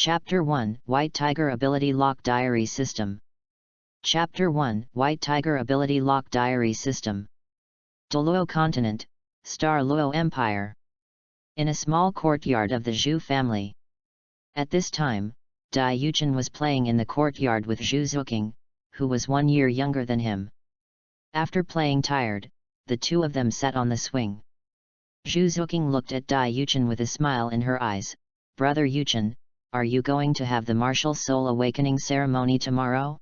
Chapter 1 White Tiger Ability Lock Diary System. Chapter 1 White Tiger Ability Lock Diary System. Douluo Continent, Star Luo Empire. In a small courtyard of the Zhu family. At this time, Dai Yuchen was playing in the courtyard with Zhu Zuqing, who was 1 year younger than him. After playing tired, the two of them sat on the swing. Zhu Zuqing looked at Dai Yuchen with a smile in her eyes. "Brother Yuchen, are you going to have the martial soul awakening ceremony tomorrow?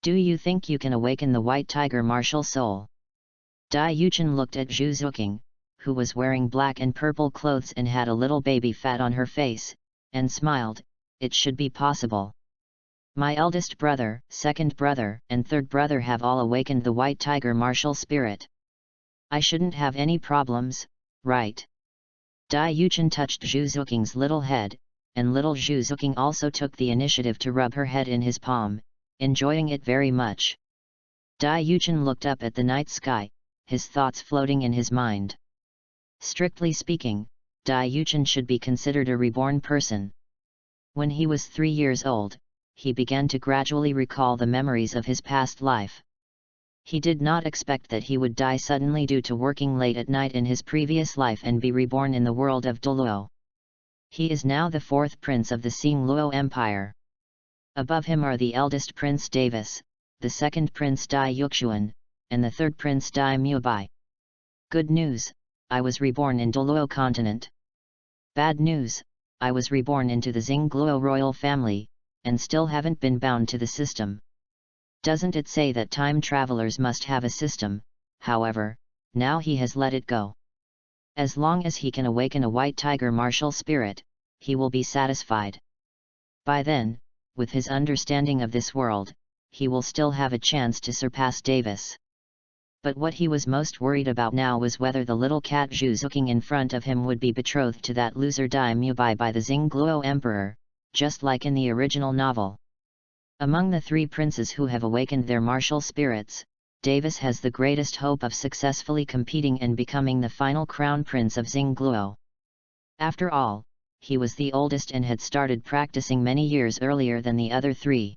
Do you think you can awaken the white tiger martial soul?" Dai Yuchen looked at Zhu Zuqing, who was wearing black and purple clothes and had a little baby fat on her face, and smiled. "It should be possible. My eldest brother, second brother, and third brother have all awakened the white tiger martial spirit. I shouldn't have any problems, right?" Dai Yuchen touched Zhu Zuqing's little head, and little Zhu Zuqing also took the initiative to rub her head in his palm, enjoying it very much. Dai Yuchen looked up at the night sky, his thoughts floating in his mind. Strictly speaking, Dai Yuchen should be considered a reborn person. When he was 3 years old, he began to gradually recall the memories of his past life. He did not expect that he would die suddenly due to working late at night in his previous life and be reborn in the world of Douluo. He is now the 4th prince of the Xing Luo Empire. Above him are the eldest Prince Davis, the 2nd Prince Dai Yuxuan, and the 3rd Prince Dai Mubai. Good news, I was reborn in Douluo Continent. Bad news, I was reborn into the Xing Luo royal family, and still haven't been bound to the system. Doesn't it say that time travelers must have a system? However, now he has let it go. As long as he can awaken a white tiger martial spirit, he will be satisfied. By then, with his understanding of this world, he will still have a chance to surpass Davis. But what he was most worried about now was whether the little cat Zhu Zuqing in front of him would be betrothed to that loser Dai Mubai by the Xing Luo Emperor, just like in the original novel. Among the 3 princes who have awakened their martial spirits, Davis has the greatest hope of successfully competing and becoming the final crown prince of Xing Luo. After all, he was the oldest and had started practicing many years earlier than the other 3.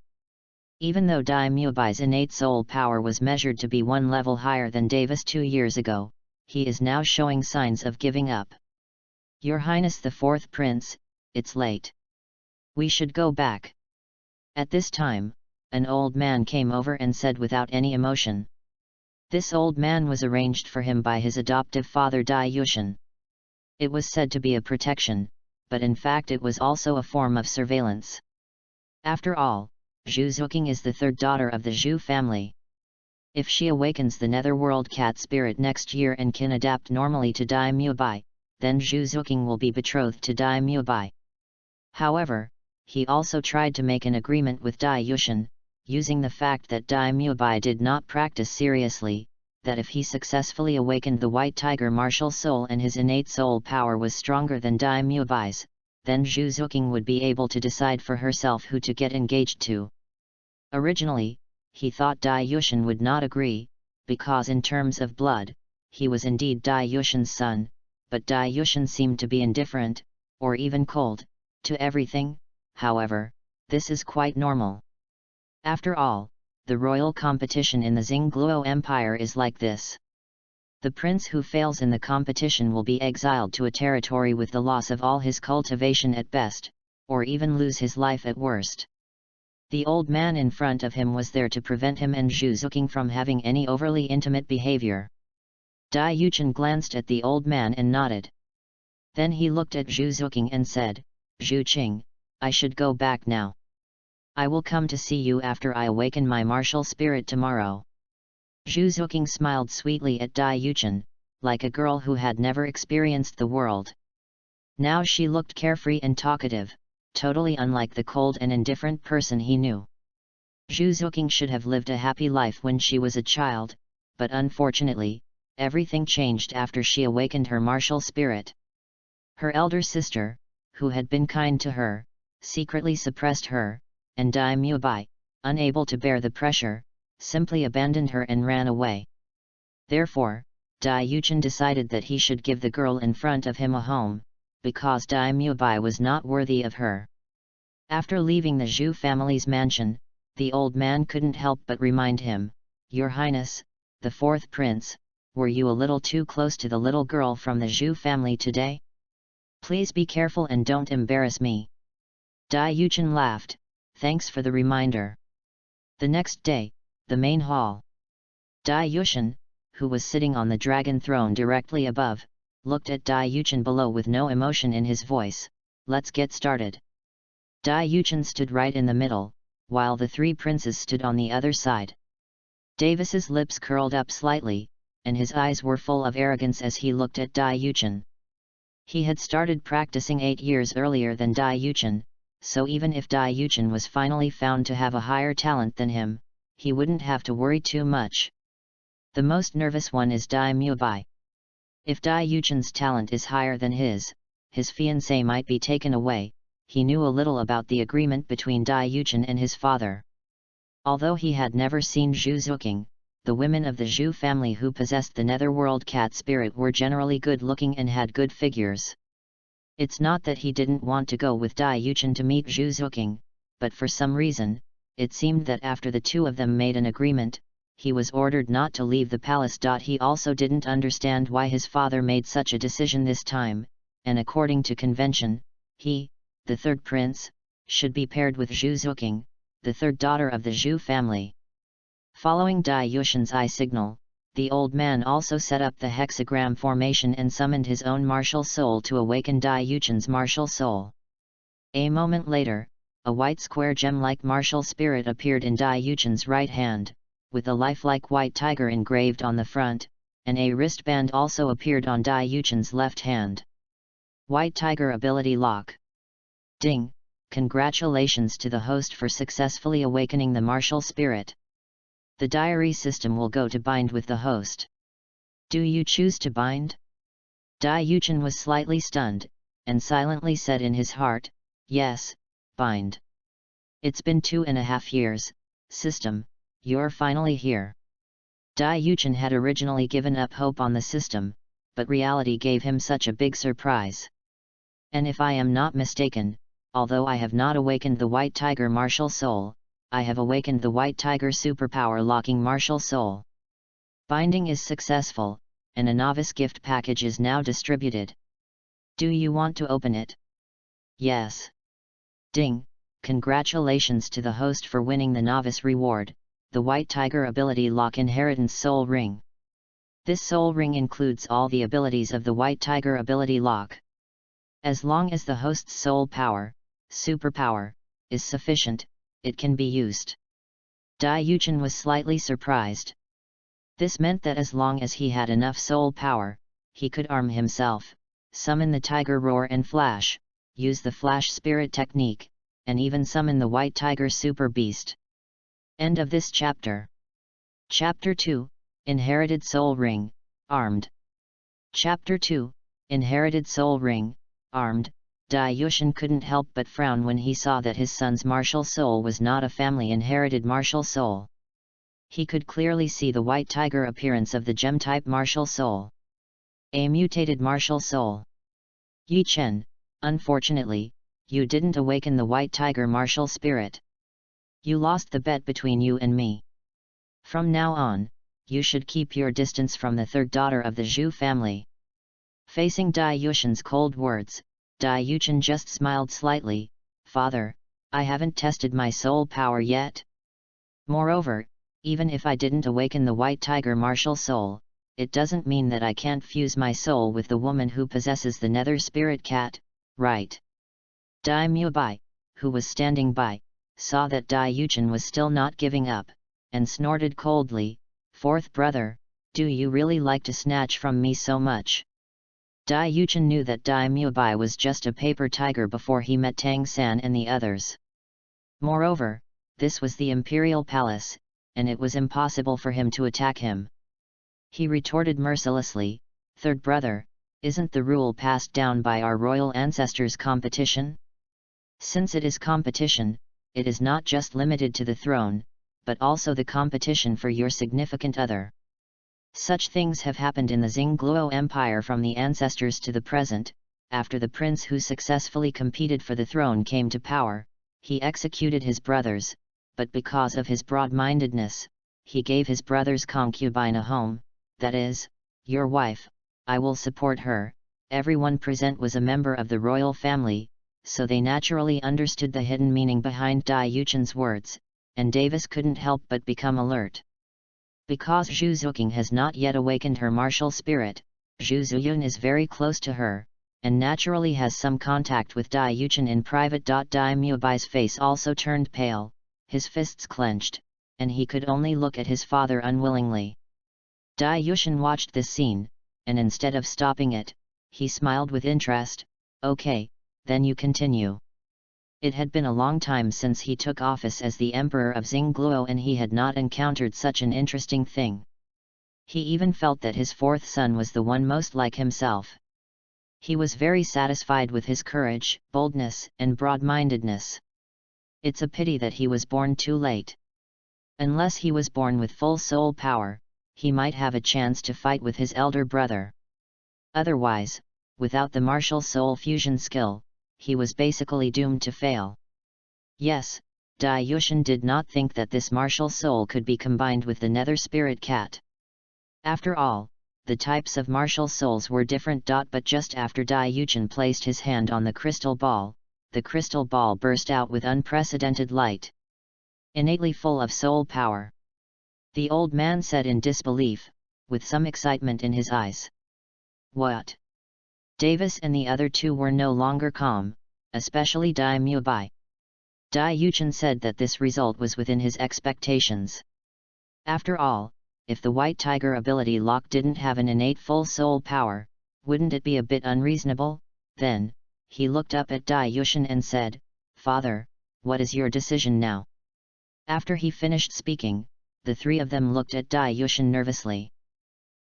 Even though Dai Mubai's innate soul power was measured to be 1 level higher than Davis 2 years ago, he is now showing signs of giving up. "Your Highness the 4th Prince, it's late. We should go back." At this time, an old man came over and said without any emotion. This old man was arranged for him by his adoptive father Dai Yuchen. It was said to be a protection, but in fact it was also a form of surveillance. After all, Zhu Zuqing is the 3rd daughter of the Zhu family. If she awakens the netherworld cat spirit next year and can adapt normally to Dai Mubai, then Zhu Zuqing will be betrothed to Dai Mubai. However, he also tried to make an agreement with Dai Yuchen, using the fact that Dai Mubai did not practice seriously, that if he successfully awakened the white tiger martial soul and his innate soul power was stronger than Dai Mubai's, then Zhu Zuqing would be able to decide for herself who to get engaged to. Originally, he thought Dai Yuchen would not agree, because in terms of blood, he was indeed Dai Yushen's son, but Dai Yuchen seemed to be indifferent, or even cold, to everything. However, this is quite normal. After all, the royal competition in the Xing Luo Empire is like this. The prince who fails in the competition will be exiled to a territory with the loss of all his cultivation at best, or even lose his life at worst. The old man in front of him was there to prevent him and Zhu Zuqing from having any overly intimate behavior. Dai Yuchen glanced at the old man and nodded. Then he looked at Zhu Zuqing and said, "Zhu Qing, I should go back now. I will come to see you after I awaken my martial spirit tomorrow." Zhu Zuqing smiled sweetly at Dai Yuchen, like a girl who had never experienced the world. Now she looked carefree and talkative, totally unlike the cold and indifferent person he knew. Zhu Zuqing should have lived a happy life when she was a child, but unfortunately, everything changed after she awakened her martial spirit. Her elder sister, who had been kind to her, secretly suppressed her, and Dai Mubai, unable to bear the pressure, simply abandoned her and ran away. Therefore, Dai Yuchen decided that he should give the girl in front of him a home, because Dai Mubai was not worthy of her. After leaving the Zhu family's mansion, the old man couldn't help but remind him, "Your Highness, the fourth prince, were you a little too close to the little girl from the Zhu family today? Please be careful and don't embarrass me." Dai Yuchen laughed, "Thanks for the reminder." The next day, the main hall. Dai Yuchen, who was sitting on the dragon throne directly above, looked at Dai Yuchen below with no emotion in his voice. "Let's get started." Dai Yuchen stood right in the middle, while the three princes stood on the other side. Davis's lips curled up slightly, and his eyes were full of arrogance as he looked at Dai Yuchen. He had started practicing 8 years earlier than Dai Yuchen, so even if Dai Yuchen was finally found to have a higher talent than him, he wouldn't have to worry too much. The most nervous one is Dai Mubai. If Dai Yuchen's talent is higher than his fiancée might be taken away. He knew a little about the agreement between Dai Yuchen and his father. Although he had never seen Zhu Zuqing, the women of the Zhu family who possessed the netherworld cat spirit were generally good-looking and had good figures. It's not that he didn't want to go with Dai Yuchen to meet Zhu Zuqing, but for some reason, it seemed that after the two of them made an agreement, he was ordered not to leave the palace. He also didn't understand why his father made such a decision this time, and according to convention, he, the third prince, should be paired with Zhu Zuqing, the third daughter of the Zhu family. Following Dai Yuchen's eye signal, the old man also set up the hexagram formation and summoned his own martial soul to awaken Dai Yuchen's martial soul. A moment later, a white square gem-like martial spirit appeared in Dai Yuchen's right hand, with a lifelike white tiger engraved on the front, and a wristband also appeared on Dai Yuchen's left hand. White Tiger Ability Lock. Ding! Congratulations to the host for successfully awakening the martial spirit. The diary system will go to bind with the host. Do you choose to bind? Dai Yuchen was slightly stunned, and silently said in his heart, "Yes, bind." "It's been 2.5 years, system, you're finally here." Dai Yuchen had originally given up hope on the system, but reality gave him such a big surprise. "And if I am not mistaken, although I have not awakened the White Tiger martial soul, I have awakened the White Tiger superpower locking martial soul. Binding is successful, and a novice gift package is now distributed. Do you want to open it?" "Yes." Ding! Congratulations to the host for winning the novice reward, the White Tiger Ability Lock Inheritance Soul Ring. This soul ring includes all the abilities of the White Tiger Ability Lock. As long as the host's soul power, superpower, is sufficient, it can be used. Dai Yuchen was slightly surprised. This meant that as long as he had enough soul power, he could arm himself, summon the tiger roar and flash, use the flash spirit technique, and even summon the White Tiger Super Beast. End of this chapter. Chapter 2, Inherited Soul Ring, Armed. Chapter 2, Inherited Soul Ring, Armed. Dai Yuchen couldn't help but frown when he saw that his son's martial soul was not a family-inherited martial soul. He could clearly see the white tiger appearance of the gem-type martial soul. A mutated martial soul. "Yi Chen, unfortunately, you didn't awaken the white tiger martial spirit. You lost the bet between you and me. From now on, you should keep your distance from the third daughter of the Zhu family." Facing Dai Yuchen's cold words, Dai Yuchen just smiled slightly. "Father, I haven't tested my soul power yet. Moreover, even if I didn't awaken the White Tiger martial soul, it doesn't mean that I can't fuse my soul with the woman who possesses the Nether Spirit Cat, right?" Dai Mubai, who was standing by, saw that Dai Yuchen was still not giving up, and snorted coldly, "Fourth brother, do you really like to snatch from me so much?" Dai Yuchen knew that Dai Mubai was just a paper tiger before he met Tang San and the others. Moreover, this was the Imperial Palace, and it was impossible for him to attack him. He retorted mercilessly, "Third brother, isn't the rule passed down by our royal ancestors competition? Since it is competition, it is not just limited to the throne, but also the competition for your significant other. Such things have happened in the Xingluo Empire from the ancestors to the present. After the prince who successfully competed for the throne came to power, He executed his brothers, but because of his broad-mindedness, he gave his brother's concubine a home, that is, your wife, I will support her. Everyone present was a member of the royal family, so they naturally understood the hidden meaning behind Dai Yuchen's words, and Davis couldn't help but become alert. Because Zhu Zuqing has not yet awakened her martial spirit, Zhu Zuyun is very close to her, and naturally has some contact with Dai Yuchen in private. Dai Muabai's face also turned pale, his fists clenched, and he could only look at his father unwillingly. Dai Yuchen watched this scene, and instead of stopping it, he smiled with interest. Okay, then you continue. It had been a long time since he took office as the Emperor of Xingluo, and he had not encountered such an interesting thing. He even felt that his fourth son was the one most like himself. He was very satisfied with his courage, boldness, and broad-mindedness. It's a pity that he was born too late. Unless he was born with full soul power, he might have a chance to fight with his elder brother. Otherwise, without the martial soul fusion skill, he was basically doomed to fail. Yes, Dai Yuchen did not think that this martial soul could be combined with the nether spirit cat. After all, the types of martial souls were different. But just after Dai Yuchen placed his hand on the crystal ball burst out with unprecedented light. Innately full of soul power. The old man said in disbelief, with some excitement in his eyes. What? Davis and the other two were no longer calm, especially Dai Muabai. Dai Yuchen said that this result was within his expectations. After all, if the White Tiger ability lock didn't have an innate full soul power, wouldn't it be a bit unreasonable? Then, he looked up at Dai Yuchen and said, Father, what is your decision now? After he finished speaking, the three of them looked at Dai Yuchen nervously.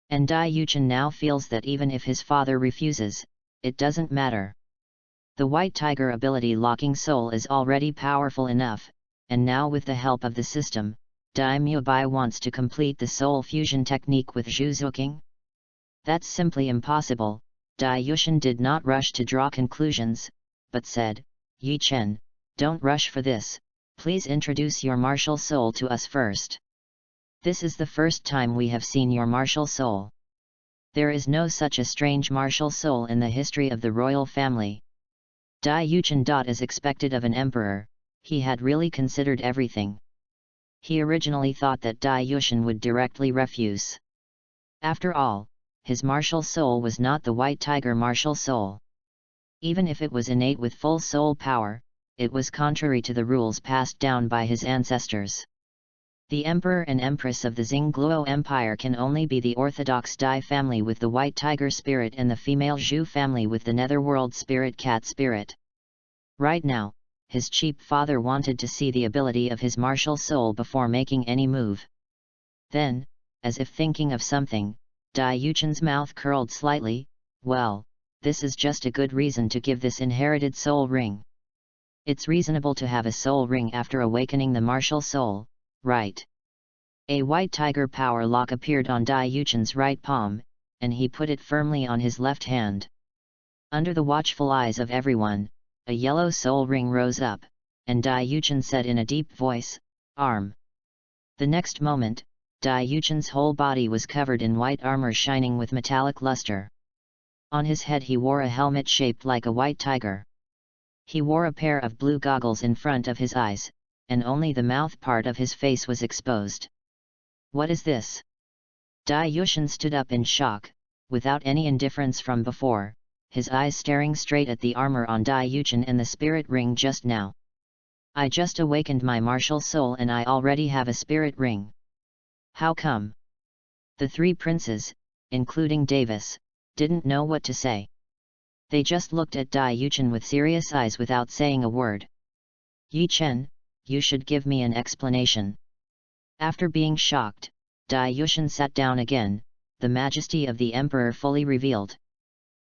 And Dai Yuchen now feels that even if his father refuses, it doesn't matter. The White Tiger ability locking soul is already powerful enough, and now with the help of the system, Dai Muabai wants to complete the soul fusion technique with Zhu Zuqing? That's simply impossible. Dai Yuchen did not rush to draw conclusions, but said, Yi Chen, don't rush for this, please introduce your martial soul to us first. This is the first time we have seen your martial soul. There is no such a strange martial soul in the history of the royal family. Dai Yuchen. As expected of an emperor, he had really considered everything. He originally thought that Dai Yuchen would directly refuse. After all, his martial soul was not the White Tiger martial soul. Even if it was innate with full soul power, it was contrary to the rules passed down by his ancestors. The Emperor and Empress of the Xingluo Empire can only be the orthodox Dai family with the White Tiger spirit and the female Zhu family with the Netherworld spirit cat spirit. Right now, his cheap father wanted to see the ability of his martial soul before making any move. Then, as if thinking of something, Dai Yuchen's mouth curled slightly. Well, this is just a good reason to give this inherited soul ring. It's reasonable to have a soul ring after awakening the martial soul, right? A White Tiger power lock appeared on Dai Yuchen's right palm, and he put it firmly on his left hand. Under the watchful eyes of everyone, a yellow soul ring rose up, and Dai Yuchen said in a deep voice, Arm. The next moment, Dai Yuchen's whole body was covered in white armor shining with metallic luster. On his head he wore a helmet shaped like a white tiger. He wore a pair of blue goggles in front of his eyes, and only the mouth part of his face was exposed. What is this? Dai Yuchen stood up in shock, without any indifference from before, his eyes staring straight at the armor on Dai Yuchen and the spirit ring just now. I just awakened my martial soul and I already have a spirit ring. How come? The three princes, including Davis, didn't know what to say. They just looked at Dai Yuchen with serious eyes without saying a word. Yi Chen, you should give me an explanation. After being shocked, Dai Yuchen sat down again, the majesty of the emperor fully revealed.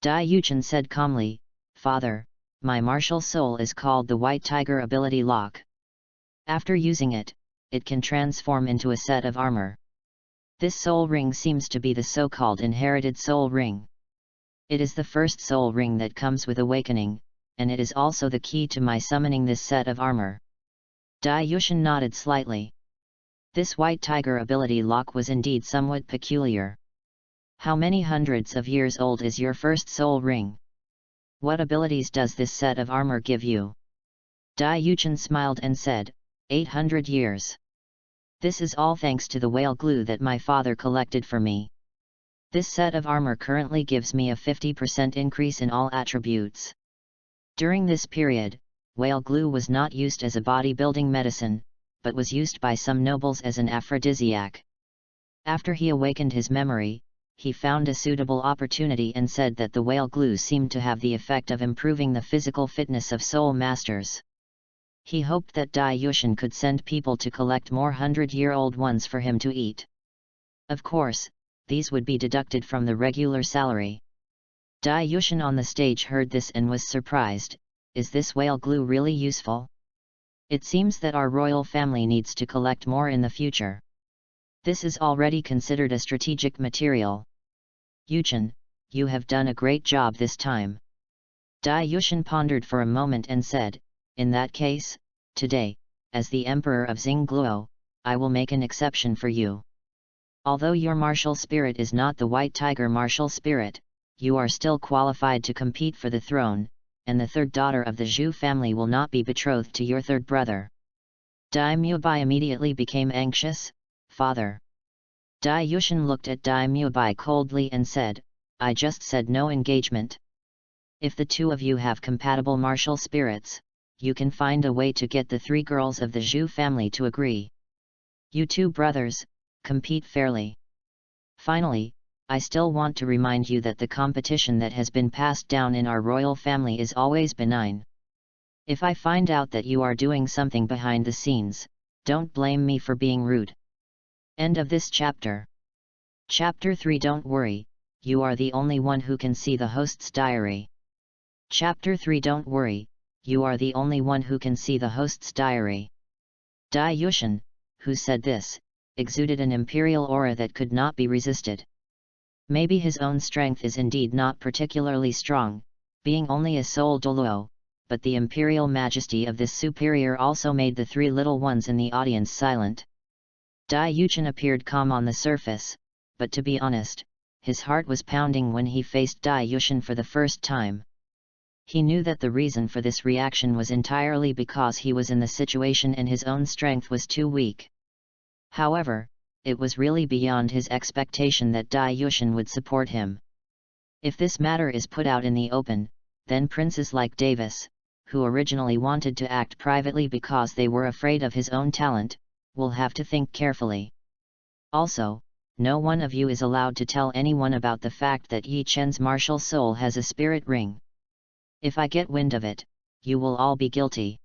Dai Yuchen said calmly, Father, my martial soul is called the White Tiger ability lock. After using it, it can transform into a set of armor. This soul ring seems to be the so-called inherited soul ring. It is the first soul ring that comes with awakening, and it is also the key to my summoning this set of armor. Dai Yushin nodded slightly. This white tiger ability lock was indeed somewhat peculiar. How many hundreds of years old is your first soul ring? What abilities does this set of armor give you? Dai Yushin smiled and said, 800 years. This is all thanks to the whale glue that my father collected for me. This set of armor currently gives me a 50% increase in all attributes. During this period, whale glue was not used as a bodybuilding medicine, but was used by some nobles as an aphrodisiac. After he awakened his memory, he found a suitable opportunity and said that the whale glue seemed to have the effect of improving the physical fitness of soul masters. He hoped that Dai Yushin could send people to collect more 100-year-old ones for him to eat. Of course, these would be deducted from the regular salary. Dai Yushin on the stage heard this and was surprised. Is this whale glue really useful? It seems that our royal family needs to collect more in the future. This is already considered a strategic material. Yushin, you have done a great job this time. Dai Yushin pondered for a moment and said, in that case, today, as the Emperor of Xingluo, I will make an exception for you. Although your martial spirit is not the white tiger martial spirit, you are still qualified to compete for the throne, and the third daughter of the Zhu family will not be betrothed to your third brother. Dai Mubai immediately became anxious. Father. Dai Yushin looked at Dai Mubai coldly and said, I just said no engagement. If the two of you have compatible martial spirits, you can find a way to get the three girls of the Zhu family to agree. You two brothers, compete fairly. Finally, I still want to remind you that the competition that has been passed down in our royal family is always benign. If I find out that you are doing something behind the scenes, don't blame me for being rude. End of this chapter. Chapter 3. Don't worry, you are the only one who can see the host's diary. Chapter 3. Don't worry, you are the only one who can see the host's diary. Dai Yushin, who said this, exuded an imperial aura that could not be resisted. Maybe his own strength is indeed not particularly strong, being only a soul Douluo, but the imperial majesty of this superior also made the three little ones in the audience silent. Dai Yushin appeared calm on the surface, but to be honest, his heart was pounding when he faced Dai Yushin for the first time. He knew that the reason for this reaction was entirely because he was in the situation and his own strength was too weak. However, it was really beyond his expectation that Dai Yushin would support him. If this matter is put out in the open, then princes like Davis, who originally wanted to act privately because they were afraid of his own talent, will have to think carefully. Also, no one of you is allowed to tell anyone about the fact that Yi Chen's martial soul has a spirit ring. If I get wind of it, you will all be guilty.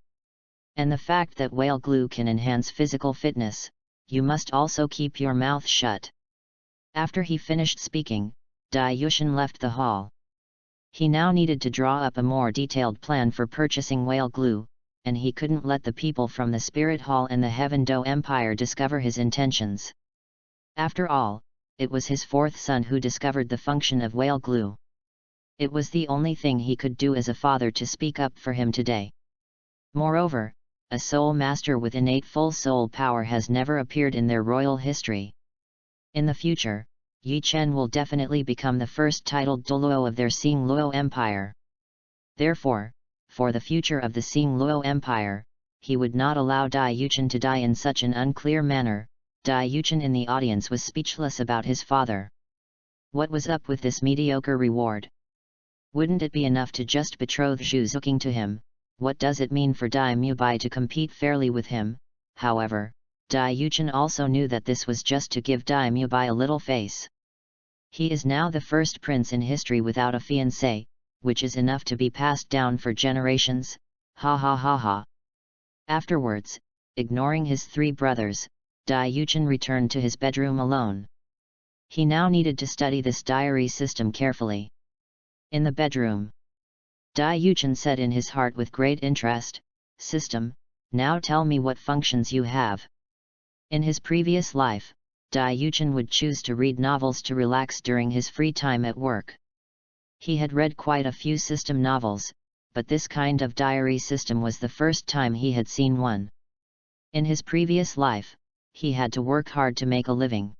And the fact that whale glue can enhance physical fitness, you must also keep your mouth shut. After he finished speaking, Dai Yushin left the hall. He now needed to draw up a more detailed plan for purchasing whale glue, and he couldn't let the people from the Spirit Hall and the Heaven Do Empire discover his intentions. After all, it was his fourth son who discovered the function of whale glue. It was the only thing he could do as a father to speak up for him today. Moreover, a soul master with innate full soul power has never appeared in their royal history. In the future, Yi Chen will definitely become the first titled Douluo of their Xingluo Empire. Therefore, for the future of the Xingluo Empire, he would not allow Dai Yushin to die in such an unclear manner. Dai Yushin in the audience was speechless about his father. What was up with this mediocre reward? Wouldn't it be enough to just betroth Zhu Zuqing to him? What does it mean for Dai Mubai to compete fairly with him? However, Dai Yushin also knew that this was just to give Dai Mubai a little face. He is now the first prince in history without a fiancé, which is enough to be passed down for generations. Ha ha ha ha. Afterwards, ignoring his three brothers, Dai Yushin returned to his bedroom alone. He now needed to study this diary system carefully. In the bedroom, Dai Yushin said in his heart with great interest, "System, now tell me what functions you have." In his previous life, Dai Yushin would choose to read novels to relax during his free time at work. He had read quite a few system novels, but this kind of diary system was the first time he had seen one. In his previous life, he had to work hard to make a living.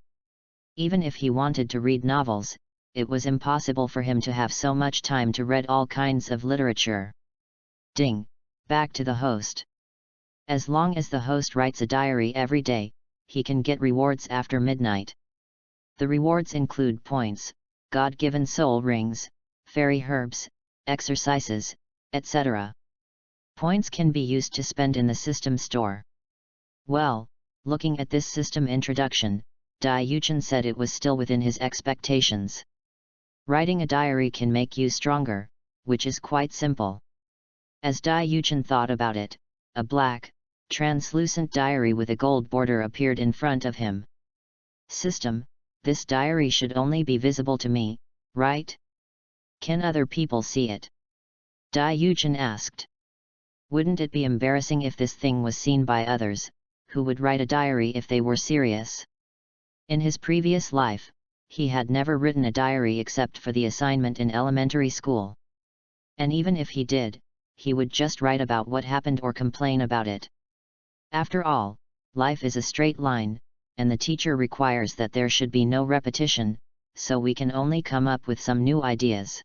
Even if he wanted to read novels, it was impossible for him to have so much time to read all kinds of literature. Ding! Back to the host. As long as the host writes a diary every day, he can get rewards after midnight. The rewards include points, God-given soul rings, fairy herbs, exercises, etc. Points can be used to spend in the system store. Well, looking at this system introduction, Dai Yuchen said it was still within his expectations. Writing a diary can make you stronger, which is quite simple. As Dai Yuchen thought about it, a black, translucent diary with a gold border appeared in front of him. System, this diary should only be visible to me, right? Can other people see it? Dai Yuchen asked. Wouldn't it be embarrassing if this thing was seen by others, who would write a diary if they were serious? In his previous life, he had never written a diary except for the assignment in elementary school. And even if he did, he would just write about what happened or complain about it. After all, life is a straight line, and the teacher requires that there should be no repetition, so we can only come up with some new ideas.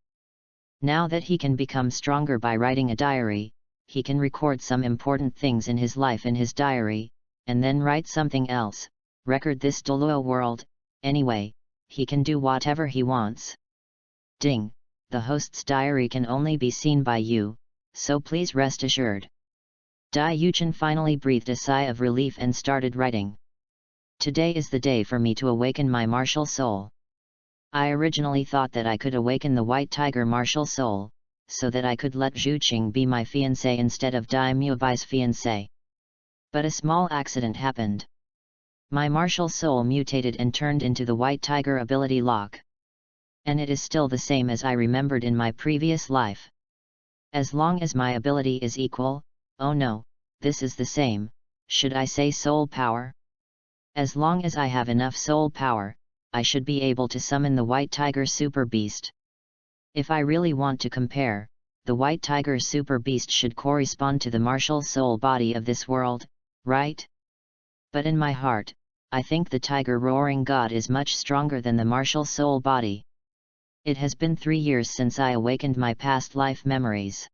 Now that he can become stronger by writing a diary, he can record some important things in his life in his diary, and then write something else, record this Douluo world. Anyway, he can do whatever he wants. Ding! The host's diary can only be seen by you, so please rest assured. Dai Yuchen finally breathed a sigh of relief and started writing. Today is the day for me to awaken my martial soul. I originally thought that I could awaken the white tiger martial soul, so that I could let Zhu Qing be my fiancé instead of Dai Muebai's fiancé. But a small accident happened. My martial soul mutated and turned into the white tiger ability lock. And it is still the same as I remembered in my previous life. As long as my ability is equal, oh no, this is the same, should I say soul power? As long as I have enough soul power, I should be able to summon the white tiger super beast. If I really want to compare, the white tiger super beast should correspond to the martial soul body of this world, right? But in my heart, I think the tiger roaring god is much stronger than the martial soul body. It has been 3 years since I awakened my past life memories.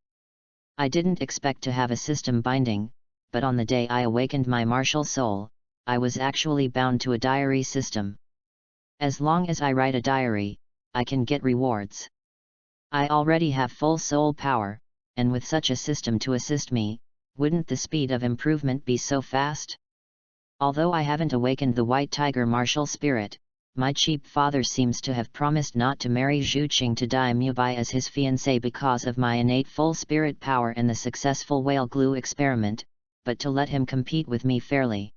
I didn't expect to have a system binding, but on the day I awakened my martial soul, I was actually bound to a diary system. As long as I write a diary, I can get rewards. I already have full soul power, and with such a system to assist me, wouldn't the speed of improvement be so fast? Although I haven't awakened the white tiger martial spirit, my cheap father seems to have promised not to marry Zhu Qing to Dai Muebai as his fiancé because of my innate full spirit power and the successful whale glue experiment, but to let him compete with me fairly.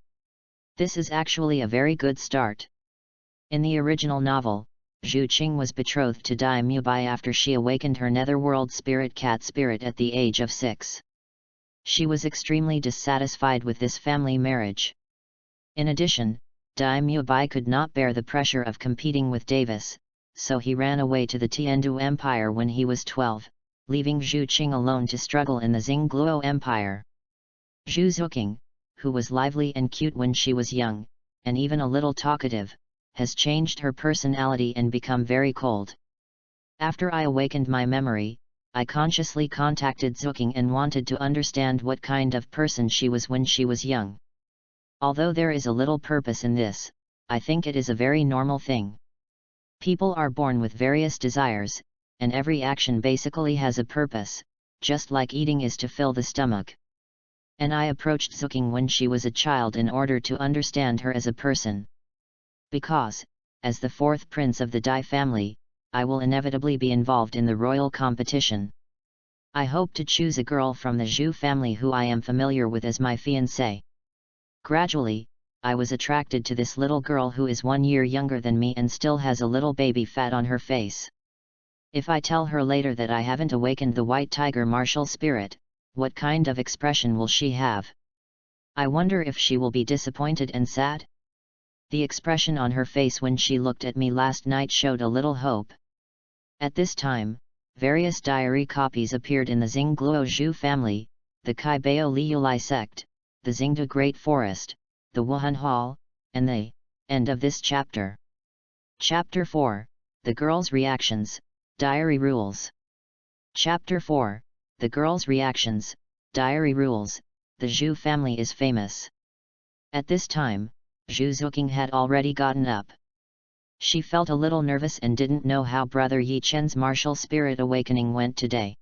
This is actually a very good start. In the original novel, Zhu Qing was betrothed to Dai Muebai after she awakened her netherworld spirit cat spirit at the age of 6. She was extremely dissatisfied with this family marriage. In addition, Dai Muebai could not bear the pressure of competing with Davis, so he ran away to the Tiandu Empire when he was 12, leaving Zhu Qing alone to struggle in the Xingluo Empire. Zhu Zuqing, who was lively and cute when she was young, and even a little talkative, has changed her personality and become very cold. After I awakened my memory, I consciously contacted Zuqing and wanted to understand what kind of person she was when she was young. Although there is a little purpose in this, I think it is a very normal thing. People are born with various desires, and every action basically has a purpose, just like eating is to fill the stomach. And I approached Zuqing when she was a child in order to understand her as a person. Because, as the 4th prince of the Dai family, I will inevitably be involved in the royal competition. I hope to choose a girl from the Zhu family who I am familiar with as my fiancée. Gradually, I was attracted to this little girl who is 1 year younger than me and still has a little baby fat on her face. If I tell her later that I haven't awakened the white tiger martial spirit, what kind of expression will she have? I wonder if she will be disappointed and sad? The expression on her face when she looked at me last night showed a little hope. At this time, various diary copies appeared in the Xingluo Zhu family, the Kaibao Liulai sect, the Xingda Great Forest, the Wuhun Hall, and the end of this chapter. Chapter 4, The Girls' Reactions, Diary Rules. Chapter 4, The Girls' Reactions, Diary Rules. The Zhu family is famous. At this time, Zhu Zuqing had already gotten up. She felt a little nervous and didn't know how Brother Yi Chen's martial spirit awakening went today.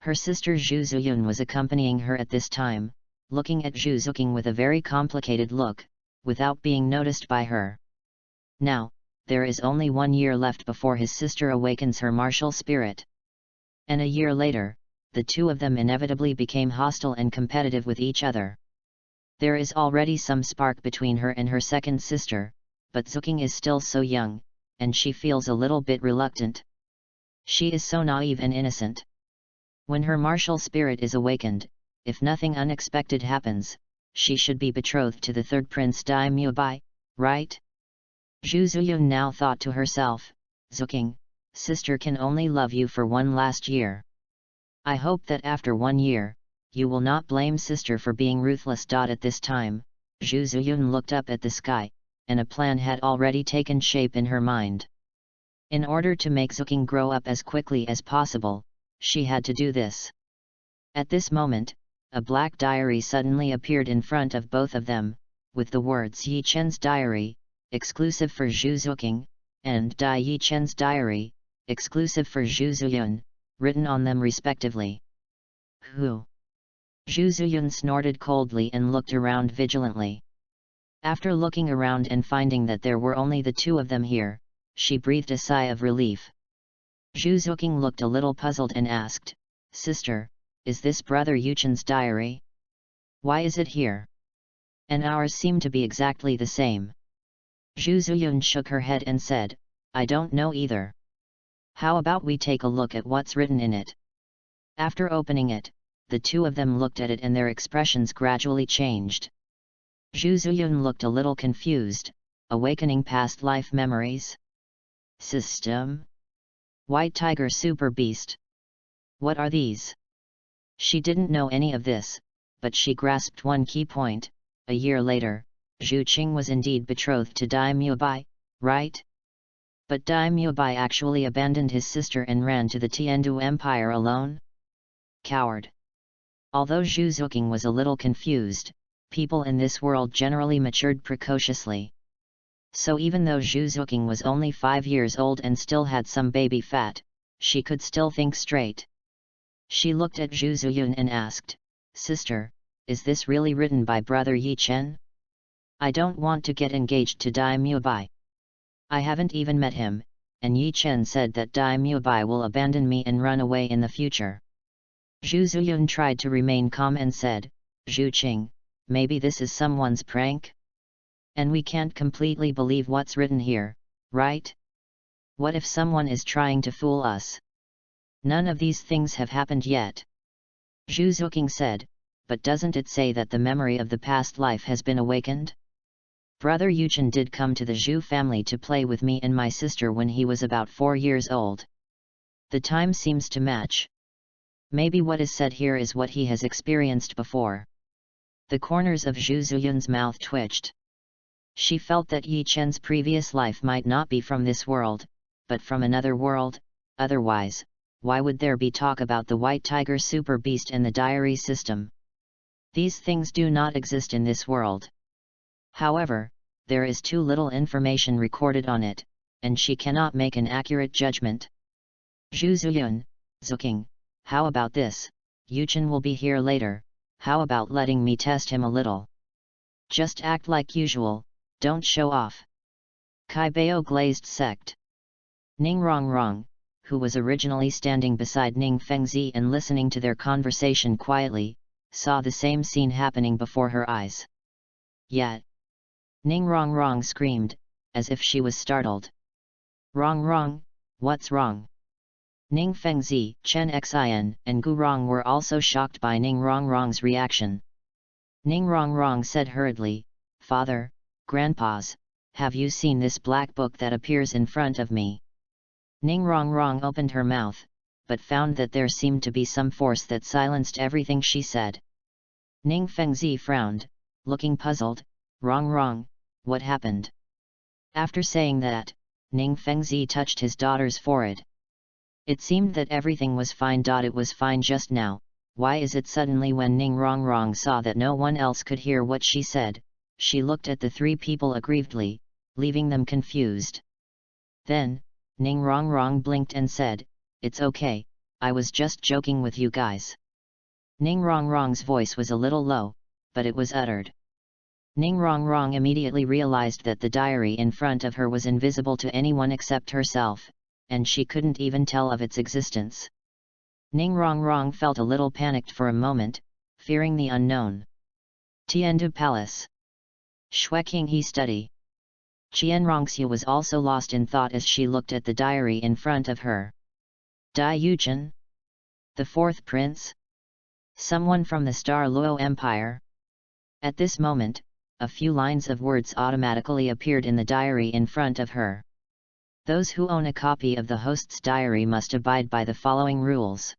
Her sister Zhu Zuyun was accompanying her at this time, looking at Zhu Zuqing with a very complicated look, without being noticed by her. Now, there is only 1 year left before his sister awakens her martial spirit. And a year later, the two of them inevitably became hostile and competitive with each other. There is already some spark between her and her second sister, but Zuqing is still so young, and she feels a little bit reluctant. She is so naive and innocent. When her martial spirit is awakened, if nothing unexpected happens, she should be betrothed to the third prince Dai Mubai, right? Zhu Zuyun now thought to herself, Zuqing, sister can only love you for 1 last year. I hope that after 1 year, you will not blame sister for being ruthless. At this time, Zhu Zuyun looked up at the sky, and a plan had already taken shape in her mind. In order to make Zuqing grow up as quickly as possible, she had to do this. At this moment, a black diary suddenly appeared in front of both of them, with the words Yi Chen's diary, exclusive for Zhu Zuqing, and Dai Yi Chen's diary, exclusive for Zhu Zuyun, written on them respectively. Who? Zhu Zuyun snorted coldly and looked around vigilantly. After looking around and finding that there were only the two of them here, she breathed a sigh of relief. Zhu Zuqing looked a little puzzled and asked, Sister, is this Brother Yuchen's diary? Why is it here? And ours seem to be exactly the same. Zhu Zuyun shook her head and said, I don't know either. How about we take a look at what's written in it? After opening it, the two of them looked at it and their expressions gradually changed. Zhu Zuyun looked a little confused, awakening past life memories. System? White Tiger Super Beast? What are these? She didn't know any of this, but she grasped one key point. A year later, Zhu Qing was indeed betrothed to Dai Mubai, right? But Dai Mubai actually abandoned his sister and ran to the Tiandu Empire alone? Coward. Although Zhu Zuqing was a little confused, people in this world generally matured precociously. So even though Zhu Zuqing was only 5 years old and still had some baby fat, she could still think straight. She looked at Zhu Zuyun and asked, Sister, is this really written by Brother Yi Chen? I don't want to get engaged to Dai Mubai. I haven't even met him, and Yi Chen said that Dai Mubai will abandon me and run away in the future. Zhu Zuyun tried to remain calm and said, Zhu Qing, maybe this is someone's prank? And we can't completely believe what's written here, right? What if someone is trying to fool us? None of these things have happened yet. Zhu Zuqing said, but doesn't it say that the memory of the past life has been awakened? Brother Yuchen did come to the Zhu family to play with me and my sister when he was about 4 years old. The time seems to match. Maybe what is said here is what he has experienced before. The corners of Zhu Zuyun's mouth twitched. She felt that Yi Chen's previous life might not be from this world, but from another world. Otherwise, why would there be talk about the White Tiger Super Beast and the diary system? These things do not exist in this world. However, there is too little information recorded on it, and she cannot make an accurate judgment. Zhu Zuyun, Zuqing, how about this? Yuchen will be here later, how about letting me test him a little? Just act like usual, don't show off. Kaibao glazed sect. Ning Rongrong, who was originally standing beside Ning Fengzi and listening to their conversation quietly, saw the same scene happening before her eyes. Yet, Ning Rongrong screamed, as if she was startled. Rongrong, what's wrong? Ning Fengzi, Chen Xin, and Gu Rong were also shocked by Ning Rongrong's reaction. Ning Rongrong said hurriedly, Father, Grandpas, have you seen this black book that appears in front of me? Ning Rongrong opened her mouth, but found that there seemed to be some force that silenced everything she said. Ning Fengzi frowned, looking puzzled. Wrong, what happened? After saying that, Ning Fengzi touched his daughter's forehead. It seemed that everything was fine. It was fine just now. Why is it suddenly? When Ning Rongrong saw that no one else could hear what she said, she looked at the three people aggrievedly, leaving them confused. Then, Ning Rongrong blinked and said, "It's okay, I was just joking with you guys." Ning Rongrong's voice was a little low, but it was uttered. Ning Rongrong immediately realized that the diary in front of her was invisible to anyone except herself, and she couldn't even tell of its existence. Ning Rongrong felt a little panicked for a moment, fearing the unknown. Tiandu Palace. Shueking He Study. Qian Rongxiu was also lost in thought as she looked at the diary in front of her. Dai Yuchen? The fourth prince? Someone from the Star Luo Empire? At this moment, a few lines of words automatically appeared in the diary in front of her. Those who own a copy of the host's diary must abide by the following rules.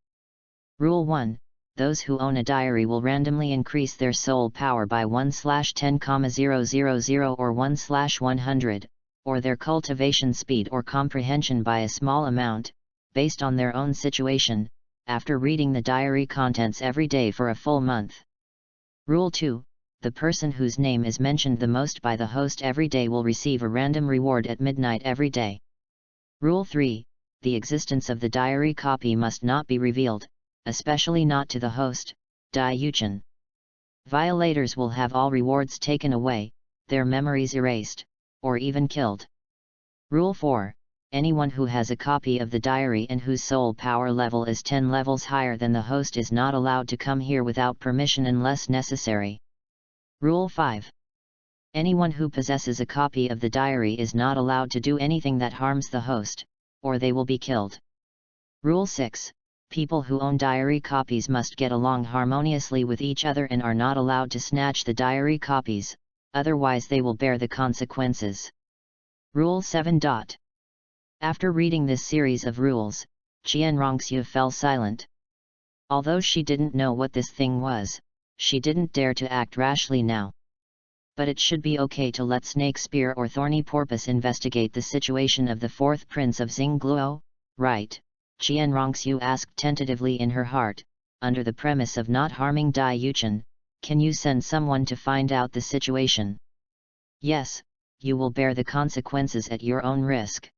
Rule 1. Those who own a diary will randomly increase their soul power by 1/10,000 or 1/100, or their cultivation speed or comprehension by a small amount, based on their own situation, after reading the diary contents every day for a full month. Rule 2. The person whose name is mentioned the most by the host every day will receive a random reward at midnight every day. Rule 3. The existence of the diary copy must not be revealed, especially not to the host, Dai Yuchen. Violators will have all rewards taken away, their memories erased, or even killed. Rule 4. Anyone who has a copy of the diary and whose soul power level is 10 levels higher than the host is not allowed to come here without permission unless necessary. Rule 5. Anyone who possesses a copy of the diary is not allowed to do anything that harms the host, or they will be killed. Rule 6. People who own diary copies must get along harmoniously with each other and are not allowed to snatch the diary copies, otherwise they will bear the consequences. Rule 7. After reading this series of rules, Qian Rongxiu fell silent. Although she didn't know what this thing was, she didn't dare to act rashly now. But it should be okay to let Snake Spear or Thorny Porpoise investigate the situation of the fourth prince of Xingluo, right? Qian Rongxiu asked tentatively in her heart, under the premise of not harming Dai Yuchen. Can you send someone to find out the situation? Yes, you will bear the consequences at your own risk.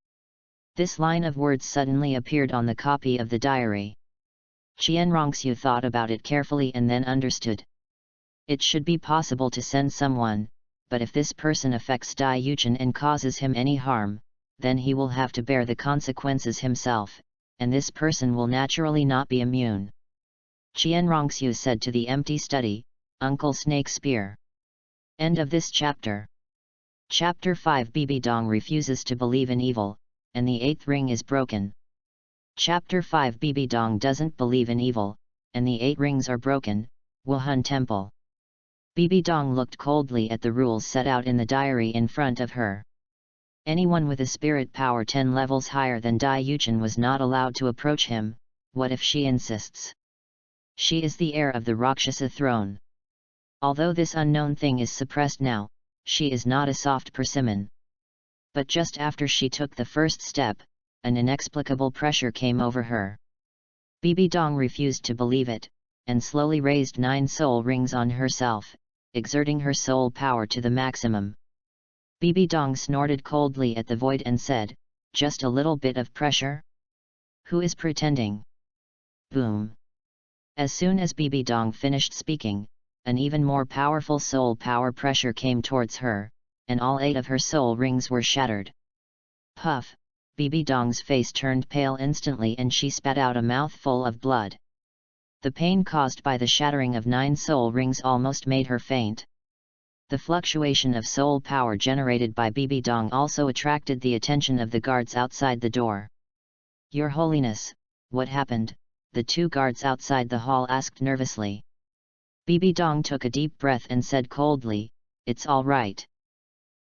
This line of words suddenly appeared on the copy of the diary. Qian Rongxiu thought about it carefully and then understood. It should be possible to send someone, but if this person affects Dai Yuchen and causes him any harm, then he will have to bear the consequences himself, and this person will naturally not be immune. Qian Rongxiu said to the empty study, Uncle Snake Spear. End of this chapter. Chapter 5. Bibi Dong refuses to believe in evil, and the eighth ring is broken. Chapter 5. Bibi Dong doesn't believe in evil, and the 8 rings are broken. Wuhun Temple. Bibi Dong looked coldly at the rules set out in the diary in front of her. Anyone with a spirit power 10 levels higher than Dai Yuchen was not allowed to approach him. What if she insists? She is the heir of the Rakshasa throne. Although this unknown thing is suppressed now, she is not a soft persimmon. But just after she took the first step, an inexplicable pressure came over her. Bibi Dong refused to believe it, and slowly raised 9 soul rings on herself, exerting her soul power to the maximum. Bibi Dong snorted coldly at the void and said, "Just a little bit of pressure? Who is pretending?" Boom! As soon as Bibi Dong finished speaking, an even more powerful soul power pressure came towards her, and all 8 of her soul rings were shattered. Puff! Bibi Dong's face turned pale instantly and she spat out a mouthful of blood. The pain caused by the shattering of 9 soul rings almost made her faint. The fluctuation of soul power generated by Bibi Dong also attracted the attention of the guards outside the door. "Your Holiness, what happened?" the 2 guards outside the hall asked nervously. Bibi Dong took a deep breath and said coldly, "It's all right.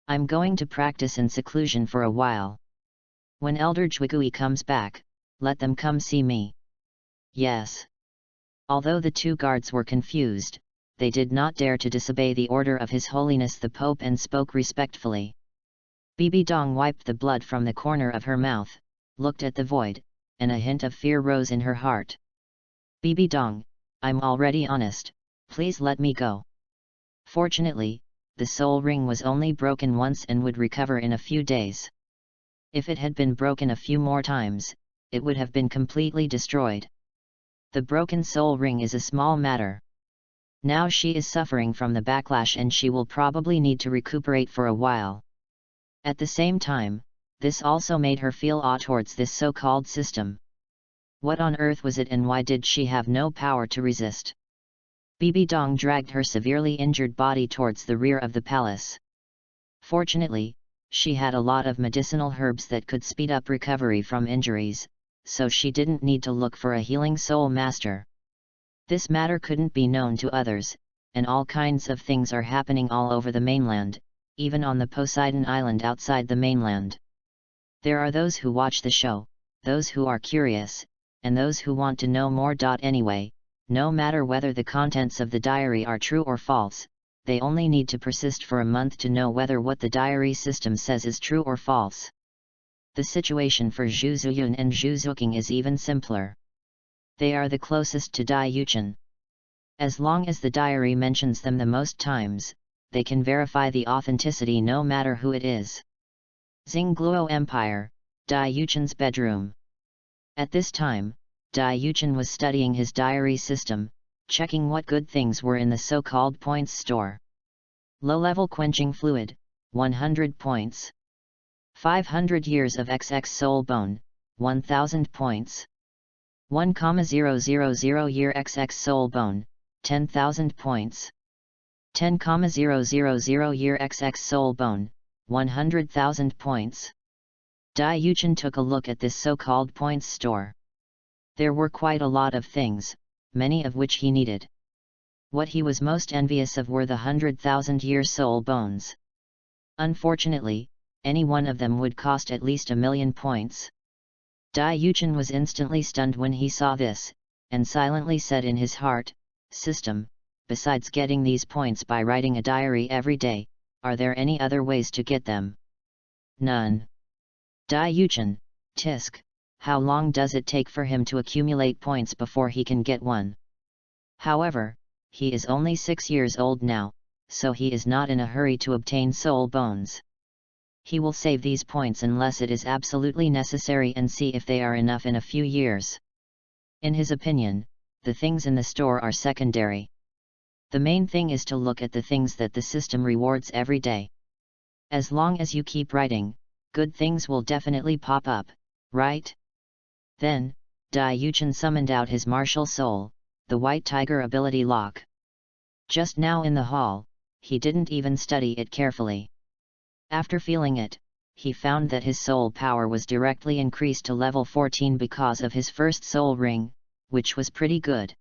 I'm going to practice in seclusion for a while. When Elder Zhuigui comes back, let them come see me." Yes. Although the two guards were confused, they did not dare to disobey the order of His Holiness the Pope and spoke respectfully. Bibi Dong wiped the blood from the corner of her mouth, looked at the void, and a hint of fear rose in her heart. Bibi Dong, I'm already honest, please let me go. Fortunately, the soul ring was only broken once and would recover in a few days. If it had been broken a few more times, it would have been completely destroyed. The broken soul ring is a small matter. Now she is suffering from the backlash and she will probably need to recuperate for a while. At the same time, this also made her feel awe towards this so-called system. What on earth was it and why did she have no power to resist? Bibi Dong dragged her severely injured body towards the rear of the palace. Fortunately, she had a lot of medicinal herbs that could speed up recovery from injuries, so she didn't need to look for a healing soul master. This matter couldn't be known to others, and all kinds of things are happening all over the mainland, even on the Poseidon Island outside the mainland. There are those who watch the show, those who are curious, and those who want to know more. Anyway, no matter whether the contents of the diary are true or false, they only need to persist for a month to know whether what the diary system says is true or false. The situation for Zhu Zuyun and Zhu Zuqing is even simpler. They are the closest to Dai Yuchen. As long as the diary mentions them the most times, they can verify the authenticity no matter who it is. Xingluo Empire, Dai Yuchen's bedroom. At this time, Dai Yuchen was studying his diary system, checking what good things were in the so-called points store. Low-level quenching fluid, 100 points. 500 years of XX soul bone, 1000 points. 1,000 year XX soul bone, 10,000 points. 10,000 year XX soul bone, 100,000 points. Dai Yuchen took a look at this so-called points store. There were quite a lot of things, many of which he needed. What he was most envious of were the 100,000-year soul bones. Unfortunately, any one of them would cost at least 1,000,000 points. Dai Yuchen was instantly stunned when he saw this, and silently said in his heart, "System, besides getting these points by writing a diary every day, are there any other ways to get them?" None. Dai Yuchen, tisk, how long does it take for him to accumulate points before he can get one? However, he is only 6 years old now, so he is not in a hurry to obtain soul bones. He will save these points unless it is absolutely necessary and see if they are enough in a few years. In his opinion, the things in the store are secondary. The main thing is to look at the things that the system rewards every day. As long as you keep writing, good things will definitely pop up, right? Then, Dai Yuchen summoned out his martial soul, the White Tiger ability lock. Just now in the hall, he didn't even study it carefully. After feeling it, he found that his soul power was directly increased to level 14 because of his first soul ring, which was pretty good.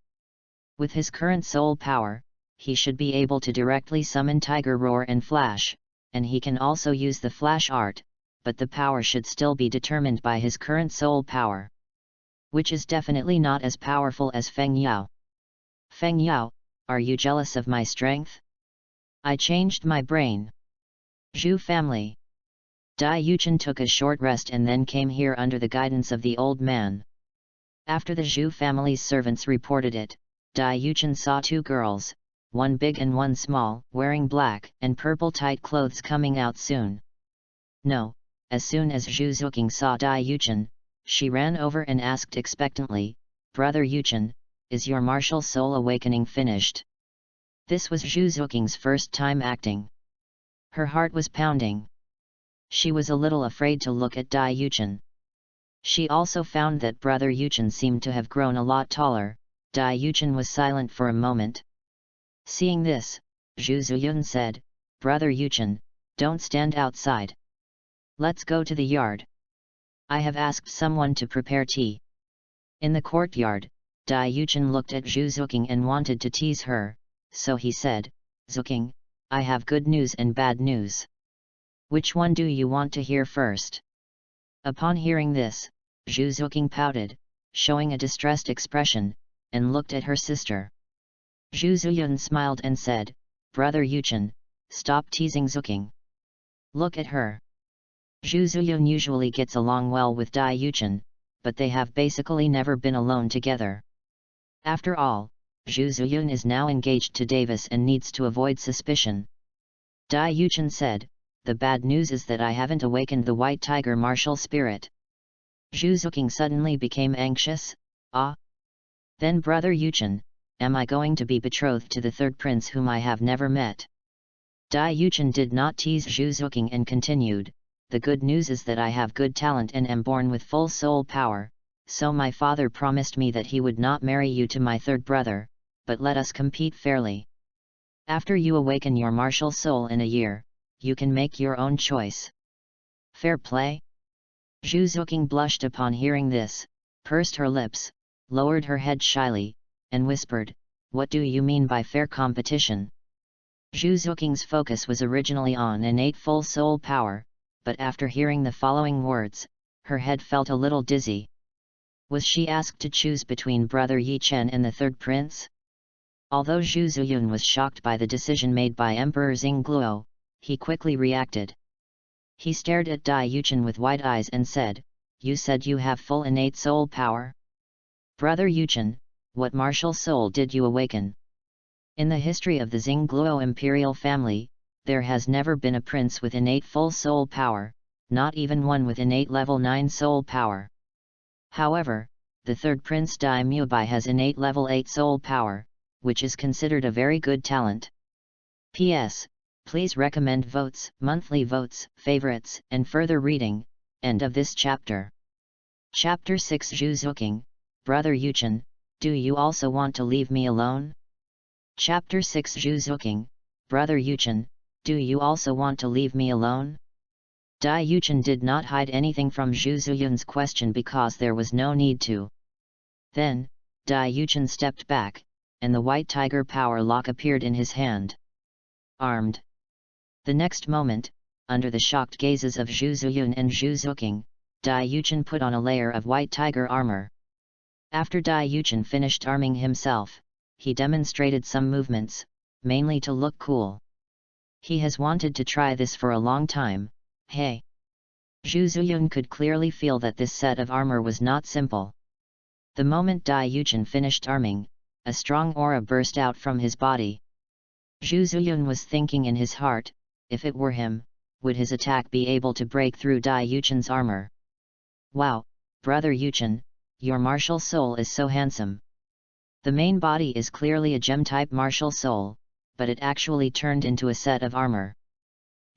With his current soul power, he should be able to directly summon Tiger Roar and Flash, and he can also use the Flash art, but the power should still be determined by his current soul power, which is definitely not as powerful as Feng Yao. Feng Yao, are you jealous of my strength? I changed my brain. Zhu family. Dai Yuchen took a short rest and then came here under the guidance of the old man. After the Zhu family's servants reported it, Dai Yuchen saw 2 girls, one big and one small, wearing black and purple tight clothes coming out soon. No, as soon as Zhu Zuqing saw Dai Yuchen, she ran over and asked expectantly, "Brother Yuchen, is your martial soul awakening finished?" This was Zhu Zuqing's first time acting. Her heart was pounding. She was a little afraid to look at Dai Yuchen. She also found that Brother Yuchen seemed to have grown a lot taller. Dai Yuchen was silent for a moment. Seeing this, Zhu Zuyun said, "Brother Yuchen, don't stand outside. Let's go to the yard. I have asked someone to prepare tea." In the courtyard, Dai Yuchen looked at Zhu Zuqing and wanted to tease her, so he said, "Zuqing, I have good news and bad news. Which one do you want to hear first?" Upon hearing this, Zhu Zuqing pouted, showing a distressed expression, and looked at her sister. Zhu Zuyun smiled and said, "Brother Yuchen, stop teasing Zuking. Look at her." Zhu Zuyun usually gets along well with Dai Yuchen, but they have basically never been alone together. After all, Zhu Zuyun is now engaged to Davis and needs to avoid suspicion. Dai Yuchen said, "The bad news is that I haven't awakened the white tiger martial spirit." Zhu Zuking suddenly became anxious. "Ah? Then Brother Yuchen, am I going to be betrothed to the third prince whom I have never met?" Dai Yuchen did not tease Zhu Zuking and continued, "The good news is that I have good talent and am born with full soul power, so my father promised me that he would not marry you to my third brother, but let us compete fairly. After you awaken your martial soul in a year, you can make your own choice. Fair play?" Zhu Zuking blushed upon hearing this, pursed her lips, lowered her head shyly, and whispered, "What do you mean by fair competition?" Zhu Zuking's focus was originally on innate full soul power, but after hearing the following words, her head felt a little dizzy. Was she asked to choose between Brother Yi Chen and the third prince? Although Zhu Zuyun was shocked by the decision made by Emperor Xingluo, he quickly reacted. He stared at Dai Yuchen with wide eyes and said, "You said you have full innate soul power? Brother Yuchen, what martial soul did you awaken?" In the history of the Xingluo imperial family, there has never been a prince with innate full soul power, not even one with innate level 9 soul power. However, the third prince Dai Mubai has innate level 8 soul power, which is considered a very good talent. P.S. Please recommend votes, monthly votes, favorites, and further reading. End of this chapter. Chapter 6 Zhu Zuking, Brother Yuchen, do you also want to leave me alone? Chapter 6 Zhu Zuking, Brother Yuchen, do you also want to leave me alone? Dai Yuchen did not hide anything from Zhu Zuyun's question because there was no need to. Then, Dai Yuchen stepped back, and the white tiger power lock appeared in his hand. Armed. The next moment, under the shocked gazes of Zhu Zuyun and Zhu Zuking, Dai Yuchen put on a layer of white tiger armor. After Dai Yuchen finished arming himself, he demonstrated some movements, mainly to look cool. He has wanted to try this for a long time. Hey! Zhu Zuyun could clearly feel that this set of armor was not simple. The moment Dai Yuchen finished arming, a strong aura burst out from his body. Zhu Zuyun was thinking in his heart, if it were him, would his attack be able to break through Dai Yuchen's armor? Wow, Brother Yuchen, your martial soul is so handsome. The main body is clearly a gem-type martial soul, but it actually turned into a set of armor.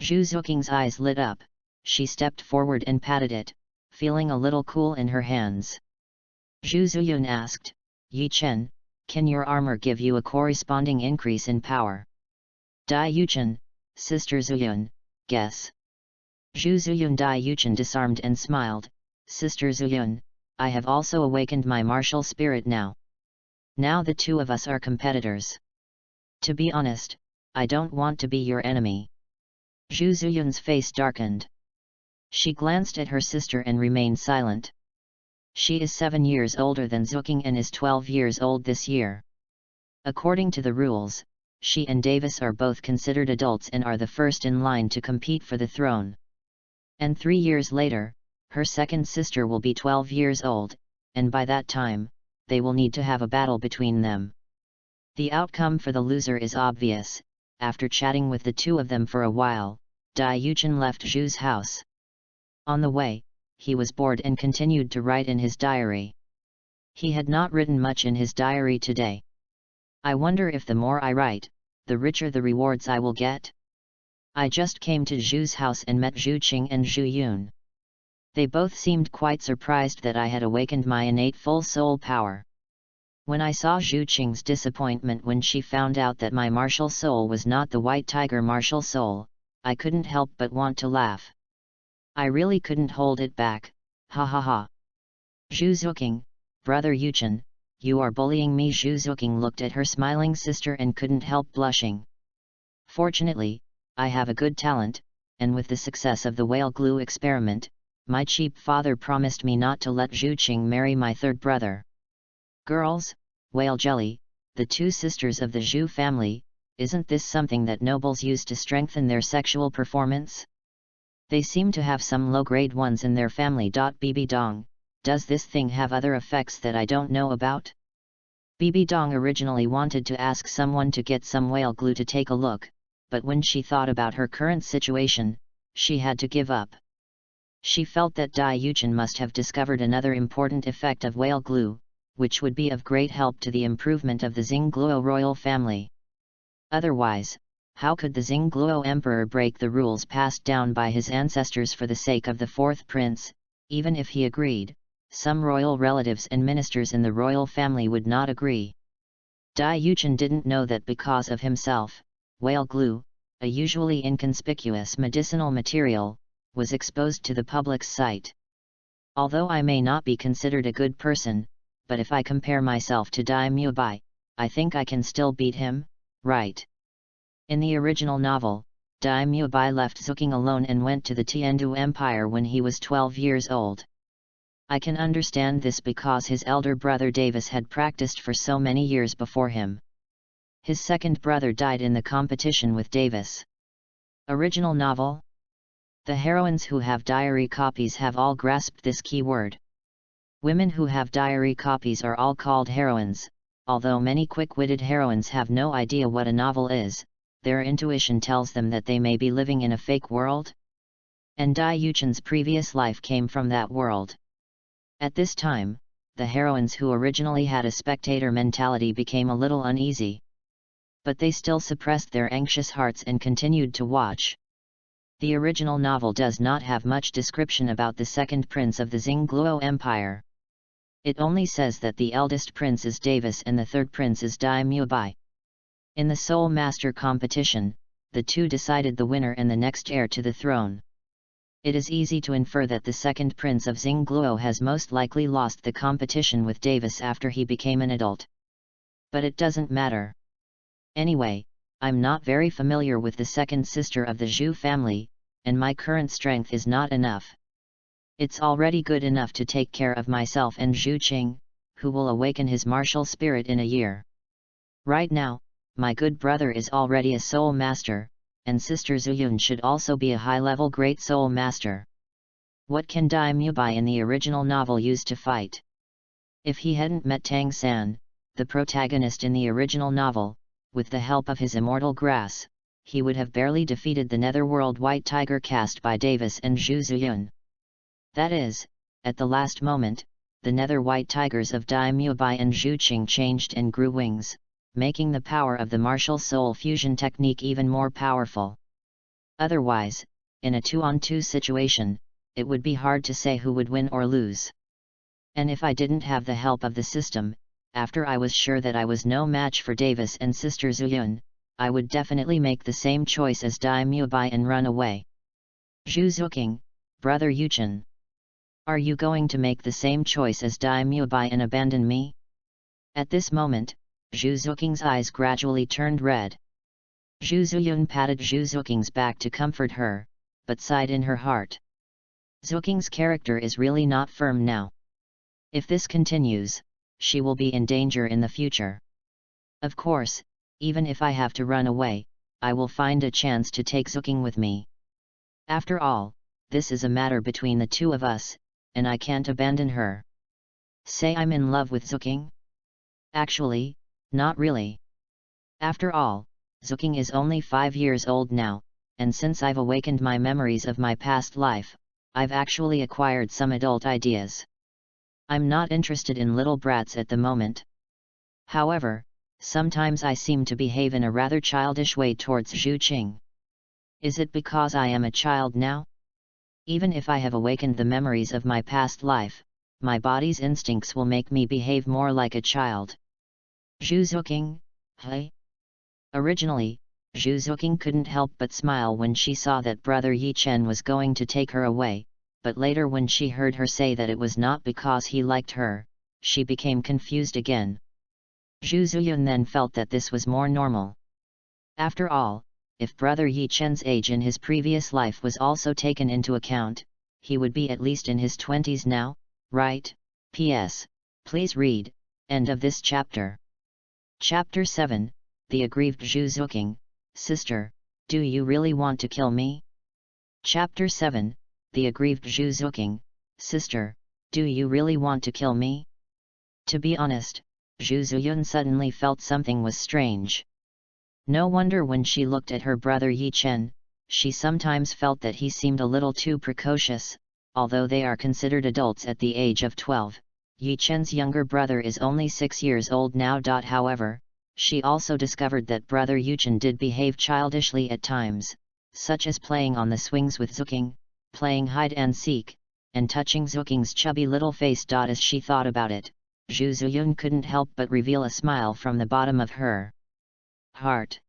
Zhu Zuking's eyes lit up, she stepped forward and patted it, feeling a little cool in her hands. Zhu Zuyun asked, Yi Chen, can your armor give you a corresponding increase in power? Dai Yuchen, Sister Zuyun, guess. Zhu Zuyun Dai Yuchen disarmed and smiled, Sister Zuyun, I have also awakened my martial spirit now. Now the two of us are competitors. To be honest, I don't want to be your enemy. Zhu Zuyun's face darkened. She glanced at her sister and remained silent. She is 7 years older than Zuking and is 12 years old this year. According to the rules, she and Davis are both considered adults and are the first in line to compete for the throne. And 3 years later, her second sister will be 12 years old, and by that time, they will need to have a battle between them. The outcome for the loser is obvious. After chatting with the two of them for a while, Dai Yuchen left Zhu's house. On the way, he was bored and continued to write in his diary. He had not written much in his diary today. I wonder if the more I write, the richer the rewards I will get? I just came to Zhu's house and met Zhu Qing and Zhu Yun. They both seemed quite surprised that I had awakened my innate full soul power. When I saw Zhu Qing's disappointment when she found out that my martial soul was not the white tiger martial soul, I couldn't help but want to laugh. I really couldn't hold it back, ha ha ha. Zhu Zuking, Brother Yuchen, you are bullying me. Zhu Zuking looked at her smiling sister and couldn't help blushing. Fortunately, I have a good talent, and with the success of the whale glue experiment, My cheap father promised me not to let Zhu Qing marry my third brother. Girls, whale jelly, the two sisters of the Zhu family, isn't this something that nobles use to strengthen their sexual performance? They seem to have some low-grade ones in their family. Bb Dong, does this thing have other effects that I don't know about? Bb Dong originally wanted to ask someone to get some whale glue to take a look, but when she thought about her current situation, she had to give up. She felt that Dai Yuchen must have discovered another important effect of whale glue, which would be of great help to the improvement of the Xingluo royal family. Otherwise, how could the Xingluo emperor break the rules passed down by his ancestors for the sake of the fourth prince? Even if he agreed, some royal relatives and ministers in the royal family would not agree. Dai Yuchen didn't know that because of himself, whale glue, a usually inconspicuous medicinal material, was exposed to the public's sight. Although I may not be considered a good person, but if I compare myself to Dai Mubai, I think I can still beat him, right? In the original novel, Dai Mubai left Zuking alone and went to the Tiandu Empire when he was 12 years old. I can understand this because his elder brother Davis had practiced for so many years before him. His second brother died in the competition with Davis. Original novel? The heroines who have diary copies have all grasped this key word. Women who have diary copies are all called heroines, although many quick-witted heroines have no idea what a novel is. Their intuition tells them that they may be living in a fake world. And Dai Yuchen's previous life came from that world. At this time, the heroines who originally had a spectator mentality became a little uneasy. But they still suppressed their anxious hearts and continued to watch. The original novel does not have much description about the second prince of the Xingluo Empire. It only says that the eldest prince is Davis and the third prince is Dai Mubai. In the Soul Master competition, the two decided the winner and the next heir to the throne. It is easy to infer that the second prince of Xingluo has most likely lost the competition with Davis after he became an adult. But it doesn't matter. Anyway, I'm not very familiar with the second sister of the Zhu family, and my current strength is not enough. It's already good enough to take care of myself and Zhu Qing, who will awaken his martial spirit in a year. Right now, my good brother is already a soul master, and sister Zuyun should also be a high-level great soul master. What can Dai Mubai in the original novel use to fight? If he hadn't met Tang San, the protagonist in the original novel, with the help of his immortal grass, he would have barely defeated the netherworld white tiger cast by Davis and Zhu Zuyun. That is, at the last moment, the nether white tigers of Dai Mubai and Zhu Qing changed and grew wings, making the power of the martial soul fusion technique even more powerful. Otherwise, in a 2-on-2 situation, it would be hard to say who would win or lose. And if I didn't have the help of the system, after I was sure that I was no match for Davis and sister Zuyun, I would definitely make the same choice as Dai Mubai and run away. Zhu Zuqing, brother Yuchen. Are you going to make the same choice as Dai Mubai and abandon me? At this moment, Zhu Zuqing's eyes gradually turned red. Zhu Zuyun patted Zhu Zuqing's back to comfort her, but sighed in her heart. Zuqing's character is really not firm now. If this continues, she will be in danger in the future. Of course, even if I have to run away, I will find a chance to take Zuqing with me. After all, this is a matter between the two of us, and I can't abandon her. Say I'm in love with Zuqing? Actually, not really. After all, Zuqing is only 5 years old now, and since I've awakened my memories of my past life, I've actually acquired some adult ideas. I'm not interested in little brats at the moment. However, sometimes I seem to behave in a rather childish way towards Zhu Qing. Is it because I am a child now? Even if I have awakened the memories of my past life, my body's instincts will make me behave more like a child. Zhu Zuqing, hey? Originally, Zhu Zuqing couldn't help but smile when she saw that brother Yi Chen was going to take her away, but later when she heard her say that it was not because he liked her, she became confused again. Zhu Zuyun then felt that this was more normal. After all, if brother Yi Chen's age in his previous life was also taken into account, he would be at least in his 20s now, right? P.S. Please read. End of this chapter. Chapter 7, The Aggrieved Zhu Zuqing, Sister, do you really want to kill me? Chapter 7, The Aggrieved Zhu Zuqing, Sister, do you really want to kill me? To be honest, Zhu Zuyun suddenly felt something was strange. No wonder when she looked at her brother Yi Chen, she sometimes felt that he seemed a little too precocious, although they are considered adults at the age of 12. Yi Chen's younger brother is only 6 years old now. However, she also discovered that brother Yu Chen did behave childishly at times, such as playing on the swings with Zuqing, playing hide and seek, and touching Zuqing's chubby little face. As she thought about it, Zhu Zuyun couldn't help but reveal a smile from the bottom of her heart.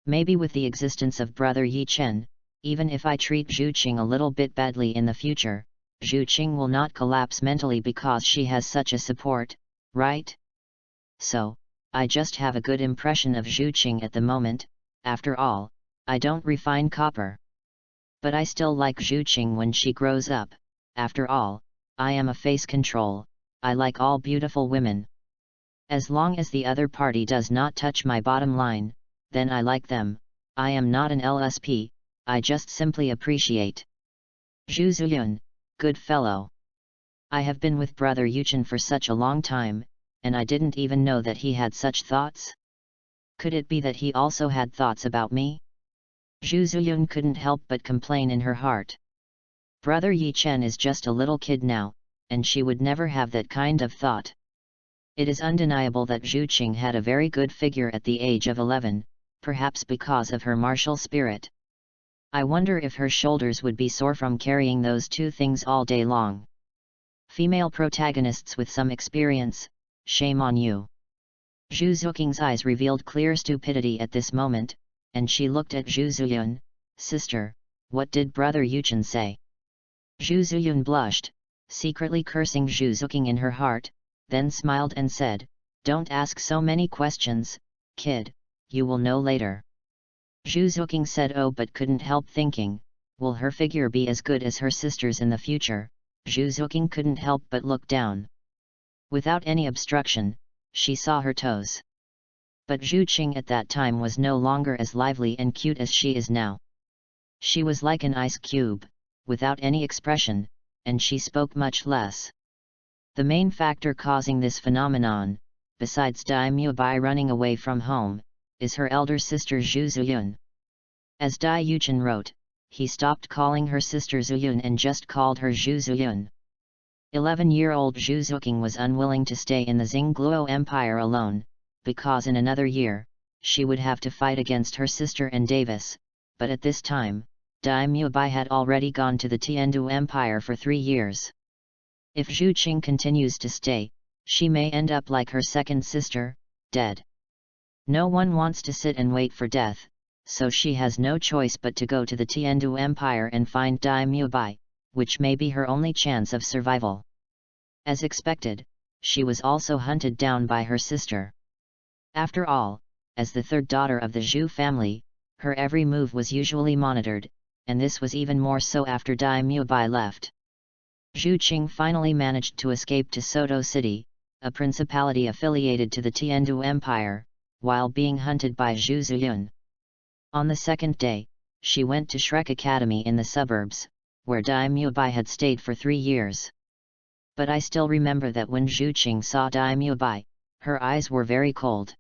Maybe with the existence of brother Yi Chen, even if I treat Zhu Qing a little bit badly in the future, Zhu Qing will not collapse mentally because she has such a support, right? So, I just have a good impression of Zhu Qing at the moment. After all, I don't refine copper. But I still like Zhu Qing when she grows up. After all, I am a face control, I like all beautiful women. As long as the other party does not touch my bottom line, then I like them. I am not an LSP, I just simply appreciate. Zhu Zuyun, good fellow. I have been with brother Yu Chen for such a long time, and I didn't even know that he had such thoughts. Could it be that he also had thoughts about me? Zhu Zuyun couldn't help but complain in her heart. Brother Yi Chen is just a little kid now, and she would never have that kind of thought. It is undeniable that Zhu Qing had a very good figure at the age of 11, perhaps because of her martial spirit. I wonder if her shoulders would be sore from carrying those two things all day long. Female protagonists with some experience, shame on you. Zhu Zuqing's eyes revealed clear stupidity at this moment, and she looked at Zhu Zuyun. Sister, what did brother Yu Chen say? Zhu Zuyun blushed, secretly cursing Zhu Zuqing in her heart, then smiled and said, don't ask so many questions, kid, you will know later. Zhu Zuqing said oh but couldn't help thinking, will her figure be as good as her sister's in the future? Zhu Zuqing couldn't help but look down. Without any obstruction, she saw her toes. But Zhu Qing at that time was no longer as lively and cute as she is now. She was like an ice cube, without any expression, and she spoke much less. The main factor causing this phenomenon, besides Dai Mubai running away from home, is her elder sister Zhu Zuyun. As Dai Yuchen wrote, he stopped calling her sister Zuyun and just called her Zhu Zuyun. 11-year-old Zhu Zuqing was unwilling to stay in the Xingluo Empire alone, because in another year, she would have to fight against her sister and Davis, but at this time, Dai Mubai had already gone to the Tiandu Empire for 3 years. If Zhu Qing continues to stay, she may end up like her second sister, dead. No one wants to sit and wait for death, so she has no choice but to go to the Tiandu Empire and find Dai Mubai, which may be her only chance of survival. As expected, she was also hunted down by her sister. After all, as the third daughter of the Zhu family, her every move was usually monitored, and this was even more so after Dai Mubai left. Zhu Qing finally managed to escape to Soto City, a principality affiliated to the Tiandu Empire, while being hunted by Zhu Zuyun. On the second day, she went to Shrek Academy in the suburbs, where Dai Mubai had stayed for 3 years. But I still remember that when Zhu Qing saw Dai Mubai, her eyes were very cold.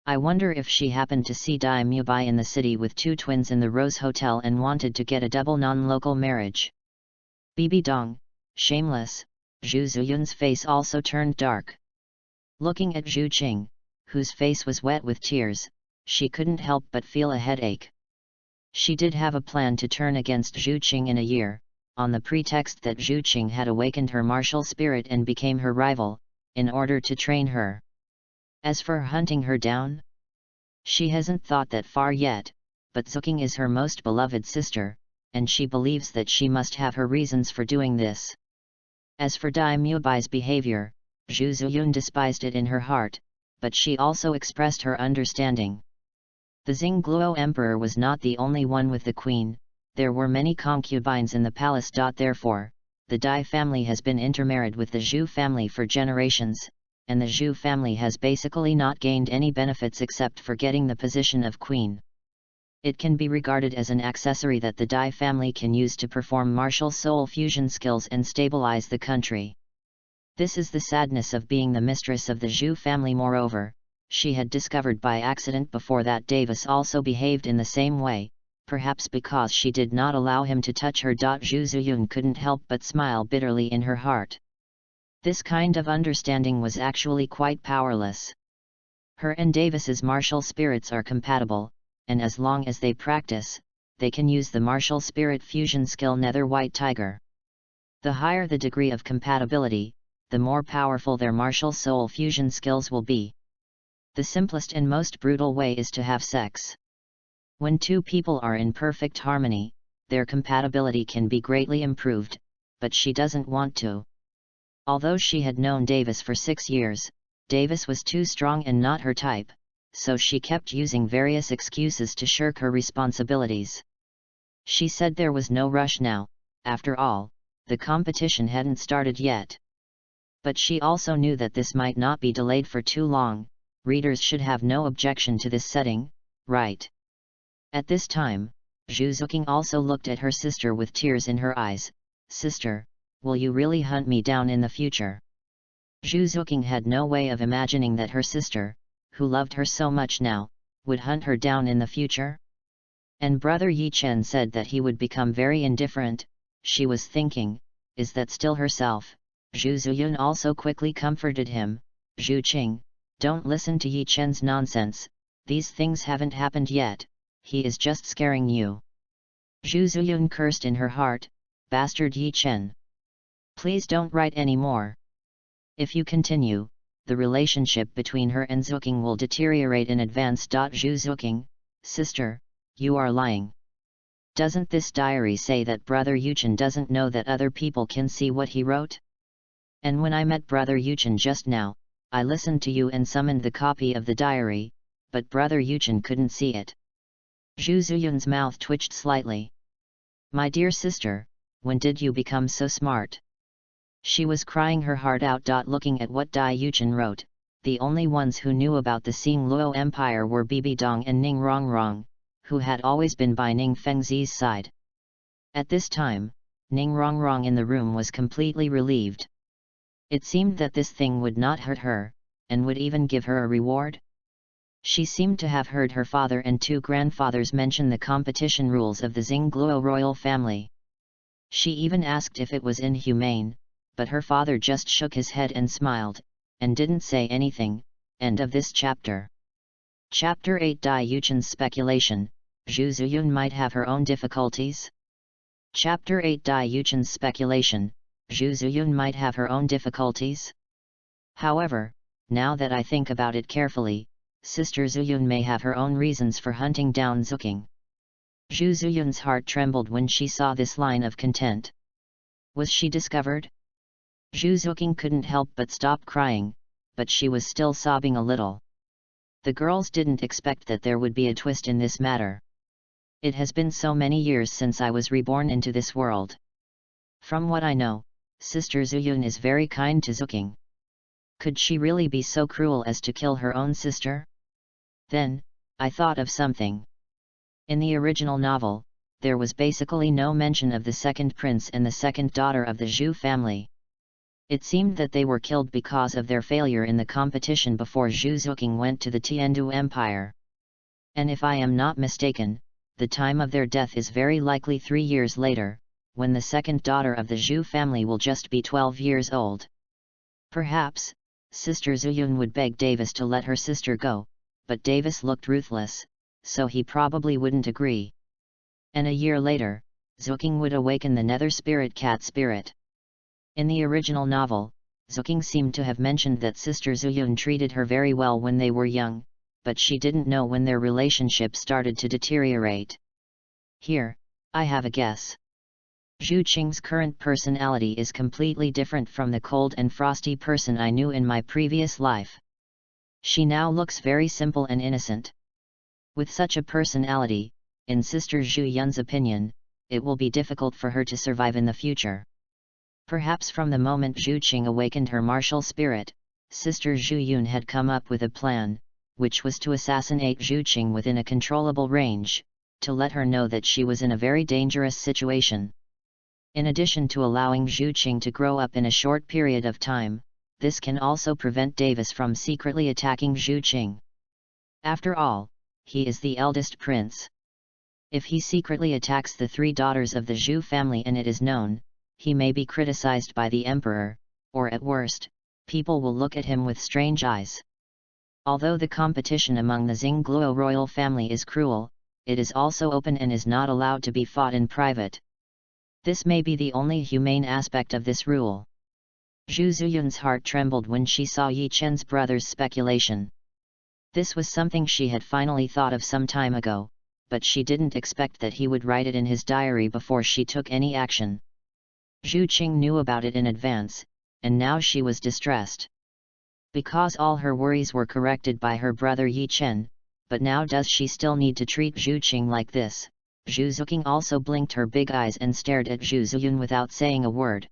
I wonder if she happened to see Dai Mubai in the city with 2 twins in the Rose Hotel and wanted to get a double non-local marriage. Bibi Dong, shameless. Zhu Zuyun's face also turned dark. Looking at Zhu Qing, whose face was wet with tears, she couldn't help but feel a headache. She did have a plan to turn against Zhu Qing in a year, on the pretext that Zhu Qing had awakened her martial spirit and became her rival, in order to train her. As for hunting her down, she hasn't thought that far yet, but Zuqing is her most beloved sister, and she believes that she must have her reasons for doing this. As for Dai Mubai's behavior, Zhu Zuyun despised it in her heart, but she also expressed her understanding. The Xingluo emperor was not the only one with the queen, There were many concubines in the palace. Therefore, the Dai family has been intermarried with the Zhu family for generations, and the Zhu family has basically not gained any benefits except for getting the position of queen. It can be regarded as an accessory that the Dai family can use to perform martial soul fusion skills and stabilize the country. This is the sadness of being the mistress of the Zhu family. Moreover, she had discovered by accident before that Davis also behaved in the same way, perhaps because she did not allow him to touch her. Zhu Zuyun couldn't help but smile bitterly in her heart. This kind of understanding was actually quite powerless. Her and Davis's martial spirits are compatible, and as long as they practice, they can use the martial spirit fusion skill Nether White Tiger. The higher the degree of compatibility, the more powerful their martial soul fusion skills will be. The simplest and most brutal way is to have sex. When two people are in perfect harmony, their compatibility can be greatly improved, but she doesn't want to. Although she had known Davis for 6 years, Davis was too strong and not her type, so she kept using various excuses to shirk her responsibilities. She said there was no rush now, after all, the competition hadn't started yet. But she also knew that this might not be delayed for too long. Readers should have no objection to this setting, right? At this time, Zhu Zuqing also looked at her sister with tears in her eyes. Sister, will you really hunt me down in the future? Zhu Zuqing had no way of imagining that her sister, who loved her so much now, would hunt her down in the future. And brother Yi Chen said that he would become very indifferent. She was thinking, is that still herself? Zhu Zuyun also quickly comforted him. Zhu Qing, don't listen to Yi Chen's nonsense, these things haven't happened yet, he is just scaring you. Zhu Zuyun cursed in her heart, bastard Yi Chen. Please don't write any more. If you continue, the relationship between her and Zuqing will deteriorate in advance. Zhu Zuqing, sister, you are lying. Doesn't this diary say that brother Yuchen doesn't know that other people can see what he wrote? And when I met brother Yuchen just now, I listened to you and summoned the copy of the diary, but brother Yuchen couldn't see it. Zhu Zuyun's mouth twitched slightly. My dear sister, when did you become so smart? She was crying her heart out. Looking at what Dai Yuchen wrote, the only ones who knew about the Xingluo Empire were Bibi Dong and Ning Rongrong, who had always been by Ning Fengzi's side. At this time, Ning Rongrong in the room was completely relieved. It seemed that this thing would not hurt her, and would even give her a reward. She seemed to have heard her father and 2 grandfathers mention the competition rules of the Xingluo royal family. She even asked if it was inhumane, but her father just shook his head and smiled, and didn't say anything. End of this chapter. Chapter 8 Dai Yuchen's speculation, Zhu Zuyun might have her own difficulties. Chapter 8 Dai Yuchen's speculation, Zhu Zuyun might have her own difficulties. However, now that I think about it carefully, Sister Zuyun may have her own reasons for hunting down Zuqing. Zhu Zuyun's heart trembled when she saw this line of content. Was she discovered? Zhu Zuqing couldn't help but stop crying, but she was still sobbing a little. The girls didn't expect that there would be a twist in this matter. It has been so many years since I was reborn into this world. From what I know, Sister Zuyun is very kind to Zuqing. Could she really be so cruel as to kill her own sister? Then, I thought of something. In the original novel, there was basically no mention of the second prince and the second daughter of the Zhu family. It seemed that they were killed because of their failure in the competition before Zhu Zuqing went to the Tiandu Empire. And if I am not mistaken, the time of their death is very likely 3 years later, when the second daughter of the Zhu family will just be 12 years old. Perhaps, Sister Zuyun would beg Davis to let her sister go, but Davis looked ruthless, so he probably wouldn't agree. And a year later, Zuqing would awaken the nether spirit cat spirit. In the original novel, Zuqing seemed to have mentioned that Sister Zuyun treated her very well when they were young, but she didn't know when their relationship started to deteriorate. Here, I have a guess. Zhu Qing's current personality is completely different from the cold and frosty person I knew in my previous life. She now looks very simple and innocent. With such a personality, in Sister Zhu Yun's opinion, it will be difficult for her to survive in the future. Perhaps from the moment Zhu Qing awakened her martial spirit, Sister Zhu Yun had come up with a plan, which was to assassinate Zhu Qing within a controllable range, to let her know that she was in a very dangerous situation. In addition to allowing Zhu Qing to grow up in a short period of time, this can also prevent Davis from secretly attacking Zhu Qing. After all, he is the eldest prince. If he secretly attacks the 3 daughters of the Zhu family and it is known, he may be criticized by the emperor, or at worst, people will look at him with strange eyes. Although the competition among the Xingluo royal family is cruel, it is also open and is not allowed to be fought in private. This may be the only humane aspect of this rule. Zhu Ziyun's heart trembled when she saw Yi Chen's brother's speculation. This was something she had finally thought of some time ago, but she didn't expect that he would write it in his diary before she took any action. Zhu Qing knew about it in advance, and now she was distressed. Because all her worries were corrected by her brother Yi Chen, but now does she still need to treat Zhu Qing like this? Zhu Zuqing also blinked her big eyes and stared at Zhu Ziyun without saying a word.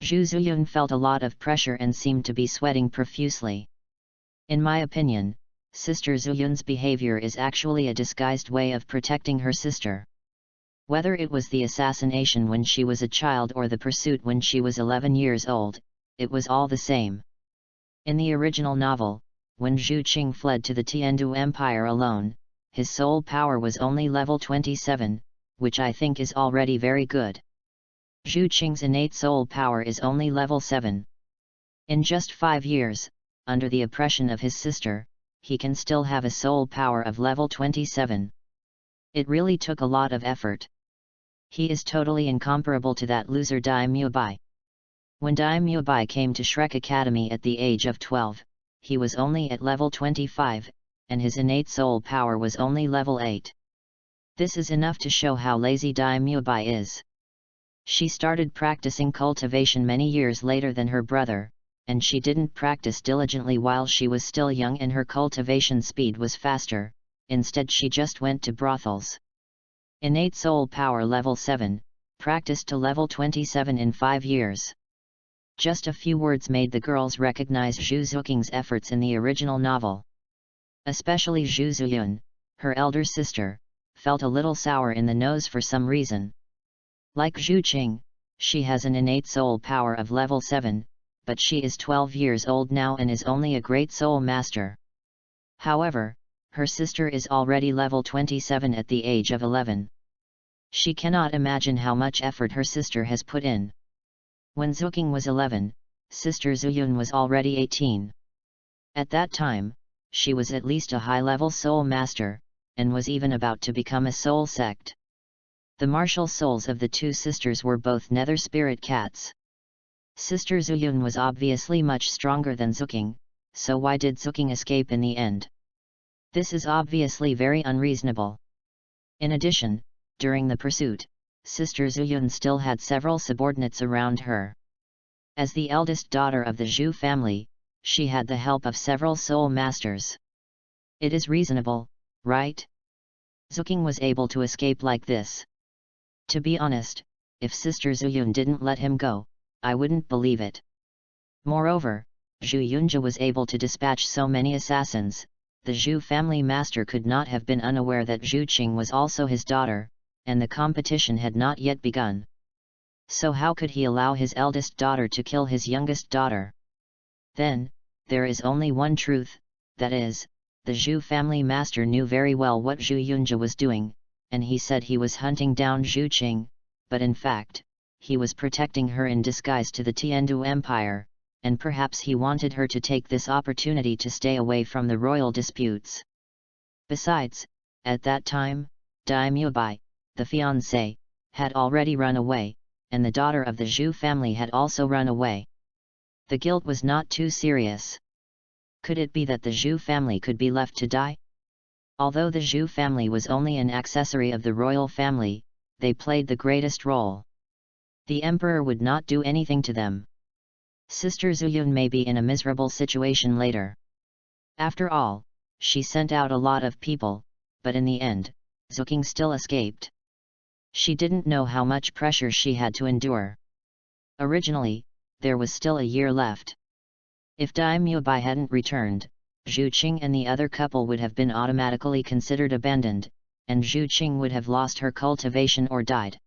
Zhu Ziyun felt a lot of pressure and seemed to be sweating profusely. In my opinion, Sister Zuyun's behavior is actually a disguised way of protecting her sister. Whether it was the assassination when she was a child or the pursuit when she was 11 years old, it was all the same. In the original novel, when Zhu Qing fled to the Tiandu Empire alone, his soul power was only level 27, which I think is already very good. Zhu Qing's innate soul power is only level 7. In just 5 years, under the oppression of his sister, he can still have a soul power of level 27. It really took a lot of effort. He is totally incomparable to that loser Dai Mubai. When Dai Mubai came to Shrek Academy at the age of 12, he was only at level 25, and his innate soul power was only level 8. This is enough to show how lazy Dai Mubai is. She started practicing cultivation many years later than her brother, and she didn't practice diligently while she was still young and her cultivation speed was faster, instead she just went to brothels. Innate soul power level 7, practiced to level 27 in 5 years. Just a few words made the girls recognize Zhu Zuqing's efforts in the original novel. Especially Zhu Ziyun, her elder sister, felt a little sour in the nose for some reason. Like Zhu Qing, she has an innate soul power of level 7, but she is 12 years old now and is only a great soul master. However, her sister is already level 27 at the age of 11. She cannot imagine how much effort her sister has put in. When Zuqing was 11, Sister Zuyun was already 18. At that time, she was at least a high-level soul master, and was even about to become a soul sect. The martial souls of the 2 sisters were both nether spirit cats. Sister Zuyun was obviously much stronger than Zuqing, so why did Zuqing escape in the end? This is obviously very unreasonable. In addition, during the pursuit, Sister Zuyun still had several subordinates around her. As the eldest daughter of the Zhu family, she had the help of several soul masters. It is reasonable, right? Zuqing was able to escape like this. To be honest, if Sister Zuyun didn't let him go, I wouldn't believe it. Moreover, Zhu Yunjia was able to dispatch so many assassins, the Zhu family master could not have been unaware that Zhu Qing was also his daughter, and the competition had not yet begun. So how could he allow his eldest daughter to kill his youngest daughter? Then, there is only one truth, that is, the Zhu family master knew very well what Zhu Yunjia was doing, and he said he was hunting down Zhu Qing, but in fact, he was protecting her in disguise to the Tiandu Empire, and perhaps he wanted her to take this opportunity to stay away from the royal disputes. Besides, at that time, Dai Mubai, the fiancé, had already run away, and the daughter of the Zhu family had also run away. The guilt was not too serious. Could it be that the Zhu family could be left to die? Although the Zhu family was only an accessory of the royal family, they played the greatest role. The emperor would not do anything to them. Sister Zuyun may be in a miserable situation later. After all, she sent out a lot of people, but in the end, Zuqing still escaped. She didn't know how much pressure she had to endure. Originally, there was still a year left. If Dai Mubai hadn't returned, Zhu Qing and the other couple would have been automatically considered abandoned, and Zhu Qing would have lost her cultivation or died.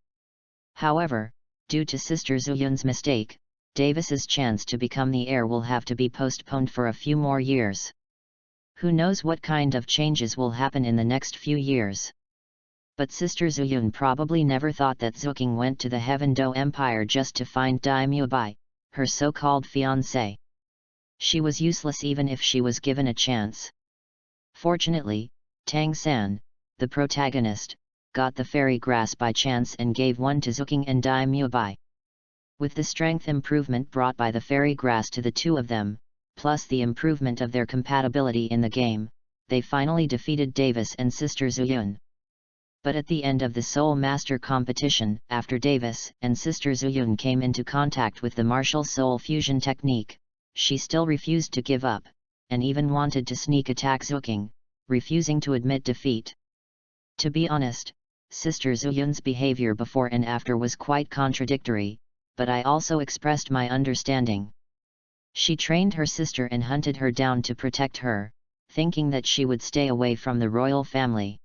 However, due to Sister Zuyun's mistake, Davis's chance to become the heir will have to be postponed for a few more years. Who knows what kind of changes will happen in the next few years. But Sister Zuyun probably never thought that Zuqing went to the Heaven Do Empire just to find Dai Mubai, her so-called fiancé. She was useless even if she was given a chance. Fortunately, Tang San, the protagonist, got the fairy grass by chance and gave one to Zuqing and Dai Mubai. With the strength improvement brought by the fairy grass to the two of them, plus the improvement of their compatibility in the game, they finally defeated Davis and Sister Zuyun. But at the end of the Soul Master competition, after Davis and Sister Zuyun came into contact with the martial soul fusion technique, she still refused to give up, and even wanted to sneak attack Zuqing, refusing to admit defeat. To be honest, Sister Zuyun's behavior before and after was quite contradictory, but I also expressed my understanding. She trained her sister and hunted her down to protect her, thinking that she would stay away from the royal family.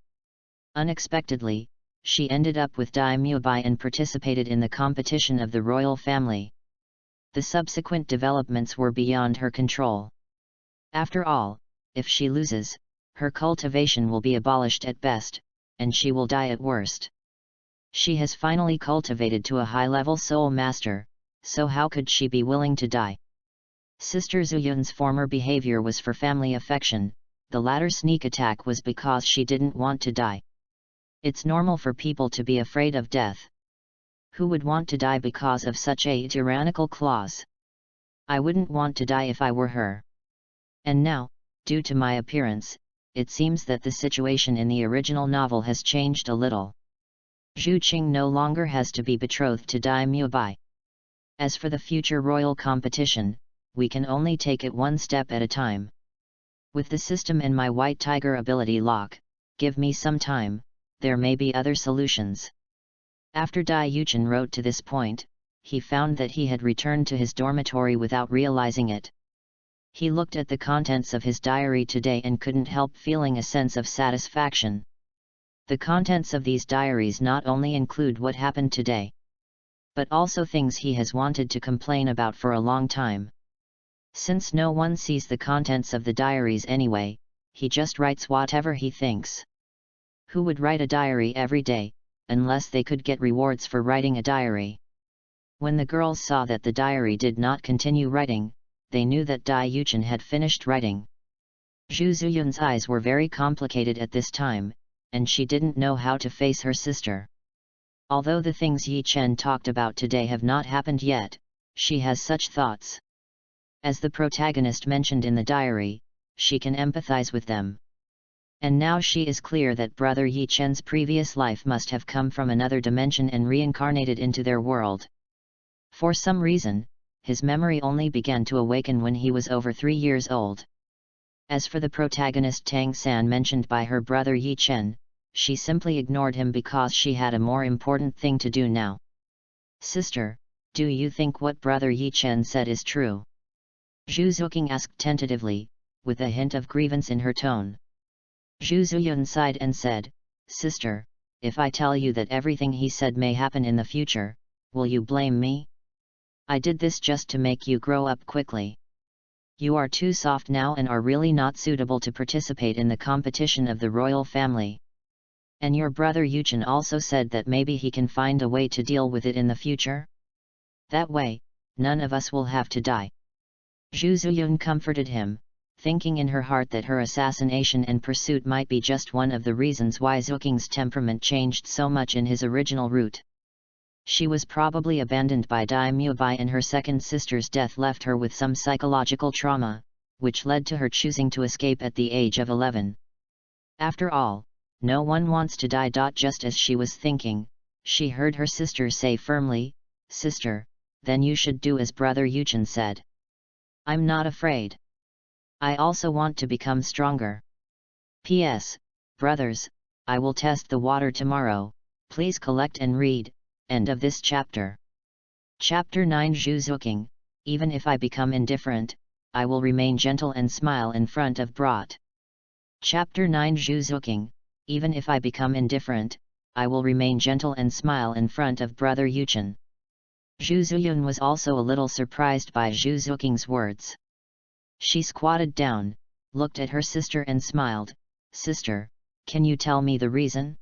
Unexpectedly, she ended up with Dai Mubai and participated in the competition of the royal family. The subsequent developments were beyond her control. After all, if she loses, her cultivation will be abolished at best, and she will die at worst. She has finally cultivated to a high-level soul master, so how could she be willing to die? Sister Zuyun's former behavior was for family affection, the latter sneak attack was because she didn't want to die. It's normal for people to be afraid of death. Who would want to die because of such a tyrannical clause? I wouldn't want to die if I were her. And now, due to my appearance, it seems that the situation in the original novel has changed a little. Zhu Qing no longer has to be betrothed to Dai Mubai. As for the future royal competition, we can only take it one step at a time. With the system and my White Tiger ability lock, give me some time, there may be other solutions. After Dai Yuchen wrote to this point, he found that he had returned to his dormitory without realizing it. He looked at the contents of his diary today and couldn't help feeling a sense of satisfaction. The contents of these diaries not only include what happened today, but also things he has wanted to complain about for a long time. Since no one sees the contents of the diaries anyway, he just writes whatever he thinks. Who would write a diary every day, unless they could get rewards for writing a diary? When the girls saw that the diary did not continue writing, they knew that Dai Yuchen had finished writing. Zhu Zuyun's eyes were very complicated at this time, and she didn't know how to face her sister. Although the things Yi Chen talked about today have not happened yet, she has such thoughts. As the protagonist mentioned in the diary, she can empathize with them. And now she is clear that Brother Yi Chen's previous life must have come from another dimension and reincarnated into their world. For some reason, his memory only began to awaken when he was over 3 years old. As for the protagonist Tang San mentioned by her brother Yi Chen, she simply ignored him because she had a more important thing to do now. Sister, do you think what Brother Yi Chen said is true? Zhu Zuqing asked tentatively, with a hint of grievance in her tone. Zhu Zuyun sighed and said, Sister, if I tell you that everything he said may happen in the future, will you blame me? I did this just to make you grow up quickly. You are too soft now and are really not suitable to participate in the competition of the royal family. And your brother Yuchen also said that maybe he can find a way to deal with it in the future? That way, none of us will have to die. Zhu Zuyun comforted him, thinking in her heart that her assassination and pursuit might be just one of the reasons why Zuqing's temperament changed so much in his original route. She was probably abandoned by Dai Mubai and her second sister's death left her with some psychological trauma, which led to her choosing to escape at the age of 11. After all, no one wants to die. Just as she was thinking, she heard her sister say firmly, Sister, then you should do as Brother Yuchen said. I'm not afraid. I also want to become stronger. P.S. Brothers, I will test the water tomorrow, Please collect and read. End of this chapter. Chapter 9 Zhuzuking, even if I become indifferent, I will remain gentle and smile in front of brat. Chapter 9 Zhuzuking, even if I become indifferent, I will remain gentle and smile in front of brother Yuchen. Zhu Zuyun was also a little surprised by Zhu Zuking's words. She squatted down, looked at her sister and smiled. Sister, can you tell me the reason?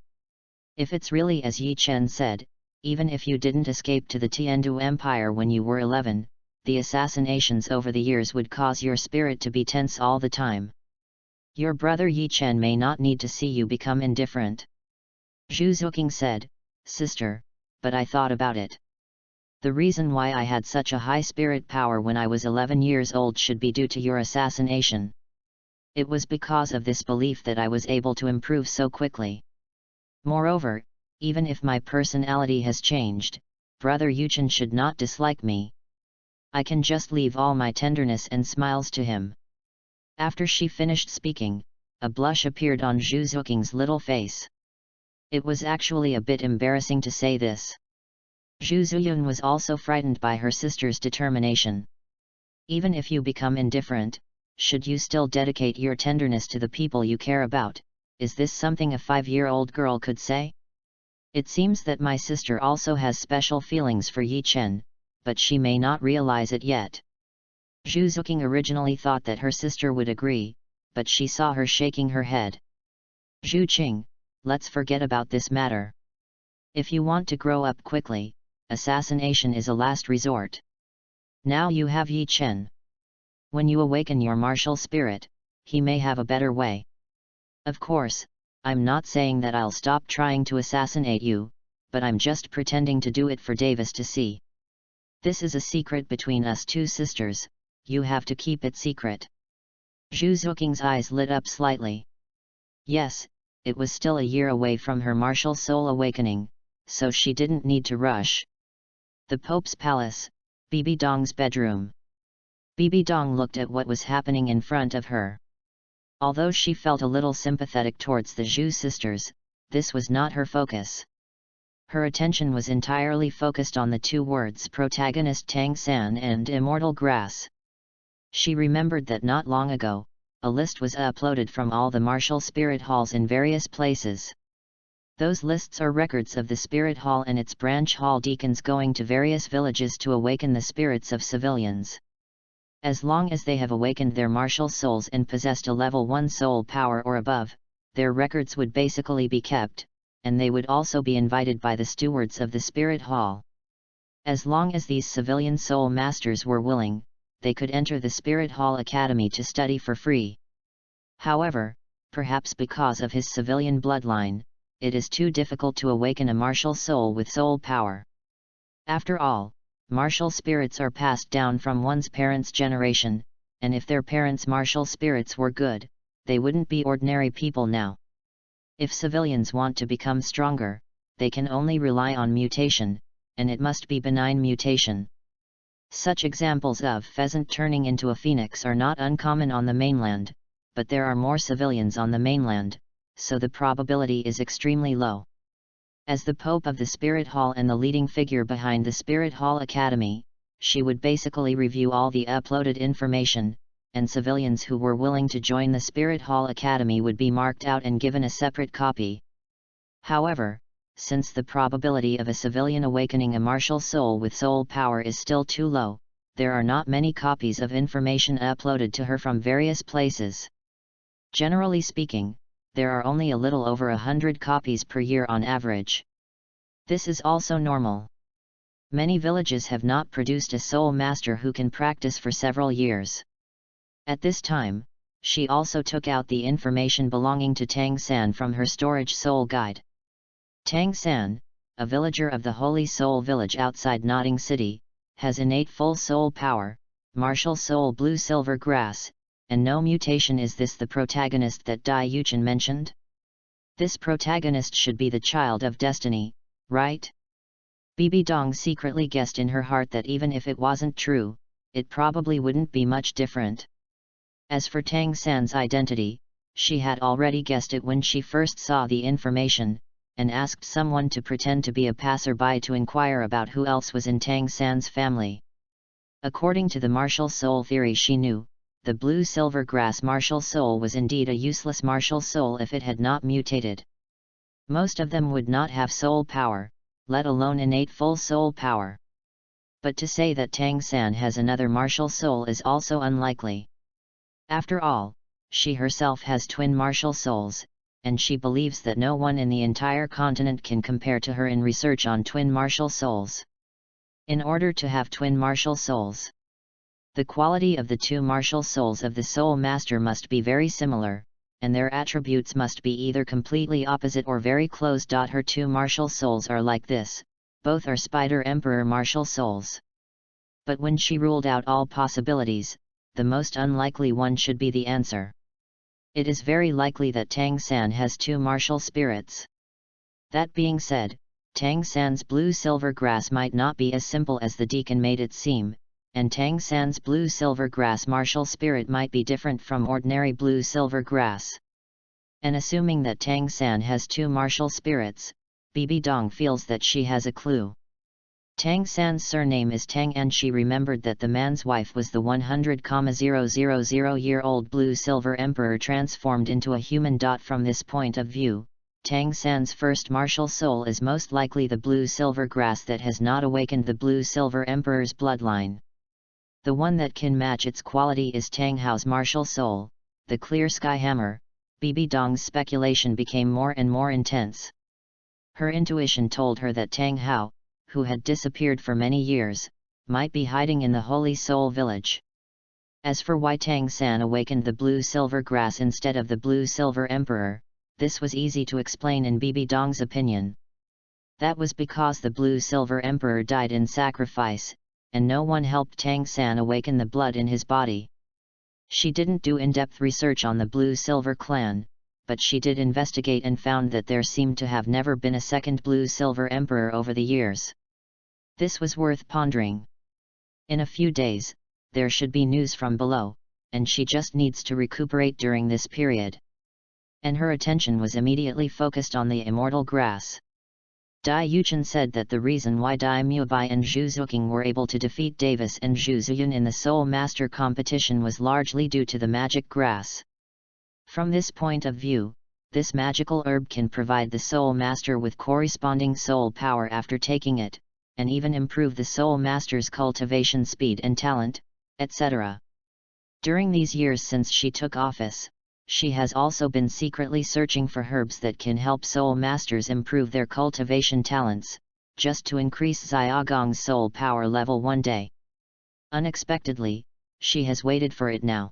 If it's really as Yi Chen said, even if you didn't escape to the Tiandu Empire when you were 11, the assassinations over the years would cause your spirit to be tense all the time. Your brother Yi Chen may not need to see you become indifferent. Zhu Zuking said, Sister, but I thought about it. The reason why I had such a high spirit power when I was 11 years old should be due to your assassination. It was because of this belief that I was able to improve so quickly. Moreover, even if my personality has changed, brother Yuchen should not dislike me. I can just leave all my tenderness and smiles to him. After she finished speaking, a blush appeared on Zhu Zuking's little face. It was actually a bit embarrassing to say this. Zhu Zuyun was also frightened by her sister's determination. Even if you become indifferent, should you still dedicate your tenderness to the people you care about? Is this something a 5-year-old girl could say? It seems that my sister also has special feelings for Yi Chen, but she may not realize it yet. Zhu Zuking originally thought that her sister would agree, but she saw her shaking her head. Zhu Qing, let's forget about this matter. If you want to grow up quickly, assassination is a last resort. Now you have Yi Chen. When you awaken your martial spirit, he may have a better way. Of course, I'm not saying that I'll stop trying to assassinate you, but I'm just pretending to do it for Davis to see. This is a secret between us two sisters, you have to keep it secret. Zhu Zuking's eyes lit up slightly. Yes, it was still a year away from her martial soul awakening, so she didn't need to rush. The Pope's Palace, Bibi Dong's bedroom. Bibi Dong looked at what was happening in front of her. Although she felt a little sympathetic towards the Zhu sisters, this was not her focus. Her attention was entirely focused on the two words protagonist Tang San and immortal grass. She remembered that not long ago, a list was uploaded from all the martial spirit halls in various places. Those lists are records of the spirit hall and its branch hall deacons going to various villages to awaken the spirits of civilians. As long as they have awakened their martial souls and possessed a level 1 soul power or above, their records would basically be kept, and they would also be invited by the stewards of the spirit hall. As long as these civilian soul masters were willing, they could enter the Spirit Hall Academy to study for free. However, perhaps because of his civilian bloodline, it is too difficult to awaken a martial soul with soul power. After all, martial spirits are passed down from one's parents' generation, and if their parents' martial spirits were good, they wouldn't be ordinary people now. If civilians want to become stronger, they can only rely on mutation, and it must be benign mutation. Such examples of pheasant turning into a phoenix are not uncommon on the mainland, but there are more civilians on the mainland, so the probability is extremely low. As the Pope of the Spirit Hall and the leading figure behind the Spirit Hall Academy, she would basically review all the uploaded information, and civilians who were willing to join the Spirit Hall Academy would be marked out and given a separate copy. However, since the probability of a civilian awakening a martial soul with soul power is still too low, there are not many copies of information uploaded to her from various places. Generally speaking, there are only a little over 100 copies per year on average. This is also normal. Many villages have not produced a soul master who can practice for several years. At this time, she also took out the information belonging to Tang San from her storage soul guide. Tang San, a villager of the Holy Soul village outside Notting City, has innate full soul power, martial soul blue silver grass, and no mutation. Is this the protagonist that Dai Yuchen mentioned? This protagonist should be the child of destiny, right? Bibi Dong secretly guessed in her heart that even if it wasn't true, it probably wouldn't be much different. As for Tang San's identity, she had already guessed it when she first saw the information, and asked someone to pretend to be a passerby to inquire about who else was in Tang San's family. According to the martial soul theory she knew, the blue silver grass martial soul was indeed a useless martial soul if it had not mutated. Most of them would not have soul power, let alone innate full soul power. But to say that Tang San has another martial soul is also unlikely. After all, she herself has twin martial souls, and she believes that no one in the entire continent can compare to her in research on twin martial souls. In order to have twin martial souls, the quality of the two martial souls of the soul master must be very similar, and their attributes must be either completely opposite or very close. Her two martial souls are like this, both are Spider Emperor martial souls. But when she ruled out all possibilities, the most unlikely one should be the answer. It is very likely that Tang San has two martial spirits. That being said, Tang San's blue silver grass might not be as simple as the deacon made it seem, and Tang San's blue silver grass martial spirit might be different from ordinary blue silver grass. And assuming that Tang San has two martial spirits, Bibi Dong feels that she has a clue. Tang San's surname is Tang and she remembered that the man's wife was the 100,000-year-old blue silver emperor transformed into a human. From this point of view, Tang San's first martial soul is most likely the blue silver grass that has not awakened the blue silver emperor's bloodline. The one that can match its quality is Tang Hao's martial soul, the clear sky hammer. Bibi Dong's speculation became more and more intense. Her intuition told her that Tang Hao, who had disappeared for many years, might be hiding in the Holy Soul village. As for why Tang San awakened the blue silver grass instead of the blue silver emperor, this was easy to explain in Bibi Dong's opinion. That was because the blue silver emperor died in sacrifice, and no one helped Tang San awaken the blood in his body. She didn't do in-depth research on the blue silver clan, but she did investigate and found that there seemed to have never been a second blue silver emperor over the years. This was worth pondering. In a few days, there should be news from below, and she just needs to recuperate during this period. And her attention was immediately focused on the immortal grass. Dai Yuchen said that the reason why Dai Mubai and Zhu Zuqing were able to defeat Davis and Zhu Ziyun in the Soul Master competition was largely due to the magic grass. From this point of view, this magical herb can provide the Soul Master with corresponding soul power after taking it, and even improve the Soul Master's cultivation speed and talent, etc. During these years since she took office, she has also been secretly searching for herbs that can help Soul Masters improve their cultivation talents, just to increase Xiaogong's soul power level one day. Unexpectedly, she has waited for it now.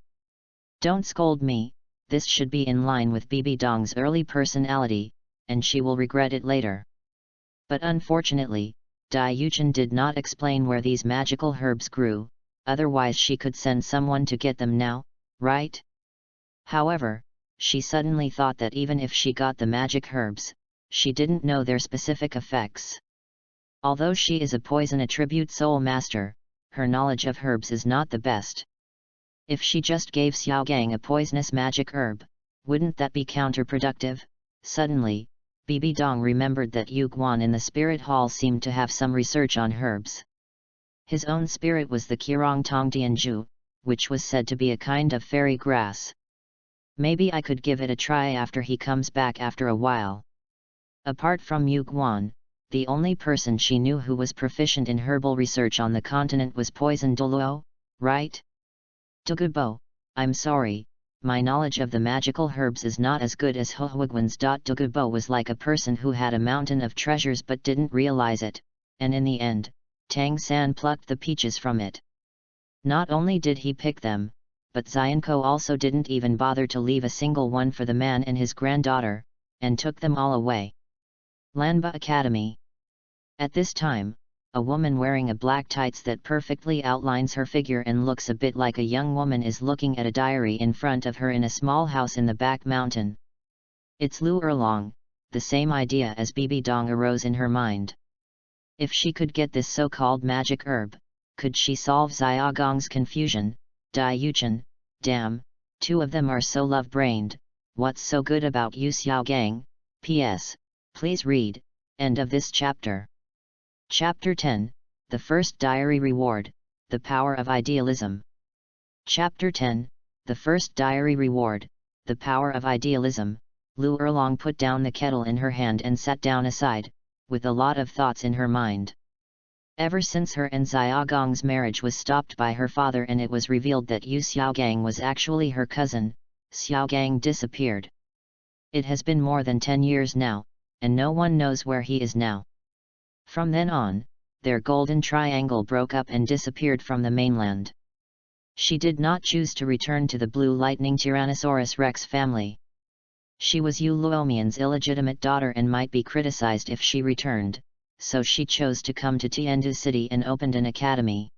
Don't scold me, this should be in line with Bibi Dong's early personality, and she will regret it later. But unfortunately, Dai Yuchen did not explain where these magical herbs grew, otherwise she could send someone to get them now, right? However, she suddenly thought that even if she got the magic herbs, she didn't know their specific effects. Although she is a poison attribute soul master, her knowledge of herbs is not the best. If she just gave Xiaogang a poisonous magic herb, wouldn't that be counterproductive? Suddenly, Bibi Dong remembered that Yu Guan in the spirit hall seemed to have some research on herbs. His own spirit was the Qirong Tongdianju, which was said to be a kind of fairy grass. Maybe I could give it a try after he comes back after a while. Apart from Yu Guan, the only person she knew who was proficient in herbal research on the continent was Poison Douluo, right? Dogubo, I'm sorry, my knowledge of the magical herbs is not as good as Huiguan's. Dogubo was like a person who had a mountain of treasures but didn't realize it, and in the end, Tang San plucked the peaches from it. Not only did he pick them, but Xianko also didn't even bother to leave a single one for the man and his granddaughter, and took them all away. Lanba Academy. At this time, a woman wearing a black tights that perfectly outlines her figure and looks a bit like a young woman is looking at a diary in front of her in a small house in the back mountain. It's Lu Erlong, the same idea as Bibi Dong arose in her mind. If she could get this so-called magic herb, could she solve Xiaogong's confusion? Dai Yuchen, damn, two of them are so love-brained, what's so good about Yu Xiaogang? P.S. Please read. End of this chapter. Chapter 10, The First Diary Reward, The Power of Idealism. Chapter 10, The First Diary Reward, The Power of Idealism. Lu Erlong put down the kettle in her hand and sat down aside, with a lot of thoughts in her mind. Ever since her and Xiaogang's marriage was stopped by her father and it was revealed that Yu Xiaogang was actually her cousin, Xiaogang disappeared. It has been more than 10 years now, and no one knows where he is now. From then on, their golden triangle broke up and disappeared from the mainland. She did not choose to return to the Blue Lightning Tyrannosaurus Rex family. She was Yu Luomian's illegitimate daughter and might be criticized if she returned, so she chose to come to Tiandu City and opened an academy.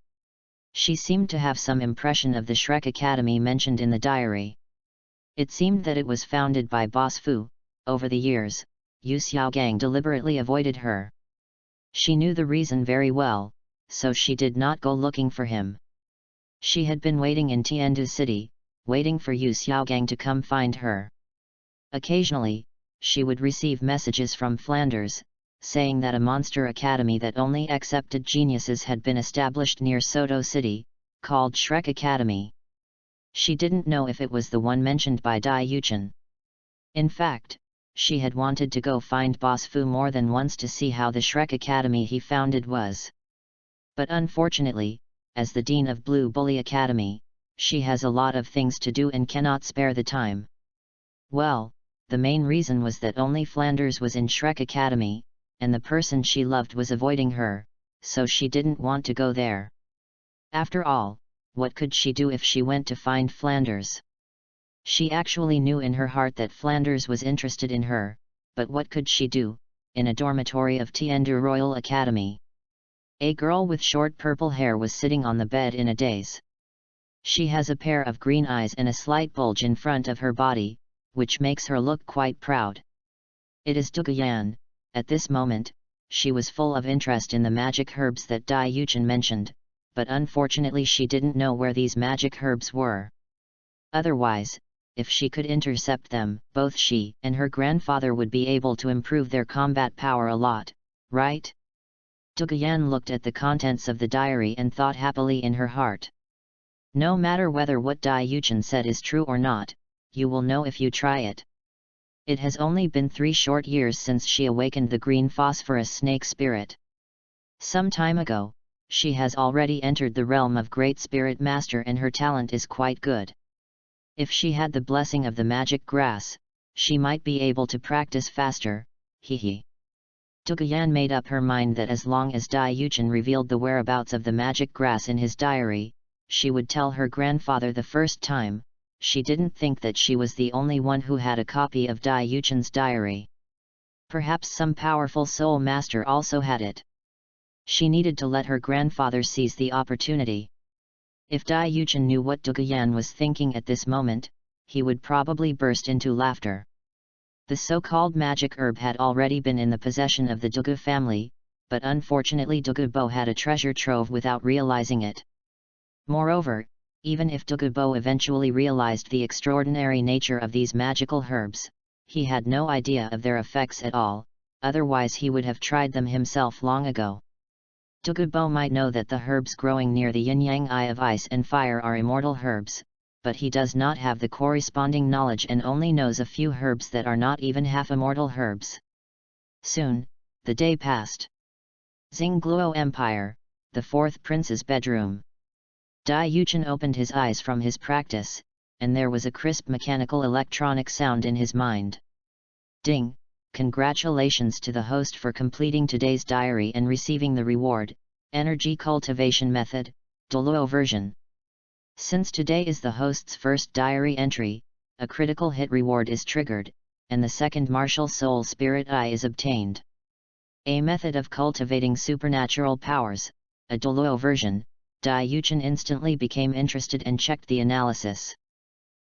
She seemed to have some impression of the Shrek Academy mentioned in the diary. It seemed that it was founded by Boss Fu. Over the years, Yu Xiaogang deliberately avoided her. She knew the reason very well, so she did not go looking for him. She had been waiting in Tiandu City, waiting for Yu Xiaogang to come find her. Occasionally, she would receive messages from Flanders, saying that a monster academy that only accepted geniuses had been established near Soto City, called Shrek Academy. She didn't know if it was the one mentioned by Dai Yuchen. In fact, she had wanted to go find Boss Fu more than once to see how the Shrek Academy he founded was. But unfortunately, as the Dean of Blue Bully Academy, she has a lot of things to do and cannot spare the time. Well, the main reason was that only Flanders was in Shrek Academy, and the person she loved was avoiding her, so she didn't want to go there. After all, what could she do if she went to find Flanders? She actually knew in her heart that Flanders was interested in her, but what could she do, in a dormitory of Tiandu Royal Academy? A girl with short purple hair was sitting on the bed in a daze. She has a pair of green eyes and a slight bulge in front of her body, which makes her look quite proud. It is Duguyan. At this moment, she was full of interest in the magic herbs that Dai Yuchen mentioned, but unfortunately she didn't know where these magic herbs were. Otherwise, if she could intercept them, both she and her grandfather would be able to improve their combat power a lot, right? Duguyan looked at the contents of the diary and thought happily in her heart. No matter whether what Dai Yuchen said is true or not, you will know if you try it. It has only been 3 short years since she awakened the green phosphorus snake spirit. Some time ago, she has already entered the realm of Great Spirit Master and her talent is quite good. If she had the blessing of the magic grass, she might be able to practice faster, hehe. Duguyan made up her mind that as long as Dai Yuchen revealed the whereabouts of the magic grass in his diary, she would tell her grandfather the first time. She didn't think that she was the only one who had a copy of Dai Yuchen's diary. Perhaps some powerful soul master also had it. She needed to let her grandfather seize the opportunity. If Dai Yuchen knew what Duguyan was thinking at this moment, he would probably burst into laughter. The so-called magic herb had already been in the possession of the Dugu family, but unfortunately Dugu Bo had a treasure trove without realizing it. Moreover, even if Dugu Bo eventually realized the extraordinary nature of these magical herbs, he had no idea of their effects at all, otherwise he would have tried them himself long ago. Dugu Bo might know that the herbs growing near the yin-yang eye of ice and fire are immortal herbs, but he does not have the corresponding knowledge and only knows a few herbs that are not even half-immortal herbs. Soon, the day passed. Xingluo Empire, the 4th prince's bedroom. Dai Yuchen opened his eyes from his practice, and there was a crisp mechanical electronic sound in his mind. Ding! Congratulations to the host for completing today's diary and receiving the reward, Energy Cultivation Method, Douluo version. Since today is the host's first diary entry, a critical hit reward is triggered, and the second martial soul spirit eye is obtained. A method of cultivating supernatural powers, a Douluo version. Dai Yuchen instantly became interested and checked the analysis.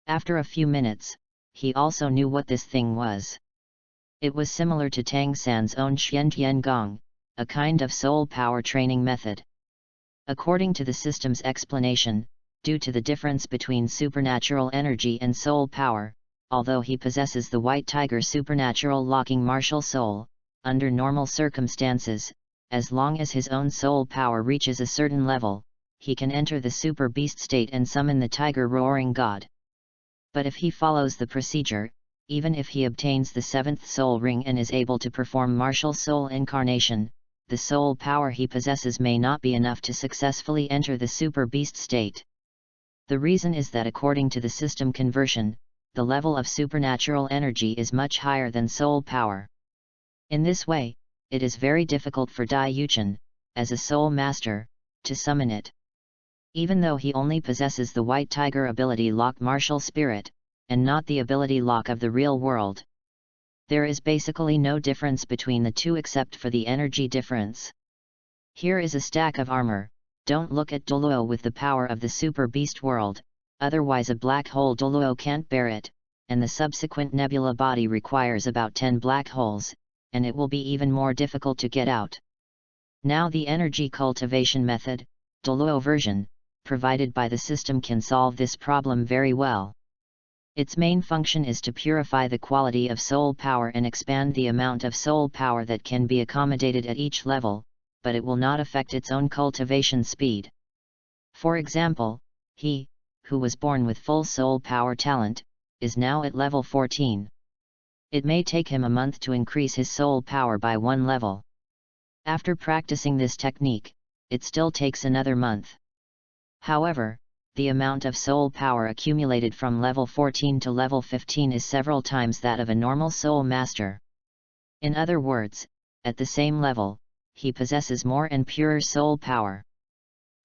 After a few minutes, he also knew what this thing was. It was similar to Tang San's own Xian Gong, a kind of soul power training method. According to the system's explanation, due to the difference between supernatural energy and soul power, although he possesses the White Tiger supernatural locking martial soul, under normal circumstances, as long as his own soul power reaches a certain level, he can enter the super beast state and summon the tiger roaring god. But if he follows the procedure, even if he obtains the 7th soul ring and is able to perform martial soul incarnation, the soul power he possesses may not be enough to successfully enter the super beast state. The reason is that according to the system conversion, the level of supernatural energy is much higher than soul power. In this way, it is very difficult for Dai Yuchen, as a soul master, to summon it. Even though he only possesses the White Tiger ability lock martial spirit, and not the ability lock of the real world. There is basically no difference between the two except for the energy difference. Here is a stack of armor. Don't look at Douluo with the power of the super beast world, otherwise a black hole Douluo can't bear it, and the subsequent nebula body requires about 10 black holes, and it will be even more difficult to get out. Now the energy cultivation method, Douluo version, provided by the system can solve this problem very well. Its main function is to purify the quality of soul power and expand the amount of soul power that can be accommodated at each level, but it will not affect its own cultivation speed. For example, he, who was born with full soul power talent, is now at level 14. It may take him a month to increase his soul power by 1 level. After practicing this technique, it still takes another month. However, the amount of soul power accumulated from level 14 to level 15 is several times that of a normal soul master. In other words, at the same level, he possesses more and purer soul power.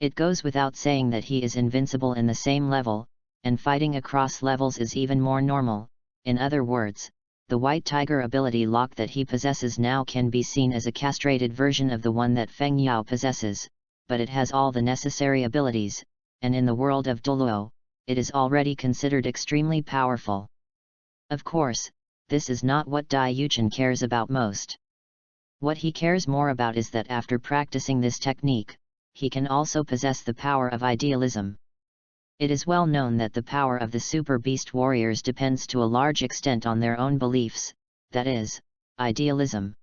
It goes without saying that he is invincible in the same level, and fighting across levels is even more normal. In other words, the White Tiger ability lock that he possesses now can be seen as a castrated version of the one that Feng Yao possesses, but it has all the necessary abilities, and in the world of Douluo, it is already considered extremely powerful. Of course, this is not what Dai Yuchen cares about most. What he cares more about is that after practicing this technique, he can also possess the power of idealism. It is well known that the power of the super beast warriors depends to a large extent on their own beliefs, that is, idealism.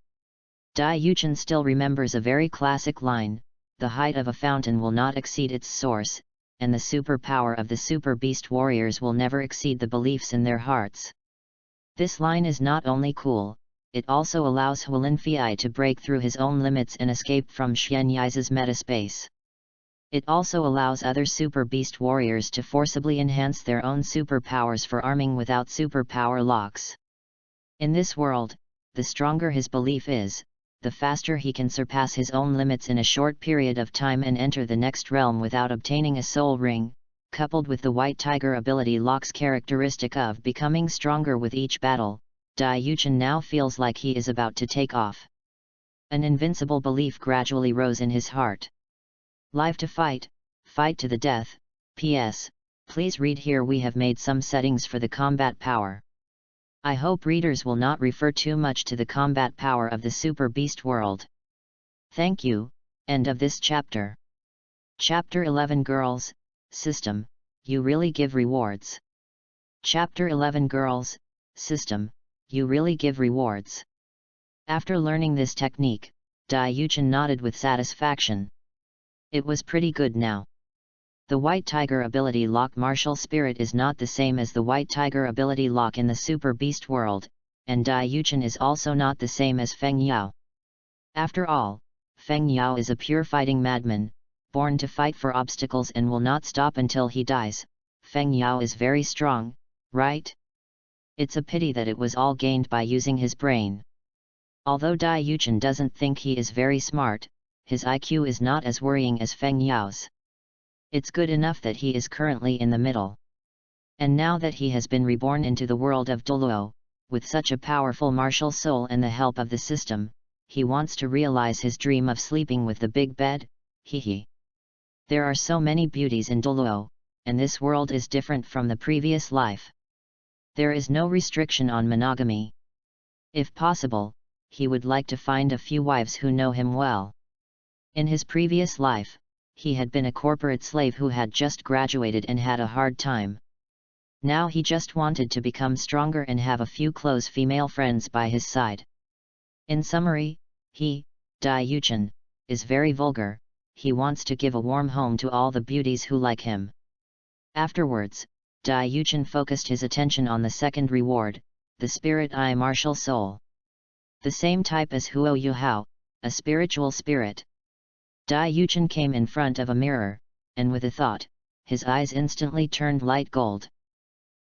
Dai Yuchen still remembers a very classic line, "The height of a fountain will not exceed its source," and the super power of the super beast warriors will never exceed the beliefs in their hearts. This line is not only cool, it also allows Huilin Fei to break through his own limits and escape from Xian Yi's metaspace. It also allows other super beast warriors to forcibly enhance their own superpowers for arming without superpower locks. In this world, the stronger his belief is, the faster he can surpass his own limits in a short period of time and enter the next realm without obtaining a soul ring, coupled with the White Tiger ability lock's characteristic of becoming stronger with each battle. Dai Yuchen now feels like he is about to take off. An invincible belief gradually rose in his heart. Live to fight, fight to the death. P.S. Please read here, we have made some settings for the combat power. I hope readers will not refer too much to the combat power of the Super Beast world. Thank you. End of this chapter. Chapter 11 Girls, System, You Really Give Rewards. Chapter 11 Girls, System, You Really Give Rewards. After learning this technique, Dai Yuchen nodded with satisfaction. It was pretty good now. The White Tiger ability lock martial spirit is not the same as the White Tiger ability lock in the Super Beast world, and Dai Yuchen is also not the same as Feng Yao. After all, Feng Yao is a pure fighting madman, born to fight for obstacles and will not stop until he dies. Feng Yao is very strong, right? It's a pity that it was all gained by using his brain. Although Dai Yuchen doesn't think he is very smart, his IQ is not as worrying as Feng Yao's. It's good enough that he is currently in the middle. And now that he has been reborn into the world of Douluo, with such a powerful martial soul and the help of the system, he wants to realize his dream of sleeping with the big bed. Hehe. There are so many beauties in Douluo, and this world is different from the previous life. There is no restriction on monogamy. If possible, he would like to find a few wives who know him well. In his previous life, he had been a corporate slave who had just graduated and had a hard time. Now he just wanted to become stronger and have a few close female friends by his side. In summary, he, Dai Yuchen, is very vulgar. He wants to give a warm home to all the beauties who like him. Afterwards, Dai Yuchen focused his attention on the second reward, the Spirit Eye Martial Soul. The same type as Huo Yuhao, a spiritual spirit. Dai Yuchen came in front of a mirror, and with a thought, his eyes instantly turned light gold.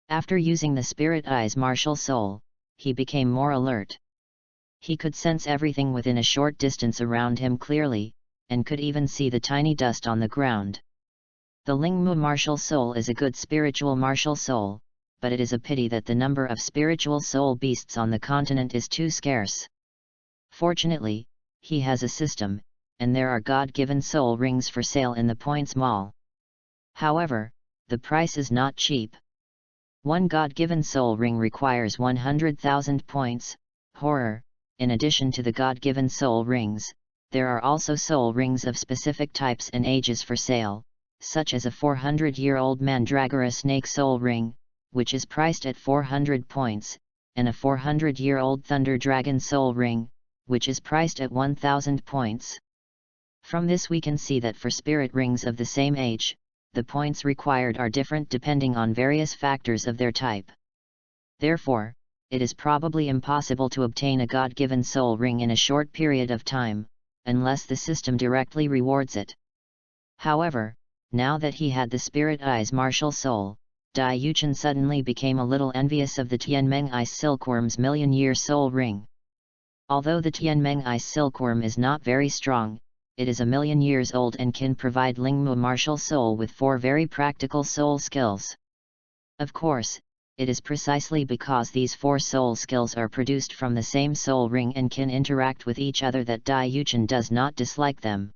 After using the Spirit Eye's Martial Soul, he became more alert. He could sense everything within a short distance around him clearly, and could even see the tiny dust on the ground. The Lingmu Martial Soul is a good spiritual martial soul, but it is a pity that the number of spiritual soul beasts on the continent is too scarce. Fortunately, he has a system, and there are God-given soul rings for sale in the Points Mall. However, the price is not cheap. One God-given soul ring requires 100,000 points. Horror! In addition to the God-given soul rings, there are also soul rings of specific types and ages for sale, such as a 400-year-old Mandragora snake soul ring, which is priced at 400 points, and a 400-year-old Thunder Dragon soul ring, which is priced at 1,000 points. From this we can see that for spirit rings of the same age, the points required are different depending on various factors of their type. Therefore, it is probably impossible to obtain a God-given soul ring in a short period of time, unless the system directly rewards it. However, now that he had the Spirit Eye's martial soul, Dai Yuchen suddenly became a little envious of the Tianmeng Ice Silkworm's million-year soul ring. Although the Tianmeng Ice Silkworm is not very strong, it is a million years old and can provide Lingmu martial soul with 4 very practical soul skills. Of course, it is precisely because these 4 soul skills are produced from the same soul ring and can interact with each other that Dai Yuchen does not dislike them.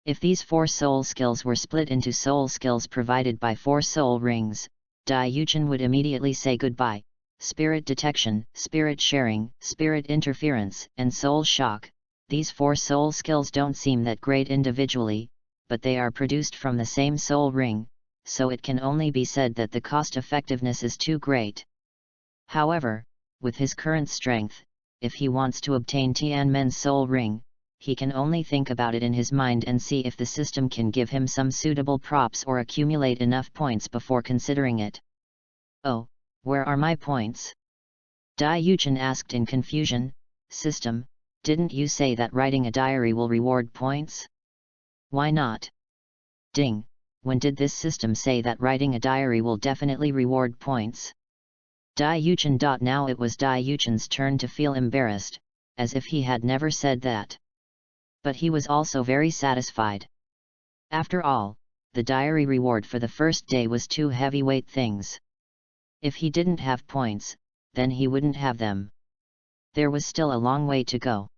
If these 4 soul skills were split into soul skills provided by 4 soul rings, Dai Yuchen would immediately say goodbye. Spirit detection, spirit sharing, spirit interference, and soul shock. These 4 soul skills don't seem that great individually, but they are produced from the same soul ring, so it can only be said that the cost-effectiveness is too great. However, with his current strength, if he wants to obtain Tianmen's soul ring, he can only think about it in his mind and see if the system can give him some suitable props or accumulate enough points before considering it. Oh, where are my points? Dai Yuchen asked in confusion. System, didn't you say that writing a diary will reward points? Why not? Ding! When did this system say that writing a diary will definitely reward points? Dai Yuchen. Now it was Dai Yuchen's turn to feel embarrassed, as if he had never said that. But he was also very satisfied. After all, the diary reward for the first day was 2 heavyweight things. If he didn't have points, then he wouldn't have them. There was still a long way to go.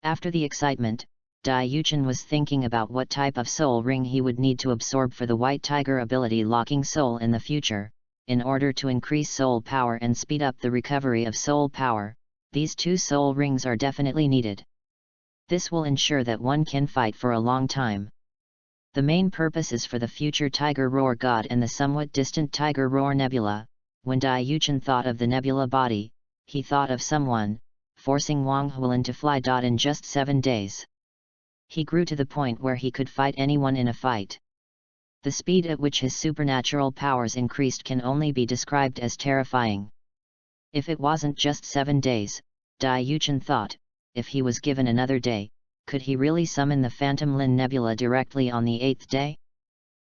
After the excitement, Dai Yuchen was thinking about what type of soul ring he would need to absorb for the White Tiger ability locking soul in the future. In order to increase soul power and speed up the recovery of soul power, these 2 soul rings are definitely needed. This will ensure that one can fight for a long time. The main purpose is for the future Tiger Roar God and the somewhat distant Tiger Roar Nebula. When Dai Yuchen thought of the nebula body, he thought of someone, forcing Wang Huilin to fly. In just 7 days. He grew to the point where he could fight anyone in a fight. The speed at which his supernatural powers increased can only be described as terrifying. If it wasn't just 7 days, Dai Yuchen thought, if he was given another day, could he really summon the Phantom Lin Nebula directly on the 8th day?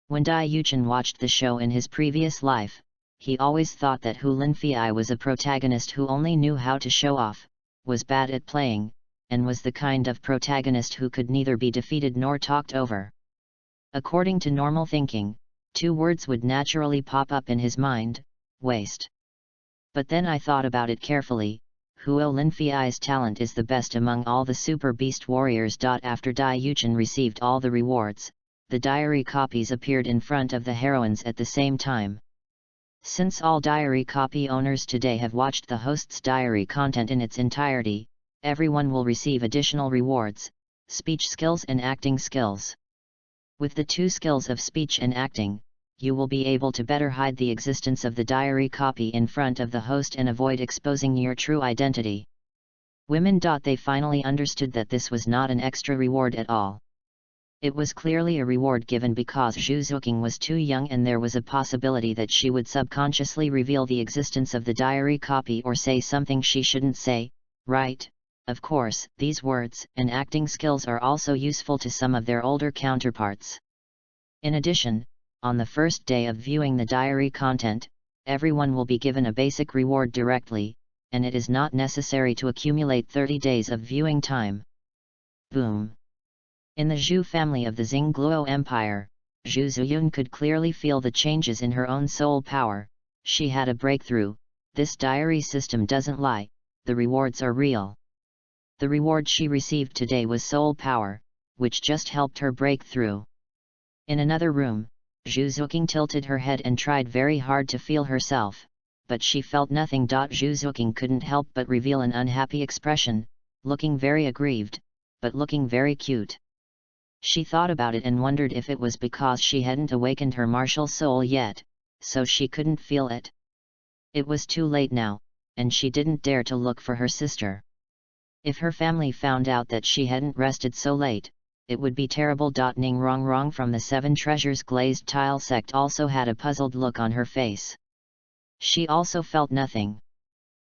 When Dai Yuchen watched the show in his previous life, he always thought that Hu Linfei was a protagonist who only knew how to show off, was bad at playing, and was the kind of protagonist who could neither be defeated nor talked over. According to normal thinking, 2 words would naturally pop up in his mind: waste. But then I thought about it carefully. Huo Linfei's talent is the best among all the super beast warriors. After Dai Yuchen received all the rewards, the diary copies appeared in front of the heroines at the same time. Since all diary copy owners today have watched the host's diary content in its entirety, everyone will receive additional rewards: speech skills and acting skills. With the 2 skills of speech and acting, you will be able to better hide the existence of the diary copy in front of the host and avoid exposing your true identity. Women. They finally understood that this was not an extra reward at all. It was clearly a reward given because Zhu Zuqing was too young and there was a possibility that she would subconsciously reveal the existence of the diary copy or say something she shouldn't say, right? Of course, these words and acting skills are also useful to some of their older counterparts. In addition, on the first day of viewing the diary content, everyone will be given a basic reward directly, and it is not necessary to accumulate 30 days of viewing time. Boom! In the Zhu family of the Xingluo Empire, Zhu Zuyun could clearly feel the changes in her own soul power. She had a breakthrough. This diary system doesn't lie, the rewards are real. The reward she received today was soul power, which just helped her break through. In another room, Zhu Zuqing tilted her head and tried very hard to feel herself, but she felt nothing. Zhu Zuqing couldn't help but reveal an unhappy expression, looking very aggrieved, but looking very cute. She thought about it and wondered if it was because she hadn't awakened her martial soul yet, so she couldn't feel it. It was too late now, and she didn't dare to look for her sister. If her family found out that she hadn't rested so late, it would be terrible. Ning Rongrong from the Seven Treasures Glazed Tile sect also had a puzzled look on her face. She also felt nothing.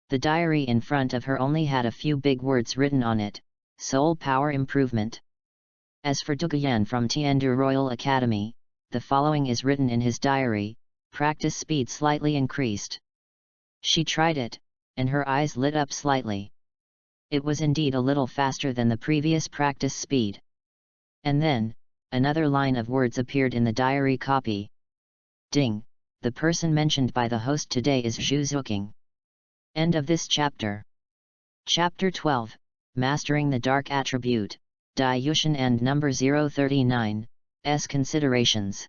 The diary in front of her only had a few big words written on it: Soul Power Improvement. As for Duguyan from Tiandu Royal Academy, the following is written in his diary: practice speed slightly increased. She tried it, and her eyes lit up slightly. It was indeed a little faster than the previous practice speed. And then, another line of words appeared in the diary copy. Ding! The person mentioned by the host today is Zhu Zuqing. End of this chapter. Chapter 12, Mastering the Dark Attribute, Dai Yushan and number 039, S Considerations.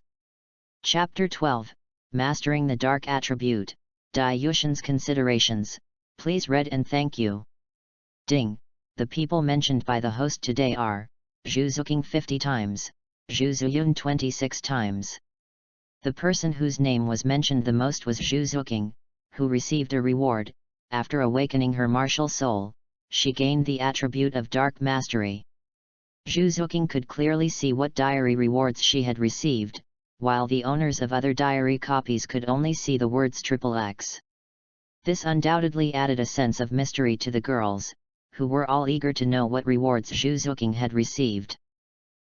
Chapter 12, Mastering the Dark Attribute, Dai Yushan's Considerations. Please read and thank you. Ding! The people mentioned by the host today are Zhu Zuqing 50 times, Zhu Zuyun 26 times. The person whose name was mentioned the most was Zhu Zuqing, who received a reward. After awakening her martial soul, she gained the attribute of dark mastery. Zhu Zuqing could clearly see what diary rewards she had received, while the owners of other diary copies could only see the words XXX. This undoubtedly added a sense of mystery to the girls, who were all eager to know what rewards Zhu Zuqing had received.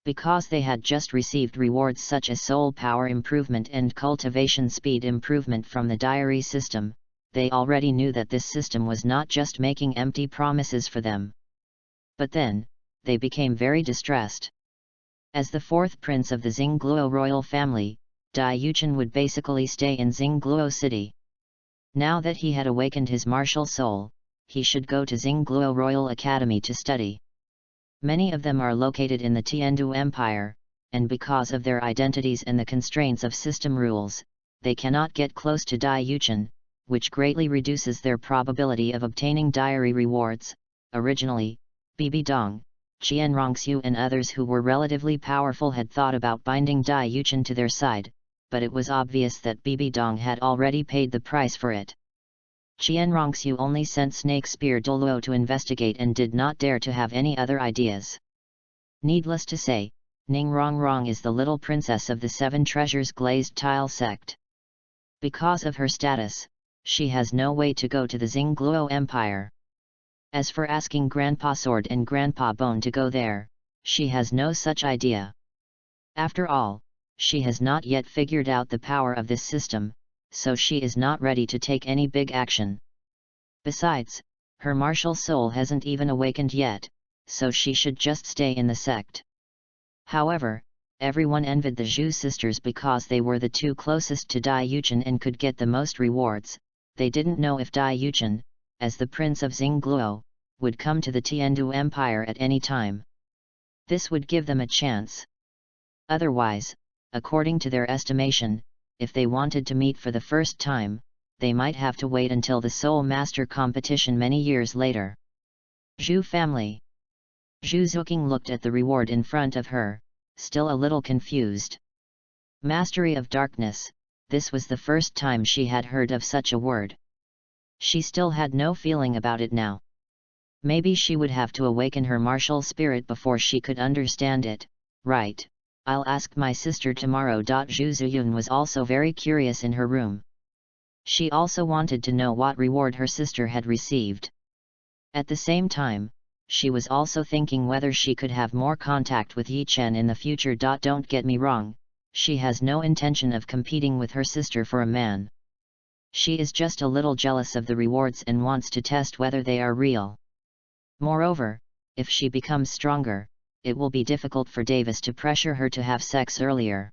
Because they had just received rewards such as soul power improvement and cultivation speed improvement from the diary system, they already knew that this system was not just making empty promises for them. But then, they became very distressed. As the fourth prince of the Xingluo royal family, Dai Yuchen would basically stay in Xingluo city. Now that he had awakened his martial soul, he should go to Xingluo Royal Academy to study. Many of them are located in the Tiandu Empire, and because of their identities and the constraints of system rules, they cannot get close to Dai Yuchen, which greatly reduces their probability of obtaining diary rewards. Originally, Bibi Dong, Qian Rongxiu and others who were relatively powerful had thought about binding Dai Yuchen to their side, but it was obvious that Bibi Dong had already paid the price for it. Qian Rongxiu only sent Snake Spear Douluo to investigate and did not dare to have any other ideas. Needless to say, Ning Rongrong is the little princess of the Seven Treasures Glazed Tile sect. Because of her status, she has no way to go to the Xingluo Empire. As for asking Grandpa Sword and Grandpa Bone to go there, she has no such idea. After all, she has not yet figured out the power of this system, so she is not ready to take any big action. Besides, her martial soul hasn't even awakened yet, so she should just stay in the sect. However, everyone envied the Zhu sisters because they were the two closest to Dai Yuchen and could get the most rewards. They didn't know if Dai Yuchen, as the prince of Xingluo, would come to the Tiandu Empire at any time. This would give them a chance. Otherwise, according to their estimation, if they wanted to meet for the first time, they might have to wait until the Soul Master competition many years later. Zhu family. Zhu Zuqing looked at the reward in front of her, still a little confused. Mastery of Darkness, this was the first time she had heard of such a word. She still had no feeling about it now. Maybe she would have to awaken her martial spirit before she could understand it, right? I'll ask my sister tomorrow. Zhu Ziyun was also very curious in her room. She also wanted to know what reward her sister had received. At the same time, she was also thinking whether she could have more contact with Yi Chen in the future. Don't get me wrong, she has no intention of competing with her sister for a man. She is just a little jealous of the rewards and wants to test whether they are real. Moreover, if she becomes stronger, it will be difficult for Davis to pressure her to have sex earlier.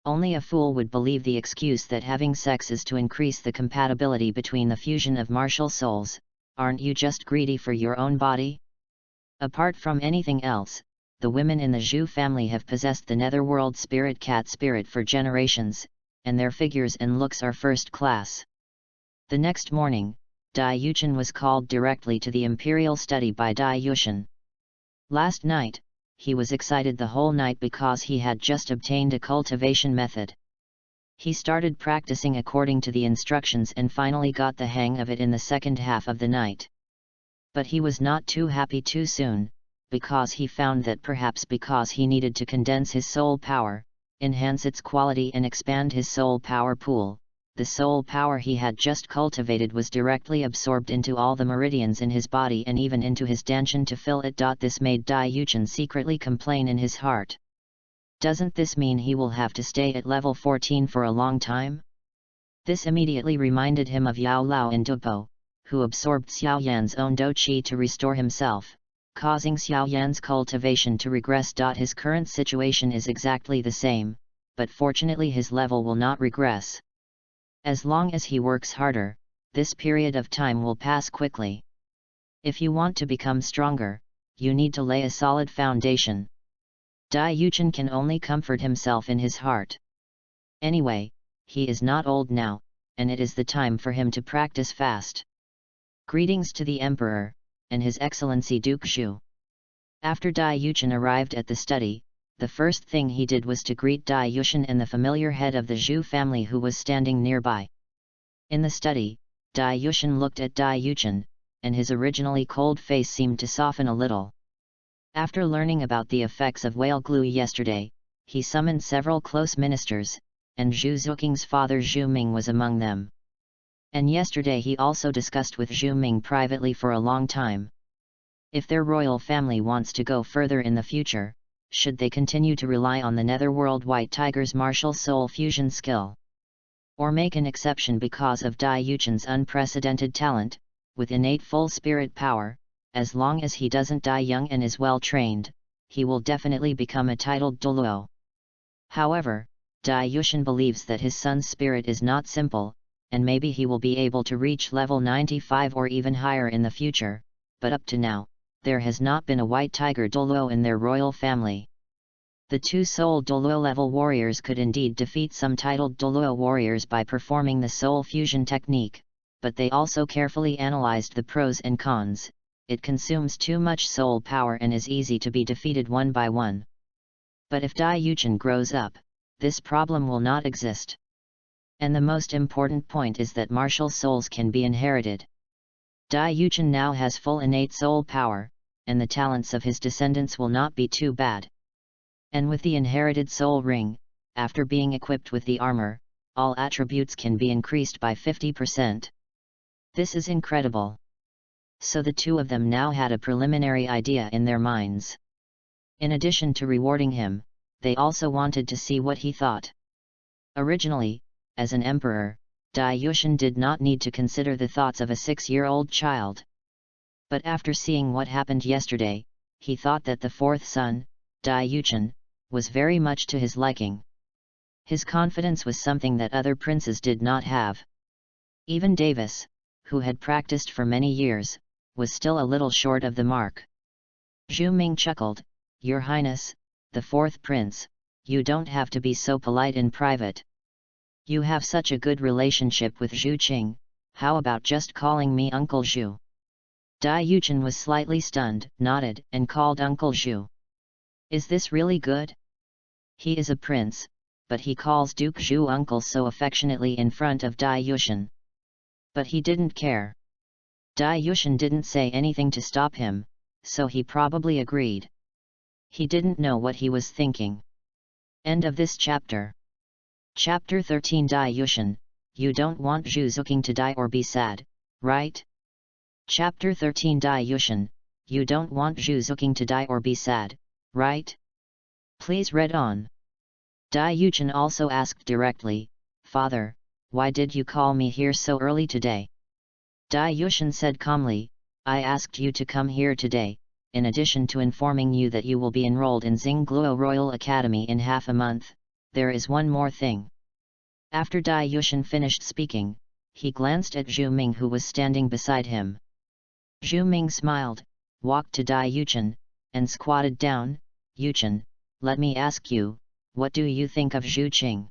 Only a fool would believe the excuse that having sex is to increase the compatibility between the fusion of martial souls. Aren't you just greedy for your own body? Apart from anything else, the women in the Zhu family have possessed the netherworld spirit cat spirit for generations, and their figures and looks are first class. The next morning, Dai Yuchen was called directly to the imperial study by Dai Yushin. Last night, he was excited the whole night because he had just obtained a cultivation method. He started practicing according to the instructions and finally got the hang of it in the second half of the night. But he was not too happy too soon, because he found that perhaps because he needed to condense his soul power, enhance its quality and expand his soul power pool, the soul power he had just cultivated was directly absorbed into all the meridians in his body and even into his danshan to fill it. This made Dai Yuchen secretly complain in his heart. Doesn't this mean he will have to stay at level 14 for a long time? This immediately reminded him of Yao Lao and Dupo, who absorbed Xiao Yan's own Do Qi to restore himself, causing Xiao Yan's cultivation to regress. His current situation is exactly the same, but fortunately his level will not regress. As long as he works harder, this period of time will pass quickly. If you want to become stronger, you need to lay a solid foundation. Dai Yuchen can only comfort himself in his heart. Anyway, he is not old now, and it is the time for him to practice fast. Greetings to the Emperor, and His Excellency Duke Zhu. After Dai Yuchen arrived at the study, the first thing he did was to greet Dai Yushin and the familiar head of the Zhu family who was standing nearby. In the study, Dai Yushin looked at Dai Yuchen, and his originally cold face seemed to soften a little. After learning about the effects of whale glue yesterday, he summoned several close ministers, and Zhu Zuking's father Zhu Ming was among them. And yesterday he also discussed with Zhu Ming privately for a long time. If their royal family wants to go further in the future, should they continue to rely on the netherworld White Tiger's martial soul fusion skill? Or make an exception because of Dai Yuchen's unprecedented talent, with innate full spirit power, as long as he doesn't die young and is well trained, he will definitely become a titled Douluo. However, Dai Yushin believes that his son's spirit is not simple, and maybe he will be able to reach level 95 or even higher in the future, but up to now, there has not been a White Tiger Douluo in their royal family. The two Soul Douluo level warriors could indeed defeat some titled Douluo warriors by performing the soul fusion technique, but they also carefully analyzed the pros and cons. It consumes too much soul power and is easy to be defeated one by one. But if Dai Yuchen grows up, this problem will not exist. And the most important point is that martial souls can be inherited. Dai Yuchen now has full innate soul power, and the talents of his descendants will not be too bad. And with the inherited soul ring, after being equipped with the armor, all attributes can be increased by 50%. This is incredible. So the two of them now had a preliminary idea in their minds. In addition to rewarding him, they also wanted to see what he thought. Originally, as an emperor, Dai Yushin did not need to consider the thoughts of a 6-year-old child. But after seeing what happened yesterday, he thought that the fourth son, Dai Yuchen, was very much to his liking. His confidence was something that other princes did not have. Even Davis, who had practiced for many years, was still a little short of the mark. Zhu Ming chuckled, "Your Highness, the fourth prince, you don't have to be so polite in private. You have such a good relationship with Zhu Qing, how about just calling me Uncle Zhu?" Dai Yuchen was slightly stunned, nodded, and called Uncle Zhu. Is this really good? He is a prince, but he calls Duke Zhu uncle so affectionately in front of Dai Yushin. But he didn't care. Dai Yushin didn't say anything to stop him, so he probably agreed. He didn't know what he was thinking. End of this chapter. Chapter 13. Dai Yushin, you don't want Zhu Zuqing to die or be sad, right? Chapter 13. Dai Yushin, you don't want Zhu Zuqing to die or be sad, right? Please read on. Dai Yushin also asked directly, Father, why did you call me here so early today? Dai Yushin said calmly, I asked you to come here today, in addition to informing you that you will be enrolled in Xingluo Royal Academy in half a month, there is one more thing. After Dai Yushin finished speaking, he glanced at Zhu Ming who was standing beside him. Zhu Ming smiled, walked to Dai Yushin, and squatted down. Yushin, let me ask you, what do you think of Zhu Qing?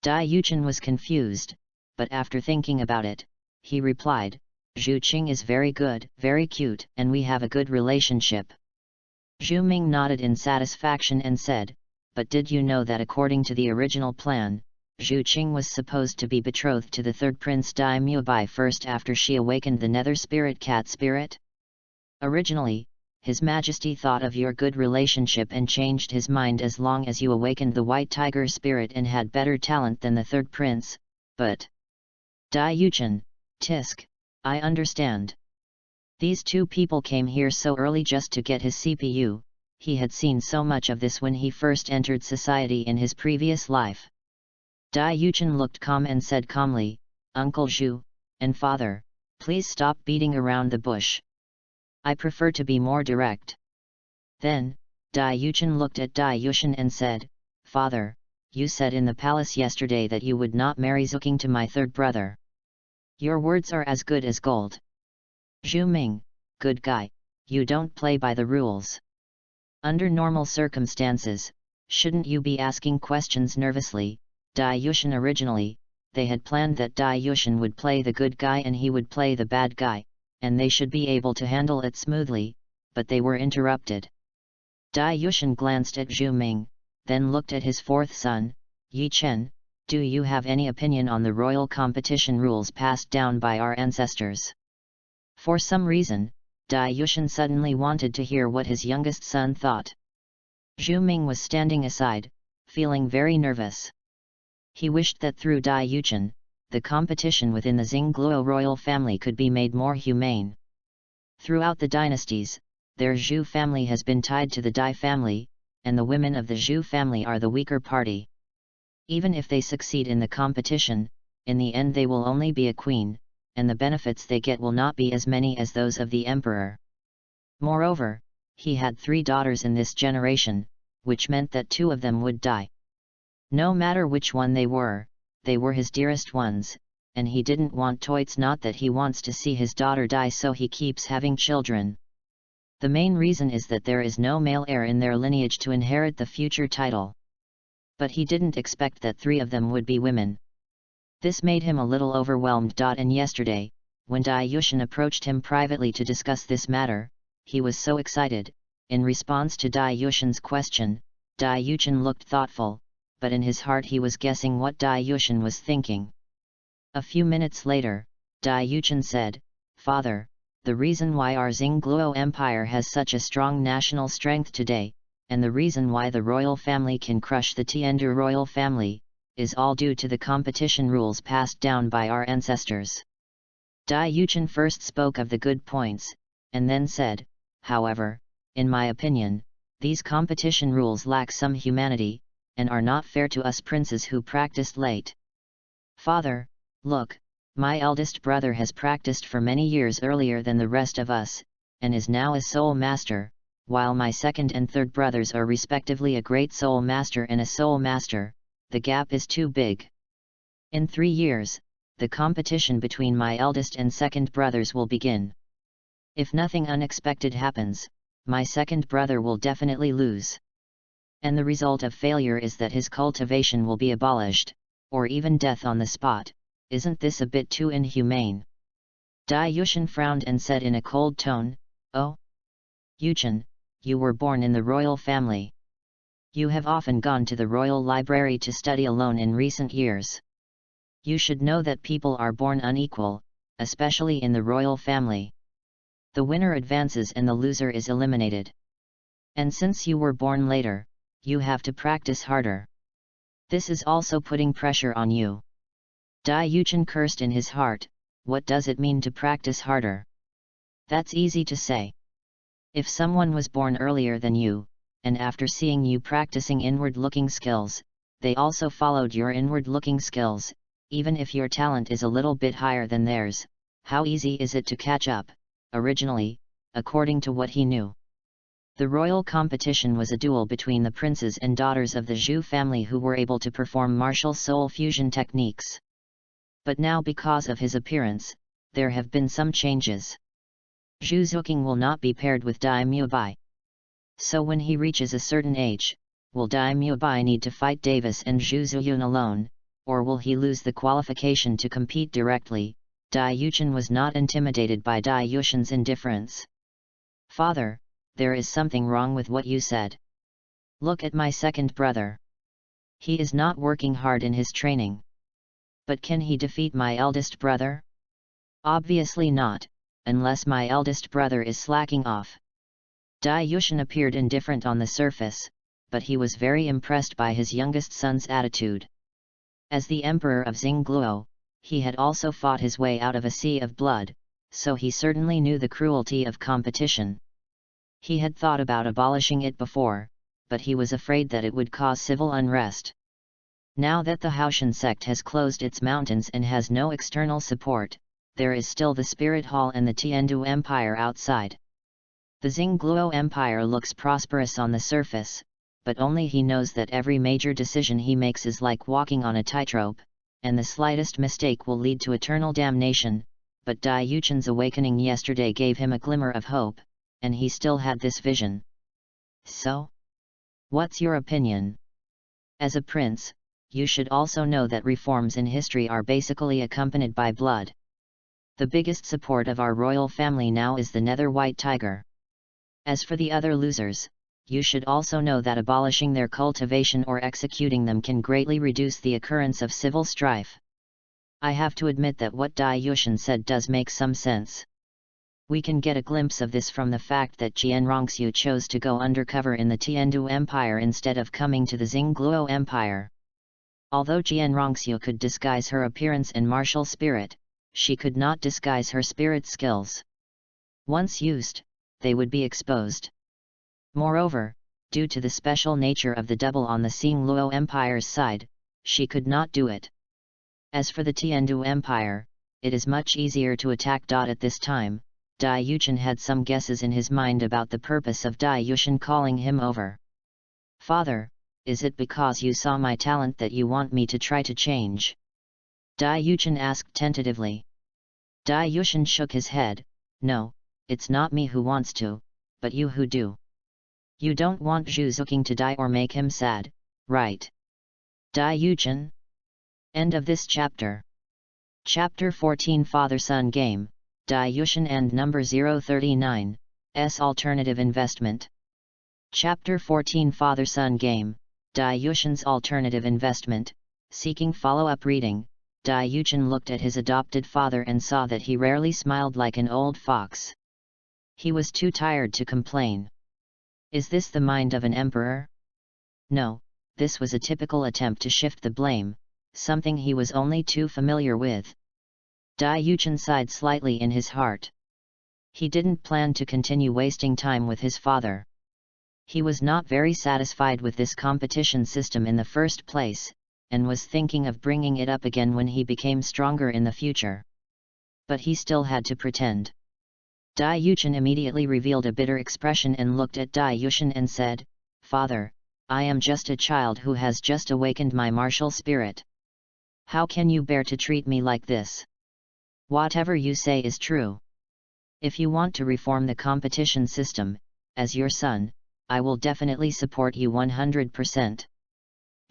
Dai Yushin was confused, but after thinking about it, he replied, Zhu Qing is very good, very cute, and we have a good relationship. Zhu Ming nodded in satisfaction and said, but did you know that according to the original plan, Zhu Qing was supposed to be betrothed to the third prince Dai Mubai first after she awakened the nether spirit cat spirit? Originally, His Majesty thought of your good relationship and changed his mind as long as you awakened the white tiger spirit and had better talent than the third prince, but... Dai Yushin, tisk, I understand. These two people came here so early just to get his CPU, he had seen so much of this when he first entered society in his previous life. Dai Yushin looked calm and said calmly, Uncle Zhu, and Father, please stop beating around the bush. I prefer to be more direct. Then, Dai Yushin looked at Dai Yushin and said, Father, you said in the palace yesterday that you would not marry Zuqing to my third brother. Your words are as good as gold. Zhu Ming, good guy, you don't play by the rules. Under normal circumstances, shouldn't you be asking questions nervously? Dai Yushin originally, they had planned that Dai Yushin would play the good guy and he would play the bad guy, and they should be able to handle it smoothly, but they were interrupted. Dai Yushin glanced at Zhu Ming, then looked at his fourth son, Yi Chen, do you have any opinion on the royal competition rules passed down by our ancestors? For some reason, Dai Yushin suddenly wanted to hear what his youngest son thought. Zhu Ming was standing aside, feeling very nervous. He wished that through Dai Yushin, the competition within the Xingluo royal family could be made more humane. Throughout the dynasties, their Zhu family has been tied to the Dai family, and the women of the Zhu family are the weaker party. Even if they succeed in the competition, in the end they will only be a queen, and the benefits they get will not be as many as those of the emperor. Moreover, he had 3 daughters in this generation, which meant that 2 of them would die. No matter which one they were his dearest ones, and he didn't want toits, not that he wants to see his daughter die, so he keeps having children. The main reason is that there is no male heir in their lineage to inherit the future title. But he didn't expect that 3 of them would be women. This made him a little overwhelmed. And yesterday, when Dai Yushin approached him privately to discuss this matter, he was so excited. In response to Dai Yushin's question, Dai Yushin looked thoughtful, but in his heart he was guessing what Dai Yushin was thinking. A few minutes later, Dai Yushin said, Father, the reason why our Xingluo Empire has such a strong national strength today, and the reason why the royal family can crush the Tiandu royal family, is all due to the competition rules passed down by our ancestors. Dai Yushin first spoke of the good points, and then said, however, in my opinion, these competition rules lack some humanity, and are not fair to us princes who practiced late. Father, look, my eldest brother has practiced for many years earlier than the rest of us, and is now a soul master, while my second and third brothers are respectively a great soul master and a soul master. The gap is too big. In 3 years, the competition between my eldest and second brothers will begin. If nothing unexpected happens, my second brother will definitely lose. And the result of failure is that his cultivation will be abolished, or even death on the spot. Isn't this a bit too inhumane? Dai Yushin frowned and said in a cold tone, Oh? Yushin, you were born in the royal family. You have often gone to the royal library to study alone in recent years. You should know that people are born unequal, especially in the royal family. The winner advances and the loser is eliminated. And since you were born later, you have to practice harder. This is also putting pressure on you. Dai Yuchen cursed in his heart, what does it mean to practice harder? That's easy to say. If someone was born earlier than you, and after seeing you practicing inward-looking skills, they also followed your inward-looking skills, even if your talent is a little bit higher than theirs, how easy is it to catch up, originally, according to what he knew? The royal competition was a duel between the princes and daughters of the Zhu family who were able to perform martial soul fusion techniques. But now because of his appearance, there have been some changes. Zhu Zuqing will not be paired with Dai Mubai. So when he reaches a certain age, will Dai Mubai need to fight Davis and Zhu Zuyun alone, or will he lose the qualification to compete directly? Dai Yuchen was not intimidated by Dai Yushen's indifference. Father, there is something wrong with what you said. Look at my second brother. He is not working hard in his training. But can he defeat my eldest brother? Obviously not, unless my eldest brother is slacking off. Dai Yushen appeared indifferent on the surface, but he was very impressed by his youngest son's attitude. As the emperor of Xingluo, he had also fought his way out of a sea of blood, so he certainly knew the cruelty of competition. He had thought about abolishing it before, but he was afraid that it would cause civil unrest. Now that the Haoshan sect has closed its mountains and has no external support, there is still the Spirit Hall and the Tiandu Empire outside. The Xingluo Empire looks prosperous on the surface, but only he knows that every major decision he makes is like walking on a tightrope, and the slightest mistake will lead to eternal damnation. But Dai Yuchen's awakening yesterday gave him a glimmer of hope, and he still had this vision. So? What's your opinion? As a prince, you should also know that reforms in history are basically accompanied by blood. The biggest support of our royal family now is the Nether White Tiger. As for the other losers, you should also know that abolishing their cultivation or executing them can greatly reduce the occurrence of civil strife. I have to admit that what Dai Yushen said does make some sense. We can get a glimpse of this from the fact that Jian Rongxiu chose to go undercover in the Tiandu Empire instead of coming to the Xingluo Empire. Although Jian Rongxiu could disguise her appearance and martial spirit, she could not disguise her spirit skills. Once used, they would be exposed. Moreover, due to the special nature of the double on the Xingluo Empire's side, she could not do it. As for the Tiandu Empire, it is much easier to attack. At this time, Dai Yuchen had some guesses in his mind about the purpose of Dai Yushen calling him over. Father, is it because you saw my talent that you want me to try to change? Dai Yuchen asked tentatively. Dai Yushen shook his head. No, it's not me who wants to, but you who do. You don't want Zhu Zuqing to die or make him sad, right? Dai Yuchen? End of this chapter. Chapter 14 Father-Son Game, Dai Yushen and Number 039, S Alternative Investment. Chapter 14 Father-Son Game, Dai Yushen's Alternative Investment. Seeking follow-up reading, Dai Yuchen looked at his adopted father and saw that he rarely smiled like an old fox. He was too tired to complain. Is this the mind of an emperor? No, this was a typical attempt to shift the blame, something he was only too familiar with. Dai Yuchen sighed slightly in his heart. He didn't plan to continue wasting time with his father. He was not very satisfied with this competition system in the first place, and was thinking of bringing it up again when he became stronger in the future. But he still had to pretend. Dai Yuchen immediately revealed a bitter expression and looked at Dai Yushen and said, Father, I am just a child who has just awakened my martial spirit. How can you bear to treat me like this? Whatever you say is true. If you want to reform the competition system, as your son, I will definitely support you 100%.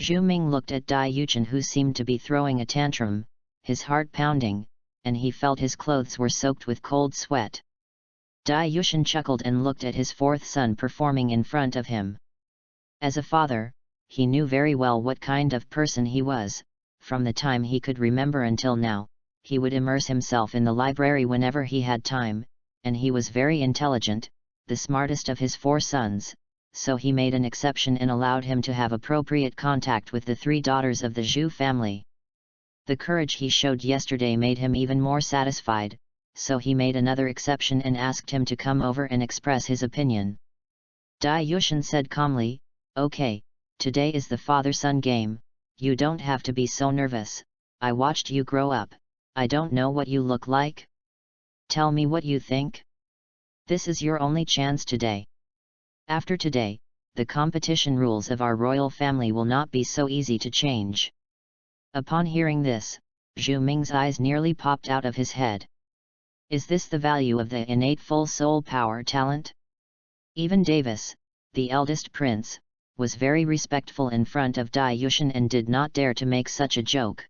Zhu Ming looked at Dai Yuchen, who seemed to be throwing a tantrum, his heart pounding, and he felt his clothes were soaked with cold sweat. Dai Yushen chuckled and looked at his fourth son performing in front of him. As a father, he knew very well what kind of person he was, from the time he could remember until now, he would immerse himself in the library whenever he had time, and he was very intelligent, the smartest of his 4 sons, so he made an exception and allowed him to have appropriate contact with the 3 daughters of the Zhu family. The courage he showed yesterday made him even more satisfied, so he made another exception and asked him to come over and express his opinion. Dai Yushin said calmly, "Okay, today is the father-son game, you don't have to be so nervous, I watched you grow up, I don't know what you look like. Tell me what you think. This is your only chance today. After today, the competition rules of our royal family will not be so easy to change." Upon hearing this, Zhu Ming's eyes nearly popped out of his head. Is this the value of the innate full soul power talent? Even Davis, the eldest prince, was very respectful in front of Dai Yushin and did not dare to make such a joke.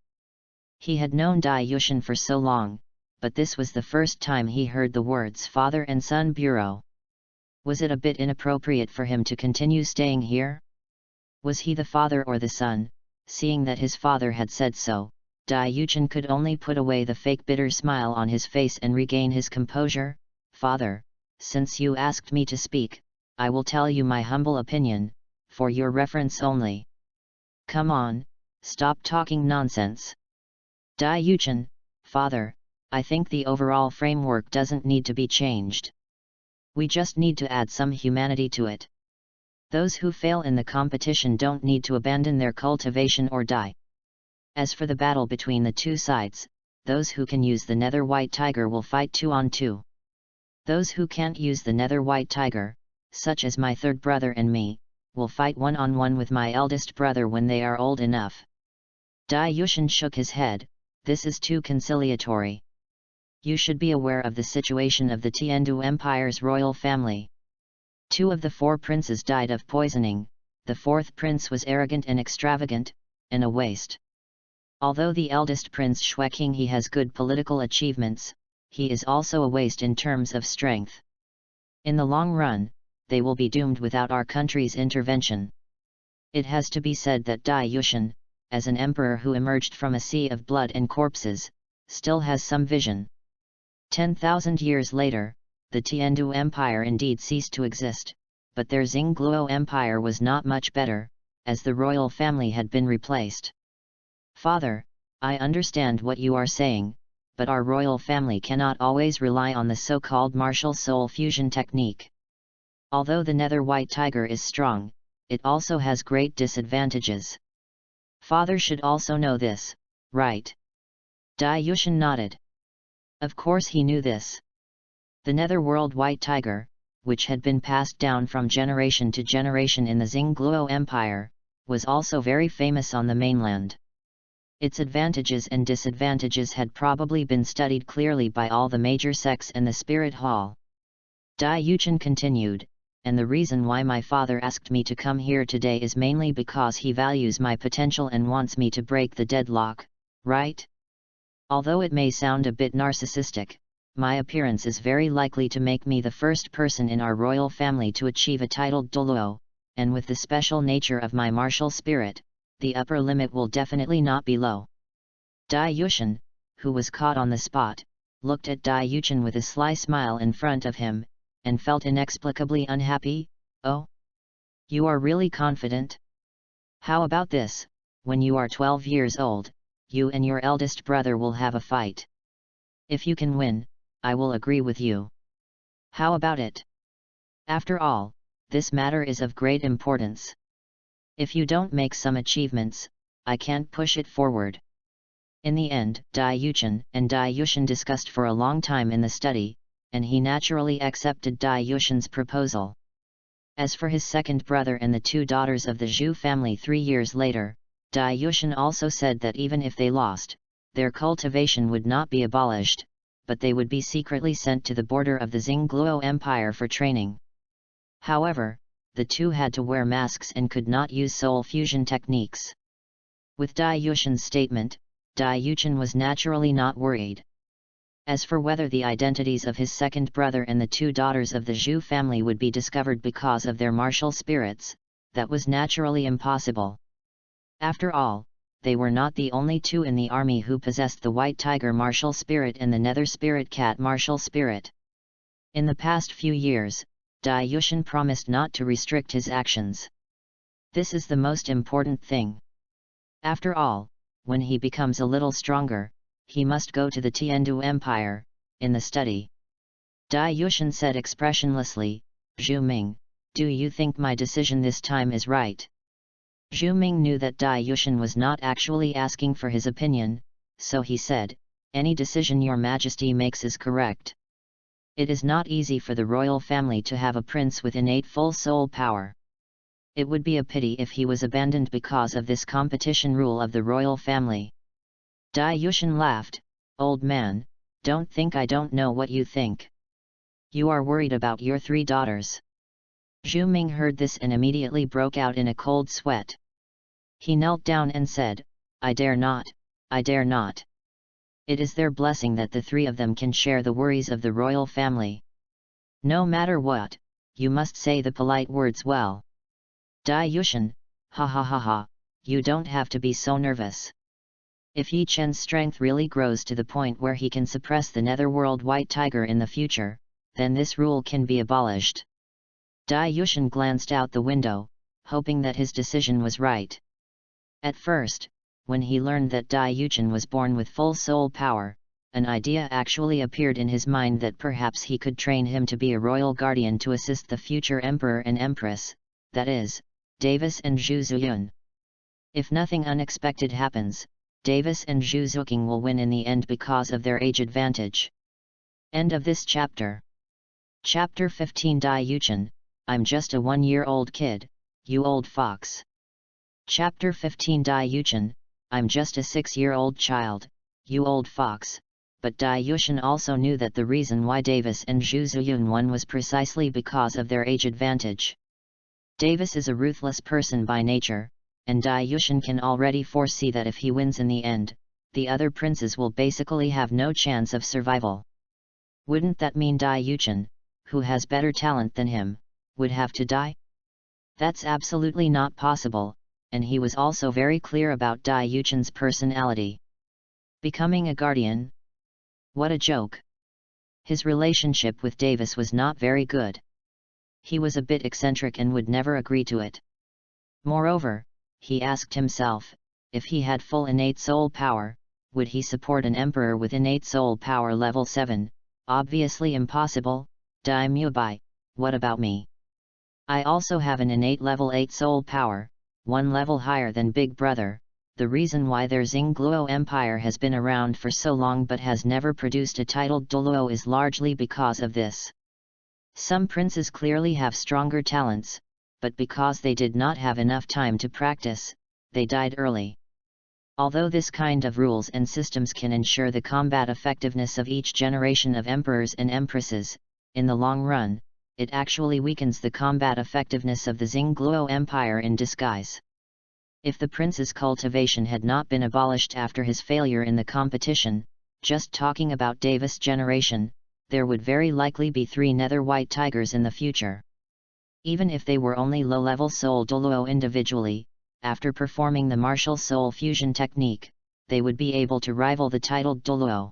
He had known Dai Yushin for so long, but this was the first time he heard the words father and son bureau. Was it a bit inappropriate for him to continue staying here? Was he the father or the son? Seeing that his father had said so, Dai Yushin could only put away the fake bitter smile on his face and regain his composure. "Father, since you asked me to speak, I will tell you my humble opinion, for your reference only." "Come on, stop talking nonsense." Dai Yushin, "Father, I think the overall framework doesn't need to be changed. We just need to add some humanity to it. Those who fail in the competition don't need to abandon their cultivation or die. As for the battle between the 2 sides, those who can use the nether white tiger will fight 2 on 2. Those who can't use the nether white tiger, such as my 3rd brother and me, will fight 1 on 1 with my eldest brother when they are old enough." Dai Yushin shook his head, "This is too conciliatory. You should be aware of the situation of the Tiandu Empire's royal family. 2 of the 4 princes died of poisoning, the 4th prince was arrogant and extravagant, and a waste. Although the eldest prince Xueqing he has good political achievements, he is also a waste in terms of strength. In the long run, they will be doomed without our country's intervention." It has to be said that Dai Yushin, as an emperor who emerged from a sea of blood and corpses, still has some vision. 10,000 years later, the Tiandu Empire indeed ceased to exist, but their Xingluo Empire was not much better, as the royal family had been replaced. "Father, I understand what you are saying, but our royal family cannot always rely on the so-called martial soul fusion technique. Although the nether white tiger is strong, it also has great disadvantages. Father should also know this, right?" Dai Yushin nodded. Of course he knew this. The netherworld white tiger, which had been passed down from generation to generation in the Xingluo Empire, was also very famous on the mainland. Its advantages and disadvantages had probably been studied clearly by all the major sects and the spirit hall. Dai Yushin continued, "And the reason why my father asked me to come here today is mainly because he values my potential and wants me to break the deadlock, right? Although it may sound a bit narcissistic, my appearance is very likely to make me the first person in our royal family to achieve a titled Douluo, and with the special nature of my martial spirit, the upper limit will definitely not be low." Dai Yushin, who was caught on the spot, looked at Dai Yushin with a sly smile in front of him, and felt inexplicably unhappy. "Oh? You are really confident? How about this, when you are 12 years old, you and your eldest brother will have a fight. If you can win, I will agree with you. How about it? After all, this matter is of great importance. If you don't make some achievements, I can't push it forward." In the end, Dai Yushin and Dai Yushin discussed for a long time in the study, and he naturally accepted Dai Yushin's proposal. As for his 2nd brother and the 2 daughters of the Zhu family 3 years later, Dai Yushin also said that even if they lost, their cultivation would not be abolished, but they would be secretly sent to the border of the Xingluo Empire for training. However, the 2 had to wear masks and could not use soul fusion techniques. With Dai Yushin's statement, Dai Yushin was naturally not worried. As for whether the identities of his 2nd brother and the 2 daughters of the Zhu family would be discovered because of their martial spirits, that was naturally impossible. After all, they were not the only two in the army who possessed the White Tiger martial spirit and the Nether Spirit Cat martial spirit. In the past few years, Dai Yushin promised not to restrict his actions. This is the most important thing. After all, when he becomes a little stronger, he must go to the Tiandu Empire, in the study. Dai Yushin said expressionlessly, "Zhu Ming, do you think my decision this time is right?" Zhu Ming knew that Dai Yushin was not actually asking for his opinion, so he said, "Any decision your majesty makes is correct. It is not easy for the royal family to have a prince with innate full soul power. It would be a pity if he was abandoned because of this competition rule of the royal family." Dai Yushin laughed, "Old man, don't think I don't know what you think. You are worried about your 3 daughters." Zhu Ming heard this and immediately broke out in a cold sweat. He knelt down and said, I dare not. It is their blessing that the 3 of them can share the worries of the royal family. No matter what, you must say the polite words well. Dai Yushin, ha ha ha ha, you don't have to be so nervous. If Yi Chen's strength really grows to the point where he can suppress the Netherworld White Tiger in the future, then this rule can be abolished. Dai Yushin glanced out the window, hoping that his decision was right. At first, when he learned that Dai Yushin was born with full soul power, an idea actually appeared in his mind that perhaps he could train him to be a royal guardian to assist the future emperor and empress, that is, Davis and Zhu Ziyun. If nothing unexpected happens, Davis and Zhu Zuqing will win in the end because of their age advantage. End of this chapter. Chapter 15 Dai Yushin, I'm just a 1-year-old kid, you old fox. Chapter 15 Dai Yushin, I'm just a 6-year-old child, you old fox. But Dai Yushin also knew that the reason why Davis and Zhu Ziyun won was precisely because of their age advantage. Davis is a ruthless person by nature, and Dai Yushin can already foresee that if he wins in the end, the other princes will basically have no chance of survival. Wouldn't that mean Dai Yushin, who has better talent than him, would have to die? That's absolutely not possible, and he was also very clear about Dai Yushin's personality. Becoming a guardian? What a joke! His relationship with Davis was not very good. He was a bit eccentric and would never agree to it. Moreover, he asked himself, if he had full innate soul power, would he support an emperor with innate soul power level 7? Obviously impossible. Dai Mubai, what about me? I also have an innate level 8 soul power, 1 level higher than Big Brother. The reason why their Xingluo Empire has been around for so long but has never produced a titled Douluo is largely because of this. Some princes clearly have stronger talents, but because they did not have enough time to practice, they died early. Although this kind of rules and systems can ensure the combat effectiveness of each generation of emperors and empresses, in the long run, it actually weakens the combat effectiveness of the Xingluo Empire in disguise. If the prince's cultivation had not been abolished after his failure in the competition, just talking about Davis' generation, there would very likely be 3 nether white tigers in the future. Even if they were only low-level soul Douluo individually, after performing the martial soul fusion technique, they would be able to rival the titled Douluo.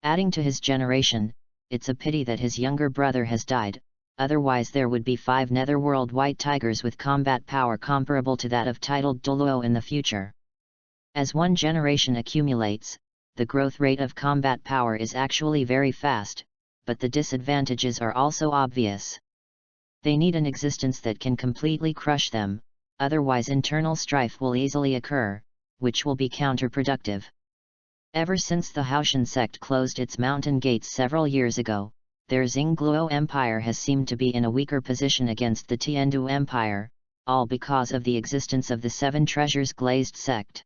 Adding to his generation, it's a pity that his younger brother has died, otherwise there would be 5 netherworld white tigers with combat power comparable to that of titled Douluo in the future. As one generation accumulates, the growth rate of combat power is actually very fast, but the disadvantages are also obvious. They need an existence that can completely crush them, otherwise internal strife will easily occur, which will be counterproductive. Ever since the Haoshan sect closed its mountain gates several years ago, their Xingluo Empire has seemed to be in a weaker position against the Tiandu Empire, all because of the existence of the 7 Treasures Glazed sect.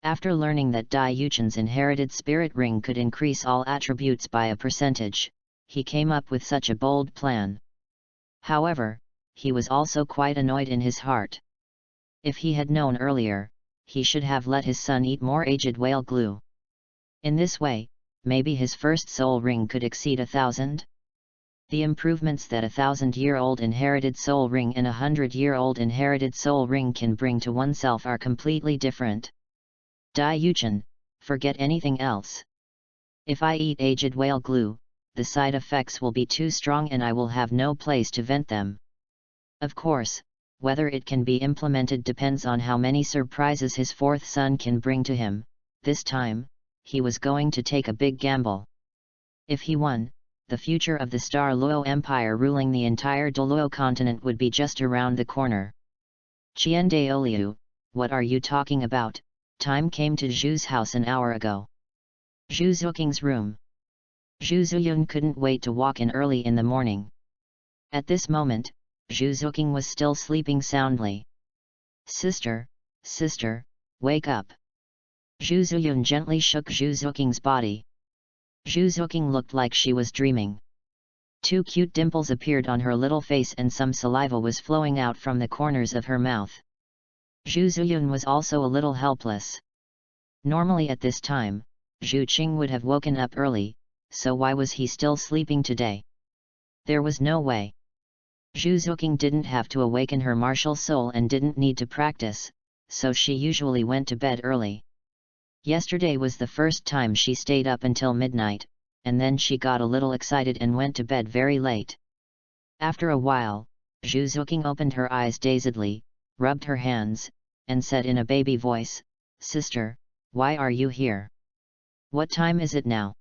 After learning that Dai Yushin's inherited spirit ring could increase all attributes by a percentage, he came up with such a bold plan. However, he was also quite annoyed in his heart. If he had known earlier, he should have let his son eat more aged whale glue. In this way, maybe his first soul ring could exceed 1,000? The improvements that a 1,000-year-old inherited soul ring and a 100-year-old inherited soul ring can bring to oneself are completely different. Dai Yuchen, forget anything else. If I eat aged whale glue, the side effects will be too strong and I will have no place to vent them. Of course, whether it can be implemented depends on how many surprises his fourth son can bring to him. This time, he was going to take a big gamble. If he won, the future of the Star Luo Empire ruling the entire Douluo continent would be just around the corner. Qian Daoliu, what are you talking about? Time came to Zhu's house an hour ago. Zhu Zuking's room. Zhu Zuyun couldn't wait to walk in early in the morning. At this moment, Zhu Zuking was still sleeping soundly. Sister, wake up. Zhu Zuyun gently shook Zhu Zuking's body. Zhu Zuking looked like she was dreaming. Two cute dimples appeared on her little face and some saliva was flowing out from the corners of her mouth. Zhu Zuyun was also a little helpless. Normally at this time, Zhu Qing would have woken up early, so why was he still sleeping today? There was no way. Zhu Zuking didn't have to awaken her martial soul and didn't need to practice, so she usually went to bed early. Yesterday was the first time she stayed up until midnight, and then she got a little excited and went to bed very late. After a while, Zhu Zuking opened her eyes dazedly, rubbed her hands, and said in a baby voice, Sister, why are you here? What time is it now?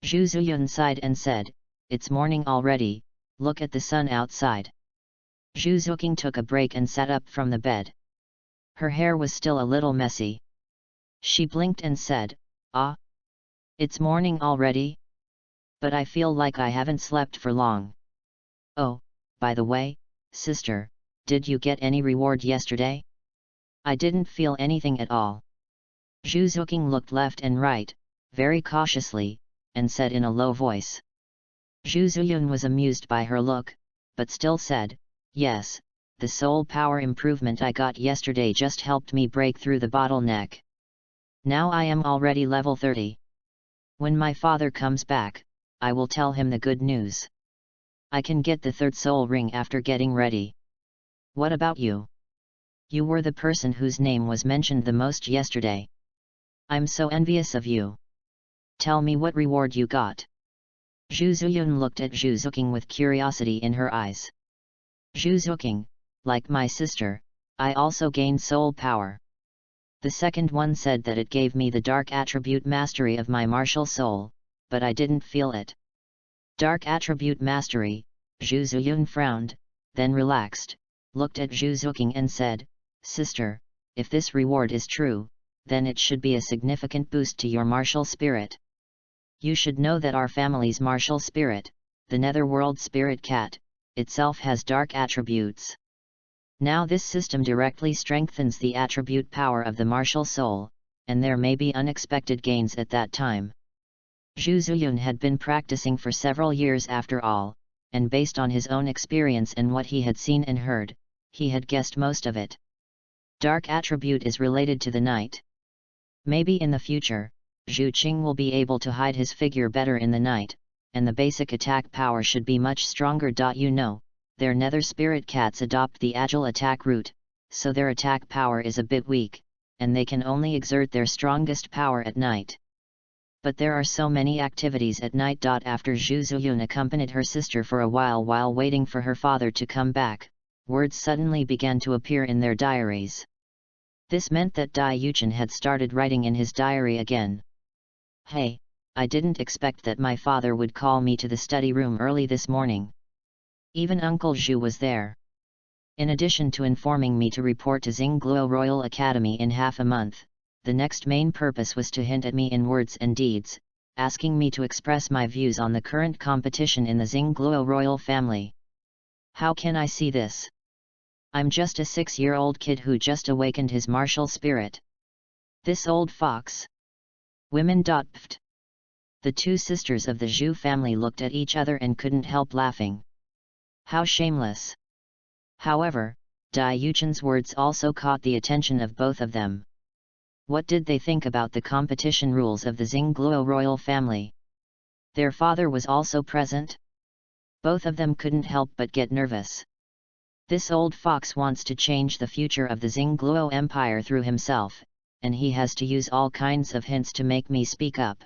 Zhu Zuyun sighed and said, It's morning already, look at the sun outside. Zhu Zuking took a break and sat up from the bed. Her hair was still a little messy. She blinked and said, Ah? It's morning already? But I feel like I haven't slept for long. Oh, by the way, sister, did you get any reward yesterday? I didn't feel anything at all. Zhu Zuking looked left and right, very cautiously, and said in a low voice. Zhu Zuyun was amused by her look, but still said, Yes, the soul power improvement I got yesterday just helped me break through the bottleneck. Now I am already level 30. When my father comes back, I will tell him the good news. I can get the third soul ring after getting ready. What about you? You were the person whose name was mentioned the most yesterday. I'm so envious of you. Tell me what reward you got. Zhu Zuyun looked at Zhu Zuking with curiosity in her eyes. Zhu Zuking, like my sister, I also gained soul power. The second one said that it gave me the dark attribute mastery of my martial soul, but I didn't feel it. Dark attribute mastery, Zhu Zuyun frowned, then relaxed, looked at Zhu Zuking and said, Sister, if this reward is true, then it should be a significant boost to your martial spirit. You should know that our family's martial spirit, the Netherworld Spirit Cat, itself has dark attributes. Now this system directly strengthens the attribute power of the martial soul, and there may be unexpected gains at that time. Zhu Zuyun had been practicing for several years after all, and based on his own experience and what he had seen and heard, he had guessed most of it. Dark attribute is related to the night. Maybe in the future, Zhu Qing will be able to hide his figure better in the night, and the basic attack power should be much stronger. You know, their nether spirit cats adopt the agile attack route, so their attack power is a bit weak, and they can only exert their strongest power at night. But there are so many activities at night. After Zhu Zuyun accompanied her sister for a while waiting for her father to come back, words suddenly began to appear in their diaries. This meant that Dai Yuchen had started writing in his diary again. Hey, I didn't expect that my father would call me to the study room early this morning. Even Uncle Zhu was there. In addition to informing me to report to Xingluo Royal Academy in half a month, the next main purpose was to hint at me in words and deeds, asking me to express my views on the current competition in the Xingluo royal family. How can I see this? I'm just a 6-year-old kid who just awakened his martial spirit. This old fox. Women. Pft. The two sisters of the Zhu family looked at each other and couldn't help laughing. How shameless! However, Dai Yuchen's words also caught the attention of both of them. What did they think about the competition rules of the Xingluo royal family? Their father was also present? Both of them couldn't help but get nervous. This old fox wants to change the future of the Xingluo Empire through himself, and he has to use all kinds of hints to make me speak up.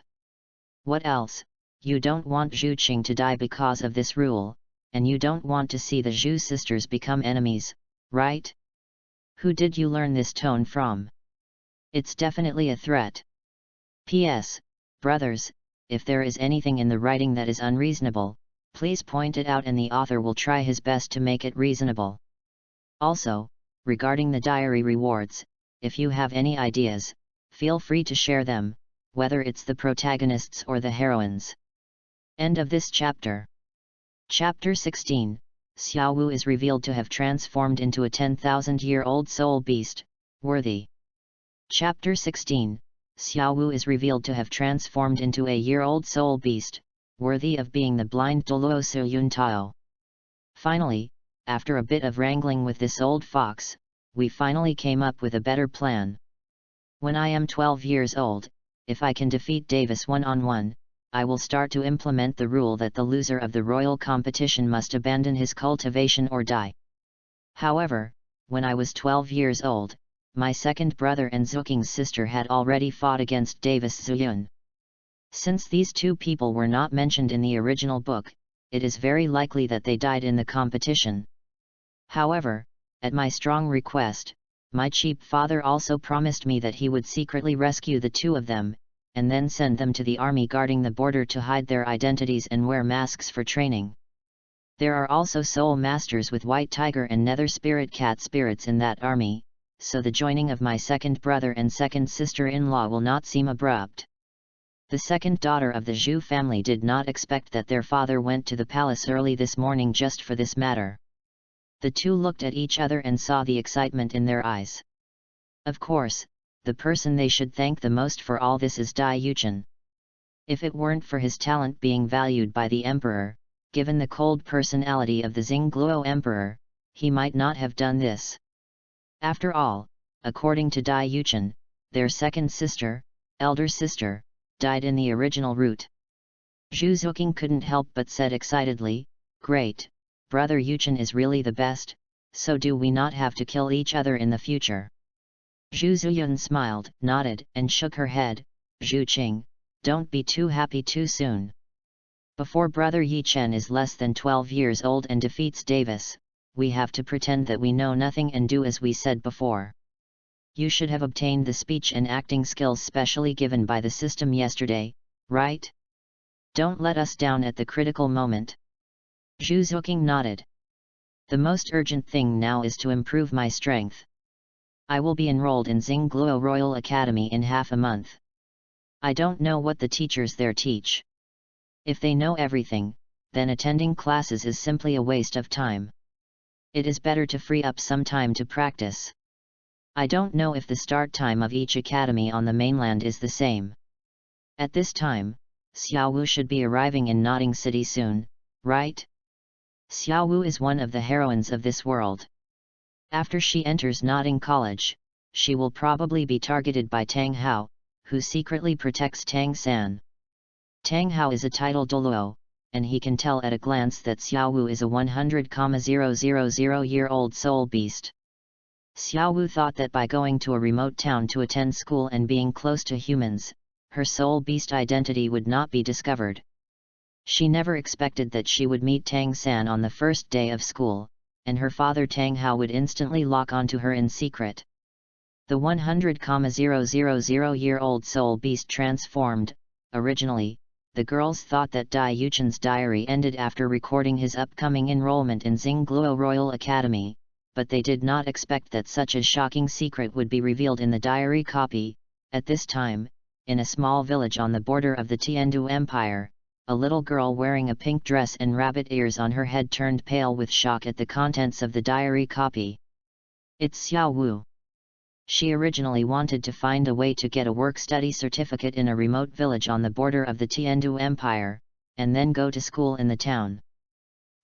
What else? You don't want Zhu Qing to die because of this rule, and you don't want to see the Zhu sisters become enemies, right? Who did you learn this tone from? It's definitely a threat. P.S. Brothers, if there is anything in the writing that is unreasonable, please point it out and the author will try his best to make it reasonable. Also, regarding the diary rewards, if you have any ideas, feel free to share them, whether it's the protagonists or the heroines. End of this chapter. Chapter 16, Xiao Wu is revealed to have transformed into a 10,000-year-old soul beast, worthy. Chapter 16, Xiao Wu is revealed to have transformed into a year-old soul beast, worthy of being the blind Douluo Yun Tao. Finally, after a bit of wrangling with this old fox, we finally came up with a better plan. When I am 12 years old, if I can defeat Davis one-on-one, I will start to implement the rule that the loser of the royal competition must abandon his cultivation or die. However, when I was 12 years old, my second brother and Zuking's sister had already fought against Davis Zuyun. Since these two people were not mentioned in the original book, it is very likely that they died in the competition. However, at my strong request, my cheap father also promised me that he would secretly rescue the two of them, and then send them to the army guarding the border to hide their identities and wear masks for training. There are also soul masters with white tiger and nether spirit cat spirits in that army, so the joining of my second brother and second sister-in-law will not seem abrupt. The second daughter of the Zhu family did not expect that their father went to the palace early this morning just for this matter. The two looked at each other and saw the excitement in their eyes. Of course, the person they should thank the most for all this is Dai Yuchen. If it weren't for his talent being valued by the emperor, given the cold personality of the Xingluo emperor, he might not have done this. After all, according to Dai Yuchen, their second sister, elder sister, died in the original route. Zhu Zuqing couldn't help but said excitedly, "Great, brother Yuchen is really the best, so do we not have to kill each other in the future?" Zhu Zuyun smiled, nodded, and shook her head. "Zhu Qing, don't be too happy too soon. Before brother Yi Chen is less than 12 years old and defeats Davis, we have to pretend that we know nothing and do as we said before. You should have obtained the speech and acting skills specially given by the system yesterday, right? Don't let us down at the critical moment." Zhu Zuqing nodded. "The most urgent thing now is to improve my strength. I will be enrolled in Xingluo Royal Academy in half a month. I don't know what the teachers there teach. If they know everything, then attending classes is simply a waste of time. It is better to free up some time to practice. I don't know if the start time of each academy on the mainland is the same. At this time, Xiao Wu should be arriving in Notting City soon, right? Xiao Wu is one of the heroines of this world. After she enters Notting College, she will probably be targeted by Tang Hao, who secretly protects Tang San. Tang Hao is a titled Douluo, and he can tell at a glance that Xiao Wu is a 100,000-year-old soul beast. Xiao Wu thought that by going to a remote town to attend school and being close to humans, her soul beast identity would not be discovered. She never expected that she would meet Tang San on the first day of school, and her father Tang Hao would instantly lock onto her in secret. The 100,000-year-old soul beast transformed. Originally, the girls thought that Dai Yuchen's diary ended after recording his upcoming enrollment in Xingluo Royal Academy, but they did not expect that such a shocking secret would be revealed in the diary copy. At this time, in a small village on the border of the Tiandu Empire, a little girl wearing a pink dress and rabbit ears on her head turned pale with shock at the contents of the diary copy. It's Xiao Wu. She originally wanted to find a way to get a work-study certificate in a remote village on the border of the Tiandu Empire, and then go to school in the town.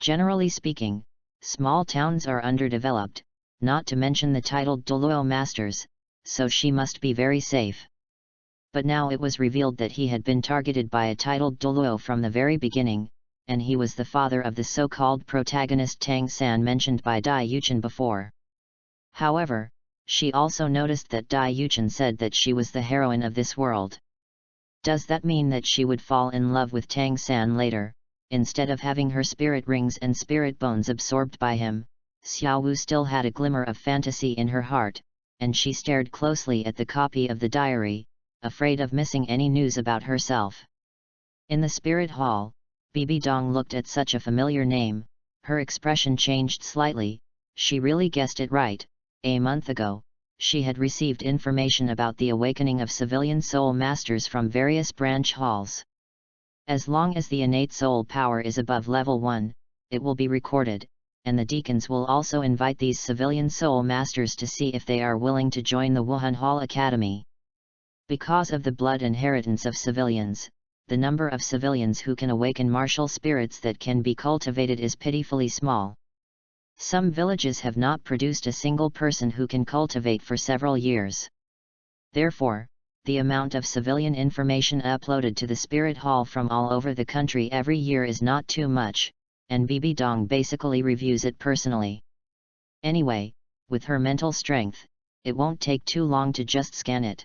Generally speaking, small towns are underdeveloped, not to mention the titled Douluo masters, so she must be very safe. But now it was revealed that he had been targeted by a titled Douluo from the very beginning, and he was the father of the so-called protagonist Tang San mentioned by Dai Yuchen before. However, She also noticed that Dai Yuchen said that she was the heroine of this world. Does that mean that she would fall in love with Tang San later, instead of having her spirit rings and spirit bones absorbed by him? Xiao Wu still had a glimmer of fantasy in her heart, and she stared closely at the copy of the diary, afraid of missing any news about herself. In the spirit hall, Bibi Dong looked at such a familiar name, her expression changed slightly. She really guessed it right. A month ago, she had received information about the awakening of civilian soul masters from various branch halls. As long as the innate soul power is above level 1, it will be recorded, and the deacons will also invite these civilian soul masters to see if they are willing to join the Wuhan Hall Academy. Because of the blood inheritance of civilians, the number of civilians who can awaken martial spirits that can be cultivated is pitifully small. Some villages have not produced a single person who can cultivate for several years. Therefore, the amount of civilian information uploaded to the Spirit Hall from all over the country every year is not too much, and Bibi Dong basically reviews it personally. Anyway, with her mental strength, it won't take too long to just scan it.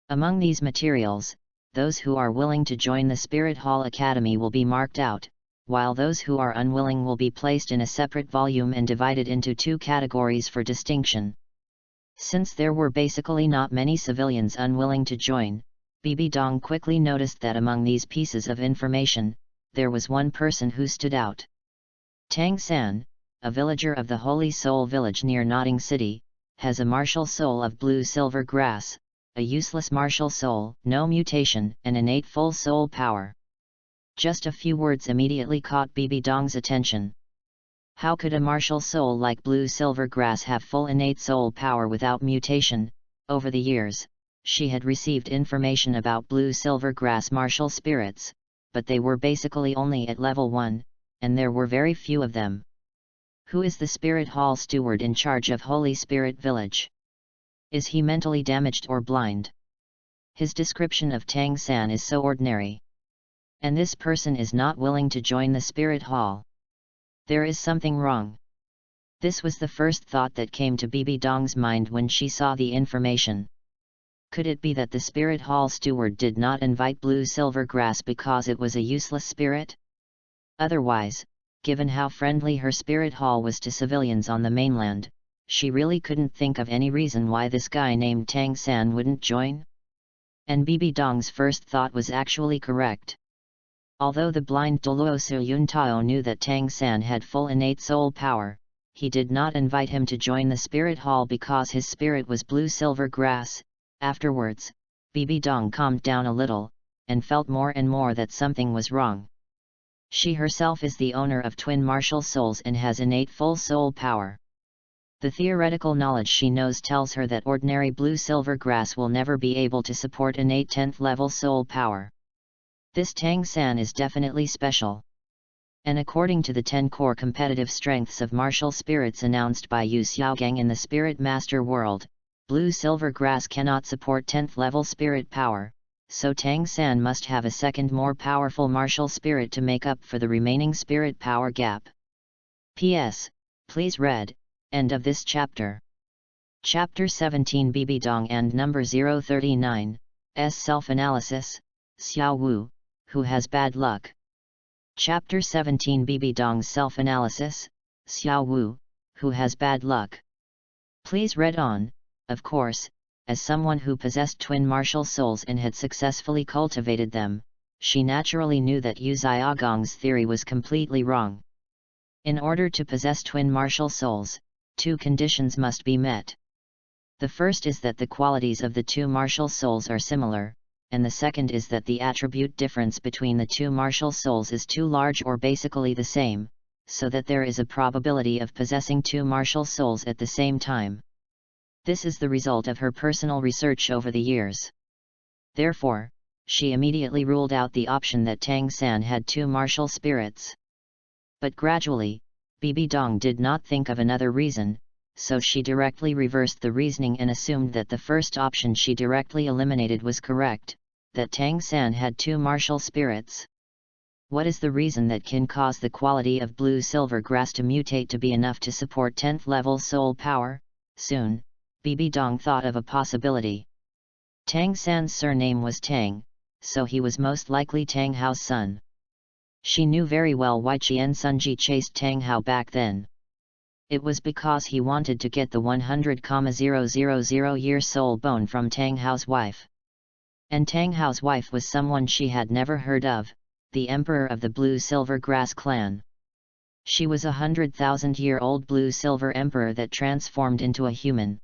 Among these materials, those who are willing to join the Spirit Hall Academy will be marked out, while those who are unwilling will be placed in a separate volume and divided into 2 categories for distinction. Since there were basically not many civilians unwilling to join, Bibi Dong quickly noticed that among these pieces of information, there was one person who stood out. Tang San, a villager of the Holy Soul village near Notting City, has a martial soul of blue silver grass, a useless martial soul, no mutation, and innate full soul power. Just a few words immediately caught Bibi Dong's attention. How could a martial soul like blue silver grass have full innate soul power without mutation? Over the years, she had received information about blue silver grass martial spirits, but they were basically only at level 1, and there were very few of them. Who is the Spirit Hall steward in charge of Holy Spirit Village? Is he mentally damaged or blind? His description of Tang San is so ordinary. And this person is not willing to join the Spirit Hall. There is something wrong. This was the first thought that came to Bibi Dong's mind when she saw the information. Could it be that the Spirit Hall steward did not invite blue silver grass because it was a useless spirit? Otherwise, given how friendly her Spirit Hall was to civilians on the mainland, she really couldn't think of any reason why this guy named Tang San wouldn't join. And Bibi Dong's first thought was actually correct. Although the blind Douluo Su Yun Tao knew that Tang San had full innate soul power, he did not invite him to join the Spirit Hall because his spirit was blue silver grass. Afterwards, Bibi Dong calmed down a little, and felt more and more that something was wrong. She herself is the owner of twin martial souls and has innate full soul power. The theoretical knowledge she knows tells her that ordinary blue silver grass will never be able to support innate 10th level soul power. This Tang San is definitely special. And according to the 10 core competitive strengths of martial spirits announced by Yu Xiaogang in the Spirit Master World, blue silver grass cannot support 10th level spirit power, so Tang San must have a second more powerful martial spirit to make up for the remaining spirit power gap. P.S. Please read, end of this chapter. Chapter 17 Bibi Dong and number 039, S Self-Analysis, Xiao Wu, who has bad luck. Chapter 17 Bibi Dong's Self-Analysis, Xiao Wu, who has bad luck. Please read on. Of course, as someone who possessed twin martial souls and had successfully cultivated them, she naturally knew that Yu Xiaogang's theory was completely wrong. In order to possess twin martial souls, 2 conditions must be met. The first is that the qualities of the 2 martial souls are similar, and the second is that the attribute difference between the 2 martial souls is too large or basically the same, so that there is a probability of possessing 2 martial souls at the same time. This is the result of her personal research over the years. Therefore, she immediately ruled out the option that Tang San had 2 martial spirits. But gradually, Bibi Dong did not think of another reason, so she directly reversed the reasoning and assumed that the first option she directly eliminated was correct, that Tang San had 2 martial spirits. What is the reason that can cause the quality of blue silver grass to mutate to be enough to support 10th level soul power? Soon, Bibi Dong thought of a possibility. Tang San's surname was Tang, so he was most likely Tang Hao's son. She knew very well why Qian Sunji chased Tang Hao back then. It was because he wanted to get the 100,000-year soul bone from Tang Hao's wife. And Tang Hao's wife was someone she had never heard of, the emperor of the Blue-Silver Grass clan. She was 100,000-year-old Blue-Silver emperor that transformed into a human.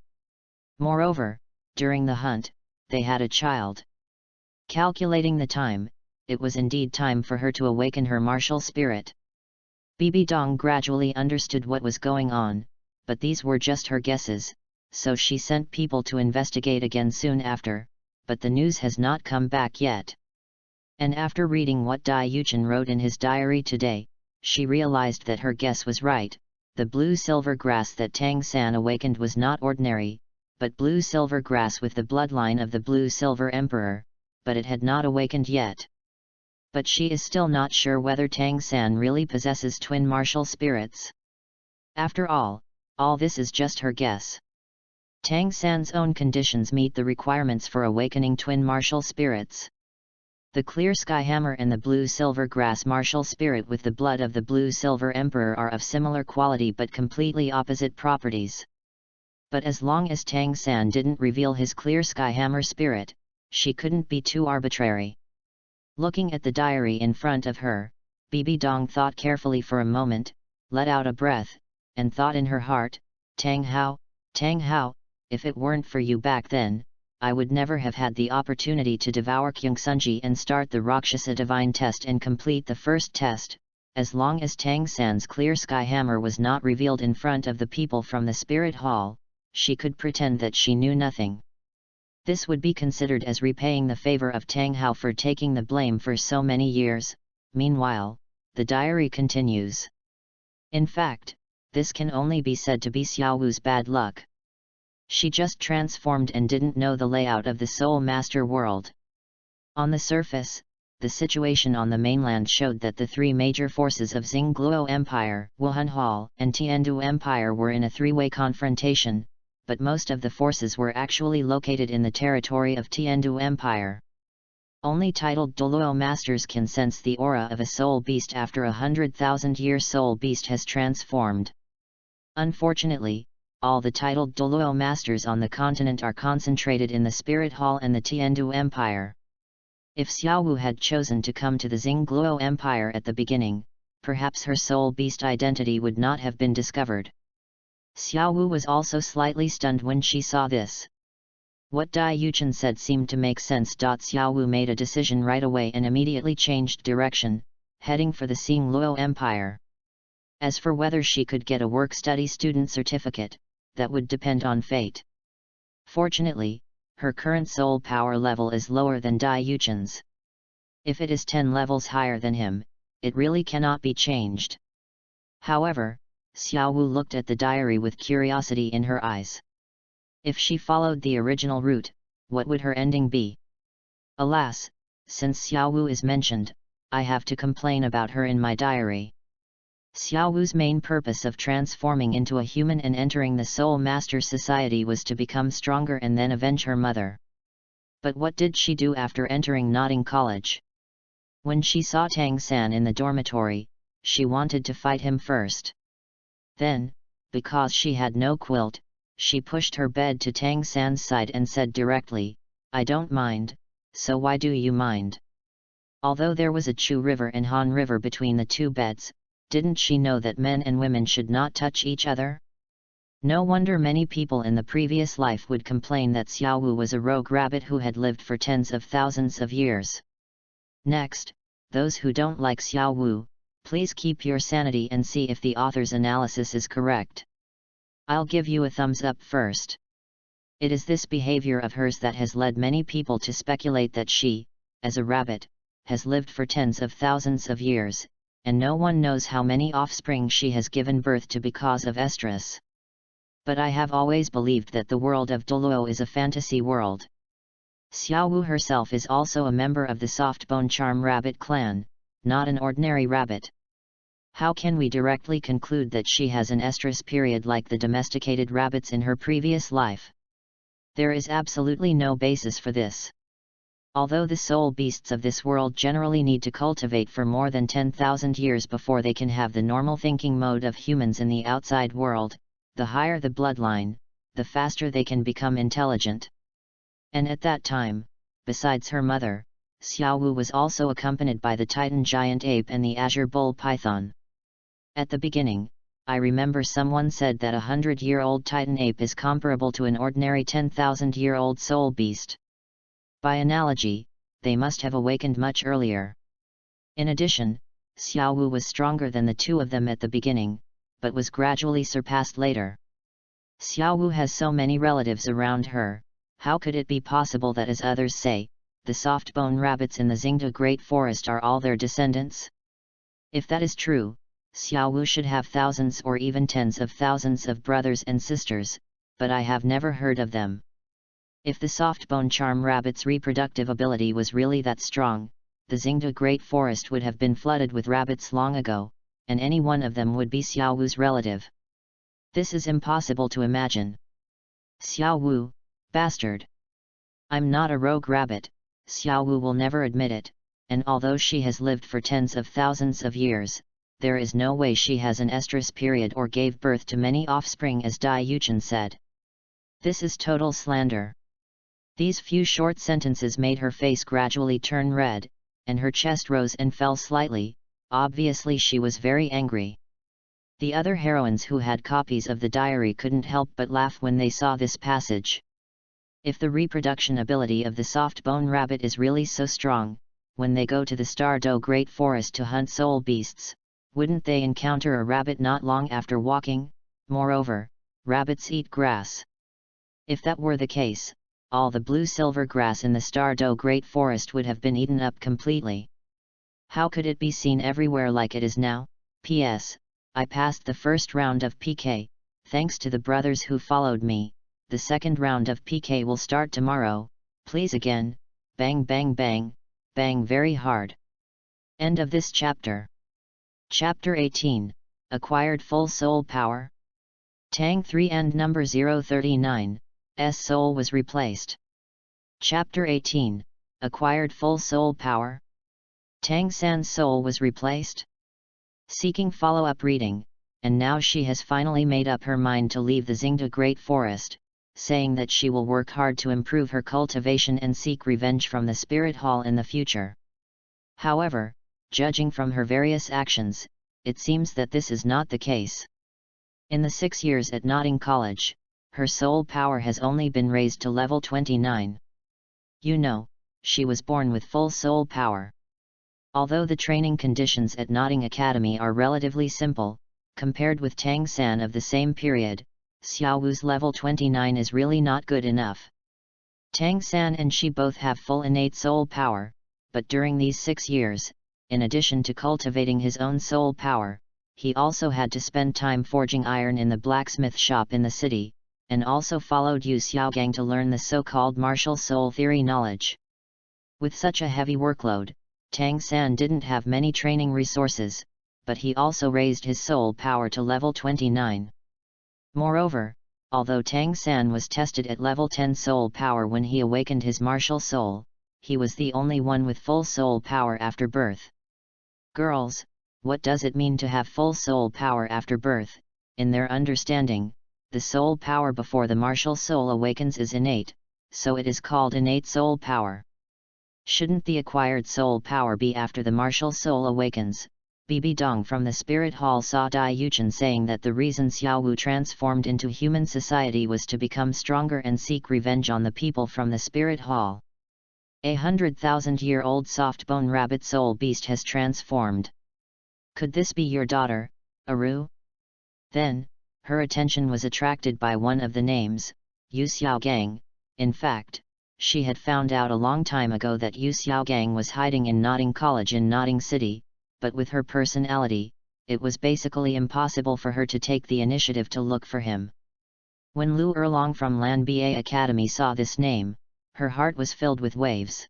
Moreover, during the hunt, they had a child. Calculating the time, it was indeed time for her to awaken her martial spirit. Bibi Dong gradually understood what was going on, but these were just her guesses, so she sent people to investigate again soon after, but the news has not come back yet. And after reading what Dai Yuchen wrote in his diary today, she realized that her guess was right. The blue-silver grass that Tang San awakened was not ordinary, but blue-silver grass with the bloodline of the blue-silver emperor, but it had not awakened yet. But she is still not sure whether Tang San really possesses twin martial spirits. After all this is just her guess. Tang San's own conditions meet the requirements for awakening twin martial spirits. The clear sky hammer and the blue-silver grass martial spirit with the blood of the blue-silver emperor are of similar quality but completely opposite properties. But as long as Tang San didn't reveal his clear sky hammer spirit, she couldn't be too arbitrary. Looking at the diary in front of her, Bibi Dong thought carefully for a moment, let out a breath, and thought in her heart, Tang Hao, if it weren't for you back then, I would never have had the opportunity to devour Kyungsunji and start the Rakshasa Divine test and complete the first test. As long as Tang San's clear sky hammer was not revealed in front of the people from the spirit hall, she could pretend that she knew nothing. This would be considered as repaying the favor of Tang Hao for taking the blame for so many years. Meanwhile, the diary continues. In fact, this can only be said to be Xiaowu's bad luck. She just transformed and didn't know the layout of the Soul Master world. On the surface, the situation on the mainland showed that the three major forces of Xingluo Empire, Wuhun Hall, and Tiandu Empire were in a three-way confrontation, but most of the forces were actually located in the territory of Tiandu Empire. Only titled Douluo masters can sense the aura of a soul beast after 100,000-year soul beast has transformed. Unfortunately, all the titled Douluo masters on the continent are concentrated in the Spirit Hall and the Tiandu Empire. If Xiaowu had chosen to come to the Xingluo Empire at the beginning, perhaps her soul beast identity would not have been discovered. Xiaowu was also slightly stunned when she saw this. What Dai Yuchen said seemed to make sense. Xiaowu made a decision right away and immediately changed direction, heading for the Xingluo Empire. As for whether she could get a work-study student certificate, that would depend on fate. Fortunately, her current soul power level is lower than Dai Yuchen's. If it is 10 levels higher than him, it really cannot be changed. However, Xiaowu looked at the diary with curiosity in her eyes. If she followed the original route, what would her ending be? Alas, since Xiaowu is mentioned, I have to complain about her in my diary. Xiaowu's main purpose of transforming into a human and entering the Soul Master Society was to become stronger and then avenge her mother. But what did she do after entering Notting College? When she saw Tang San in the dormitory, she wanted to fight him first. Then, because she had no quilt, she pushed her bed to Tang San's side and said directly, I don't mind, so why do you mind? Although there was a Chu River and Han River between the two beds, didn't she know that men and women should not touch each other? No wonder many people in the previous life would complain that Xiaowu was a rogue rabbit who had lived for tens of thousands of years. Next, those who don't like Xiaowu, please keep your sanity and see if the author's analysis is correct. I'll give you a thumbs up first. It is this behavior of hers that has led many people to speculate that she, as a rabbit, has lived for tens of thousands of years, and no one knows how many offspring she has given birth to because of estrus. But I have always believed that the world of Douluo is a fantasy world. Xiaowu herself is also a member of the Softbone Charm Rabbit clan, not an ordinary rabbit. How can we directly conclude that she has an estrus period like the domesticated rabbits in her previous life? There is absolutely no basis for this. Although the soul beasts of this world generally need to cultivate for more than 10,000 years before they can have the normal thinking mode of humans in the outside world, the higher the bloodline, the faster they can become intelligent. And at that time, besides her mother, Xiaowu was also accompanied by the Titan giant ape and the azure bull python. At the beginning, I remember someone said that a 100-year-old Titan ape is comparable to an ordinary 10,000-year-old soul beast. By analogy, they must have awakened much earlier. In addition, Xiaowu was stronger than the two of them at the beginning, but was gradually surpassed later. Xiaowu has so many relatives around her, how could it be possible that, as others say, the soft-bone rabbits in the Xingde Great Forest are all their descendants? If that is true, Xiaowu should have thousands or even tens of thousands of brothers and sisters, but I have never heard of them. If the soft-bone charm rabbit's reproductive ability was really that strong, the Xingde Great Forest would have been flooded with rabbits long ago, and any one of them would be Xiaowu's relative. This is impossible to imagine. Xiaowu, bastard! I'm not a rogue rabbit, Xiaowu will never admit it, and although she has lived for tens of thousands of years, there is no way she has an estrus period or gave birth to many offspring, as Dai Yuchen said. This is total slander. These few short sentences made her face gradually turn red, and her chest rose and fell slightly. Obviously she was very angry. The other heroines who had copies of the diary couldn't help but laugh when they saw this passage. If the reproduction ability of the soft-bone rabbit is really so strong, when they go to the Stardo Great Forest to hunt soul beasts, wouldn't they encounter a rabbit not long after walking? Moreover, rabbits eat grass. If that were the case, all the blue-silver grass in the Stardo Great Forest would have been eaten up completely. How could it be seen everywhere like it is now? P.S. I passed the first round of PK, thanks to the brothers who followed me. The second round of PK will start tomorrow, please again, bang bang bang, bang very hard. End of this chapter. Chapter 18, Acquired Full Soul Power. Tang 3 and number 039. S soul was replaced. Chapter 18, Acquired Full Soul Power. Tang San's soul was replaced. Seeking follow-up reading, and now she has finally made up her mind to leave the Xingde Great Forest, saying that she will work hard to improve her cultivation and seek revenge from the Spirit Hall in the future. However, judging from her various actions, it seems that this is not the case. In the 6 years at Notting College, her soul power has only been raised to level 29. You know, she was born with full soul power. Although the training conditions at Notting Academy are relatively simple, compared with Tang San of the same period, Xiaowu's level 29 is really not good enough. Tang San and she both have full innate soul power, but during these 6 years, in addition to cultivating his own soul power, he also had to spend time forging iron in the blacksmith shop in the city, and also followed Yu Xiaogang to learn the so-called martial soul theory knowledge. With such a heavy workload, Tang San didn't have many training resources, but he also raised his soul power to level 29. Moreover, although Tang San was tested at level 10 soul power when he awakened his martial soul, he was the only one with full soul power after birth. Girls, what does it mean to have full soul power after birth? In their understanding, the soul power before the martial soul awakens is innate, so it is called innate soul power. Shouldn't the acquired soul power be after the martial soul awakens? Bibi Dong from the Spirit Hall saw Dai Yuchen saying that the reason Xiaowu transformed into human society was to become stronger and seek revenge on the people from the Spirit Hall. A 100,000-year-old soft-bone rabbit soul beast has transformed. Could this be your daughter, Aru? Then, her attention was attracted by one of the names, Yu Xiaogang. In fact, she had found out a long time ago that Yu Xiaogang was hiding in Notting College in Notting City, but with her personality, it was basically impossible for her to take the initiative to look for him. When Lu Erlong from Lan Ba Academy saw this name, her heart was filled with waves.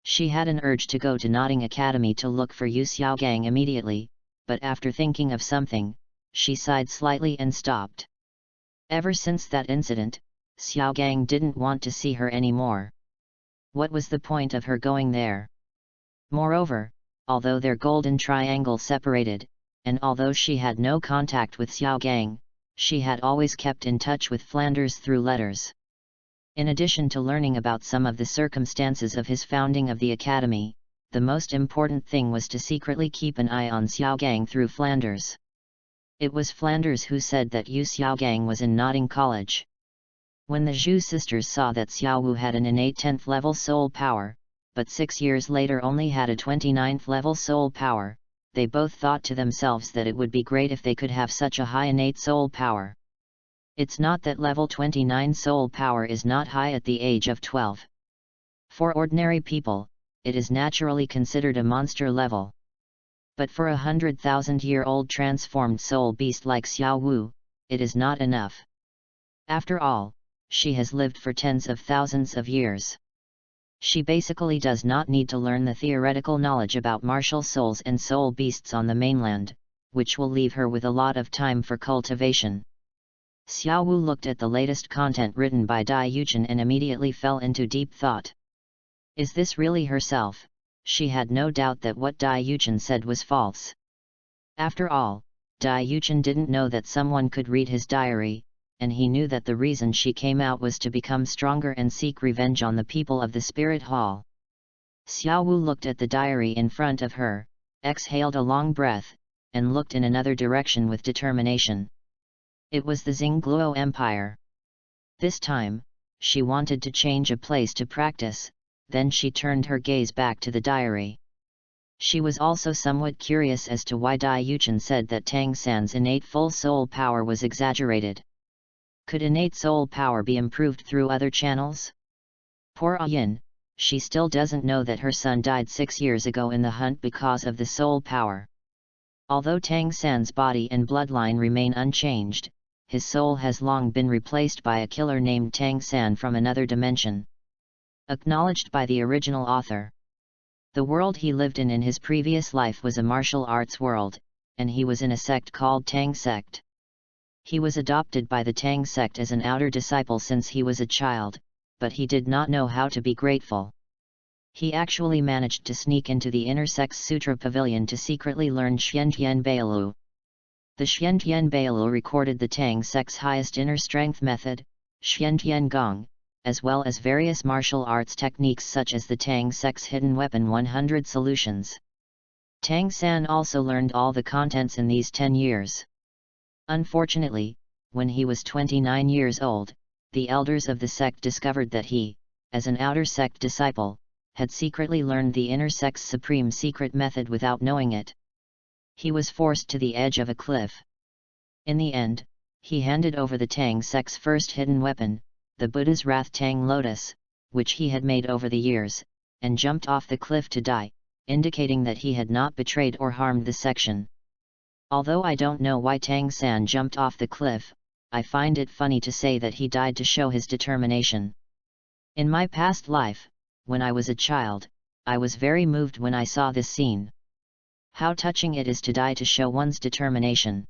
She had an urge to go to Notting Academy to look for Yu Xiaogang immediately, but after thinking of something, she sighed slightly and stopped. Ever since that incident, Xiao Gang didn't want to see her anymore. What was the point of her going there? Moreover, although their golden triangle separated, and although she had no contact with Xiao Gang, she had always kept in touch with Flanders through letters. In addition to learning about some of the circumstances of his founding of the academy, the most important thing was to secretly keep an eye on Xiao Gang through Flanders. It was Flanders who said that Yu Xiao Gang was in Notting College. When the Zhu sisters saw that Xiao Wu had an innate 10th level soul power, but 6 years later only had a 29th level soul power, they both thought to themselves that it would be great if they could have such a high innate soul power. It's not that level 29 soul power is not high at the age of 12. For ordinary people, it is naturally considered a monster level. But for a 100,000-year-old transformed soul beast like Xiao Wu, it is not enough. After all, she has lived for tens of thousands of years. She basically does not need to learn the theoretical knowledge about martial souls and soul beasts on the mainland, which will leave her with a lot of time for cultivation. Xiao Wu looked at the latest content written by Dai Yuchen and immediately fell into deep thought. Is this really herself? She had no doubt that what Dai Yuchen said was false. After all, Dai Yuchen didn't know that someone could read his diary, and he knew that the reason she came out was to become stronger and seek revenge on the people of the Spirit Hall. Xiao Wu looked at the diary in front of her, exhaled a long breath, and looked in another direction with determination. It was the Xingluo Empire. This time, she wanted to change a place to practice, then she turned her gaze back to the diary. She was also somewhat curious as to why Dai Yuchen said that Tang San's innate full soul power was exaggerated. Could innate soul power be improved through other channels? Poor Yin, she still doesn't know that her son died 6 years ago in the hunt because of the soul power. Although Tang San's body and bloodline remain unchanged, his soul has long been replaced by a killer named Tang San from another dimension. Acknowledged by the original author. The world he lived in his previous life was a martial arts world, and he was in a sect called Tang Sect. He was adopted by the Tang Sect as an outer disciple since he was a child, but he did not know how to be grateful. He actually managed to sneak into the Inner Sect's Sutra Pavilion to secretly learn Xiantian Bailu. The Xiantian Bailu recorded the Tang Sect's highest inner strength method, Xiantian Gong, as well as various martial arts techniques such as the Tang Sect's hidden weapon 100 solutions. Tang San also learned all the contents in these 10 years. Unfortunately, when he was 29 years old, the elders of the sect discovered that he, as an outer sect disciple, had secretly learned the inner sect's supreme secret method without knowing it. He was forced to the edge of a cliff. In the end, he handed over the Tang Sect's first hidden weapon, the Buddha's Wrath Tang Lotus, which he had made over the years, and jumped off the cliff to die, indicating that he had not betrayed or harmed the section. Although I don't know why Tang San jumped off the cliff, I find it funny to say that he died to show his determination. In my past life, when I was a child, I was very moved when I saw this scene. How touching it is to die to show one's determination.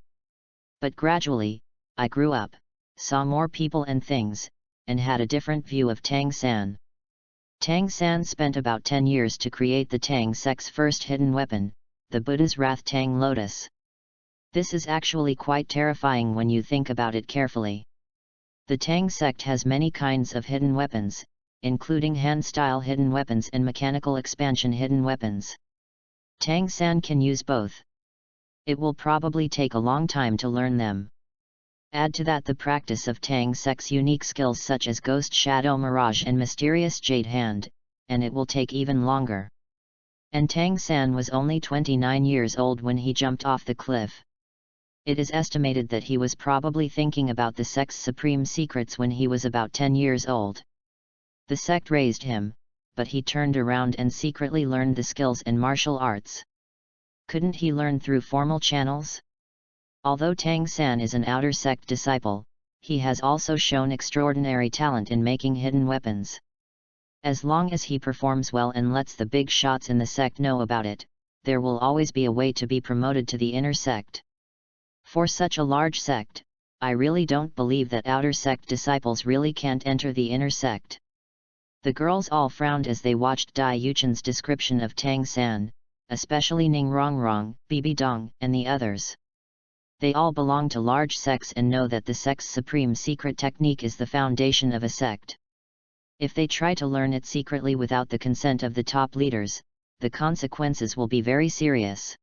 But gradually, I grew up, saw more people and things, and had a different view of Tang San. Tang San spent about 10 years to create the Tang Sect's first hidden weapon, the Buddha's Wrath Tang Lotus. This is actually quite terrifying when you think about it carefully. The Tang Sect has many kinds of hidden weapons, including hand-style hidden weapons and mechanical expansion hidden weapons. Tang San can use both. It will probably take a long time to learn them. Add to that the practice of Tang Sect's unique skills such as Ghost Shadow Mirage and Mysterious Jade Hand, and it will take even longer. And Tang San was only 29 years old when he jumped off the cliff. It is estimated that he was probably thinking about the sect's supreme secrets when he was about 10 years old. The sect raised him, but he turned around and secretly learned the skills and martial arts. Couldn't he learn through formal channels? Although Tang San is an outer sect disciple, he has also shown extraordinary talent in making hidden weapons. As long as he performs well and lets the big shots in the sect know about it, there will always be a way to be promoted to the inner sect. For such a large sect, I really don't believe that outer sect disciples really can't enter the inner sect. The girls all frowned as they watched Dai Yuchen's description of Tang San, especially Ning Rongrong, Bibi Dong, and the others. They all belong to large sects and know that the sect's supreme secret technique is the foundation of a sect. If they try to learn it secretly without the consent of the top leaders, the consequences will be very serious.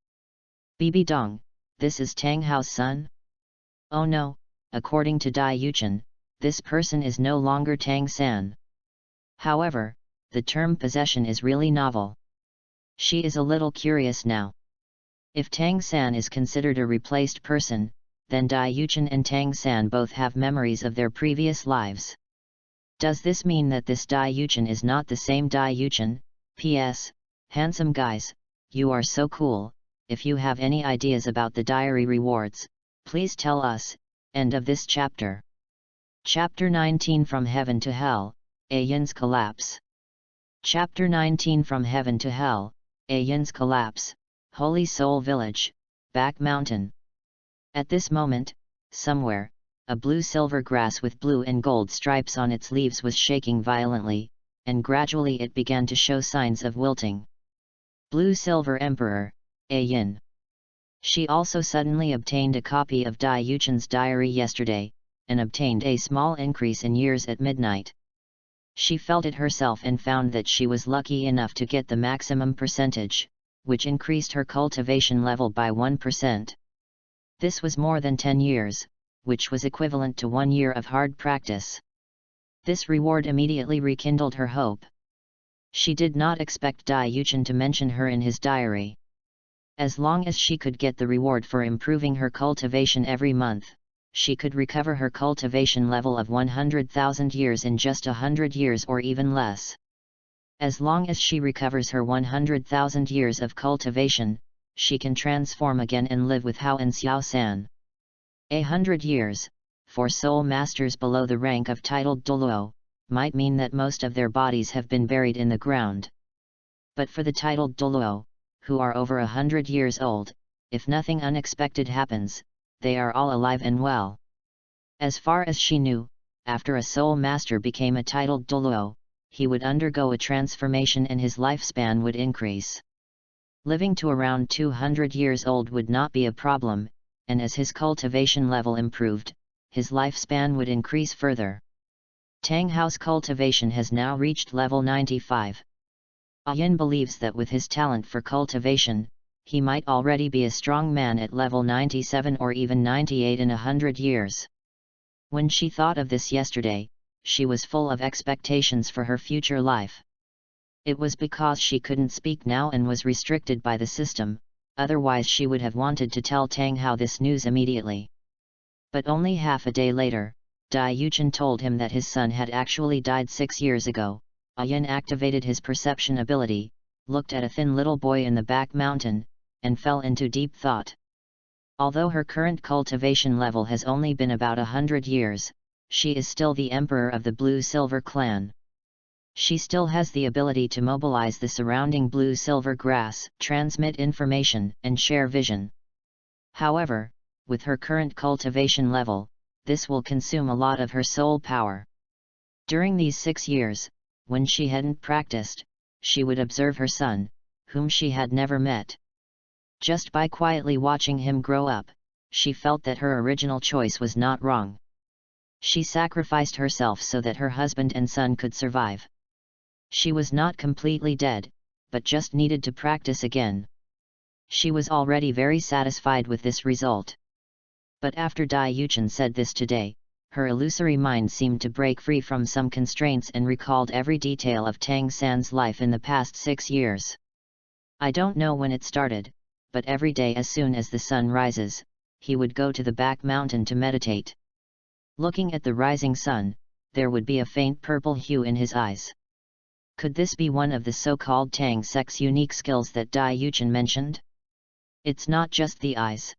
Bibi Dong, this is Tang Hao's son? Oh no, according to Dai Yuchen, this person is no longer Tang San. However, the term possession is really novel. She is a little curious now. If Tang San is considered a replaced person, then Dai Yuchen and Tang San both have memories of their previous lives. Does this mean that this Dai Yuchen is not the same Dai Yuchen? P.S. Handsome guys, you are so cool. If you have any ideas about the diary rewards, please tell us. End of this chapter. Chapter 19 From Heaven to Hell, A Yin's Collapse. Chapter 19 From Heaven to Hell, A Yin's Collapse, Holy Soul Village, Back Mountain. At this moment, somewhere, a blue-silver grass with blue and gold stripes on its leaves was shaking violently, and gradually it began to show signs of wilting. Blue-silver Emperor, A Yin. She also suddenly obtained a copy of Dai Yuchen's diary yesterday, and obtained a small increase in years at midnight. She felt it herself and found that she was lucky enough to get the maximum percentage, which increased her cultivation level by 1%. This was more than 10 years, which was equivalent to 1 year of hard practice. This reward immediately rekindled her hope. She did not expect Dai Yuchen to mention her in his diary. As long as she could get the reward for improving her cultivation every month, she could recover her cultivation level of 100,000 years in just 100 years or even less. As long as she recovers her 100,000 years of cultivation, she can transform again and live with Hao and Xiao San. 100 years, for soul masters below the rank of titled Douluo, might mean that most of their bodies have been buried in the ground. But for the titled Douluo, who are over 100 years old, if nothing unexpected happens, they are all alive and well. As far as she knew, after a soul master became a titled Douluo, he would undergo a transformation and his lifespan would increase. Living to around 200 years old would not be a problem, and as his cultivation level improved, his lifespan would increase further. Tang Hao's cultivation has now reached level 95. A Yin believes that with his talent for cultivation, he might already be a strong man at level 97 or even 98 in 100 years. When she thought of this yesterday, she was full of expectations for her future life. It was because she couldn't speak now and was restricted by the system, otherwise she would have wanted to tell Tang Hao this news immediately. But only half a day later, Dai Yuchen told him that his son had actually died 6 years ago. A Yin activated his perception ability, looked at a thin little boy in the back mountain, and fell into deep thought. Although her current cultivation level has only been about 100 years, she is still the emperor of the blue-silver clan. She still has the ability to mobilize the surrounding blue-silver grass, transmit information, and share vision. However, with her current cultivation level, this will consume a lot of her soul power. During these 6 years, when she hadn't practiced, she would observe her son, whom she had never met. Just by quietly watching him grow up, she felt that her original choice was not wrong. She sacrificed herself so that her husband and son could survive. She was not completely dead, but just needed to practice again. She was already very satisfied with this result. But after Dai Yuchen said this today, her illusory mind seemed to break free from some constraints and recalled every detail of Tang San's life in the past 6 years. I don't know when it started, but every day as soon as the sun rises, he would go to the back mountain to meditate. Looking at the rising sun, there would be a faint purple hue in his eyes. Could this be one of the so-called Tang sect's unique skills that Dai Yuchen mentioned? It's not just the eyes.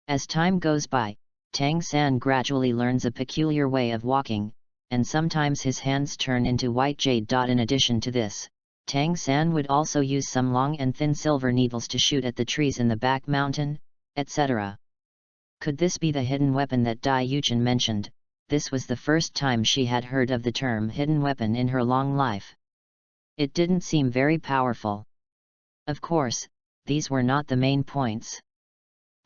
As time goes by, Tang San gradually learns a peculiar way of walking, and sometimes his hands turn into white jade. In addition to this, Tang San would also use some long and thin silver needles to shoot at the trees in the back mountain, etc. Could this be the hidden weapon that Dai Yuchen mentioned? This was the first time she had heard of the term hidden weapon in her long life. It didn't seem very powerful. Of course, these were not the main points.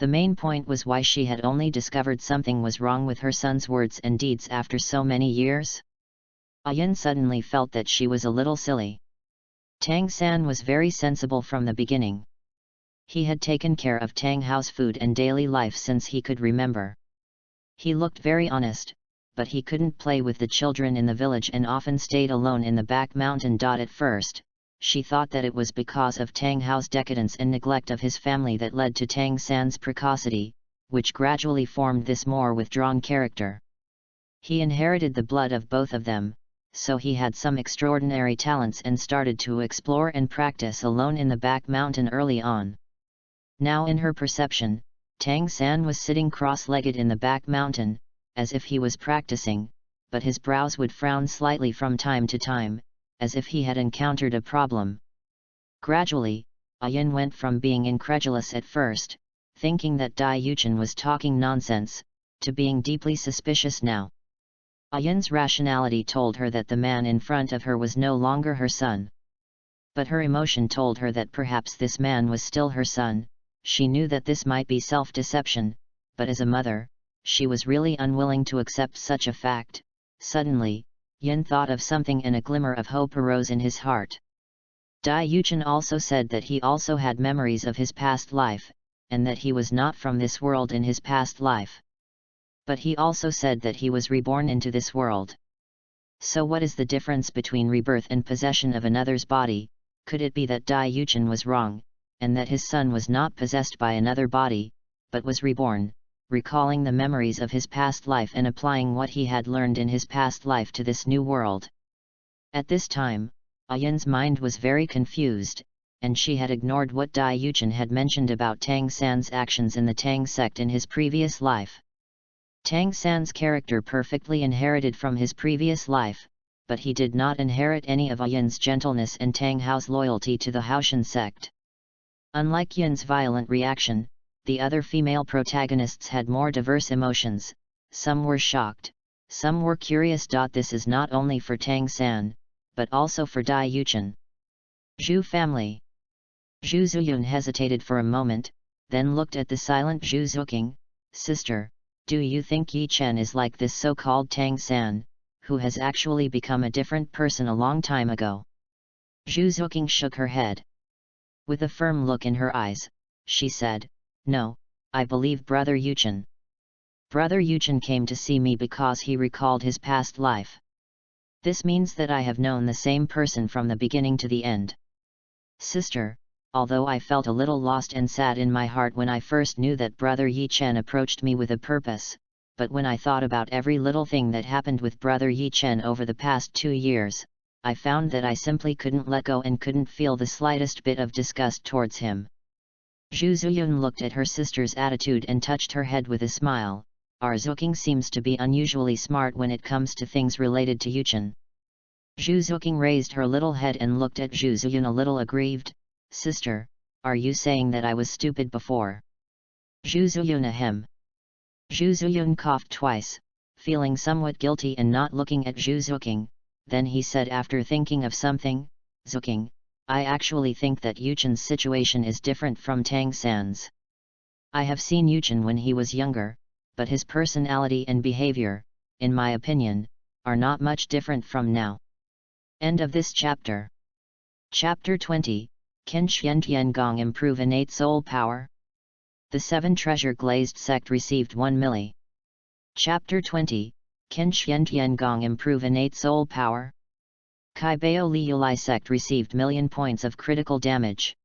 The main point was why she had only discovered something was wrong with her son's words and deeds after so many years. Yin suddenly felt that she was a little silly. Tang San was very sensible from the beginning. He had taken care of Tang Hao's food and daily life since he could remember. He looked very honest, but he couldn't play with the children in the village and often stayed alone in the back mountain. At first, she thought that it was because of Tang Hao's decadence and neglect of his family that led to Tang San's precocity, which gradually formed this more withdrawn character. He inherited the blood of both of them, so he had some extraordinary talents and started to explore and practice alone in the back mountain early on. Now in her perception, Tang San was sitting cross-legged in the back mountain, as if he was practicing, but his brows would frown slightly from time to time, as if he had encountered a problem. Gradually, Yin went from being incredulous at first, thinking that Dai Yuchen was talking nonsense, to being deeply suspicious now. Yin's rationality told her that the man in front of her was no longer her son. But her emotion told her that perhaps this man was still her son. She knew that this might be self-deception, but as a mother, she was really unwilling to accept such a fact. Suddenly, Yin thought of something and a glimmer of hope arose in his heart. Dai Yuchen also said that he also had memories of his past life, and that he was not from this world in his past life. But he also said that he was reborn into this world. So what is the difference between rebirth and possession of another's body? Could it be that Dai Yuchen was wrong, and that his son was not possessed by another body, but was reborn, recalling the memories of his past life and applying what he had learned in his past life to this new world? At this time, Yin's mind was very confused, and she had ignored what Dai Yuchen had mentioned about Tang San's actions in the Tang sect in his previous life. Tang San's character perfectly inherited from his previous life, but he did not inherit any of Yin's gentleness and Tang Hao's loyalty to the Haoshan sect. Unlike Yin's violent reaction, the other female protagonists had more diverse emotions. Some were shocked, some were curious. This is not only for Tang San, but also for Dai Yuchen. Zhu family. Zhu Zuyun hesitated for a moment, then looked at the silent Zhu Zuqing. Sister, do you think Yi Chen is like this so-called Tang San, who has actually become a different person a long time ago? Zhu Zuqing shook her head. With a firm look in her eyes, she said, No, I believe Brother Yuchen. Brother Yuchen came to see me because he recalled his past life. This means that I have known the same person from the beginning to the end. Sister, although I felt a little lost and sad in my heart when I first knew that Brother Yi Chen approached me with a purpose, but when I thought about every little thing that happened with Brother Yi Chen over the past 2 years, I found that I simply couldn't let go and couldn't feel the slightest bit of disgust towards him. Zhu Zuyun looked at her sister's attitude and touched her head with a smile. Our Zuqing seems to be unusually smart when it comes to things related to Yuchen. Zhu Zuqing raised her little head and looked at Zhu Zuyun a little aggrieved. Sister, are you saying that I was stupid before? Zhu Zuyun ahem. Zhu Zuyun coughed twice, feeling somewhat guilty and not looking at Zhu Zuqing. Then he said after thinking of something, Zuqing, I actually think that Yuchen's situation is different from Tang San's. I have seen Yuchen when he was younger, but his personality and behavior, in my opinion, are not much different from now. End of this chapter. Chapter 20, Can Xian Gong improve innate soul power? The 7 treasure glazed sect received 1 milli. Chapter 20, Can Xian Gong improve innate soul power? Kai Bao Li Yulai sect received million points of critical damage.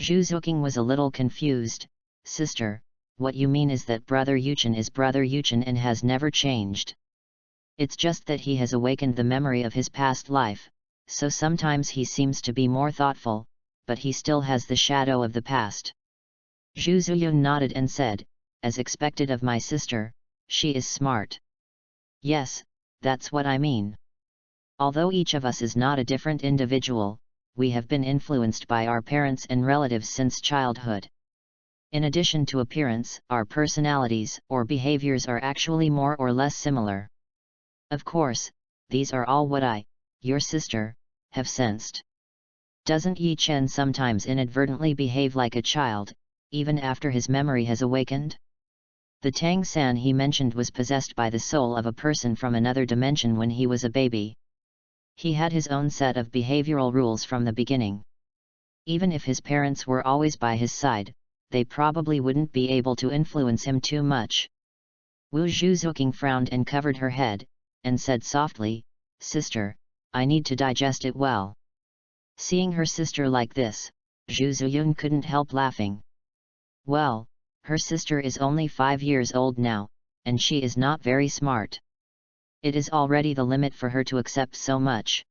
Zhu Zuqing was a little confused. Sister, what you mean is that Brother Yuchen is Brother Yuchen and has never changed. It's just that he has awakened the memory of his past life, so sometimes he seems to be more thoughtful, but he still has the shadow of the past. Zhu Zuyun nodded and said, as expected of my sister, she is smart. Yes, that's what I mean. Although each of us is not a different individual, we have been influenced by our parents and relatives since childhood. In addition to appearance, our personalities or behaviors are actually more or less similar. Of course, these are all what I, your sister, have sensed. Doesn't Yi Chen sometimes inadvertently behave like a child, even after his memory has awakened? The Tang San he mentioned was possessed by the soul of a person from another dimension when he was a baby. He had his own set of behavioral rules from the beginning. Even if his parents were always by his side, they probably wouldn't be able to influence him too much. Wu Zhuzuqing frowned and covered her head, and said softly, "Sister, I need to digest it well." Seeing her sister like this, Zhu Zuyun couldn't help laughing. Well, her sister is only 5 years old now, and she is not very smart. It is already the limit for her to accept so much.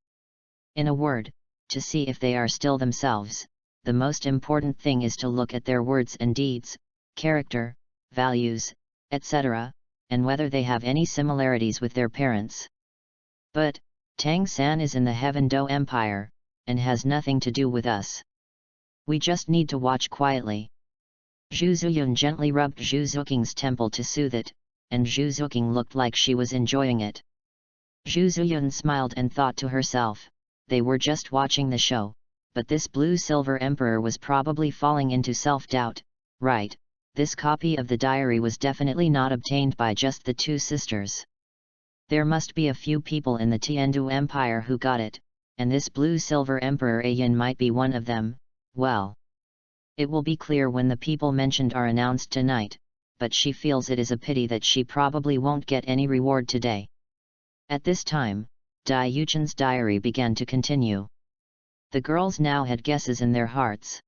In a word, to see if they are still themselves, the most important thing is to look at their words and deeds, character, values, etc., and whether they have any similarities with their parents. But, Tang San is in the Heaven Do Empire, and has nothing to do with us. We just need to watch quietly. Zhu Zuyun gently rubbed Zhu Zuqing's temple to soothe it, and Zhu Zuqing looked like she was enjoying it. Zhu Zuyun smiled and thought to herself, they were just watching the show, but this blue-silver emperor was probably falling into self-doubt. Right, this copy of the diary was definitely not obtained by just the two sisters. There must be a few people in the Tiandu Empire who got it, and this blue-silver emperor Ayin might be one of them. Well, it will be clear when the people mentioned are announced tonight, but she feels it is a pity that she probably won't get any reward today. At this time, Dai Yuchen's diary began to continue. The girls now had guesses in their hearts.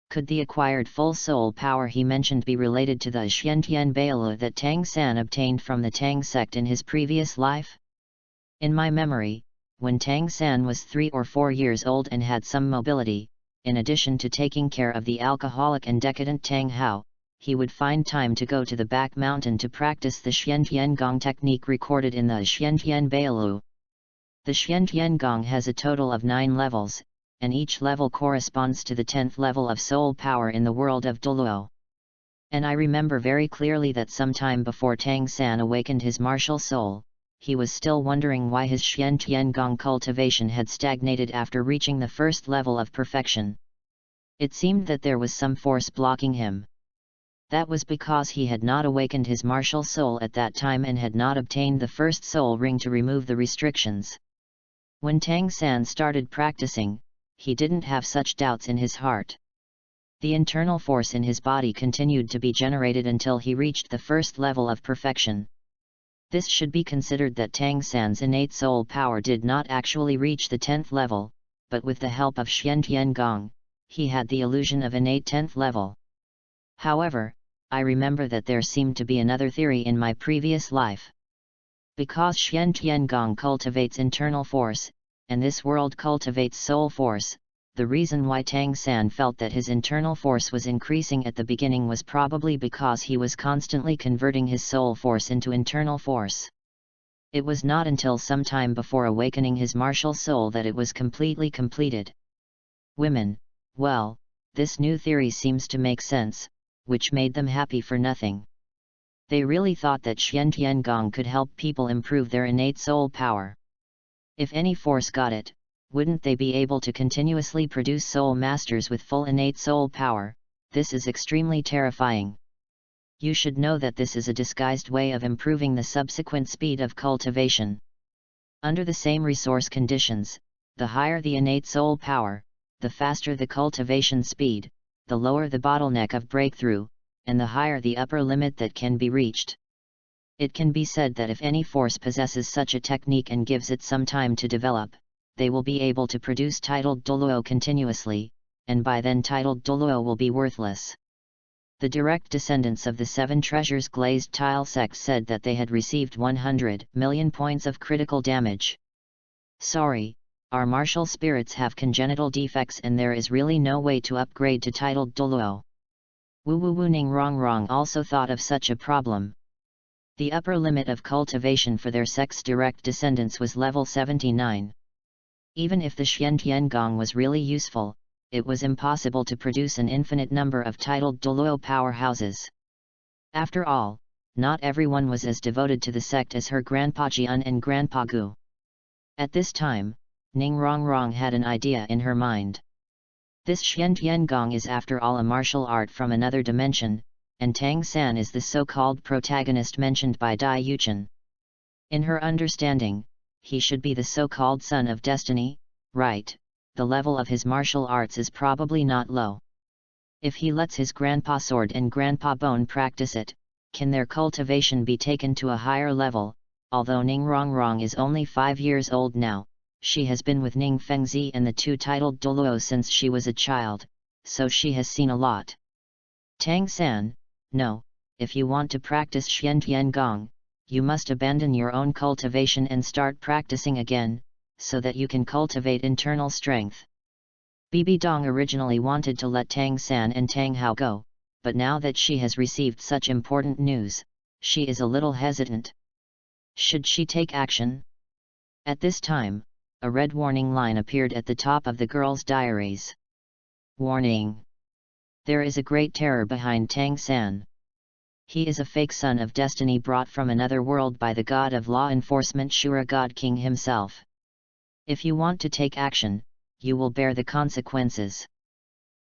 Could the acquired full soul power he mentioned be related to the Xiantian Bailu that Tang San obtained from the Tang sect in his previous life? In my memory, when Tang San was 3 or 4 years old and had some mobility, in addition to taking care of the alcoholic and decadent Tang Hao, he would find time to go to the back mountain to practice the Xiantian Gong technique recorded in the Xiantian Bailu. The Xiantian Gong has a total of 9 levels, and each level corresponds to the 10th level of soul power in the world of Douluo. And I remember very clearly that sometime before Tang San awakened his martial soul, he was still wondering why his Xiantian Gong cultivation had stagnated after reaching the first level of perfection. It seemed that there was some force blocking him. That was because he had not awakened his martial soul at that time and had not obtained the first soul ring to remove the restrictions. When Tang San started practicing, he didn't have such doubts in his heart. The internal force in his body continued to be generated until he reached the first level of perfection. This should be considered that Tang San's innate soul power did not actually reach the 10th level, but with the help of Xiantian Gong, he had the illusion of innate 10th level. However, I remember that there seemed to be another theory in my previous life. Because Xiantian Gong cultivates internal force, and this world cultivates soul force, the reason why Tang San felt that his internal force was increasing at the beginning was probably because he was constantly converting his soul force into internal force. It was not until some time before awakening his martial soul that it was completely completed. Women, well, this new theory seems to make sense, which made them happy for nothing. They really thought that Xiantian Gong could help people improve their innate soul power. If any force got it, wouldn't they be able to continuously produce soul masters with full innate soul power? This is extremely terrifying. You should know that this is a disguised way of improving the subsequent speed of cultivation. Under the same resource conditions, the higher the innate soul power, the faster the cultivation speed, the lower the bottleneck of breakthrough, and the higher the upper limit that can be reached. It can be said that if any force possesses such a technique and gives it some time to develop, they will be able to produce titled Douluo continuously, and by then titled Douluo will be worthless. The direct descendants of the 7 treasures glazed tile sect said that they had received 100 million points of critical damage. Sorry, our martial spirits have congenital defects and there is really no way to upgrade to titled Douluo. Wu Wrong also thought of such a problem. The upper limit of cultivation for their sect's direct descendants was level 79. Even if the Xiantian Gong was really useful, it was impossible to produce an infinite number of titled Douluo powerhouses. After all, not everyone was as devoted to the sect as her Grandpa Jian and Grandpa Gu. At this time, Ning Rongrong had an idea in her mind. This Xian Tiangong is after all a martial art from another dimension, and Tang San is the so-called protagonist mentioned by Dai Yuchen. In her understanding, he should be the so-called son of destiny, right? The level of his martial arts is probably not low. If he lets his Grandpa Sword and Grandpa Bone practice it, can their cultivation be taken to a higher level? Although Ning Rongrong is only 5 years old now, she has been with Ning Fengzi and the two titled Douluo since she was a child, so she has seen a lot. Tang San, no, if you want to practice Xian Tiangong, you must abandon your own cultivation and start practicing again, so that you can cultivate internal strength. Bibi Dong originally wanted to let Tang San and Tang Hao go, but now that she has received such important news, she is a little hesitant. Should she take action? At this time, a red warning line appeared at the top of the girl's diaries. Warning! There is a great terror behind Tang San. He is a fake son of destiny brought from another world by the god of law enforcement Shura God King himself. If you want to take action, you will bear the consequences.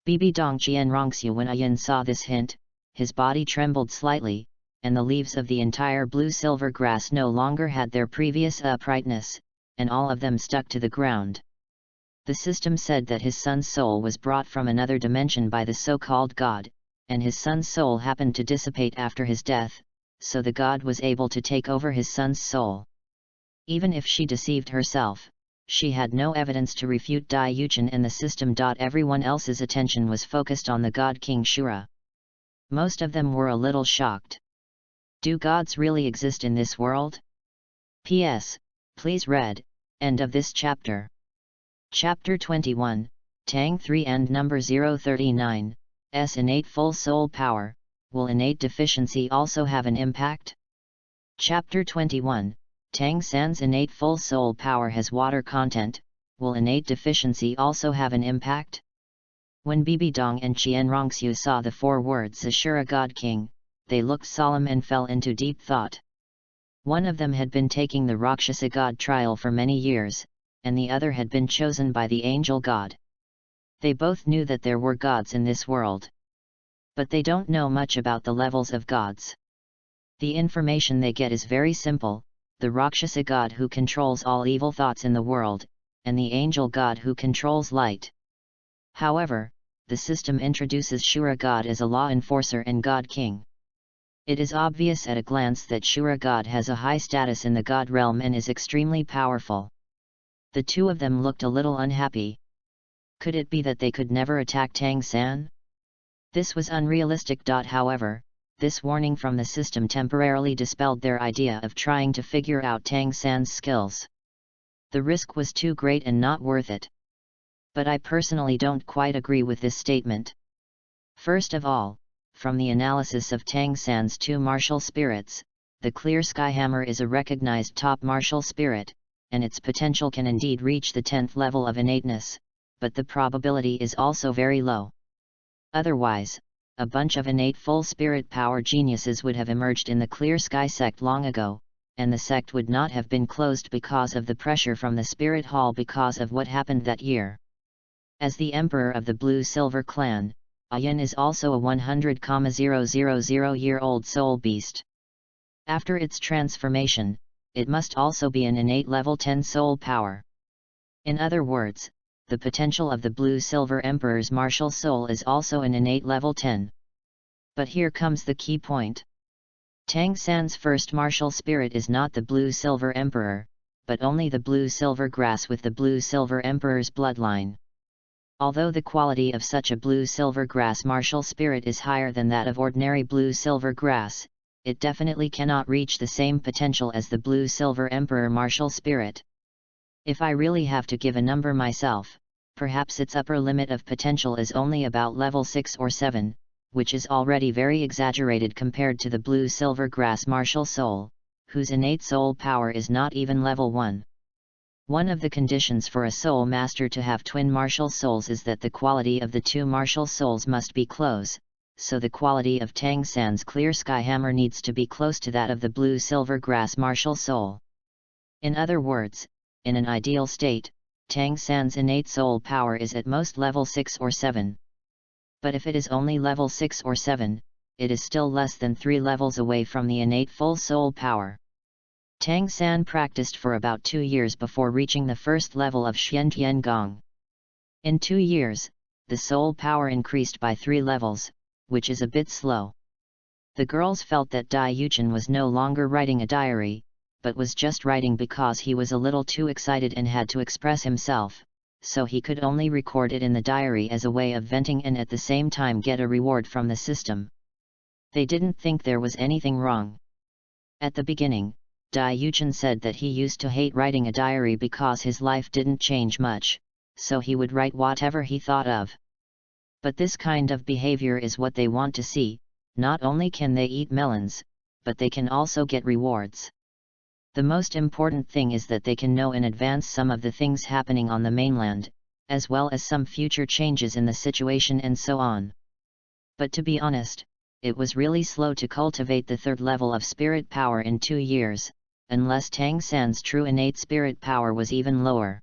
Bibi Dong Jian Rongxiu. When Ayan saw this hint, his body trembled slightly, and the leaves of the entire blue-silver grass no longer had their previous uprightness, and all of them stuck to the ground. The system said that his son's soul was brought from another dimension by the so-called god, and his son's soul happened to dissipate after his death, so the god was able to take over his son's soul. Even if she deceived herself, she had no evidence to refute Dai Yuchen and the system. Everyone else's attention was focused on the god King Shura. Most of them were a little shocked. Do gods really exist in this world? P.S. Please read, end of this chapter. Chapter 21, Tang 3 and number 039, S innate full soul power, will innate deficiency also have an impact? Chapter 21, Tang San's innate full soul power has water content, will innate deficiency also have an impact? When Bibi Dong and Qian Rongxiu saw the 4 words Ashura God King, they looked solemn and fell into deep thought. One of them had been taking the Rakshasa God trial for many years, and the other had been chosen by the angel god. They both knew that there were gods in this world. But they don't know much about the levels of gods. The information they get is very simple: the Rakshasa god who controls all evil thoughts in the world, and the angel god who controls light. However, the system introduces Shura god as a law enforcer and god king. It is obvious at a glance that Shura god has a high status in the god realm and is extremely powerful. The two of them looked a little unhappy. Could it be that they could never attack Tang San? This was unrealistic. However, this warning from the system temporarily dispelled their idea of trying to figure out Tang San's skills. The risk was too great and not worth it. But I personally don't quite agree with this statement. First of all, from the analysis of Tang San's 2 martial spirits, the Clear Sky Hammer is a recognized top martial spirit, and its potential can indeed reach the 10th level of innateness, but the probability is also very low. Otherwise, a bunch of innate full spirit power geniuses would have emerged in the Clear Sky sect long ago, and the sect would not have been closed because of the pressure from the Spirit Hall because of what happened that year. As the emperor of the Blue-Silver clan, Ayan is also a 100,000-year-old soul beast. After its transformation, it must also be an innate level 10 soul power. In other words, the potential of the Blue-Silver Emperor's martial soul is also an innate level 10. But here comes the key point. Tang San's first martial spirit is not the Blue-Silver Emperor, but only the Blue-Silver grass with the Blue-Silver Emperor's bloodline. Although the quality of such a Blue-Silver grass martial spirit is higher than that of ordinary Blue-Silver grass, it definitely cannot reach the same potential as the Blue-Silver Emperor martial spirit. If I really have to give a number myself, perhaps its upper limit of potential is only about level 6 or 7, which is already very exaggerated compared to the Blue-Silver grass martial soul, whose innate soul power is not even level 1. One of the conditions for a soul master to have twin martial souls is that the quality of the two martial souls must be close, so the quality of Tang San's clear sky hammer needs to be close to that of the blue silver grass martial soul. In other words, in an ideal state, Tang San's innate soul power is at most level 6 or 7. But if it is only level 6 or 7, it is still less than 3 levels away from the innate full soul power. Tang San practiced for about 2 years before reaching the first level of Xiantian Gong. In 2 years, the soul power increased by 3 levels, which is a bit slow. The girls felt that Dai Yuchen was no longer writing a diary, but was just writing because he was a little too excited and had to express himself, so he could only record it in the diary as a way of venting and at the same time get a reward from the system. They didn't think there was anything wrong. At the beginning, Dai Yuchen said that he used to hate writing a diary because his life didn't change much, so he would write whatever he thought of. But this kind of behavior is what they want to see. Not only can they eat melons, but they can also get rewards. The most important thing is that they can know in advance some of the things happening on the mainland, as well as some future changes in the situation and so on. But to be honest, it was really slow to cultivate the third level of spirit power in 2 years, unless Tang San's true innate spirit power was even lower.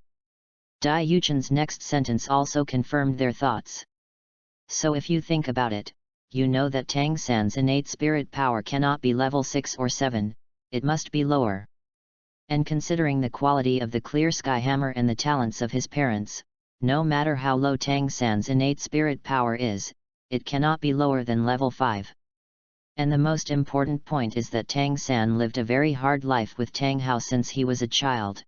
Dai Yuchen's next sentence also confirmed their thoughts. So if you think about it, you know that Tang San's innate spirit power cannot be level 6 or 7, it must be lower. And considering the quality of the clear sky hammer and the talents of his parents, no matter how low Tang San's innate spirit power is, it cannot be lower than level 5. And the most important point is that Tang San lived a very hard life with Tang Hao since he was a child.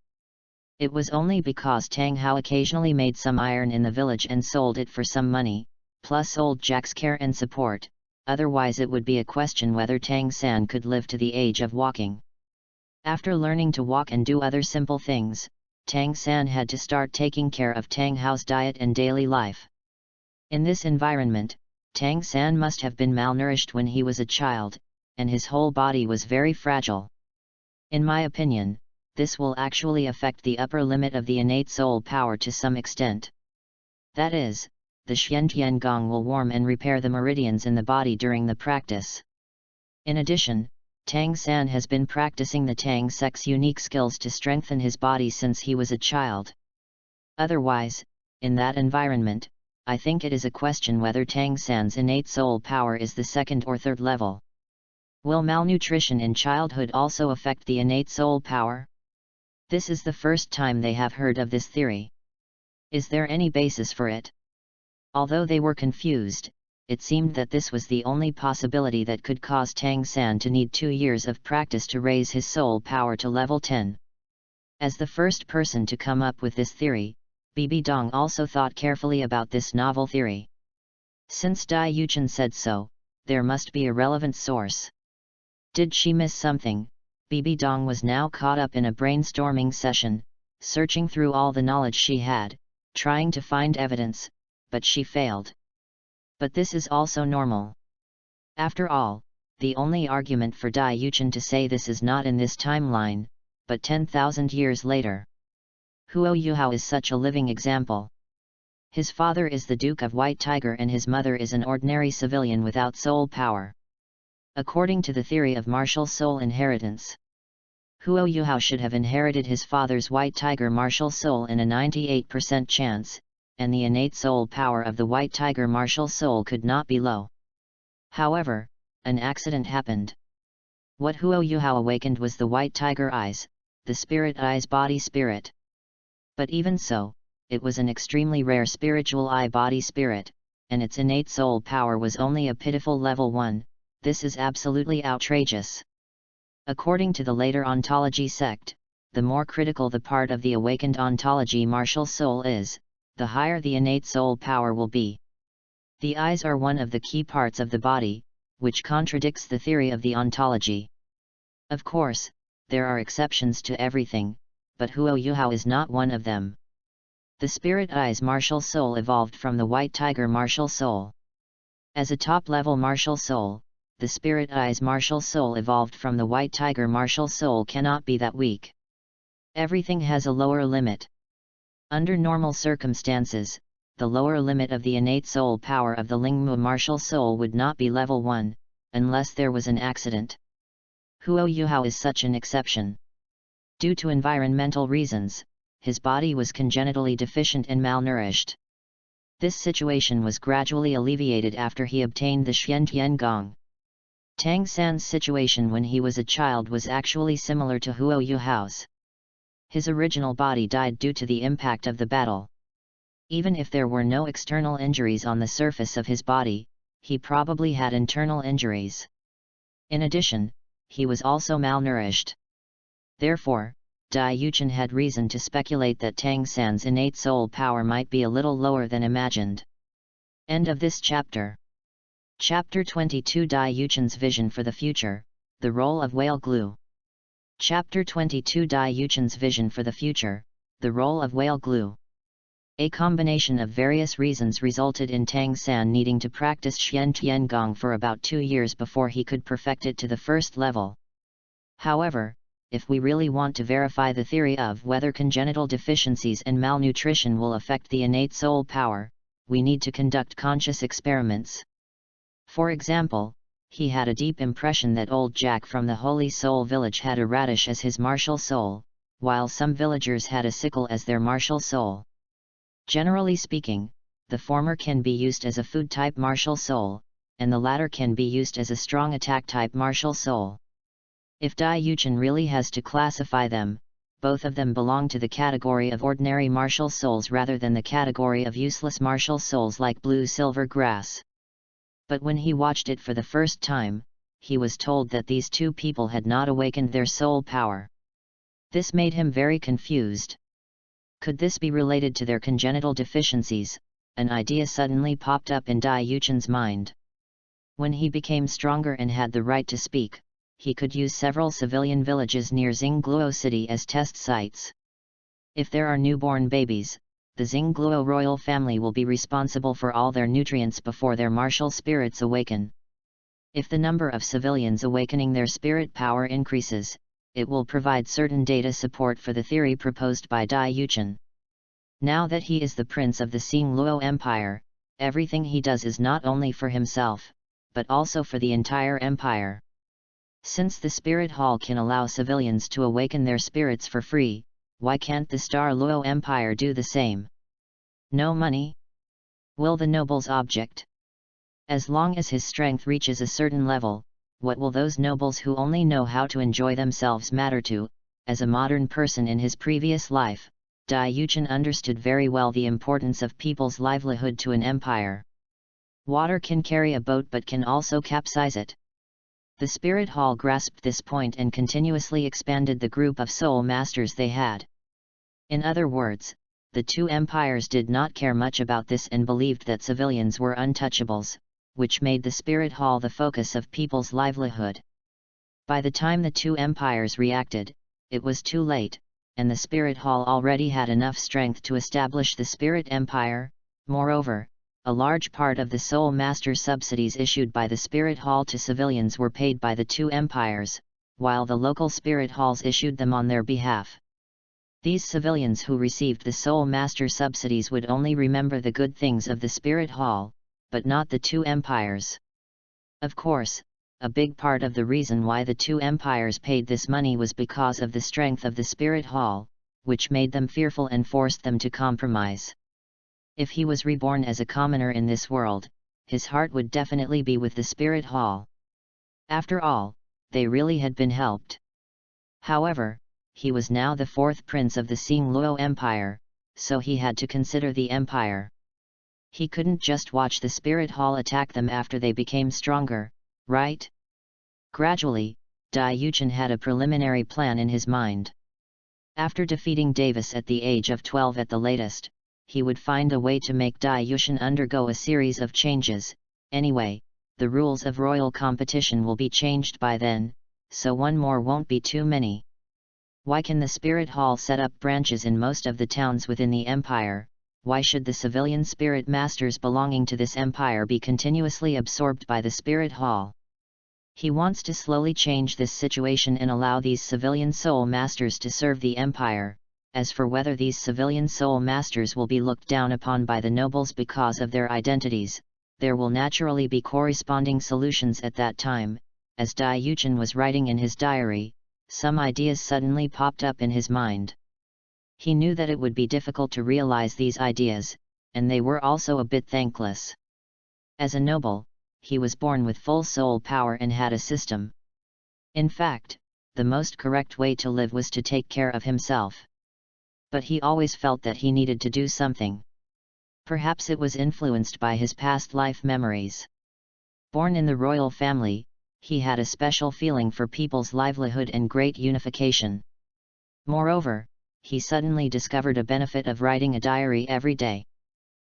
It was only because Tang Hao occasionally made some iron in the village and sold it for some money, plus old Jack's care and support, otherwise it would be a question whether Tang San could live to the age of walking. After learning to walk and do other simple things, Tang San had to start taking care of Tang Hao's diet and daily life. In this environment, Tang San must have been malnourished when he was a child, and his whole body was very fragile. In my opinion, this will actually affect the upper limit of the innate soul power to some extent. That is, the Xiantian Gong will warm and repair the meridians in the body during the practice. In addition, Tang San has been practicing the Tang Sec's unique skills to strengthen his body since he was a child. Otherwise, in that environment, I think it is a question whether Tang San's innate soul power is the second or third level. Will malnutrition in childhood also affect the innate soul power? This is the first time they have heard of this theory. Is there any basis for it? Although they were confused, it seemed that this was the only possibility that could cause Tang San to need 2 years of practice to raise his soul power to level 10. As the first person to come up with this theory, Bibi Dong also thought carefully about this novel theory. Since Dai Yuchen said so, there must be a relevant source. Did she miss something? Bibi Dong was now caught up in a brainstorming session, searching through all the knowledge she had, trying to find evidence, but she failed. But this is also normal. After all, the only argument for Dai Yuchen to say this is not in this timeline, but 10,000 years later. Huo Yuhao is such a living example. His father is the Duke of White Tiger and his mother is an ordinary civilian without soul power. According to the theory of martial soul inheritance, Huo Yuhao should have inherited his father's White Tiger martial soul in a 98% chance, and the innate soul power of the White Tiger martial soul could not be low. However, an accident happened. What Huo Yuhao awakened was the White Tiger eyes, the spirit eyes body spirit. But even so, it was an extremely rare spiritual eye-body spirit, and its innate soul power was only a pitiful level 1, this is absolutely outrageous. According to the later ontology sect, the more critical the part of the awakened ontology martial soul is, the higher the innate soul power will be. The eyes are one of the key parts of the body, which contradicts the theory of the ontology. Of course, there are exceptions to everything, but Huo Yuhao is not one of them. The spirit eyes martial soul evolved from the White Tiger martial soul. As a top-level martial soul, the spirit eyes martial soul evolved from the White Tiger martial soul cannot be that weak. Everything has a lower limit. Under normal circumstances, the lower limit of the innate soul power of the Lingmu martial soul would not be level 1, unless there was an accident. Huo Yuhao is such an exception. Due to environmental reasons, his body was congenitally deficient and malnourished. This situation was gradually alleviated after he obtained the Xian Gong. Tang San's situation when he was a child was actually similar to Huo Yuhao's. His original body died due to the impact of the battle. Even if there were no external injuries on the surface of his body, he probably had internal injuries. In addition, he was also malnourished. Therefore, Dai Yuchen had reason to speculate that Tang San's innate soul power might be a little lower than imagined. End of this chapter. Chapter 22 Dai Yuchen's Vision for the Future, the Role of Whale Glue. Chapter 22 Dai Yuchen's Vision for the Future, the Role of Whale Glue. A combination of various reasons resulted in Tang San needing to practice Xian Gong for about 2 years before he could perfect it to the first level. However, if we really want to verify the theory of whether congenital deficiencies and malnutrition will affect the innate soul power, we need to conduct conscious experiments. For example, he had a deep impression that old Jack from the Holy Soul village had a radish as his martial soul, while some villagers had a sickle as their martial soul. Generally speaking, the former can be used as a food-type martial soul, and the latter can be used as a strong attack-type martial soul. If Dai Yuchen really has to classify them, both of them belong to the category of ordinary martial souls rather than the category of useless martial souls like blue-silver grass. But when he watched it for the first time, he was told that these two people had not awakened their soul power. This made him very confused. Could this be related to their congenital deficiencies? An idea suddenly popped up in Dai Yuchen's mind. When he became stronger and had the right to speak, he could use several civilian villages near Xingluo City as test sites. If there are newborn babies, the Xingluo royal family will be responsible for all their nutrients before their martial spirits awaken. If the number of civilians awakening their spirit power increases, it will provide certain data support for the theory proposed by Dai Yuchen. Now that he is the prince of the Xingluo Empire, everything he does is not only for himself, but also for the entire empire. Since the Spirit Hall can allow civilians to awaken their spirits for free, why can't the Star Luo Empire do the same? No money? Will the nobles object? As long as his strength reaches a certain level, what will those nobles who only know how to enjoy themselves matter to? As a modern person in his previous life, Dai Yuchen understood very well the importance of people's livelihood to an empire. Water can carry a boat but can also capsize it. The Spirit Hall grasped this point and continuously expanded the group of soul masters they had. In other words, the two empires did not care much about this and believed that civilians were untouchables, which made the Spirit Hall the focus of people's livelihood. By the time the two empires reacted, it was too late, and the Spirit Hall already had enough strength to establish the Spirit Empire. Moreover, a large part of the Soul Master subsidies issued by the Spirit Hall to civilians were paid by the two empires, while the local Spirit Halls issued them on their behalf. These civilians who received the Soul Master subsidies would only remember the good things of the Spirit Hall, but not the two empires. Of course, a big part of the reason why the two empires paid this money was because of the strength of the Spirit Hall, which made them fearful and forced them to compromise. If he was reborn as a commoner in this world, his heart would definitely be with the Spirit Hall. After all, they really had been helped. However, he was now the fourth prince of the Xingluo Empire, so he had to consider the empire. He couldn't just watch the Spirit Hall attack them after they became stronger, right? Gradually, Dai Yuchen had a preliminary plan in his mind. After defeating Davis at the age of 12 at the latest, he would find a way to make Dai Yuchen undergo a series of changes. Anyway, the rules of royal competition will be changed by then, so one more won't be too many. Why can the Spirit Hall set up branches in most of the towns within the empire? Why should the civilian spirit masters belonging to this empire be continuously absorbed by the Spirit Hall? He wants to slowly change this situation and allow these civilian soul masters to serve the empire. As for whether these civilian soul masters will be looked down upon by the nobles because of their identities, there will naturally be corresponding solutions at that time. As Dai Yuchen was writing in his diary, some ideas suddenly popped up in his mind. He knew that it would be difficult to realize these ideas, and they were also a bit thankless. As a noble, he was born with full soul power and had a system. In fact, the most correct way to live was to take care of himself. But he always felt that he needed to do something. Perhaps it was influenced by his past life memories. Born in the royal family, he had a special feeling for people's livelihood and great unification. Moreover, he suddenly discovered a benefit of writing a diary every day.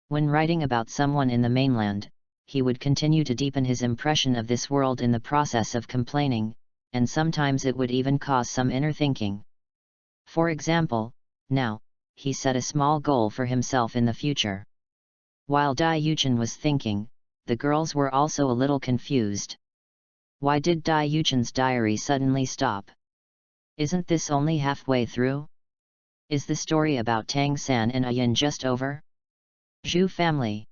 When writing about someone in the mainland, he would continue to deepen his impression of this world in the process of complaining, and sometimes it would even cause some inner thinking. For example, now, he set a small goal for himself in the future. While Dai Yuchen was thinking, the girls were also a little confused. Why did Dai Yuchen's diary suddenly stop? Isn't this only halfway through? Is the story about Tang San and Ayan just over? Zhu family.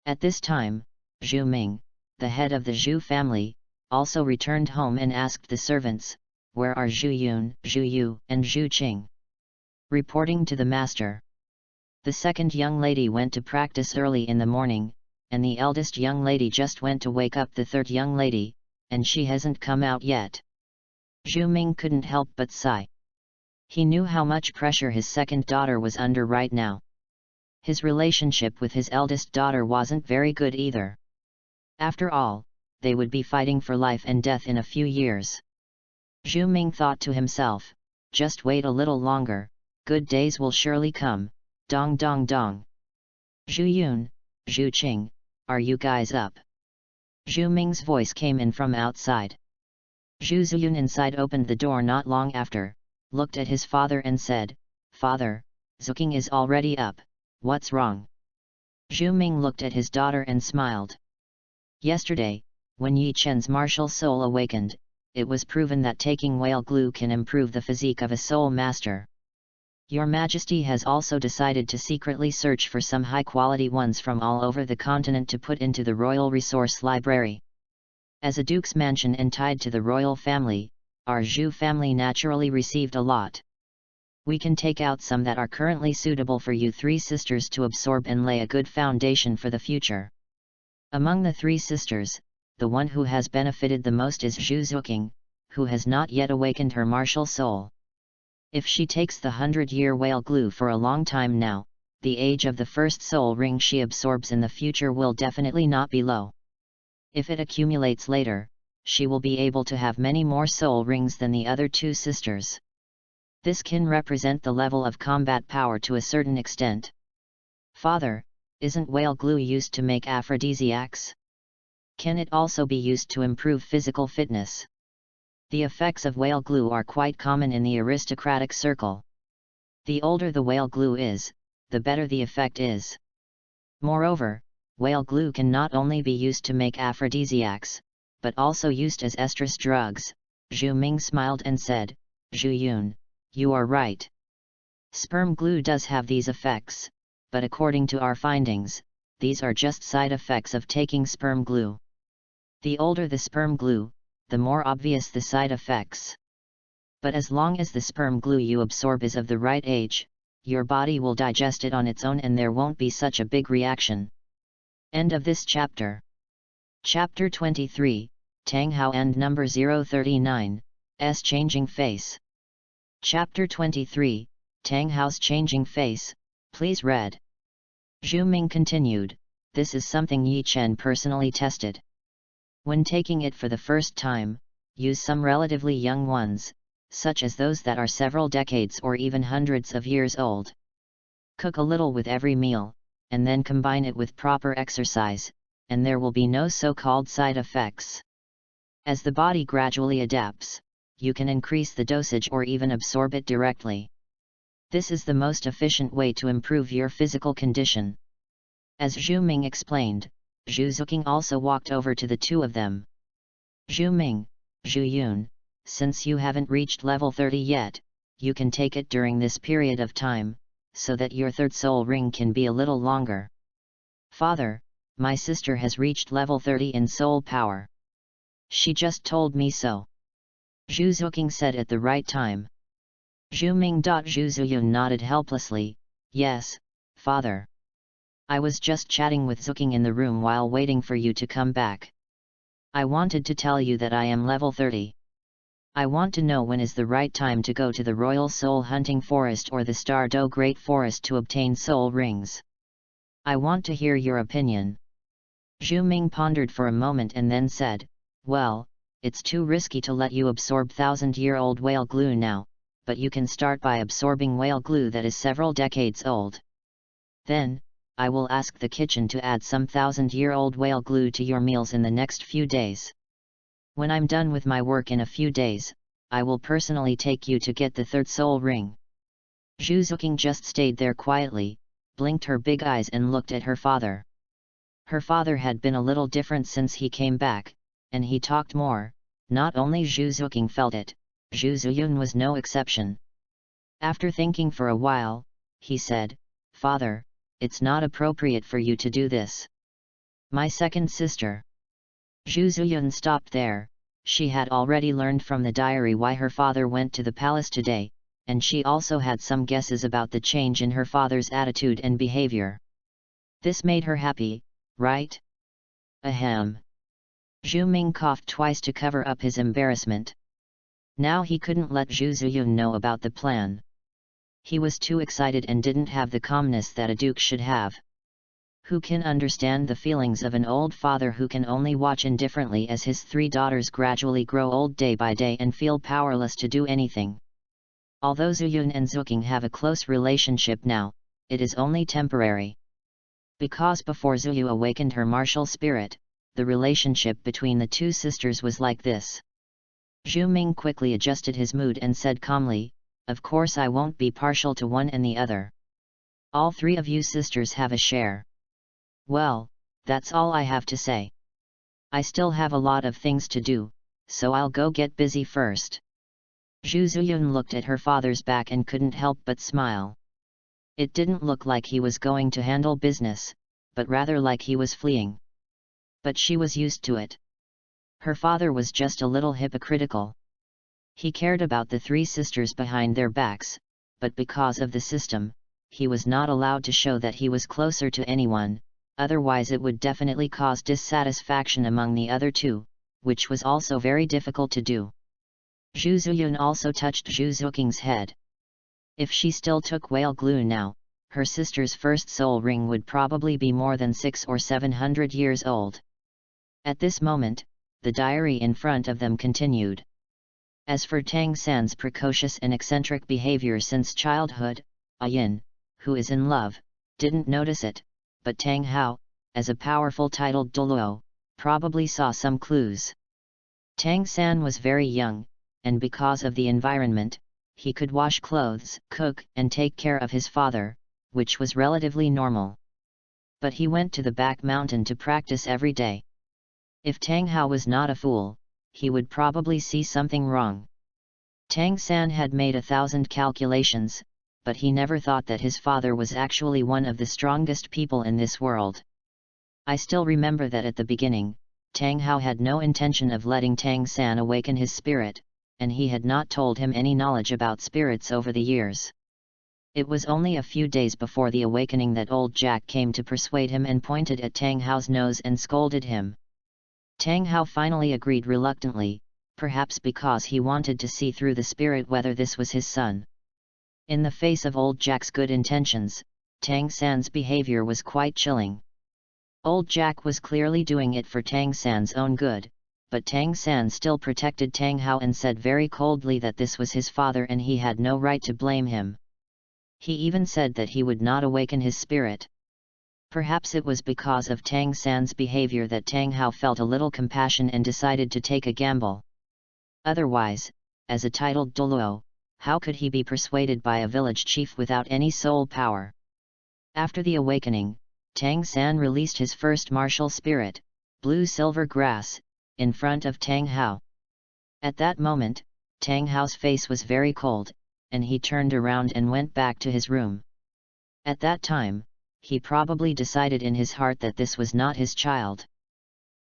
At this time, Zhu Ming, the head of the Zhu family, also returned home and asked the servants, "Where are Zhu Yun, Zhu Yu, and Zhu Qing?" Reporting to the master. The second young lady went to practice early in the morning, and the eldest young lady just went to wake up the third young lady, and she hasn't come out yet. Zhu Ming couldn't help but sigh. He knew how much pressure his second daughter was under right now. His relationship with his eldest daughter wasn't very good either. After all, they would be fighting for life and death in a few years. Zhu Ming thought to himself, just wait a little longer, good days will surely come, dong dong dong. Zhu Yun, Zhu Qing, are you guys up? Zhu Ming's voice came in from outside. Zhu Ziyun inside opened the door not long after, looked at his father and said, "Father, Zuking is already up, what's wrong?" Zhu Ming looked at his daughter and smiled. Yesterday, when Yi Chen's martial soul awakened, it was proven that taking whale glue can improve the physique of a soul master. Your Majesty has also decided to secretly search for some high-quality ones from all over the continent to put into the Royal Resource Library. As a duke's mansion and tied to the royal family, our Zhu family naturally received a lot. We can take out some that are currently suitable for you three sisters to absorb and lay a good foundation for the future. Among the three sisters, the one who has benefited the most is Zhu Zuking, who has not yet awakened her martial soul. If she takes the 100-year whale glue for a long time now, the age of the first soul ring she absorbs in the future will definitely not be low. If it accumulates later, she will be able to have many more soul rings than the other two sisters. This can represent the level of combat power to a certain extent. Father, isn't whale glue used to make aphrodisiacs? Can it also be used to improve physical fitness? The effects of whale glue are quite common in the aristocratic circle. The older the whale glue is, the better the effect is. Moreover, whale glue can not only be used to make aphrodisiacs, but also used as estrus drugs. Zhu Ming smiled and said, "Zhu Yun, you are right. Sperm glue does have these effects, but according to our findings, these are just side effects of taking sperm glue. The older the sperm glue, the more obvious the side effects. But as long as the sperm glue you absorb is of the right age, your body will digest it on its own and there won't be such a big reaction." End of this chapter. Chapter 23, Tang Hao and number 039, S Changing Face. Chapter 23, Tang Hao's Changing Face, please read. Zhu Ming continued, this is something Yi Chen personally tested. When taking it for the first time, use some relatively young ones, such as those that are several decades or even hundreds of years old. Cook a little with every meal, and then combine it with proper exercise, and there will be no so-called side effects. As the body gradually adapts, you can increase the dosage or even absorb it directly. This is the most efficient way to improve your physical condition. As Zhu Ming explained, Zhu Zuking also walked over to the two of them. Zhu Ming, Zhu Yun, since you haven't reached level 30 yet, you can take it during this period of time, so that your third soul ring can be a little longer. Father, my sister has reached level 30 in soul power. She just told me so. Zhu Zuqing said at the right time. Zhu Ming. Zhu Zuyun nodded helplessly, yes, father. I was just chatting with Zuqing in the room while waiting for you to come back. I wanted to tell you that I am level 30. I want to know when is the right time to go to the Royal Soul Hunting Forest or the Star Do Great Forest to obtain soul rings. I want to hear your opinion. Zhu Ming pondered for a moment and then said, well, it's too risky to let you absorb 1,000-year-old whale glue now, but you can start by absorbing whale glue that is several decades old. Then, I will ask the kitchen to add some 1,000-year-old whale glue to your meals in the next few days. When I'm done with my work in a few days, I will personally take you to get the third soul ring. Zhu Zuqing just stayed there quietly, blinked her big eyes and looked at her father. Her father had been a little different since he came back, and he talked more. Not only Zhu Zuqing felt it, Zhu Zuyun was no exception. After thinking for a while, he said, Father, it's not appropriate for you to do this. My second sister. Zhu Zuyun stopped there. She had already learned from the diary why her father went to the palace today, and she also had some guesses about the change in her father's attitude and behavior. This made her happy, right? Ahem. Zhu Ming coughed twice to cover up his embarrassment. Now he couldn't let Zhu Zuyun know about the plan. He was too excited and didn't have the calmness that a duke should have. Who can understand the feelings of an old father who can only watch indifferently as his 3 daughters gradually grow old day by day and feel powerless to do anything? Although Zuyun and Zuqing have a close relationship now, it is only temporary. Because before Zuyu awakened her martial spirit, the relationship between the 2 sisters was like this. Zhu Ming quickly adjusted his mood and said calmly, of course I won't be partial to one and the other. All 3 of you sisters have a share. Well, that's all I have to say. I still have a lot of things to do, so I'll go get busy first. Zhu Zuyun looked at her father's back and couldn't help but smile. It didn't look like he was going to handle business, but rather like he was fleeing. But she was used to it. Her father was just a little hypocritical. He cared about the 3 sisters behind their backs, but because of the system, he was not allowed to show that he was closer to anyone. Otherwise it would definitely cause dissatisfaction among the other 2, which was also very difficult to do. Zhu Zuyun also touched Zhu Zuqing's head. If she still took whale glue now, her sister's first soul ring would probably be more than 600 or 700 years old. At this moment, the diary in front of them continued. As for Tang San's precocious and eccentric behavior since childhood, Yin, who is in love, didn't notice it. But Tang Hao, as a powerful titled Douluo, probably saw some clues. Tang San was very young, and because of the environment, he could wash clothes, cook, and take care of his father, which was relatively normal. But he went to the back mountain to practice every day. If Tang Hao was not a fool, he would probably see something wrong. Tang San had made 1,000 calculations, but he never thought that his father was actually one of the strongest people in this world. I still remember that at the beginning, Tang Hao had no intention of letting Tang San awaken his spirit, and he had not told him any knowledge about spirits over the years. It was only a few days before the awakening that old Jack came to persuade him and pointed at Tang Hao's nose and scolded him. Tang Hao finally agreed reluctantly, perhaps because he wanted to see through the spirit whether this was his son. In the face of old Jack's good intentions, Tang San's behavior was quite chilling. Old Jack was clearly doing it for Tang San's own good, but Tang San still protected Tang Hao and said very coldly that this was his father and he had no right to blame him. He even said that he would not awaken his spirit. Perhaps it was because of Tang San's behavior that Tang Hao felt a little compassion and decided to take a gamble. Otherwise, as a titled Douluo, how could he be persuaded by a village chief without any soul power? After the awakening, Tang San released his first martial spirit, Blue Silver Grass, in front of Tang Hao. At that moment, Tang Hao's face was very cold, and he turned around and went back to his room. At that time, he probably decided in his heart that this was not his child.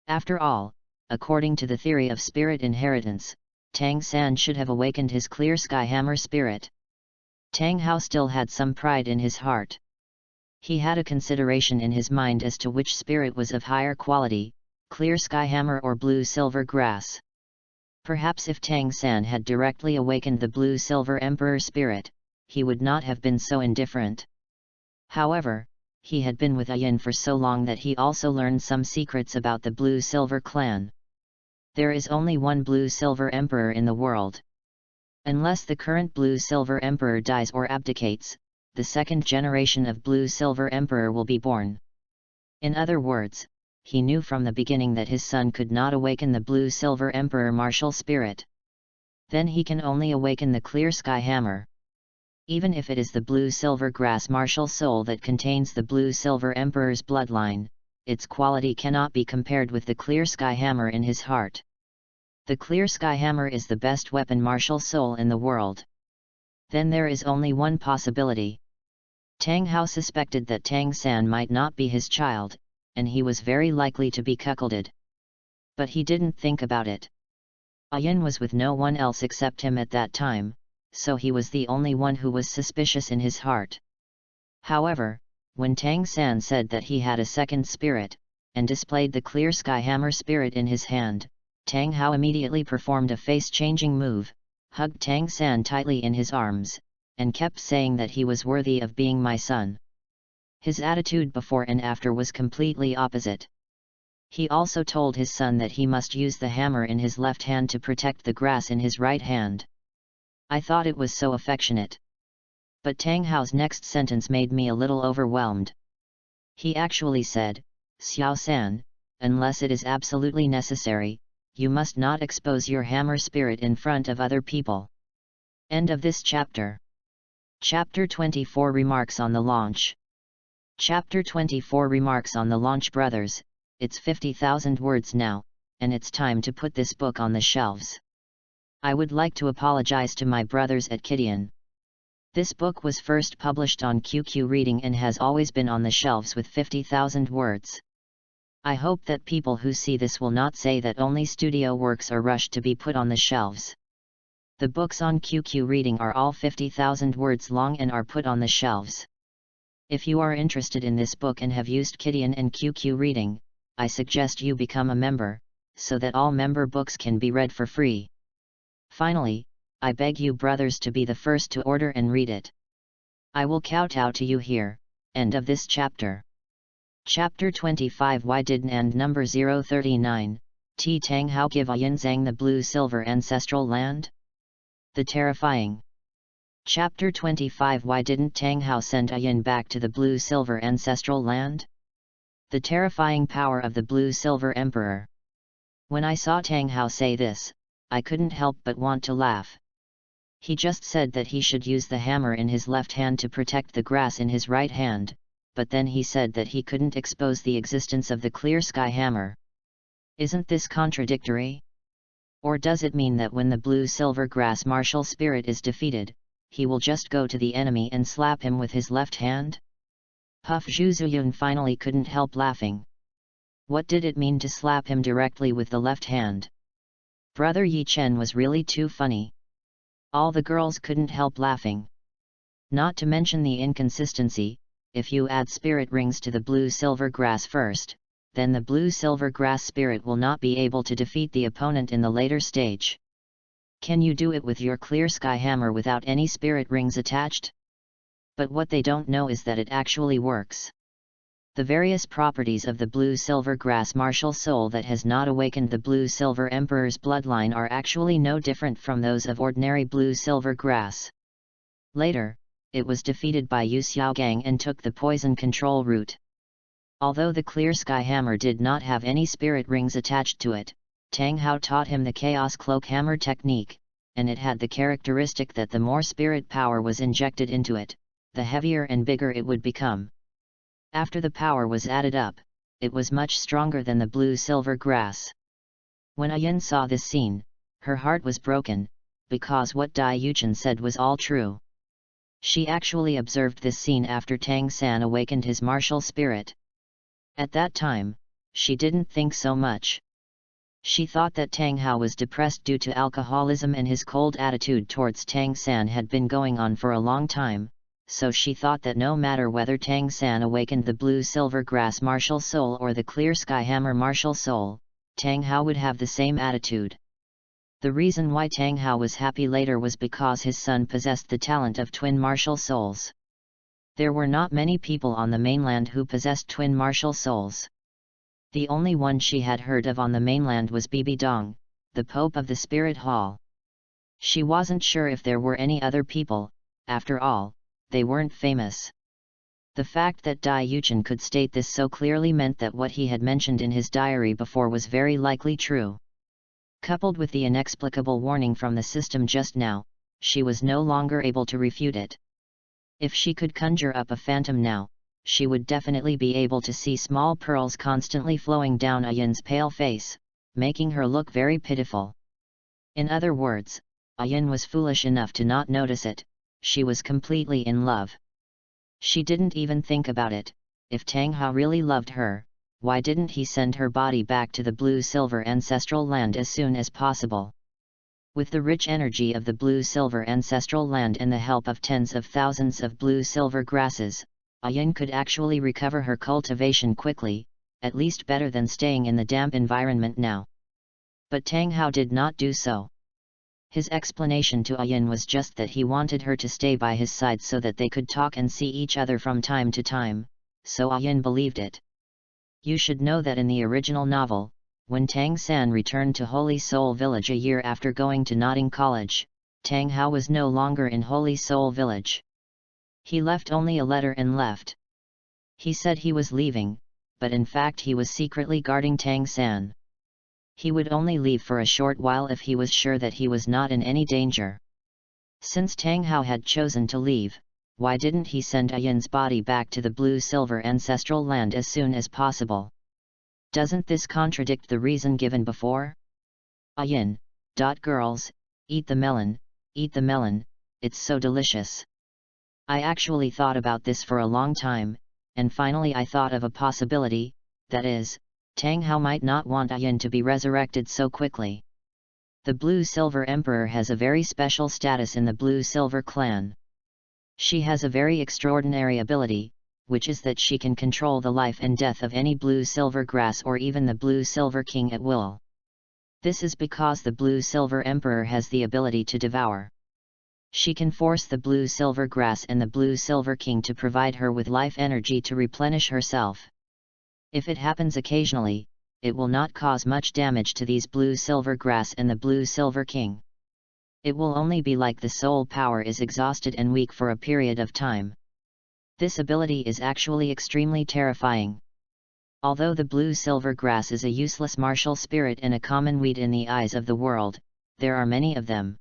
After all, according to the theory of spirit inheritance, Tang San should have awakened his clear sky hammer spirit. Tang Hao still had some pride in his heart. He had a consideration in his mind as to which spirit was of higher quality, clear sky hammer or blue silver grass. Perhaps if Tang San had directly awakened the blue silver emperor spirit, he would not have been so indifferent. However, he had been with Yin for so long that he also learned some secrets about the blue silver clan. There is only one blue silver emperor in the world. Unless the current blue silver emperor dies or abdicates, the second generation of blue silver emperor will be born. In other words, he knew from the beginning that his son could not awaken the blue silver emperor martial spirit. Then he can only awaken the clear sky hammer. Even if it is the blue silver grass martial soul that contains the blue silver emperor's bloodline, its quality cannot be compared with the clear sky hammer in his heart. The clear sky hammer is the best weapon martial soul in the world. Then there is only one possibility. Tang Hao suspected that Tang San might not be his child, and he was very likely to be cuckolded. But he didn't think about it. Yin was with no one else except him at that time, so he was the only one who was suspicious in his heart. However, when Tang San said that he had a second spirit, and displayed the clear sky hammer spirit in his hand, Tang Hao immediately performed a face-changing move, hugged Tang San tightly in his arms, and kept saying that he was worthy of being my son. His attitude before and after was completely opposite. He also told his son that he must use the hammer in his left hand to protect the grass in his right hand. I thought it was so affectionate. But Tang Hao's next sentence made me a little overwhelmed. He actually said, "Xiao San, unless it is absolutely necessary, you must not expose your hammer spirit in front of other people." End of this chapter. Chapter 24 Remarks on the launch. Chapter 24 Remarks on the launch. Brothers, it's 50,000 words now, and it's time to put this book on the shelves. I would like to apologize to my brothers at Kidian. This book was first published on QQ Reading and has always been on the shelves with 50,000 words. I hope that people who see this will not say that only studio works are rushed to be put on the shelves. The books on QQ Reading are all 50,000 words long and are put on the shelves. If you are interested in this book and have used Kidian and QQ Reading, I suggest you become a member, so that all member books can be read for free. Finally, I beg you brothers to be the first to order and read it. I will kowtow to you here. End of this chapter. Chapter 25 Why didn't and number 039, T Tang Hao give Yin Zhang the blue silver ancestral land? The terrifying. Chapter 25 Why didn't Tang Hao send Yin back to the blue silver ancestral land? The terrifying power of the blue silver emperor. When I saw Tang Hao say this, I couldn't help but want to laugh. He just said that he should use the hammer in his left hand to protect the grass in his right hand, but then he said that he couldn't expose the existence of the clear sky hammer. Isn't this contradictory? Or does it mean that when the blue silver grass martial spirit is defeated, he will just go to the enemy and slap him with his left hand? Puff Zhuzuyun finally couldn't help laughing. What did it mean to slap him directly with the left hand? Brother Yi Chen was really too funny. All the girls couldn't help laughing. Not to mention the inconsistency, if you add spirit rings to the blue-silver grass first, then the blue-silver grass spirit will not be able to defeat the opponent in the later stage. Can you do it with your clear sky hammer without any spirit rings attached? But what they don't know is that it actually works. The various properties of the blue-silver grass martial soul that has not awakened the blue-silver emperor's bloodline are actually no different from those of ordinary blue-silver grass. Later, it was defeated by Yu Xiaogang and took the poison control route. Although the clear sky hammer did not have any spirit rings attached to it, Tang Hao taught him the chaos cloak hammer technique, and it had the characteristic that the more spirit power was injected into it, the heavier and bigger it would become. After the power was added up, it was much stronger than the blue-silver grass. When Ayin saw this scene, her heart was broken, because what Dai Yuchen said was all true. She actually observed this scene after Tang San awakened his martial spirit. At that time, she didn't think so much. She thought that Tang Hao was depressed due to alcoholism and his cold attitude towards Tang San had been going on for a long time, so she thought that no matter whether Tang San awakened the blue silver grass martial soul or the clear sky hammer martial soul, Tang Hao would have the same attitude. The reason why Tang Hao was happy later was because his son possessed the talent of twin martial souls. There were not many people on the mainland who possessed twin martial souls. The only one she had heard of on the mainland was Bibi Dong, the Pope of the Spirit Hall. She wasn't sure if there were any other people, after all, they weren't famous. The fact that Dai Yuchen could state this so clearly meant that what he had mentioned in his diary before was very likely true. Coupled with the inexplicable warning from the system just now, she was no longer able to refute it. If she could conjure up a phantom now, she would definitely be able to see small pearls constantly flowing down Ayin's pale face, making her look very pitiful. In other words, Ayin was foolish enough to not notice it. She was completely in love. She didn't even think about it. If Tang Hao really loved her, why didn't he send her body back to the blue-silver ancestral land as soon as possible? With the rich energy of the blue-silver ancestral land and the help of tens of thousands of blue-silver grasses, Ayin could actually recover her cultivation quickly, at least better than staying in the damp environment now. But Tang Hao did not do so. His explanation to Ayin was just that he wanted her to stay by his side so that they could talk and see each other from time to time, so Ayin believed it. You should know that in the original novel, when Tang San returned to Holy Soul Village a year after going to Notting College, Tang Hao was no longer in Holy Soul Village. He left only a letter and left. He said he was leaving, but in fact he was secretly guarding Tang San. He would only leave for a short while if he was sure that he was not in any danger. Since Tang Hao had chosen to leave, why didn't he send Ayin's body back to the blue-silver ancestral land as soon as possible? Doesn't this contradict the reason given before? Ayin, girls, eat the melon, it's so delicious. I actually thought about this for a long time, and finally I thought of a possibility, that is, Tang Hao might not want Ayin to be resurrected so quickly. The Blue-Silver Emperor has a very special status in the Blue-Silver clan. She has a very extraordinary ability, which is that she can control the life and death of any blue-silver grass or even the blue-silver king at will. This is because the Blue-Silver Emperor has the ability to devour. She can force the blue-silver grass and the blue-silver king to provide her with life energy to replenish herself. If it happens occasionally, it will not cause much damage to these blue-silver grass and the blue-silver king. It will only be like the soul power is exhausted and weak for a period of time. This ability is actually extremely terrifying. Although the blue-silver grass is a useless martial spirit and a common weed in the eyes of the world, there are many of them.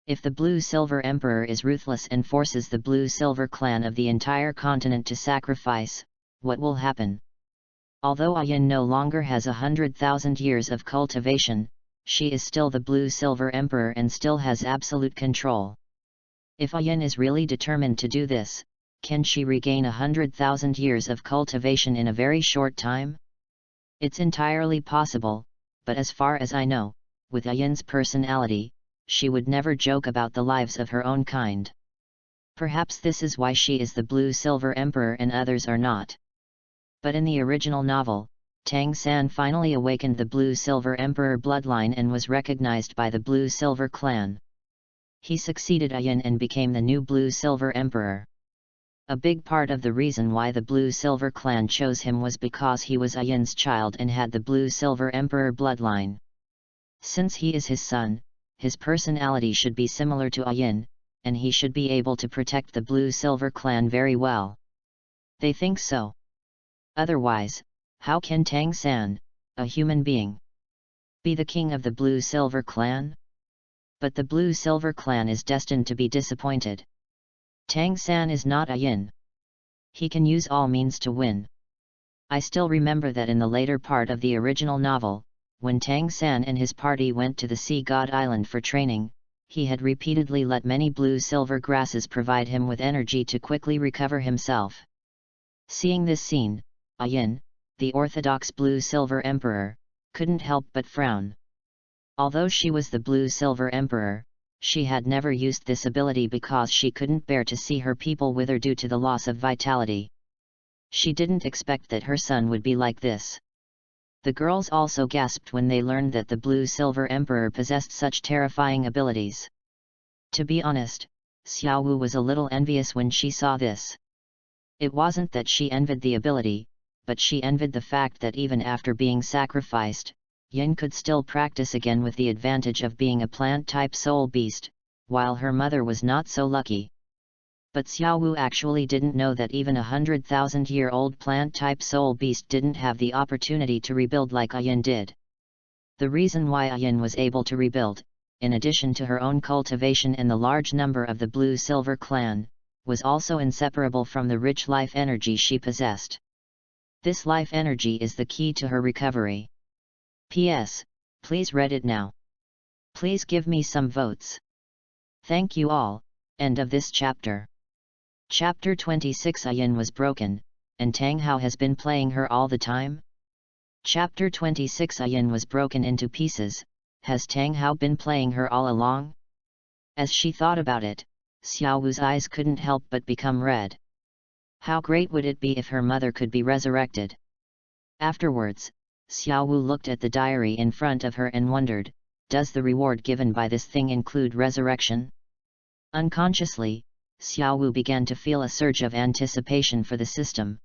If the Blue-Silver Emperor is ruthless and forces the Blue-Silver clan of the entire continent to sacrifice, what will happen? Although Ayin no longer has 100,000 years of cultivation, she is still the Blue-Silver Emperor and still has absolute control. If Ayin is really determined to do this, can she regain 100,000 years of cultivation in a very short time? It's entirely possible, but as far as I know, with Ayin's personality, she would never joke about the lives of her own kind. Perhaps this is why she is the Blue-Silver Emperor and others are not. But in the original novel, Tang San finally awakened the Blue-Silver Emperor bloodline and was recognized by the Blue-Silver clan. He succeeded Ayin and became the new Blue-Silver Emperor. A big part of the reason why the Blue-Silver clan chose him was because he was Ayin's child and had the Blue-Silver Emperor bloodline. Since he is his son, his personality should be similar to Ayin, and he should be able to protect the Blue-Silver clan very well. They think so. Otherwise, how can Tang San, a human being, be the king of the Blue-Silver clan? But the Blue-Silver clan is destined to be disappointed. Tang San is not Ayin. He can use all means to win. I still remember that in the later part of the original novel, when Tang San and his party went to the Sea God Island for training, he had repeatedly let many blue-silver grasses provide him with energy to quickly recover himself. Seeing this scene, Yin, the orthodox blue-silver emperor, couldn't help but frown. Although she was the blue-silver emperor, she had never used this ability because she couldn't bear to see her people wither due to the loss of vitality. She didn't expect that her son would be like this. The girls also gasped when they learned that the blue-silver emperor possessed such terrifying abilities. To be honest, Xiao Wu was a little envious when she saw this. It wasn't that she envied the ability, but she envied the fact that even after being sacrificed, Yin could still practice again with the advantage of being a plant-type soul beast, while her mother was not so lucky. But Xiao Wu actually didn't know that even a 100,000-year-old plant-type soul beast didn't have the opportunity to rebuild like Yin did. The reason why Yin was able to rebuild, in addition to her own cultivation and the large number of the blue-silver clan, was also inseparable from the rich life energy she possessed. This life energy is the key to her recovery. P.S. Please read it now. Please give me some votes. Thank you all. End of this chapter. Chapter 26. Yin was broken, and Tang Hao has been playing her all the time? Chapter 26. Yin was broken into pieces. Has Tang Hao been playing her all along? As she thought about it, Xiao Wu's eyes couldn't help but become red. How great would it be if her mother could be resurrected? Afterwards, Xiao Wu looked at the diary in front of her and wondered, does the reward given by this thing include resurrection? Unconsciously, Xiao Wu began to feel a surge of anticipation for the system.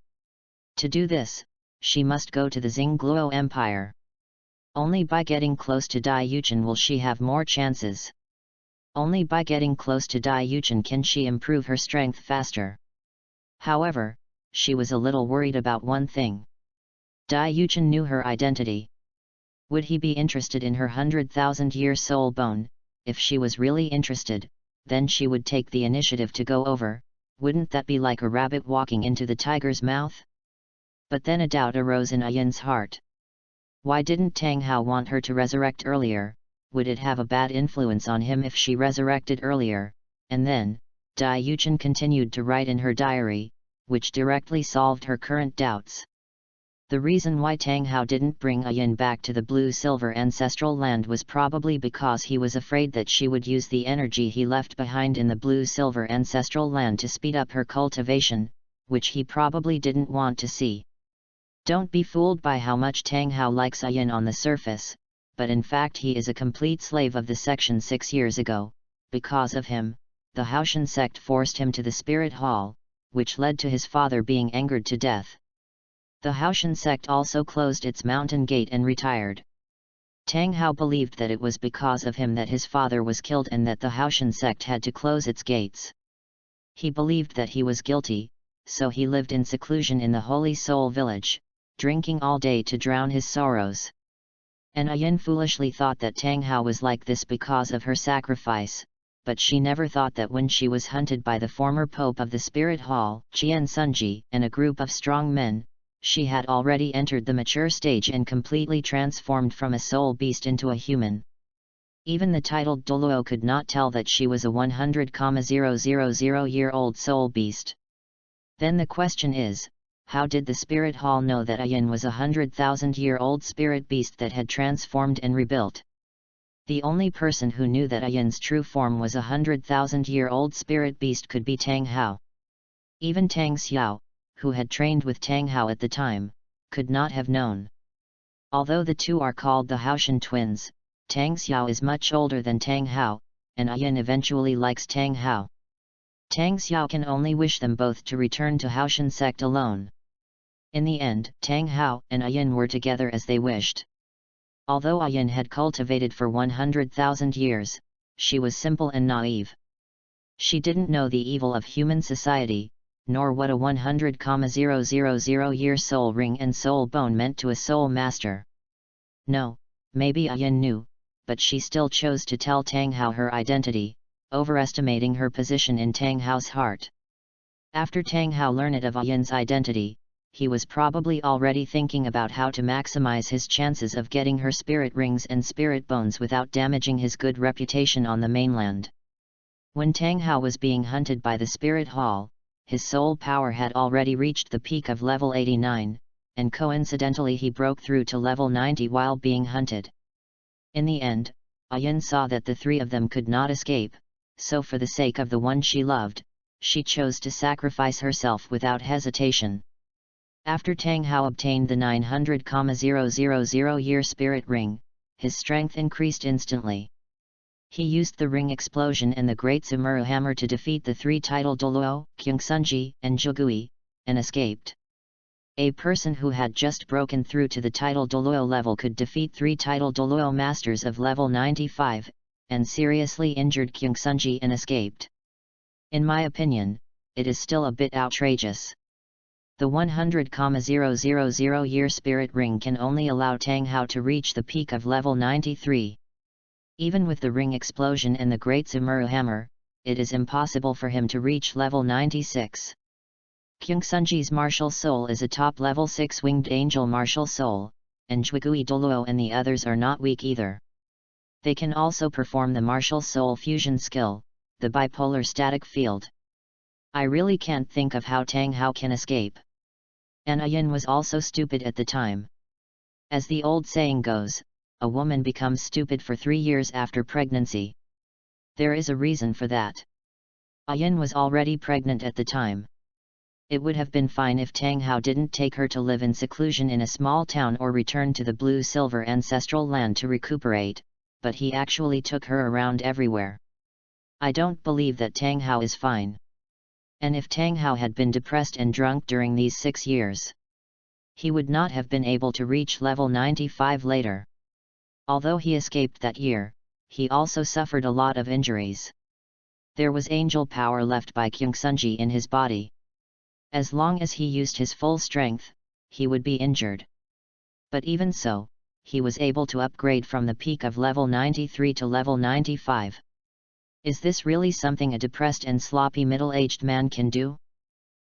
To do this, she must go to the Xingluo Empire. Only by getting close to Dai Yuchen will she have more chances. Only by getting close to Dai Yuchen can she improve her strength faster. However, she was a little worried about one thing. Dai Yuchen knew her identity. Would he be interested in her 100,000-year soul bone? If she was really interested, then she would take the initiative to go over. Wouldn't that be like a rabbit walking into the tiger's mouth? But then a doubt arose in Yin's heart. Why didn't Tang Hao want her to resurrect earlier? Would it have a bad influence on him if she resurrected earlier? And then, Dai Yuchen continued to write in her diary, which directly solved her current doubts. The reason why Tang Hao didn't bring Yin back to the blue-silver ancestral land was probably because he was afraid that she would use the energy he left behind in the blue-silver ancestral land to speed up her cultivation, which he probably didn't want to see. Don't be fooled by how much Tang Hao likes Yin on the surface, but in fact he is a complete slave of the section 6 years ago. Because of him, the Haoshan sect forced him to the spirit hall, which led to his father being angered to death. The Haoshan sect also closed its mountain gate and retired. Tang Hao believed that it was because of him that his father was killed and that the Haoshan sect had to close its gates. He believed that he was guilty, so he lived in seclusion in the Holy Soul village, drinking all day to drown his sorrows. And Yin foolishly thought that Tang Hao was like this because of her sacrifice, but she never thought that when she was hunted by the former pope of the spirit hall, Qian Sunji, and a group of strong men, she had already entered the mature stage and completely transformed from a soul beast into a human. Even the titled Douluo could not tell that she was a 100,000-year-old soul beast. Then the question is, how did the spirit hall know that Yin was a 100,000-year-old spirit beast that had transformed and rebuilt? The only person who knew that Yin's true form was a 100,000-year-old spirit beast could be Tang Hao. Even Tang Xiao, who had trained with Tang Hao at the time, could not have known. Although the two are called the Haoshan twins, Tang Xiao is much older than Tang Hao, and Yin eventually likes Tang Hao. Tang Xiao can only wish them both to return to Haoshan sect alone. In the end, Tang Hao and Yin were together as they wished. Although Yin had cultivated for 100,000 years, she was simple and naive. She didn't know the evil of human society, nor what a 100,000-year soul ring and soul bone meant to a soul master. No, maybe Yin knew, but she still chose to tell Tang Hao her identity, overestimating her position in Tang Hao's heart. After Tang Hao learned of Yin's identity, he was probably already thinking about how to maximize his chances of getting her spirit rings and spirit bones without damaging his good reputation on the mainland. When Tang Hao was being hunted by the Spirit Hall, his soul power had already reached the peak of level 89, and coincidentally he broke through to level 90 while being hunted. In the end, Ayin saw that the three of them could not escape, so for the sake of the one she loved, she chose to sacrifice herself without hesitation. After Tang Hao obtained the 900,000-year spirit ring, his strength increased instantly. He used the ring explosion and the Great Zumuru Hammer to defeat the three titled Douluo, Kyungsunji, and Jugui, and escaped. A person who had just broken through to the titled Douluo level could defeat three titled Douluo masters of level 95, and seriously injured Kyungsunji and escaped. In my opinion, it is still a bit outrageous. The 100,000-year spirit ring can only allow Tang Hao to reach the peak of level 93. Even with the ring explosion and the Great Zumuru Hammer, it is impossible for him to reach level 96. Kyungsunji's martial soul is a top level 6 winged angel martial soul, and Jugui Douluo and the others are not weak either. They can also perform the martial soul fusion skill, the bipolar static field. I really can't think of how Tang Hao can escape. And Ayin was also stupid at the time. As the old saying goes, a woman becomes stupid for 3 years after pregnancy. There is a reason for that. Ayin was already pregnant at the time. It would have been fine if Tang Hao didn't take her to live in seclusion in a small town or return to the blue-silver ancestral land to recuperate, but he actually took her around everywhere. I don't believe that Tang Hao is fine. And if Tang Hao had been depressed and drunk during these 6 years, he would not have been able to reach level 95 later. Although he escaped that year, he also suffered a lot of injuries. There was angel power left by Kyungsunji in his body. As long as he used his full strength, he would be injured. But even so, he was able to upgrade from the peak of level 93 to level 95. Is this really something a depressed and sloppy middle-aged man can do?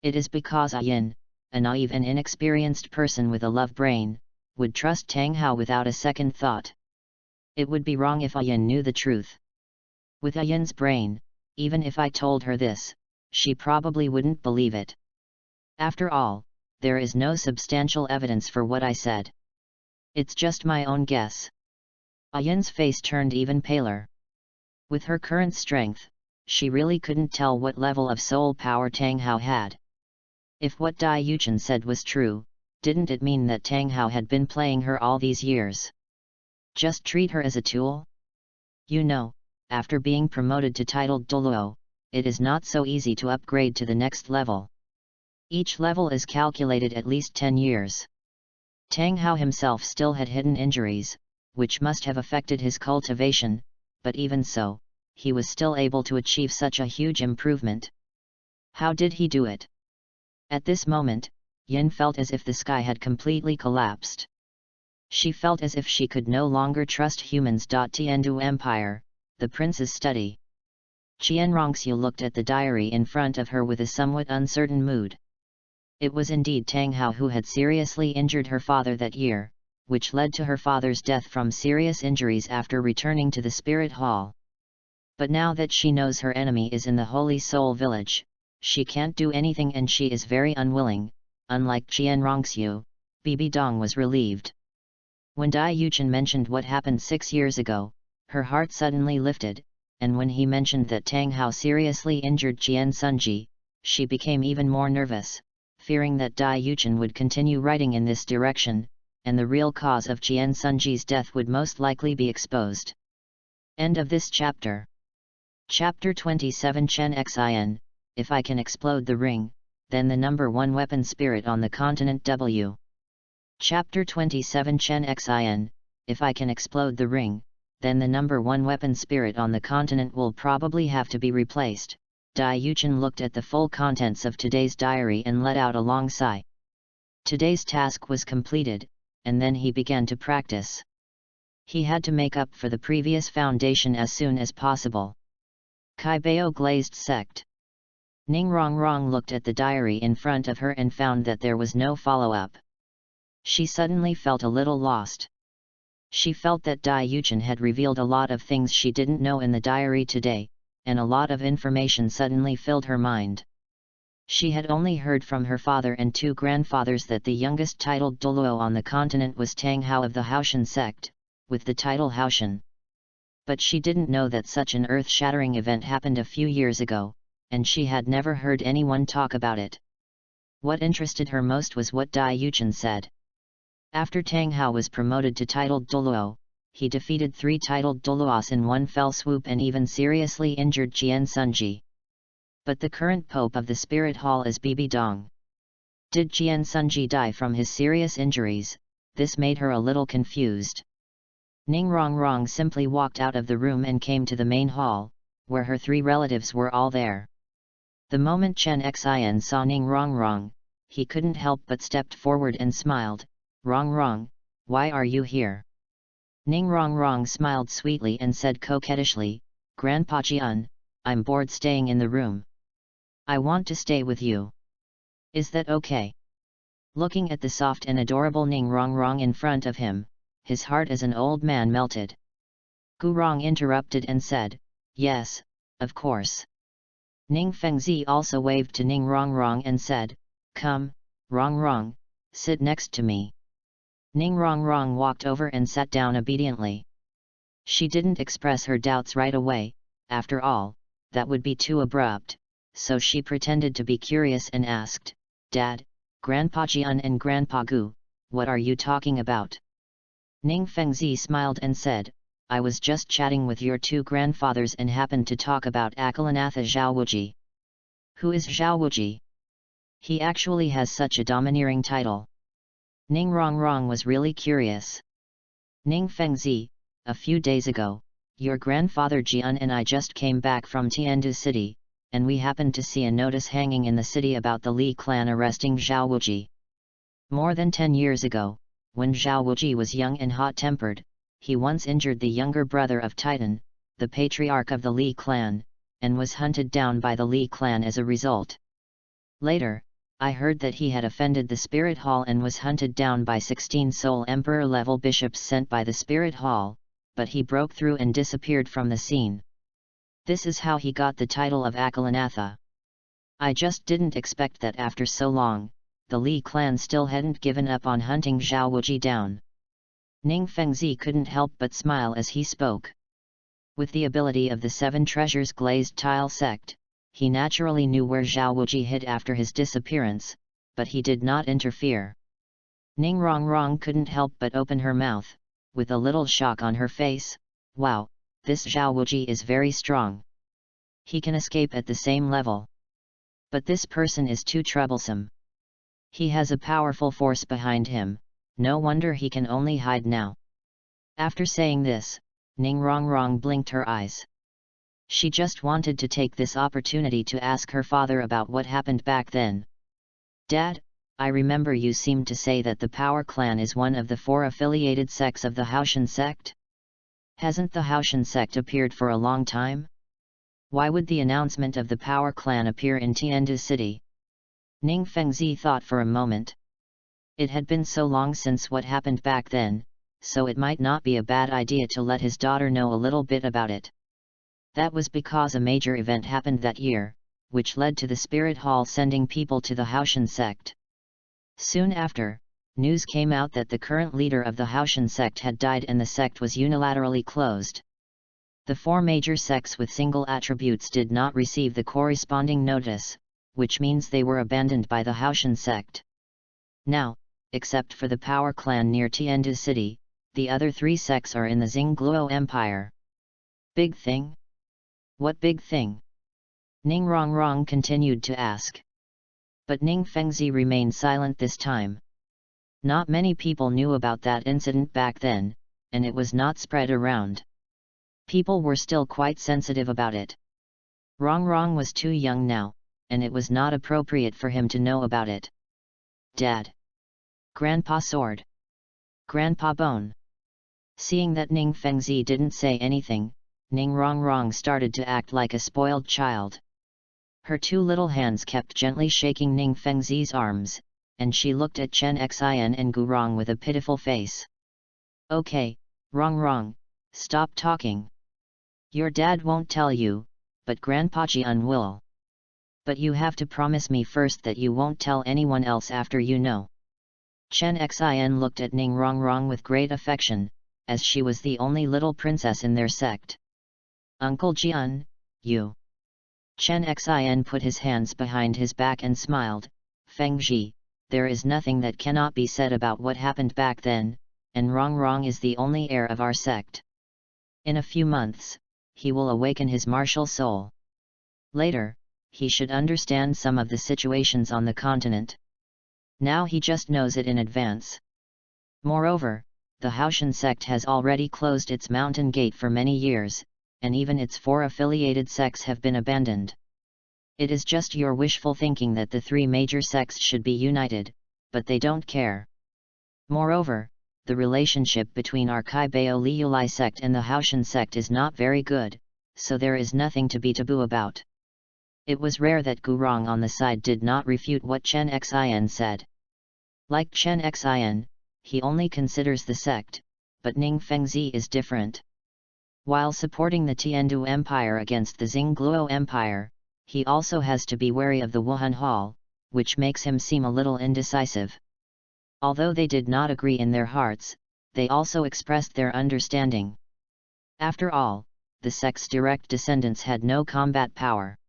It is because Ayin, a naive and inexperienced person with a love brain, would trust Tang Hao without a second thought. It would be wrong if Ayin knew the truth. With Ayin's brain, even if I told her this, she probably wouldn't believe it. After all, there is no substantial evidence for what I said. It's just my own guess. Ayin's face turned even paler. With her current strength, she really couldn't tell what level of soul power Tang Hao had. If what Dai Yuchen said was true, didn't it mean that Tang Hao had been playing her all these years? Just treat her as a tool? You know, after being promoted to titled Douluo, it is not so easy to upgrade to the next level. Each level is calculated at least 10 years. Tang Hao himself still had hidden injuries, which must have affected his cultivation, but even so, he was still able to achieve such a huge improvement. How did he do it? At this moment, Yin felt as if the sky had completely collapsed. She felt as if she could no longer trust humans. Tiandu Empire, the prince's study. Qianrongxiu looked at the diary in front of her with a somewhat uncertain mood. It was indeed Tang Hao who had seriously injured her father that year, which led to her father's death from serious injuries after returning to the Spirit Hall. But now that she knows her enemy is in the Holy Soul Village, she can't do anything and she is very unwilling. Unlike Qianrongxiu, Bibi Dong was relieved. When Dai Yuchen mentioned what happened 6 years ago, her heart suddenly lifted, and when he mentioned that Tang Hao seriously injured Qian Sunji, she became even more nervous, fearing that Dai Yuchen would continue writing in this direction, and the real cause of Qian Sunji's death would most likely be exposed. End of this chapter. Chapter 27 Chen Xin, if I can explode the ring, then the number 1 weapon spirit on the continent W. Chapter 27 Chen Xin, if I can explode the ring, then the number 1 weapon spirit on the continent will probably have to be replaced. Dai Yuchen looked at the full contents of today's diary and let out a long sigh. Today's task was completed, and then he began to practice. He had to make up for the previous foundation as soon as possible. Kaibao Glazed Sect. Ning Rongrong looked at the diary in front of her and found that there was no follow-up. She suddenly felt a little lost. She felt that Dai Yuchen had revealed a lot of things she didn't know in the diary today, and a lot of information suddenly filled her mind. She had only heard from her father and two grandfathers that the youngest titled Douluo on the continent was Tang Hao of the Haoshan sect, with the title Haoshan. But she didn't know that such an earth-shattering event happened a few years ago, and she had never heard anyone talk about it. What interested her most was what Dai Yuchen said. After Tang Hao was promoted to titled Douluo, he defeated 3 titled Douluos in one fell swoop and even seriously injured Jian Sunji. But the current pope of the Spirit Hall is Bibi Dong. Did Jian Sunji die from his serious injuries? This made her a little confused. Ning Rongrong simply walked out of the room and came to the main hall, where her 3 relatives were all there. The moment Chen Xin saw Ning Rongrong, he couldn't help but stepped forward and smiled. Rongrong, why are you here? Ning Rongrong smiled sweetly and said coquettishly, Grandpa Jian, I'm bored staying in the room. I want to stay with you. Is that okay? Looking at the soft and adorable Ning Rongrong in front of him, his heart as an old man melted. Gu Rong interrupted and said, yes, of course. Ning Fengzi also waved to Ning Rongrong and said, come, Rongrong, sit next to me. Ning Rongrong walked over and sat down obediently. She didn't express her doubts right away, after all, that would be too abrupt, so she pretended to be curious and asked, Dad, Grandpa Jian and Grandpa Gu, what are you talking about? Ning Fengzi smiled and said, I was just chatting with your 2 grandfathers and happened to talk about Akalanatha Zhao Wuji. Who is Zhao Wuji? He actually has such a domineering title. Ning Rongrong was really curious. Ning Fengzi, a few days ago, your grandfather Jian and I just came back from Tiandu City, and we happened to see a notice hanging in the city about the Li clan arresting Zhao Wuji. More than 10 years ago, when Zhao Wuji was young and hot-tempered, he once injured the younger brother of Titan, the patriarch of the Li clan, and was hunted down by the Li clan as a result. Later, I heard that he had offended the Spirit Hall and was hunted down by 16 Soul Emperor-level bishops sent by the Spirit Hall, but he broke through and disappeared from the scene. This is how he got the title of Akalanatha. I just didn't expect that after so long, the Li clan still hadn't given up on hunting Zhao Wuji down. Ning Fengzi couldn't help but smile as he spoke. With the ability of the 7 Treasures Glazed Tile sect, he naturally knew where Zhao Wuji hid after his disappearance, but he did not interfere. Ning Rongrong couldn't help but open her mouth, with a little shock on her face. Wow, this Zhao Wuji is very strong. He can escape at the same level. But this person is too troublesome. He has a powerful force behind him, no wonder he can only hide now. After saying this, Ning Rongrong blinked her eyes. She just wanted to take this opportunity to ask her father about what happened back then. Dad, I remember you seemed to say that the Power Clan is one of the 4 affiliated sects of the Haoshan sect? Hasn't the Haoshan sect appeared for a long time? Why would the announcement of the Power Clan appear in Tiandu City? Ning Fengzi thought for a moment. It had been so long since what happened back then, so it might not be a bad idea to let his daughter know a little bit about it. That was because a major event happened that year, which led to the Spirit Hall sending people to the Haoshan sect. Soon after, news came out that the current leader of the Haoshan sect had died and the sect was unilaterally closed. The 4 major sects with single attributes did not receive the corresponding notice, which means they were abandoned by the Haoshan sect. Now, except for the Power Clan near Tiandu City, the other 3 sects are in the Xingluo Empire. Big thing? What big thing? Ning Rongrong continued to ask. But Ning Fengzi remained silent this time. Not many people knew about that incident back then, and it was not spread around. People were still quite sensitive about it. Rongrong was too young now, and it was not appropriate for him to know about it. Dad. Grandpa Sword. Grandpa Bone. Seeing that Ning Fengzi didn't say anything, Ning Rongrong started to act like a spoiled child. Her two little hands kept gently shaking Ning Fengzi's arms, and she looked at Chen Xin and Gurong with a pitiful face. Okay, wrong, stop talking. Your dad won't tell you, but Grandpa Jian will. But you have to promise me first that you won't tell anyone else after you know. Chen Xin looked at Ning Rongrong with great affection, as she was the only little princess in their sect. Uncle Jian, you. Chen Xin put his hands behind his back and smiled. Fengji, there is nothing that cannot be said about what happened back then, and Rongrong is the only heir of our sect. In a few months, he will awaken his martial soul. Later, he should understand some of the situations on the continent. Now he just knows it in advance. Moreover, the Haoshan sect has already closed its mountain gate for many years, and even its 4 affiliated sects have been abandoned. It is just your wishful thinking that the 3 major sects should be united, but they don't care. Moreover, the relationship between our Kaibao Liulai sect and the Haoshan sect is not very good, so there is nothing to be taboo about. It was rare that Gurong on the side did not refute what Chen Xin said. Like Chen Xin, he only considers the sect, but Ning Fengzi is different. While supporting the Tiandu Empire against the Xingluo Empire, he also has to be wary of the Wuhun Hall, which makes him seem a little indecisive. Although they did not agree in their hearts, they also expressed their understanding. After all, the sect's direct descendants had no combat power.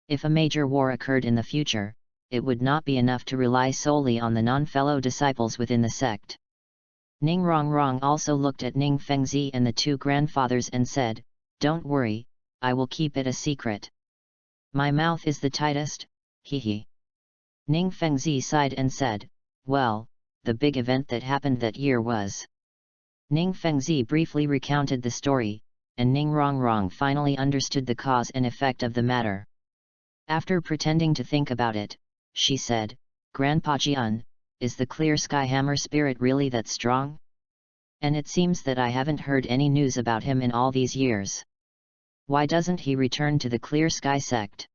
If a major war occurred in the future, it would not be enough to rely solely on the non-fellow disciples within the sect. Ning Rongrong also looked at Ning Fengzi and the 2 grandfathers and said, "Don't worry, I will keep it a secret. My mouth is the tightest, hee. Ning Fengzi sighed and said, "Well, the big event that happened that year was..." Ning Fengzi briefly recounted the story, and Ning Rongrong finally understood the cause and effect of the matter. After pretending to think about it, she said, "Grandpa Jian, is the Clear Sky Hammer spirit really that strong? And it seems that I haven't heard any news about him in all these years. Why doesn't he return to the Clear Sky sect?"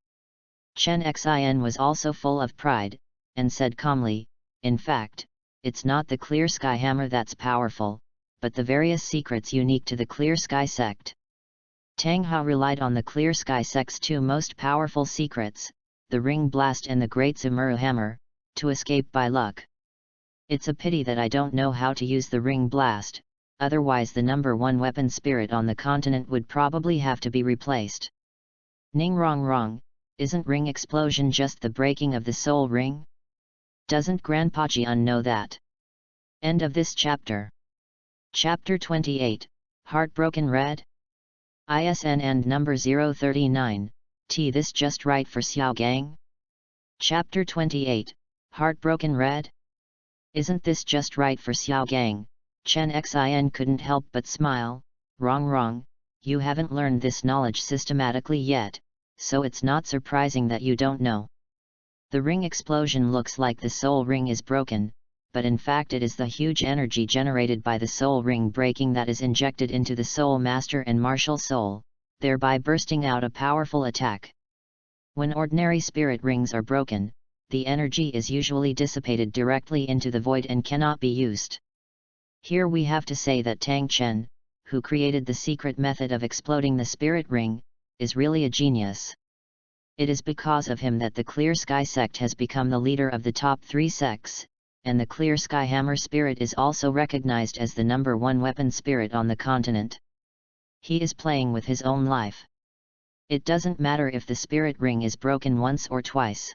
Chen Xin was also full of pride, and said calmly, "In fact, it's not the Clear Sky Hammer that's powerful, but the various secrets unique to the Clear Sky sect. Tang Hao relied on the Clear Sky sect's 2 most powerful secrets, the Ring Blast and the Great Zimuru Hammer, to escape by luck. It's a pity that I don't know how to use the Ring Blast, otherwise the number 1 weapon spirit on the continent would probably have to be replaced." Ning Rongrong, isn't Ring Explosion just the breaking of the Soul Ring? Doesn't Grandpa Jian know that? End of this chapter. Chapter 28, Heartbroken Red? ISN and number 039, T. This just right for Xiao Gang? Chapter 28, Heartbroken Red? Isn't this just right for Xiao Gang? Chen Xin couldn't help but smile. Wrong, you haven't learned this knowledge systematically yet, so it's not surprising that you don't know. The ring explosion looks like the soul ring is broken, but in fact it is the huge energy generated by the soul ring breaking that is injected into the soul master and martial soul, thereby bursting out a powerful attack. When ordinary spirit rings are broken, the energy is usually dissipated directly into the void and cannot be used. Here we have to say that Tang Chen, who created the secret method of exploding the spirit ring, is really a genius. It is because of him that the Clear Sky sect has become the leader of the top 3 sects, and the Clear Sky Hammer spirit is also recognized as the number 1 weapon spirit on the continent. He is playing with his own life. It doesn't matter if the spirit ring is broken once or twice.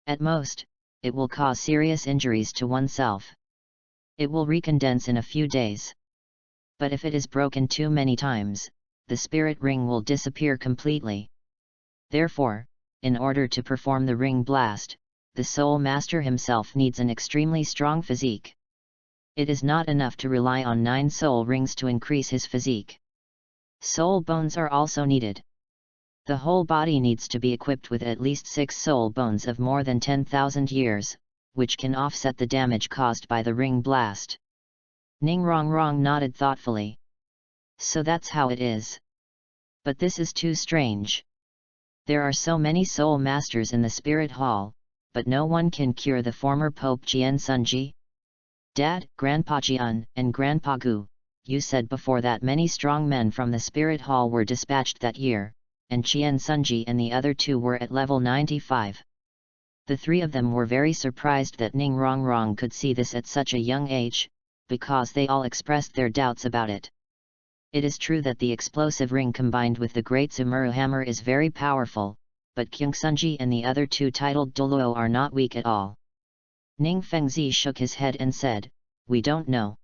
At most, it will cause serious injuries to oneself. It will recondense in a few days. But if it is broken too many times, the spirit ring will disappear completely. Therefore, in order to perform the ring blast, the soul master himself needs an extremely strong physique. It is not enough to rely on 9 soul rings to increase his physique. Soul bones are also needed. The whole body needs to be equipped with at least 6 soul bones of more than 10,000 years, which can offset the damage caused by the ring blast. Ning Rongrong nodded thoughtfully. So that's how it is. But this is too strange. There are so many soul masters in the spirit hall, but no one can cure the former Pope Jian Sunji? Dad, Grandpa Jian, and Grandpa Gu, you said before that many strong men from the spirit hall were dispatched that year, and Jian Sunji and the other two were at level 95. The three of them were very surprised that Ning Rongrong could see this at such a young age, because they all expressed their doubts about it. It is true that the explosive ring combined with the great Zumuru hammer is very powerful, but Kyung Sunji and the other two titled Douluo are not weak at all. Ning Fengzi shook his head and said, "We don't know.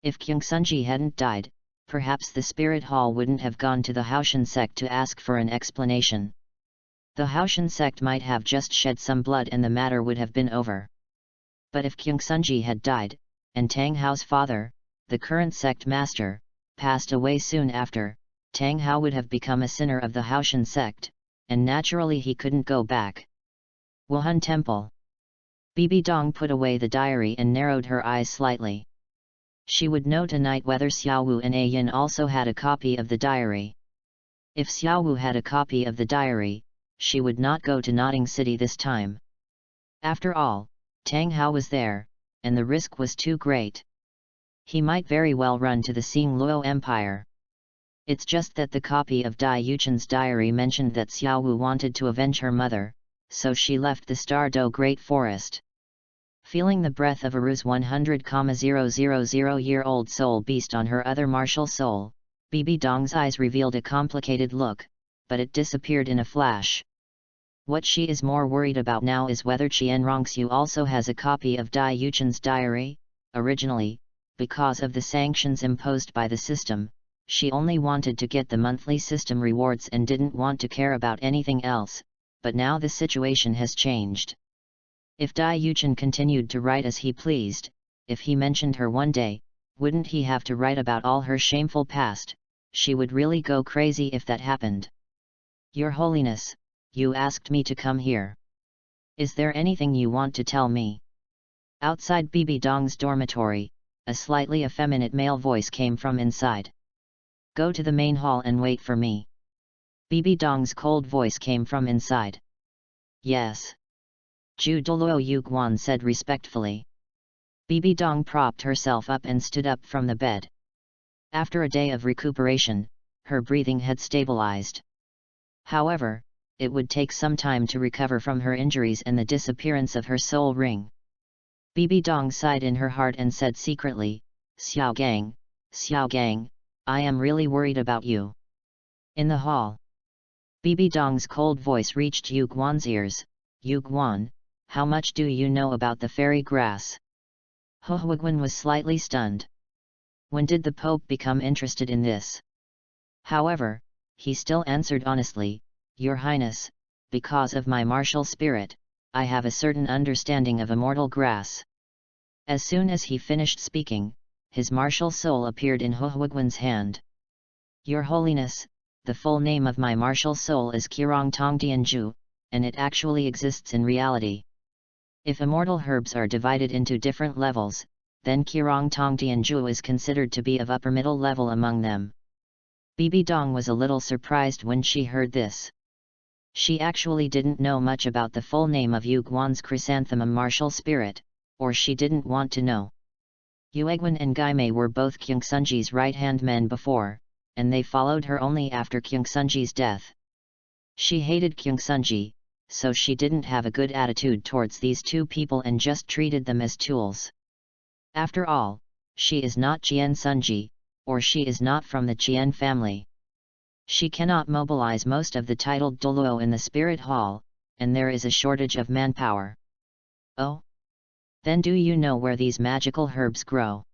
If Kyung Sunji hadn't died, perhaps the spirit hall wouldn't have gone to the Haoshan sect to ask for an explanation. The Haoshan sect might have just shed some blood and the matter would have been over. But if Kyung Sunji had died, and Tang Hao's father, the current sect master, passed away soon after, Tang Hao would have become a sinner of the Haoshan sect, and naturally he couldn't go back." Wuhun Temple. Bibi Dong put away the diary and narrowed her eyes slightly. She would know tonight whether Xiaowu and A Yin also had a copy of the diary. If Xiaowu had a copy of the diary, she would not go to Notting City this time. After all, Tang Hao was there, and the risk was too great. He might very well run to the Xingluo Empire. It's just that the copy of Dai Yuchen's diary mentioned that Xiaowu wanted to avenge her mother, so she left the Star Do Great Forest. Feeling the breath of Aru's 100,000-year-old soul beast on her other martial soul, Bibi Dong's eyes revealed a complicated look, but it disappeared in a flash. What she is more worried about now is whether Qian Rongxiu also has a copy of Dai Yuchen's diary. Originally, because of the sanctions imposed by the system, she only wanted to get the monthly system rewards and didn't want to care about anything else, but now the situation has changed. If Dai Yuchen continued to write as he pleased, if he mentioned her one day, wouldn't he have to write about all her shameful past? She would really go crazy if that happened. "Your Holiness, you asked me to come here. Is there anything you want to tell me?" Outside Bibi Dong's dormitory, a slightly effeminate male voice came from inside. "Go to the main hall and wait for me." Bibi Dong's cold voice came from inside. "Yes." Ju Douluo Yuguan said respectfully. Bibi Dong propped herself up and stood up from the bed. After a day of recuperation, her breathing had stabilized. However, it would take some time to recover from her injuries and the disappearance of her soul ring. Bibi Dong sighed in her heart and said secretly, Xiao Gang, I am really worried about you." In the hall, Bibi Dong's cold voice reached Yu Guan's ears. "Yu Guan, how much do you know about the fairy grass?" Ho Huiguan was slightly stunned. When did the Pope become interested in this? However, he still answered honestly, "Your Highness, because of my martial spirit, I have a certain understanding of immortal grass." As soon as he finished speaking, his martial soul appeared in Ho Huiguan's hand. "Your Holiness, the full name of my martial soul is Qirong Tongdianju, and it actually exists in reality. If immortal herbs are divided into different levels, then Qirong Tongdianju is considered to be of upper middle level among them." Bibi Dong was a little surprised when she heard this. She actually didn't know much about the full name of Yu Guan's chrysanthemum martial spirit, or she didn't want to know. Yueguan and Gaimei were both Kyung Sunji's right-hand men before, and they followed her only after Kyung Sunji's death. She hated Kyung Sunji, so she didn't have a good attitude towards these two people and just treated them as tools. After all, she is not Jian Sunji, or she is not from the Jian family. She cannot mobilize most of the titled Douluo in the Spirit Hall, and there is a shortage of manpower. "Oh? Then do you know where these magical herbs grow?"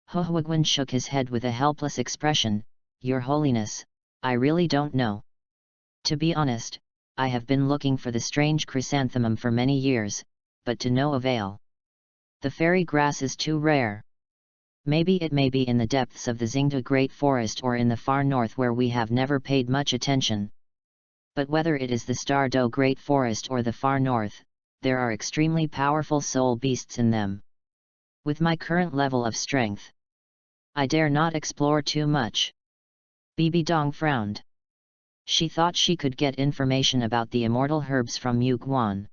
Ho Huiguan shook his head with a helpless expression. "Your Holiness, I really don't know. To be honest, I have been looking for the strange chrysanthemum for many years, but to no avail. The fairy grass is too rare. Maybe it may be in the depths of the Xingda Great Forest or in the far north where we have never paid much attention. But whether it is the Star Do Great Forest or the far north, there are extremely powerful soul beasts in them. With my current level of strength, I dare not explore too much." Bibi Dong frowned. She thought she could get information about the immortal herbs from Yu Guan.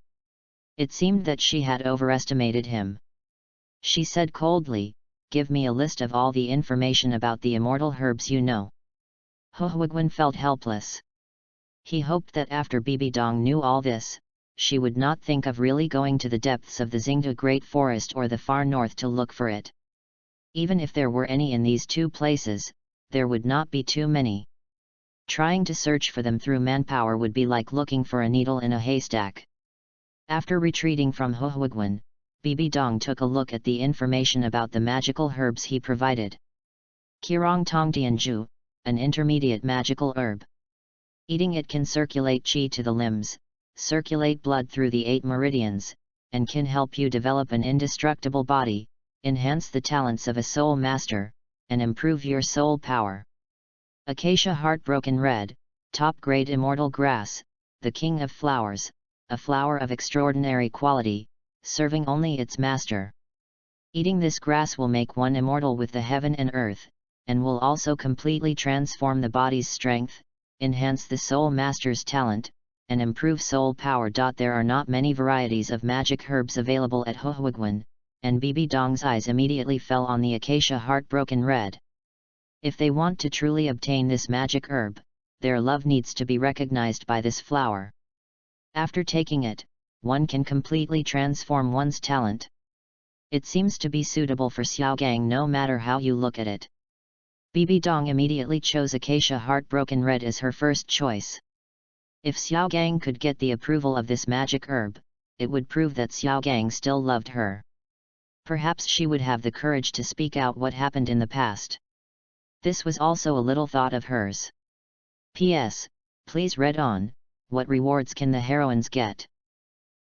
It seemed that she had overestimated him. She said coldly, "Give me a list of all the information about the immortal herbs you know." Huiguan felt helpless. He hoped that after Bibi Dong knew all this, she would not think of really going to the depths of the Xingde Great Forest or the far north to look for it. Even if there were any in these two places, there would not be too many. Trying to search for them through manpower would be like looking for a needle in a haystack. After retreating from Huiguan, Bibi Dong took a look at the information about the magical herbs he provided. Qirong Tong Tianju, an intermediate magical herb. Eating it can circulate qi to the limbs, circulate blood through the 8 meridians, and can help you develop an indestructible body, enhance the talents of a soul master, and improve your soul power. Acacia Heartbroken Red, top-grade immortal grass, the king of flowers, a flower of extraordinary quality, serving only its master. Eating this grass will make one immortal with the heaven and earth, and will also completely transform the body's strength, enhance the soul master's talent, and improve soul power. There are not many varieties of magic herbs available at Huiguan, and Bibi Dong's eyes immediately fell on the Acacia Heartbroken Red. If they want to truly obtain this magic herb, their love needs to be recognized by this flower. After taking it, one can completely transform one's talent. It seems to be suitable for Xiaogang no matter how you look at it. Bibi Dong immediately chose Acacia Heartbroken Red as her first choice. If Xiaogang could get the approval of this magic herb, it would prove that Xiaogang still loved her. Perhaps she would have the courage to speak out what happened in the past. This was also a little thought of hers. P.S. Please read on, what rewards can the heroines get?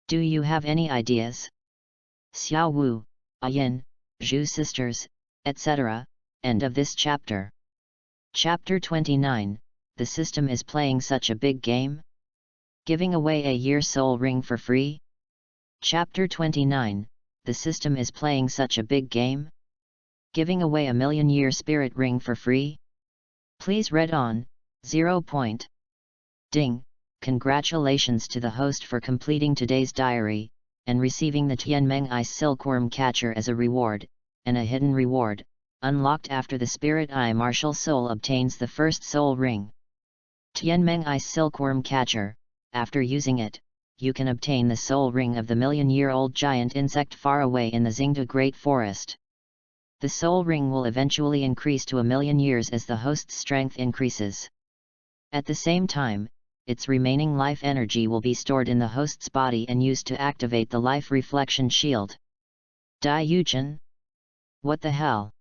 Do you have any ideas? Xiao Wu, Ayin, Zhu sisters, etc. End of this chapter. Chapter 29, The system is playing such a big game? Giving away a year soul ring for free? Chapter 29, The system is playing such a big game? Giving away a 1,000,000-year spirit ring for free? Please read on, 0. Ding! Congratulations to the host for completing today's diary, and receiving the Tianmeng Eye Silkworm Catcher as a reward, and a hidden reward, unlocked after the Spirit Eye Martial Soul obtains the first soul ring. Tianmeng Eye Silkworm Catcher, after using it, you can obtain the soul ring of the 1,000,000-year-old giant insect far away in the Xingde Great Forest. The soul ring will eventually increase to 1,000,000 years as the host's strength increases. At the same time, its remaining life energy will be stored in the host's body and used to activate the life reflection shield. Dai Yuchen? What the hell?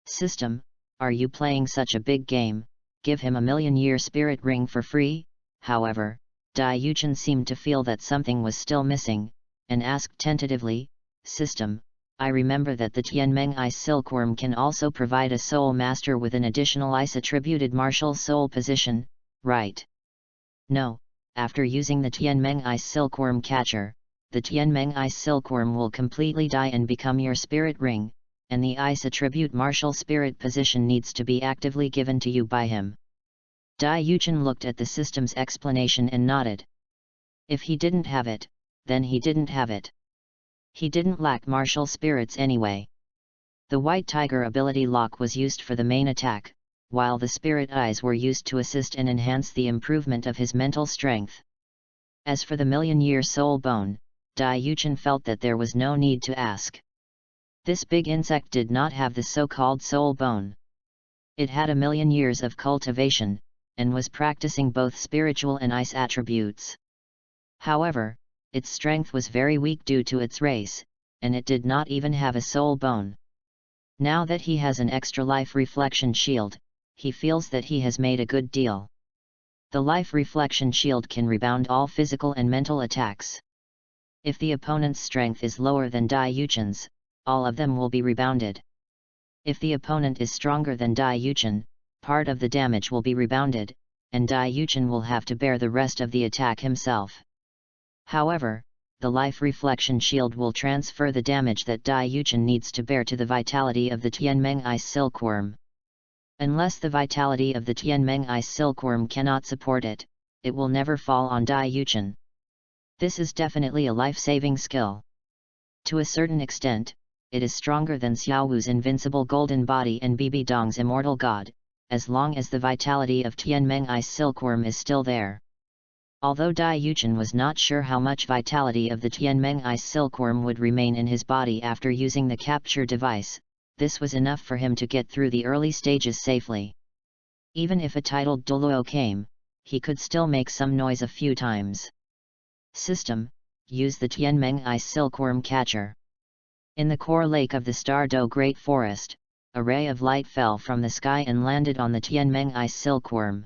System, are you playing such a big game? Give him a 1,000,000-year spirit ring for free? However, Dai Yuchen seemed to feel that something was still missing, and asked tentatively, System, I remember that the Tianmeng Eye Silkworm can also provide a soul master with an additional ice attributed martial soul position, right? No, after using the Tianmeng Eye Silkworm Catcher, the Tianmeng Eye Silkworm will completely die and become your spirit ring, and the ice attribute martial spirit position needs to be actively given to you by him. Dai Yuchen looked at the system's explanation and nodded. If he didn't have it, then he didn't have it. He didn't lack martial spirits anyway. The White Tiger ability lock was used for the main attack, while the spirit eyes were used to assist and enhance the improvement of his mental strength. As for the 1,000,000-year soul bone, Dai Yuchen felt that there was no need to ask. This big insect did not have the so-called soul bone. It had 1,000,000 years of cultivation, and was practicing both spiritual and ice attributes. However, its strength was very weak due to its race, and it did not even have a soul bone. Now that he has an extra life reflection shield, he feels that he has made a good deal. The life reflection shield can rebound all physical and mental attacks. If the opponent's strength is lower than Dai Yuchen's, all of them will be rebounded. If the opponent is stronger than Dai Yuchen, part of the damage will be rebounded, and Dai Yuchen will have to bear the rest of the attack himself. However, the life reflection shield will transfer the damage that Dai Yuchen needs to bear to the vitality of the Tianmeng Eye Silkworm. Unless the vitality of the Tianmeng Ice Silkworm cannot support it, it will never fall on Dai Yuchen. This is definitely a life-saving skill. To a certain extent, it is stronger than Xiaowu's invincible golden body and Bibi Dong's immortal god, as long as the vitality of Tianmeng Ice Silkworm is still there. Although Dai Yuchen was not sure how much vitality of the Tianmeng Ice Silkworm would remain in his body after using the capture device, this was enough for him to get through the early stages safely. Even if a titled Douluo came, he could still make some noise a few times. System: use the Tianmeng Ice Silkworm catcher. In the core lake of the Star-Do Great Forest, a ray of light fell from the sky and landed on the Tianmeng Ice Silkworm.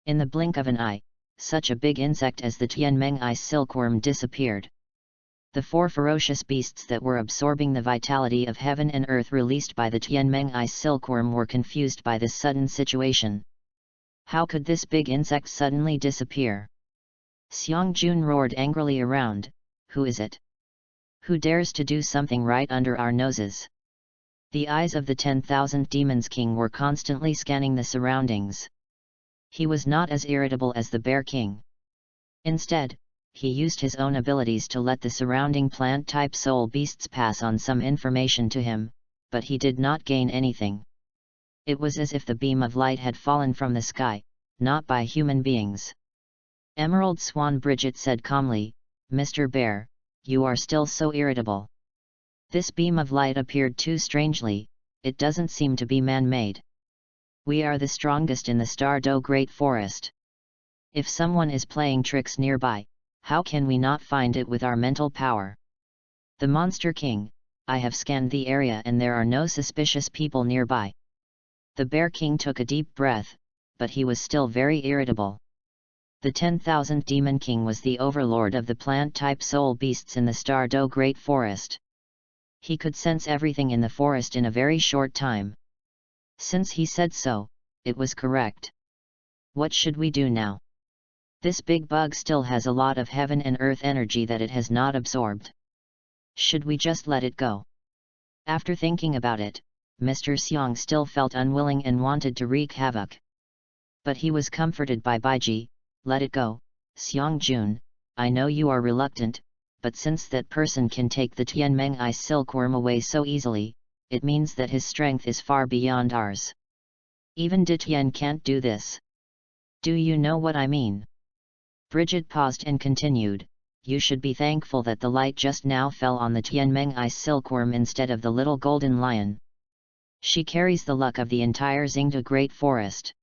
In the blink of an eye, such a big insect as the Tianmeng Ice Silkworm disappeared. The four ferocious beasts that were absorbing the vitality of heaven and earth released by the Tianmeng Ice Silkworm were confused by this sudden situation. How could this big insect suddenly disappear? Xiang Jun roared angrily around, "Who is it? Who dares to do something right under our noses?" The eyes of the 10,000 Demons King were constantly scanning the surroundings. He was not as irritable as the Bear King. Instead, he used his own abilities to let the surrounding plant-type soul beasts pass on some information to him, but he did not gain anything. It was as if the beam of light had fallen from the sky, not by human beings. Emerald Swan Bridget said calmly, "Mr. Bear, you are still so irritable. This beam of light appeared too strangely, it doesn't seem to be man-made. We are the strongest in the Star-Do Great Forest. If someone is playing tricks nearby, how can we not find it with our mental power? The Monster King, I have scanned the area and there are no suspicious people nearby." The Bear King took a deep breath, but he was still very irritable. The 10,000 Demon King was the overlord of the plant-type soul beasts in the Star-Do Great Forest. He could sense everything in the forest in a very short time. Since he said so, it was correct. What should we do now? This big bug still has a lot of heaven and earth energy that it has not absorbed. Should we just let it go? After thinking about it, Mr. Xiang still felt unwilling and wanted to wreak havoc. But he was comforted by Baiji. "Let it go, Xiang Jun, I know you are reluctant, but since that person can take the Tianmeng Ice Silkworm away so easily, it means that his strength is far beyond ours. Even Ditian can't do this. Do you know what I mean?" Bridget paused and continued, "You should be thankful that the light just now fell on the Tianmeng Ice Silkworm instead of the little golden lion. She carries the luck of the entire Xingda Great Forest."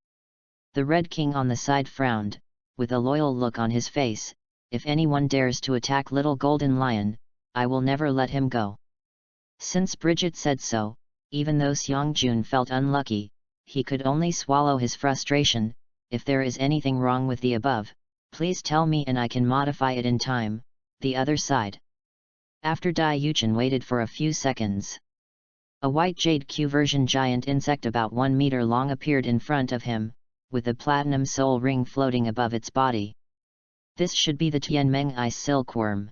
The Red King on the side frowned, with a loyal look on his face. "If anyone dares to attack little golden lion, I will never let him go." Since Bridget said so, even though Xiang Jun felt unlucky, he could only swallow his frustration. "If there is anything wrong with the above, please tell me and I can modify it in time." The other side. After Dai Yuchen waited for a few seconds, a white jade Q-version giant insect about 1 meter long appeared in front of him, with a platinum soul ring floating above its body. This should be the Tianmeng Ice Silkworm.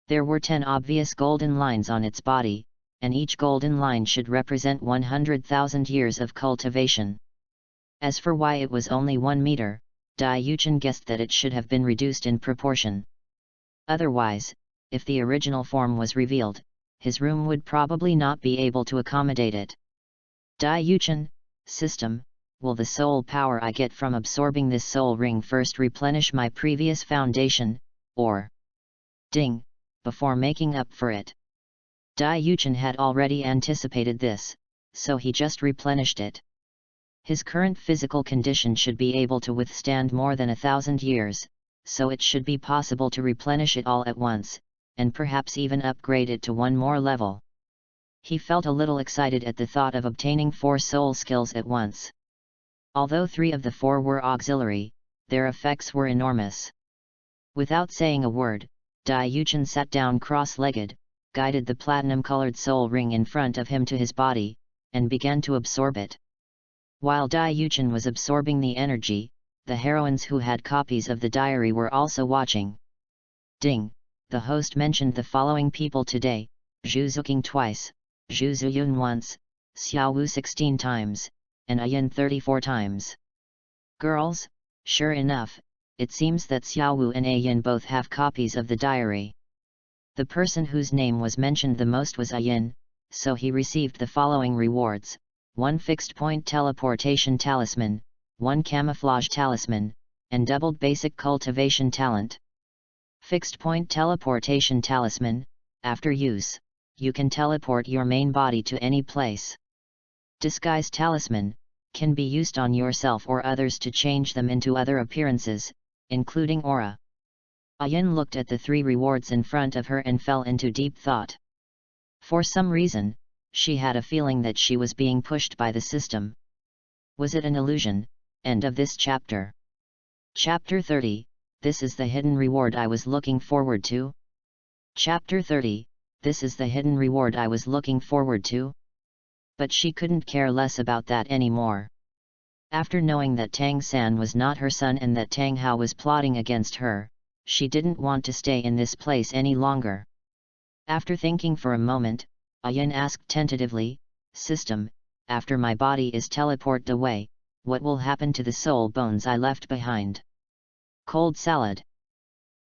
There were 10 obvious golden lines on its body, and each golden line should represent 100,000 years of cultivation. As for why it was only 1 meter, Dai Yuchen guessed that it should have been reduced in proportion. Otherwise, if the original form was revealed, his room would probably not be able to accommodate it. Dai Yuchen, system, will the soul power I get from absorbing this soul ring first replenish my previous foundation, or ding, before making up for it? Dai Yuchen had already anticipated this, so he just replenished it. His current physical condition should be able to withstand more than 1,000 years, so it should be possible to replenish it all at once, and perhaps even upgrade it to one more level. He felt a little excited at the thought of obtaining 4 soul skills at once. Although 3 of the 4 were auxiliary, their effects were enormous. Without saying a word, Dai Yuchen sat down cross-legged, guided the platinum-colored soul ring in front of him to his body, and began to absorb it. While Dai Yuchen was absorbing the energy, the heroines who had copies of the diary were also watching. Ding! The host mentioned the following people today: Zhu Zuqing twice, Zhu Zuyun once, Xiaowu 16 times, and Ayin 34 times. Girls, sure enough, it seems that Xiaowu and Ayin both have copies of the diary. The person whose name was mentioned the most was Ayin, so he received the following rewards: 1 fixed point teleportation talisman, 1 camouflage talisman, and doubled basic cultivation talent. Fixed point teleportation talisman: after use, you can teleport your main body to any place. Disguise talisman: can be used on yourself or others to change them into other appearances, including aura. Ayin looked at the 3 rewards in front of her and fell into deep thought. For some reason, she had a feeling that she was being pushed by the system. Was it an illusion? End of this chapter. Chapter 30, this is the hidden reward I was looking forward to. Chapter 30, this is the hidden reward I was looking forward to. But she couldn't care less about that anymore. After knowing that Tang San was not her son and that Tang Hao was plotting against her, she didn't want to stay in this place any longer. After thinking for a moment, Ayin asked tentatively, "System, after my body is teleported away, what will happen to the soul bones I left behind?" Cold salad.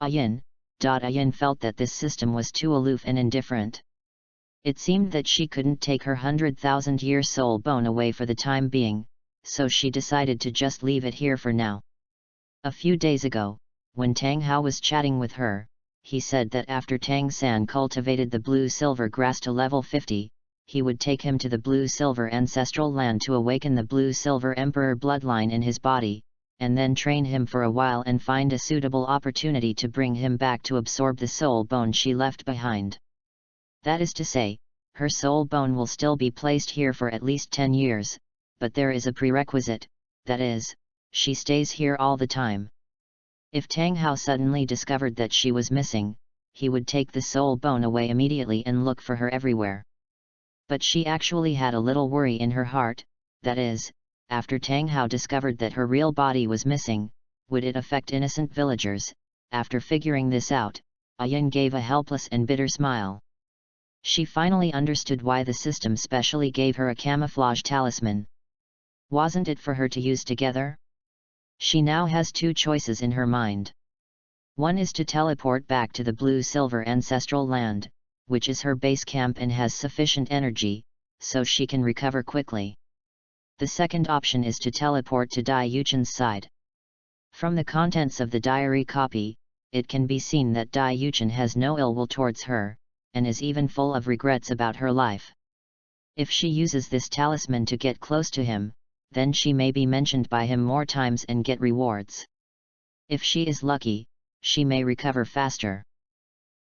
Ayin felt that this system was too aloof and indifferent. It seemed that she couldn't take her 100,000-year soul bone away for the time being, so she decided to just leave it here for now. A few days ago, when Tang Hao was chatting with her, he said that after Tang San cultivated the blue-silver grass to level 50, he would take him to the blue-silver ancestral land to awaken the blue-silver emperor bloodline in his body, and then train him for a while and find a suitable opportunity to bring him back to absorb the soul bone she left behind. That is to say, her soul bone will still be placed here for at least 10 years, but there is a prerequisite, that is, she stays here all the time. If Tang Hao suddenly discovered that she was missing, he would take the soul bone away immediately and look for her everywhere. But she actually had a little worry in her heart, that is, after Tang Hao discovered that her real body was missing, would it affect innocent villagers? After figuring this out, Ayin gave a helpless and bitter smile. She finally understood why the system specially gave her a camouflage talisman. Wasn't it for her to use together? She now has 2 choices in her mind. One is to teleport back to the blue-silver ancestral land, which is her base camp and has sufficient energy, so she can recover quickly. The second option is to teleport to Dai Yuchen's side. From the contents of the diary copy, it can be seen that Dai Yuchen has no ill will towards her, and is even full of regrets about her life. If she uses this talisman to get close to him, then she may be mentioned by him more times and get rewards. If she is lucky, she may recover faster.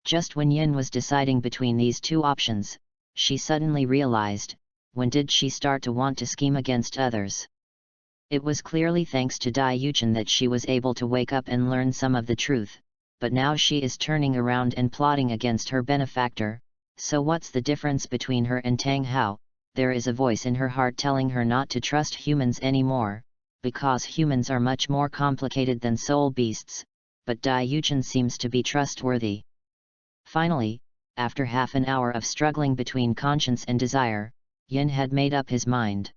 Just when Yin was deciding between these 2 options, she suddenly realized, when did she start to want to scheme against others? It was clearly thanks to Dai Yuchen that she was able to wake up and learn some of the truth, but now she is turning around and plotting against her benefactor. So what's the difference between her and Tang Hao? There is a voice in her heart telling her not to trust humans anymore, because humans are much more complicated than soul beasts, but Dai Yuchen seems to be trustworthy. Finally, after half an hour of struggling between conscience and desire, Yin had made up his mind.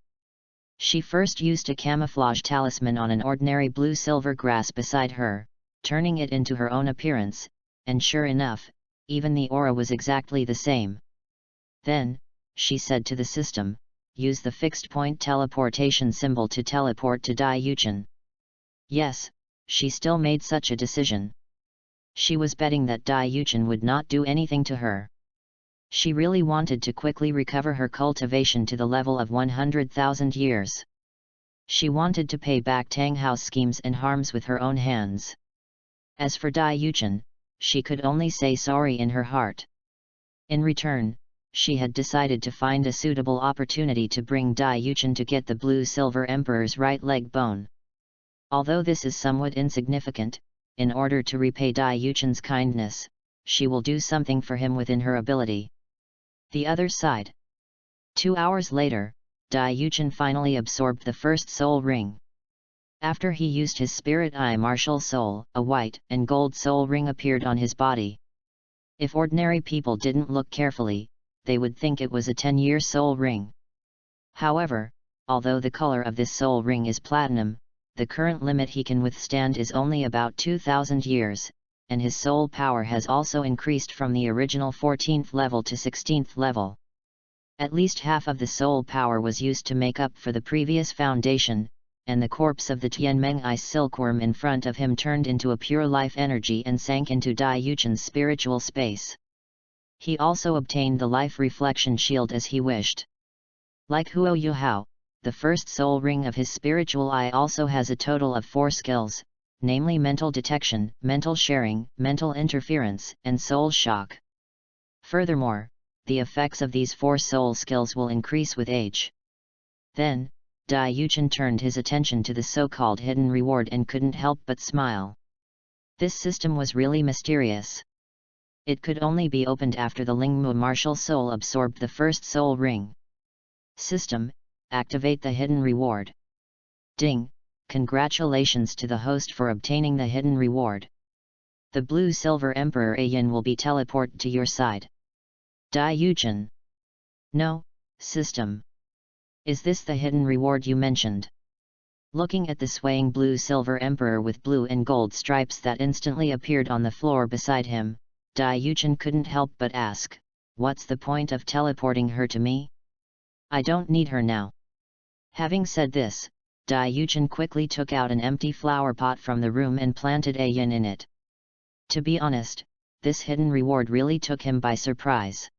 She first used a camouflage talisman on an ordinary blue-silver grass beside her, turning it into her own appearance, and sure enough, even the aura was exactly the same. Then, she said to the system, "Use the fixed-point teleportation symbol to teleport to Dai Yuchen." Yes, she still made such a decision. She was betting that Dai Yuchen would not do anything to her. She really wanted to quickly recover her cultivation to the level of 100,000 years. She wanted to pay back Tang Hao's schemes and harms with her own hands. As for Dai Yuchen, she could only say sorry in her heart. In return, she had decided to find a suitable opportunity to bring Dai Yuchen to get the blue-silver emperor's right leg bone. Although this is somewhat insignificant, in order to repay Dai Yuchen's kindness, she will do something for him within her ability. The other side. 2 hours later, Dai Yuchen finally absorbed the first soul ring. After he used his spirit eye martial soul, a white and gold soul ring appeared on his body. If ordinary people didn't look carefully, they would think it was a 10-year soul ring. However, although the color of this soul ring is platinum, the current limit he can withstand is only about 2000 years, and his soul power has also increased from the original 14th level to 16th level. At least half of the soul power was used to make up for the previous foundation, and the corpse of the Tianmeng ice silkworm in front of him turned into a pure life energy and sank into Dai Yuchen's spiritual space. He also obtained the life reflection shield as he wished. Like Huo Yuhao, the first soul ring of his spiritual eye also has a total of 4 skills, namely mental detection, mental sharing, mental interference, and soul shock. Furthermore, the effects of these 4 soul skills will increase with age. Then, Dai Yuchen turned his attention to the so-called hidden reward and couldn't help but smile. This system was really mysterious. It could only be opened after the Lingmu martial soul absorbed the first soul ring. System: activate the hidden reward. Ding! Congratulations to the host for obtaining the hidden reward. The blue-silver Emperor Ayin will be teleported to your side. Dai Yuchen. No, system. Is this the hidden reward you mentioned? Looking at the swaying blue-silver Emperor with blue and gold stripes that instantly appeared on the floor beside him, Dai Yuchen couldn't help but ask, what's the point of teleporting her to me? I don't need her now. Having said this, Dai Yuchen quickly took out an empty flower pot from the room and planted Ayin in it. To be honest, this hidden reward really took him by surprise.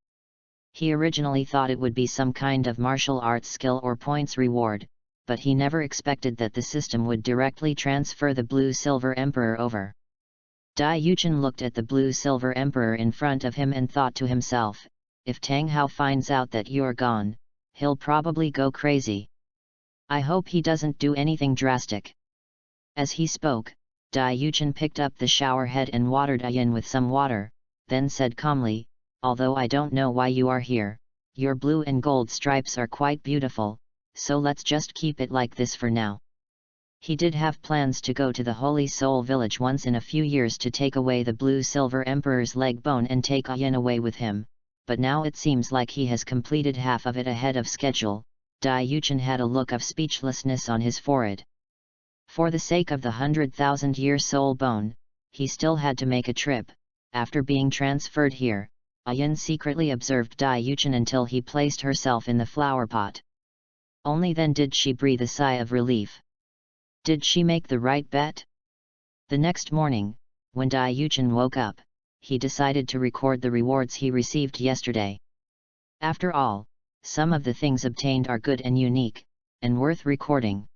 He originally thought it would be some kind of martial arts skill or points reward, but he never expected that the system would directly transfer the blue-silver Emperor over. Dai Yuchen looked at the blue-silver Emperor in front of him and thought to himself, if Tang Hao finds out that you're gone, he'll probably go crazy. I hope he doesn't do anything drastic. As he spoke, Dai Yuchen picked up the shower head and watered Ayin with some water, then said calmly, although I don't know why you are here, your blue and gold stripes are quite beautiful, so let's just keep it like this for now. He did have plans to go to the Holy Soul Village once in a few years to take away the blue-silver Emperor's leg bone and take Ayin away with him, but now it seems like he has completed half of it ahead of schedule. Dai Yuchen had a look of speechlessness on his forehead. For the sake of the 100,000-year soul bone, he still had to make a trip. After being transferred here, Ayin secretly observed Dai Yuchen until he placed herself in the flower pot. Only then did she breathe a sigh of relief. Did she make the right bet? The next morning, when Dai Yuchen woke up, he decided to record the rewards he received yesterday. After all, some of the things obtained are good and unique, and worth recording.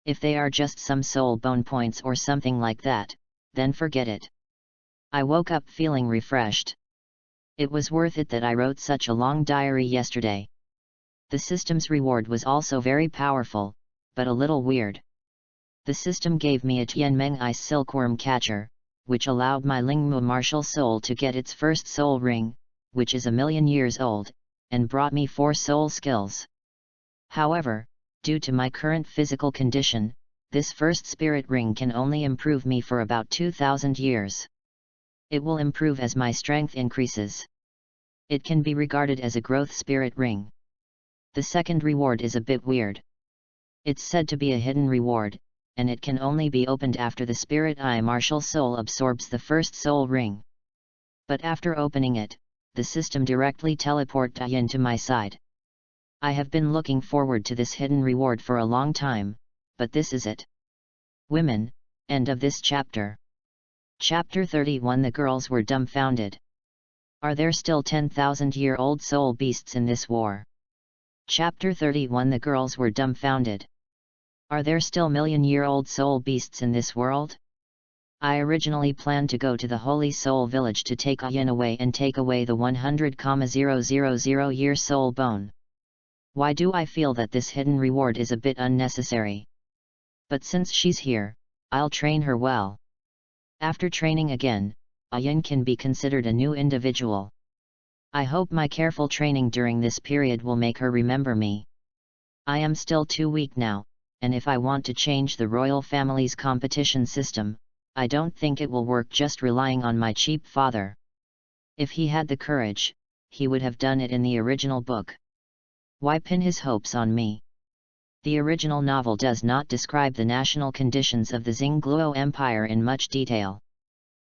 If they are just some soul bone points or something like that, then forget it. I woke up feeling refreshed. It was worth it that I wrote such a long diary yesterday. The system's reward was also very powerful, but a little weird. The system gave me a Tianmeng ice silkworm catcher, which allowed my Lingmu martial soul to get its first soul ring, which is 1,000,000 years old, and brought me 4 soul skills. However, due to my current physical condition, this first spirit ring can only improve me for about 2000 years. It will improve as my strength increases. It can be regarded as a growth spirit ring. The second reward is a bit weird. It's said to be a hidden reward, and it can only be opened after the spirit eye martial soul absorbs the first soul ring. But after opening it, the system directly teleported Ayin to my side. I have been looking forward to this hidden reward for a long time, but this is it. Women, end of this chapter. Chapter 31. The girls were dumbfounded. Are there still 10,000-year-old soul beasts in this war? Chapter 31. The girls were dumbfounded. Are there still million-year-old soul beasts in this world? I originally planned to go to the Holy Soul Village to take Ayin away and take away the 100,000-year soul bone. Why do I feel that this hidden reward is a bit unnecessary? But since she's here, I'll train her well. After training again, Ayin can be considered a new individual. I hope my careful training during this period will make her remember me. I am still too weak now, and if I want to change the royal family's competition system, I don't think it will work just relying on my cheap father. If he had the courage, he would have done it in the original book. Why pin his hopes on me? The original novel does not describe the national conditions of the Xingluo Empire in much detail.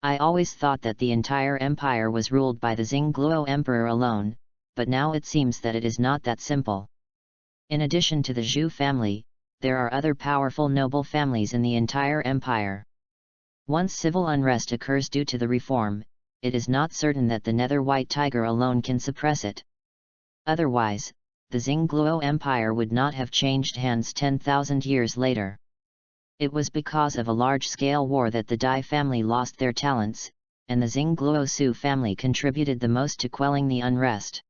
I always thought that the entire empire was ruled by the Xingluo Emperor alone, but now it seems that it is not that simple. In addition to the Zhou family, there are other powerful noble families in the entire empire. Once civil unrest occurs due to the reform, it is not certain that the Nether White Tiger alone can suppress it. Otherwise, the Xingluo Empire would not have changed hands 10,000 years later. It was because of a large-scale war that the Dai family lost their talents, and the Xingluo Su family contributed the most to quelling the unrest.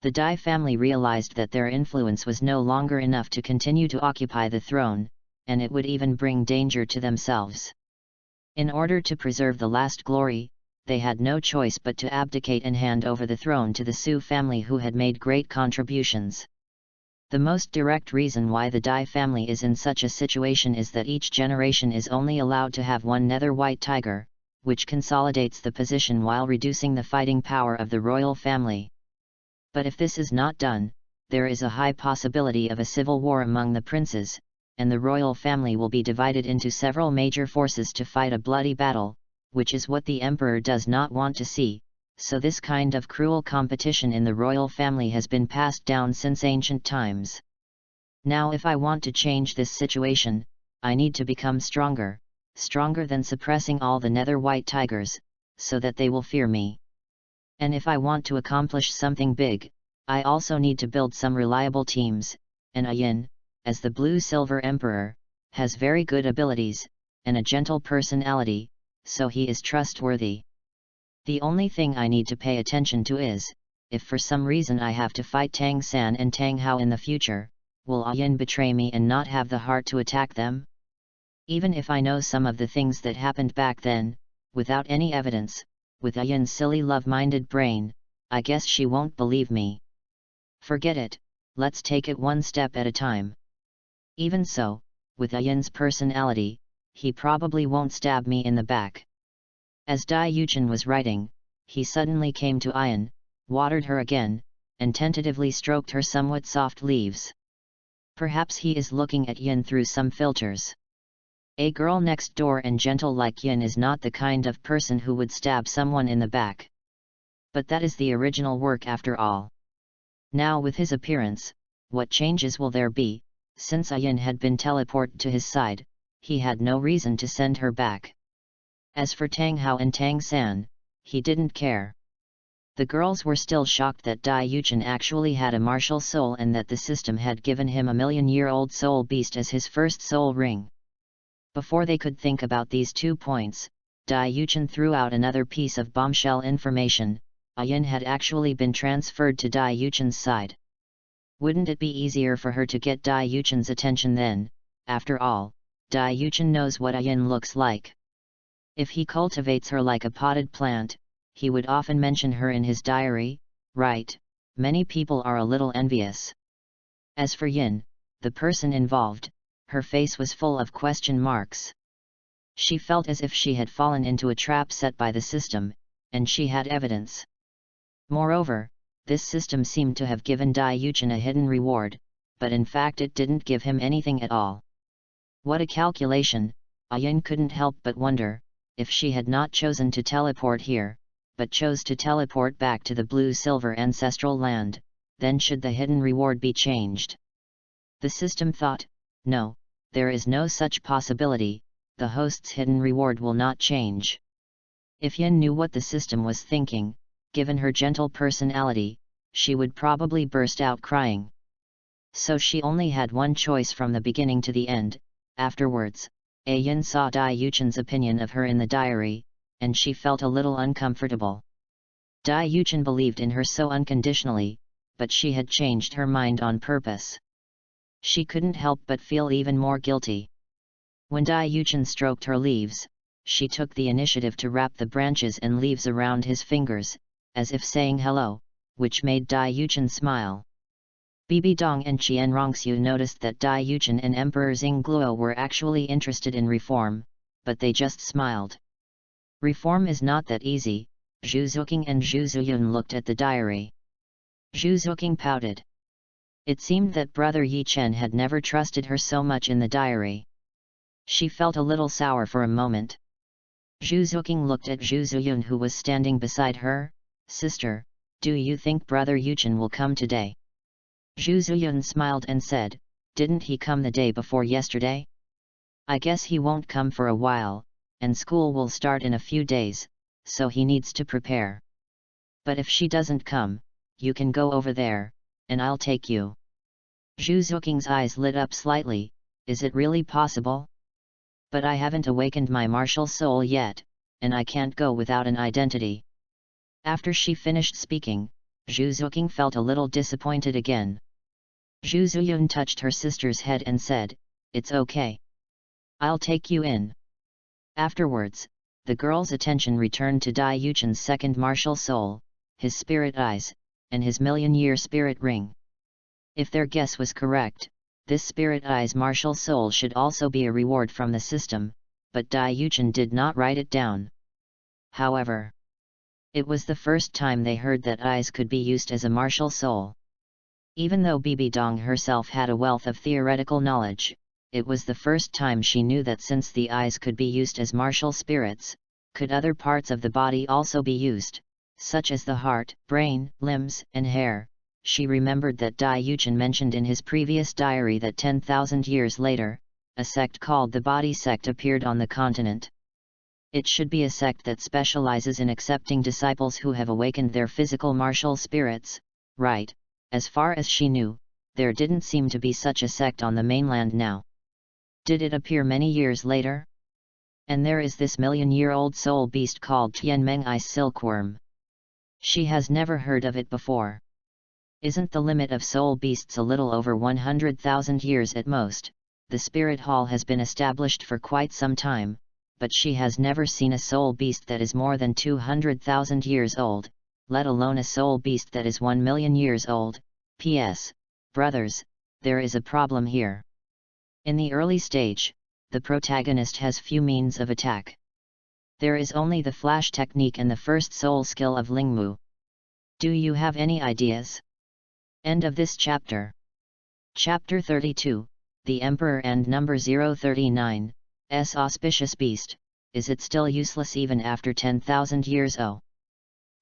The Dai family realized that their influence was no longer enough to continue to occupy the throne, and it would even bring danger to themselves. In order to preserve the last glory, they had no choice but to abdicate and hand over the throne to the Su family who had made great contributions. The most direct reason why the Dai family is in such a situation is that each generation is only allowed to have one Nether White Tiger, which consolidates the position while reducing the fighting power of the royal family. But if this is not done, there is a high possibility of a civil war among the princes, and the royal family will be divided into several major forces to fight a bloody battle, which is what the emperor does not want to see, so this kind of cruel competition in the royal family has been passed down since ancient times. Now if I want to change this situation, I need to become stronger than suppressing all the Nether White Tigers, so that they will fear me. And if I want to accomplish something big, I also need to build some reliable teams, and Yin, as the Blue-Silver Emperor, has very good abilities, and a gentle personality, so he is trustworthy. The only thing I need to pay attention to is, if for some reason I have to fight Tang San and Tang Hao in the future, will Yin betray me and not have the heart to attack them? Even if I know some of the things that happened back then, without any evidence, with Yin's silly love-minded brain, I guess she won't believe me. Forget it, let's take it one step at a time. Even so, with Yin's personality, he probably won't stab me in the back. As Dai Yuchen was writing, he suddenly came to Yin, watered her again, and tentatively stroked her somewhat soft leaves. Perhaps he is looking at Yin through some filters. A girl next door and gentle like Yin is not the kind of person who would stab someone in the back. But that is the original work after all. Now with his appearance, what changes will there be? Since Yin had been teleported to his side, he had no reason to send her back. As for Tang Hao and Tang San, he didn't care. The girls were still shocked that Dai Yuchen actually had a martial soul and that the system had given him a million-year-old soul beast as his first soul ring. Before they could think about these 2 points, Dai Yuchen threw out another piece of bombshell information: Yin had actually been transferred to Dai Yuchen's side. Wouldn't it be easier for her to get Dai Yuchen's attention then? After all, Dai Yuchen knows what Yin looks like. If he cultivates her like a potted plant, he would often mention her in his diary, right? Many people are a little envious. As for Yin, the person involved, her face was full of question marks. She felt as if she had fallen into a trap set by the system, and she had evidence. Moreover, this system seemed to have given Dai Yuchen a hidden reward, but in fact it didn't give him anything at all. What a calculation! Yin couldn't help but wonder, if she had not chosen to teleport here, but chose to teleport back to the blue-silver ancestral land, then should the hidden reward be changed? The system thought, no, there is no such possibility, the host's hidden reward will not change. If Yin knew what the system was thinking, given her gentle personality, she would probably burst out crying. So she only had one choice from the beginning to the end. Afterwards, Yin saw Dai Yuchen's opinion of her in the diary, and she felt a little uncomfortable. Dai Yuchen believed in her so unconditionally, but she had changed her mind on purpose. She couldn't help but feel even more guilty. When Dai Yuchen stroked her leaves, she took the initiative to wrap the branches and leaves around his fingers, as if saying hello, which made Dai Yuchen smile. Bibi Dong and Qian Rongxiu noticed that Dai Yuchen and Emperor Xingluo were actually interested in reform, but they just smiled. Reform is not that easy. Zhu Zuqing and Zhu Zuyun looked at the diary. Zhu Zuqing pouted. It seemed that Brother Yi Chen had never trusted her so much in the diary. She felt a little sour for a moment. Zhu Zuqing looked at Zhu Zuyun, who was standing beside her. "Sister, do you think Brother Yuchen will come today?" Zhu Zuyun smiled and said, "Didn't he come the day before yesterday? I guess he won't come for a while, and school will start in a few days, so he needs to prepare. But if she doesn't come, you can go over there, and I'll take you." Zhu Zuqing's eyes lit up slightly. "Is it really possible? But I haven't awakened my martial soul yet, and I can't go without an identity." After she finished speaking, Zhu Zuqing felt a little disappointed again. Zhu Zuyun touched her sister's head and said, "It's okay. I'll take you in." Afterwards, the girl's attention returned to Dai Yuchen's second martial soul, his spirit eyes, and his million-year spirit ring. If their guess was correct, this spirit eyes martial soul should also be a reward from the system, but Dai Yuchen did not write it down. However, it was the first time they heard that eyes could be used as a martial soul. Even though Bibi Dong herself had a wealth of theoretical knowledge, it was the first time she knew that since the eyes could be used as martial spirits, could other parts of the body also be used, such as the heart, brain, limbs, and hair. She remembered that Dai Yuchen mentioned in his previous diary that 10,000 years later, a sect called the Body Sect appeared on the continent. It should be a sect that specializes in accepting disciples who have awakened their physical martial spirits, right? As far as she knew, there didn't seem to be such a sect on the mainland now. Did it appear many years later? And there is this million-year-old soul beast called Tianmeng Ice Silkworm. She has never heard of it before. Isn't the limit of soul beasts a little over 100,000 years at most? The spirit hall has been established for quite some time, but she has never seen a soul beast that is more than 200,000 years old, let alone a soul beast that is 1 million years old. P.S. Brothers, there is a problem here. In the early stage, the protagonist has few means of attack. There is only the flash technique and the first soul skill of Lingmu. Do you have any ideas? End of this chapter. Chapter 32, The Emperor and Number 039, S Auspicious Beast, is it still useless even after 10,000 years? Oh.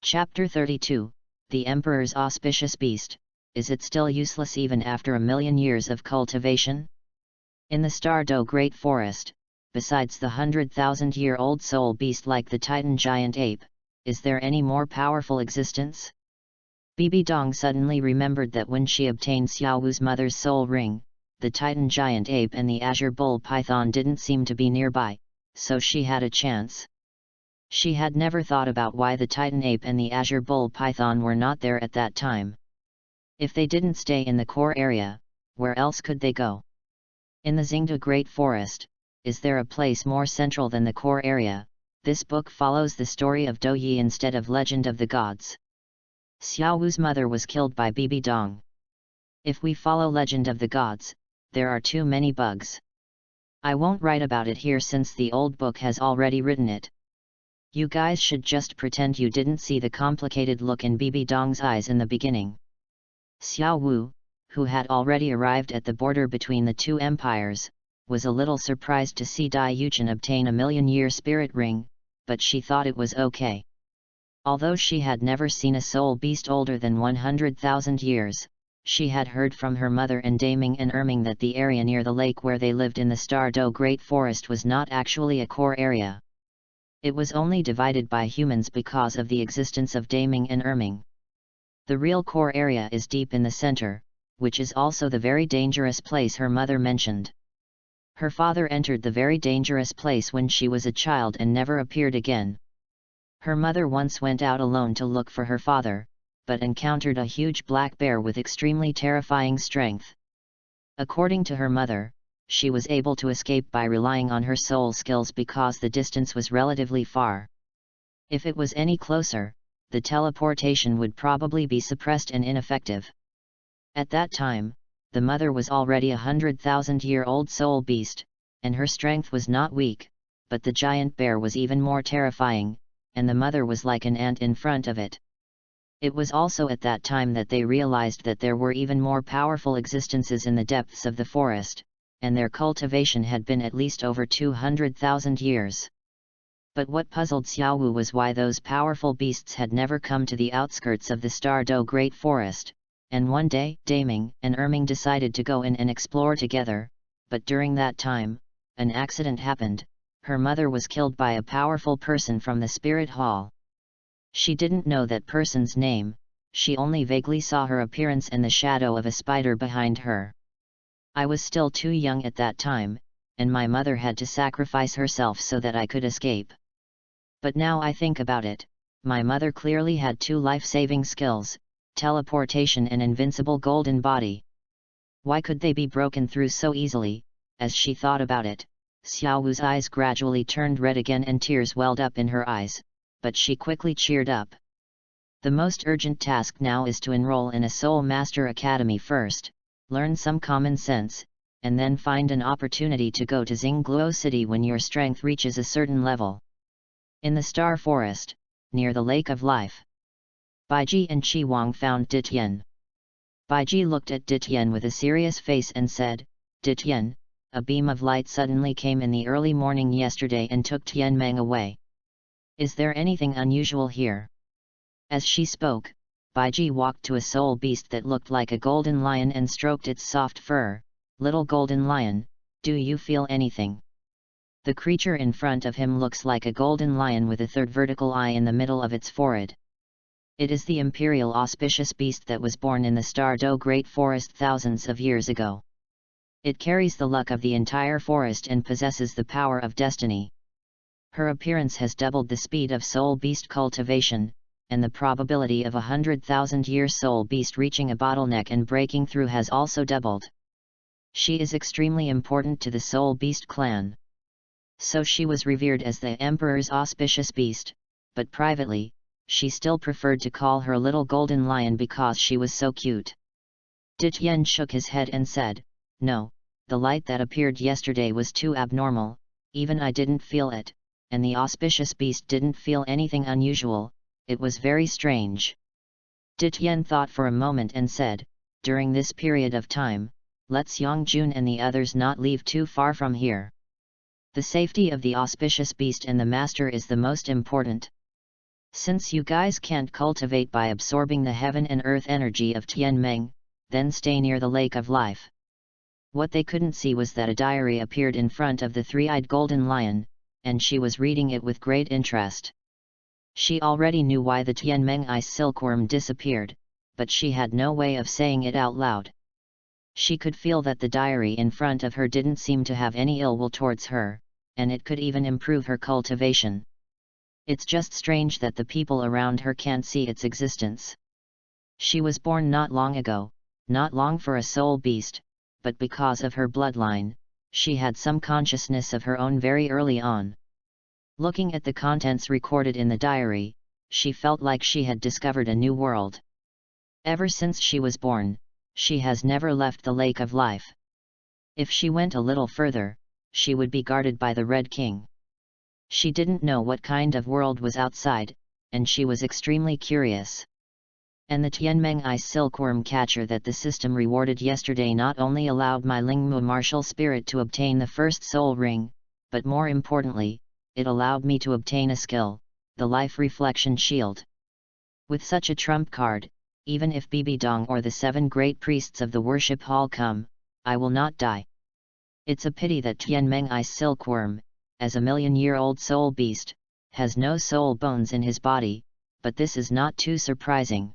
Chapter 32, The Emperor's Auspicious Beast, is it still useless even after a million years of cultivation? In the Stardo Great Forest, besides the 100,000-year-old soul beast like the Titan giant ape, is there any more powerful existence? Bibi Dong suddenly remembered that when she obtained Xiao Wu's mother's soul ring, the Titan giant ape and the azure bull python didn't seem to be nearby, so she had a chance. She had never thought about why the Titan ape and the azure bull python were not there at that time. If they didn't stay in the core area, where else could they go? In the Xingda Great Forest, is there a place more central than the core area? This book follows the story of Dou Yi instead of Legend of the Gods. Xiao Wu's mother was killed by Bibi Dong. If we follow Legend of the Gods, there are too many bugs. I won't write about it here since the old book has already written it. You guys should just pretend you didn't see the complicated look in Bibi Dong's eyes in the beginning. Xiao Wu, who had already arrived at the border between the two empires, was a little surprised to see Dai Yuchen obtain a million-year spirit ring, but she thought it was okay. Although she had never seen a soul beast older than 100,000 years, she had heard from her mother and Daming and Erming that the area near the lake where they lived in the Stardo Great Forest was not actually a core area. It was only divided by humans because of the existence of Daming and Erming. The real core area is deep in the center, which is also the very dangerous place her mother mentioned. Her father entered the very dangerous place when she was a child and never appeared again. Her mother once went out alone to look for her father, but encountered a huge black bear with extremely terrifying strength. According to her mother, she was able to escape by relying on her soul skills because the distance was relatively far. If it was any closer, the teleportation would probably be suppressed and ineffective. At that time, the mother was already a 100,000-year-old soul beast, and her strength was not weak, but the giant bear was even more terrifying, and the mother was like an ant in front of it. It was also at that time that they realized that there were even more powerful existences in the depths of the forest, and their cultivation had been at least over 200,000 years. But what puzzled Xiaowu was why those powerful beasts had never come to the outskirts of the Stardo Great Forest, and one day, Daming and Erming decided to go in and explore together, but during that time, an accident happened. Her mother was killed by a powerful person from the spirit hall. She didn't know that person's name, she only vaguely saw her appearance and the shadow of a spider behind her. I was still too young at that time, and my mother had to sacrifice herself so that I could escape. But now I think about it, my mother clearly had two life-saving skills, teleportation and invincible golden body. Why could they be broken through so easily? As she thought about it, Xiaowu's eyes gradually turned red again and tears welled up in her eyes, but she quickly cheered up. The most urgent task now is to enroll in a Soul Master Academy first, learn some common sense, and then find an opportunity to go to Xingluo City when your strength reaches a certain level. In the Star Forest, near the Lake of Life, Baiji and Qi Wang found Ditian. Baiji looked at Ditian with a serious face and said, "Ditian, a beam of light suddenly came in the early morning yesterday and took Tianmeng away. Is there anything unusual here?" As she spoke, Baiji walked to a soul beast that looked like a golden lion and stroked its soft fur. "Little golden lion, do you feel anything?" The creature in front of him looks like a golden lion with a third vertical eye in the middle of its forehead. It is the imperial auspicious beast that was born in the Stardo Great Forest thousands of years ago. It carries the luck of the entire forest and possesses the power of destiny. Her appearance has doubled the speed of soul beast cultivation, and the probability of 100,000-year soul beast reaching a bottleneck and breaking through has also doubled. She is extremely important to the soul beast clan. So she was revered as the emperor's auspicious beast, but privately, she still preferred to call her little golden lion because she was so cute. Ditian shook his head and said, "No, the light that appeared yesterday was too abnormal, even I didn't feel it. And the auspicious beast didn't feel anything unusual, it was very strange." Ditian thought for a moment and said, "During this period of time, let Xiangjun and the others not leave too far from here. The safety of the auspicious beast and the master is the most important. Since you guys can't cultivate by absorbing the heaven and earth energy of Tianmeng, then stay near the Lake of Life." What they couldn't see was that a diary appeared in front of the three-eyed golden lion, and she was reading it with great interest. She already knew why the Tianmeng ice silkworm disappeared, but she had no way of saying it out loud. She could feel that the diary in front of her didn't seem to have any ill will towards her, and it could even improve her cultivation. It's just strange that the people around her can't see its existence. She was born not long ago, not long for a soul beast, but because of her bloodline, she had some consciousness of her own very early on. Looking at the contents recorded in the diary, she felt like she had discovered a new world. Ever since she was born, she has never left the Lake of Life. If she went a little further, she would be guarded by the Red King. She didn't know what kind of world was outside, and she was extremely curious. And the Tianmeng ice silkworm catcher that the system rewarded yesterday not only allowed my Lingmu martial spirit to obtain the first soul ring, but more importantly, it allowed me to obtain a skill, the life reflection shield. With such a trump card, even if Bibi Dong or the 7 great priests of the worship hall come, I will not die. It's a pity that Tianmeng ice silkworm, as a million-year-old soul beast, has no soul bones in his body, but this is not too surprising.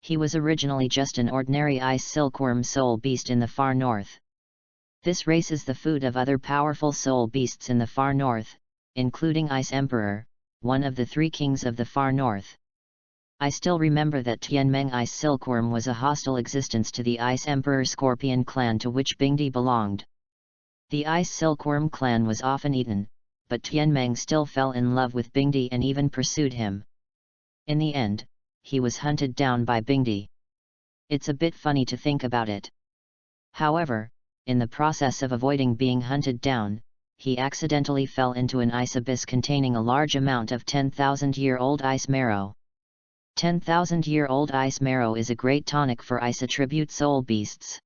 He was originally just an ordinary ice silkworm soul beast in the far north. This race is the food of other powerful soul beasts in the far north, including Ice Emperor, one of the 3 kings of the far north. I still remember that Tianmeng ice silkworm was a hostile existence to the Ice Emperor Scorpion clan to which Bingdi belonged. The Ice Silkworm clan was often eaten, but Tianmeng still fell in love with Bingdi and even pursued him. In the end, he was hunted down by Bingdi. It's a bit funny to think about it. However, in the process of avoiding being hunted down, he accidentally fell into an ice abyss containing a large amount of 10,000-year-old ice marrow. 10,000-year-old ice marrow is a great tonic for ice attribute soul beasts.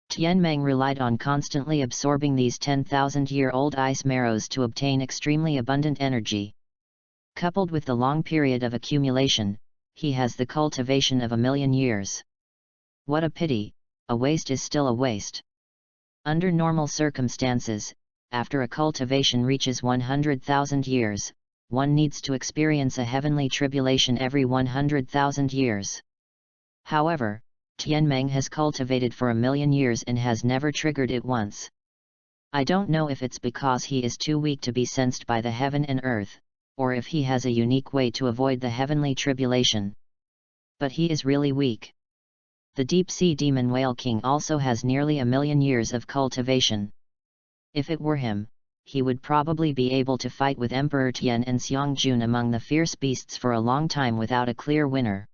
Tianmeng relied on constantly absorbing these 10,000-year-old ice marrows to obtain extremely abundant energy. Coupled with the long period of accumulation, he has the cultivation of 1,000,000 years. What a pity, a waste is still a waste. Under normal circumstances, after a cultivation reaches 100,000 years, one needs to experience a heavenly tribulation every 100,000 years. However, Tianmeng has cultivated for 1,000,000 years and has never triggered it once. I don't know if it's because he is too weak to be sensed by the heaven and earth, or if he has a unique way to avoid the heavenly tribulation. But he is really weak. The deep-sea demon whale king also has nearly 1,000,000 years of cultivation. If it were him, he would probably be able to fight with Emperor Tian and Xiangjun among the fierce beasts for a long time without a clear winner.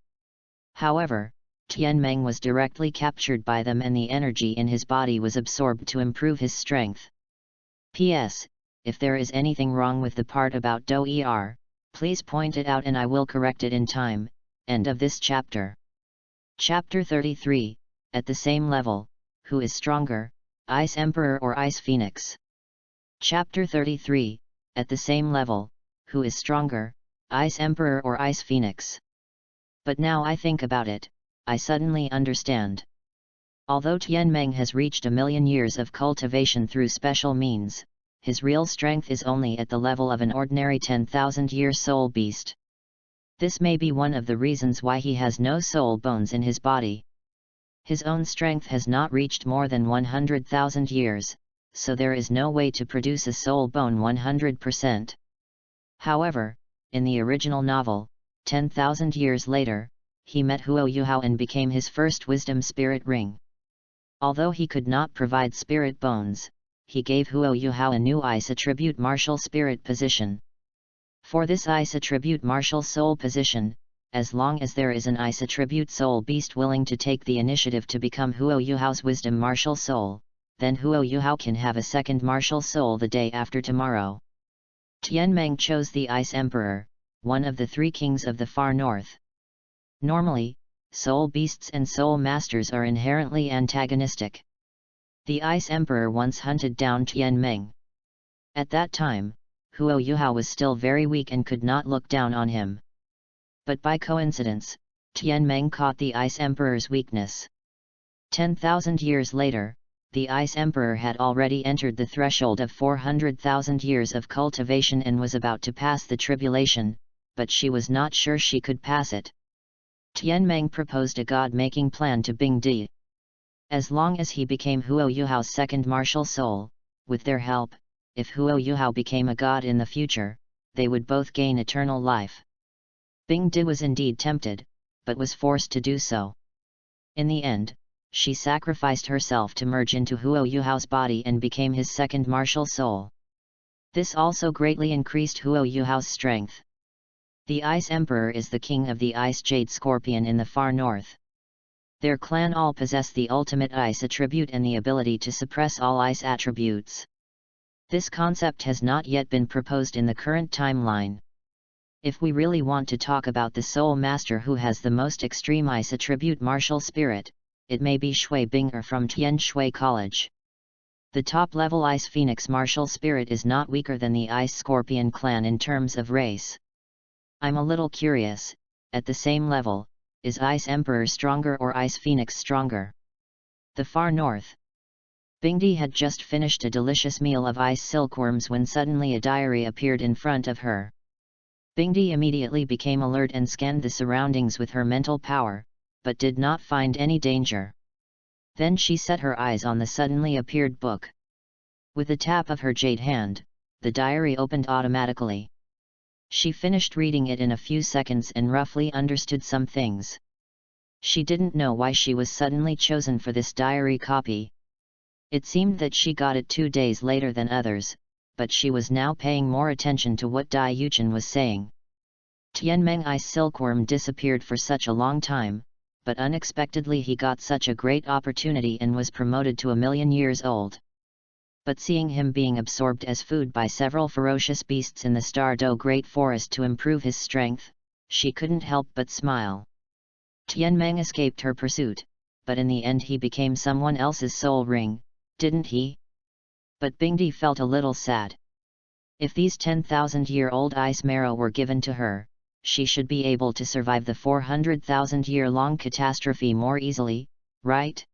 However, Tianmeng was directly captured by them and the energy in his body was absorbed to improve his strength. P.S. If there is anything wrong with the part about Douluo, please point it out and I will correct it in time. End of this chapter. Chapter 33, at the same level, who is stronger, Ice Emperor or Ice Phoenix? Chapter 33, at the same level, who is stronger, Ice Emperor or Ice Phoenix? But now I think about it, I suddenly understand. Although Tianmeng has reached 1,000,000 years of cultivation through special means, his real strength is only at the level of an ordinary 10,000-year soul beast. This may be one of the reasons why he has no soul bones in his body. His own strength has not reached more than 100,000 years, so there is no way to produce a soul bone 100%. However, in the original novel, 10,000 years later, he met Huo Yuhao and became his first wisdom spirit ring. Although he could not provide spirit bones, he gave Huo Yuhao a new ice attribute martial spirit position. For this ice attribute martial soul position, as long as there is an ice attribute soul beast willing to take the initiative to become Huo Yuhao's wisdom martial soul, then Huo Yuhao can have a second martial soul the day after tomorrow. Tianmeng chose the Ice Emperor, one of the three kings of the far north. Normally, soul beasts and soul masters are inherently antagonistic. The Ice Emperor once hunted down Tianmeng. At that time, Huo Yuhao was still very weak and could not look down on him. But by coincidence, Tianmeng caught the Ice Emperor's weakness. 10,000 years later, the Ice Emperor had already entered the threshold of 400,000 years of cultivation and was about to pass the tribulation, but she was not sure she could pass it. Tianmeng proposed a god-making plan to Bingdi. As long as he became Huo Yuhao's second martial soul, with their help, if Huo Yuhao became a god in the future, they would both gain eternal life. Bingdi was indeed tempted, but was forced to do so. In the end, she sacrificed herself to merge into Huo Yuhao's body and became his second martial soul. This also greatly increased Huo Yuhao's strength. The Ice Emperor is the king of the Ice Jade Scorpion in the far north. Their clan all possess the ultimate ice attribute and the ability to suppress all ice attributes. This concept has not yet been proposed in the current timeline. If we really want to talk about the soul master who has the most extreme ice attribute martial spirit, it may be Shui Bing'er from Tian Shui College. The top-level Ice Phoenix martial spirit is not weaker than the Ice Scorpion clan in terms of race. I'm a little curious, at the same level, is Ice Emperor stronger or Ice Phoenix stronger? The far north. Bingdi had just finished a delicious meal of ice silkworms when suddenly a diary appeared in front of her. Bingdi immediately became alert and scanned the surroundings with her mental power, but did not find any danger. Then she set her eyes on the suddenly appeared book. With a tap of her jade hand, the diary opened automatically. She finished reading it in a few seconds and roughly understood some things. She didn't know why she was suddenly chosen for this diary copy. It seemed that she got it 2 days later than others, but she was now paying more attention to what Dai Yuchen was saying. Tianmeng Ice Silkworm disappeared for such a long time, but unexpectedly he got such a great opportunity and was promoted to 1,000,000 years old. But seeing him being absorbed as food by several ferocious beasts in the Star Do Great Forest to improve his strength, she couldn't help but smile. Tianmeng escaped her pursuit, but in the end he became someone else's soul ring, didn't he? But Bingdi felt a little sad. If these 10,000-year-old ice marrow were given to her, she should be able to survive the 400,000-year-long catastrophe more easily, right?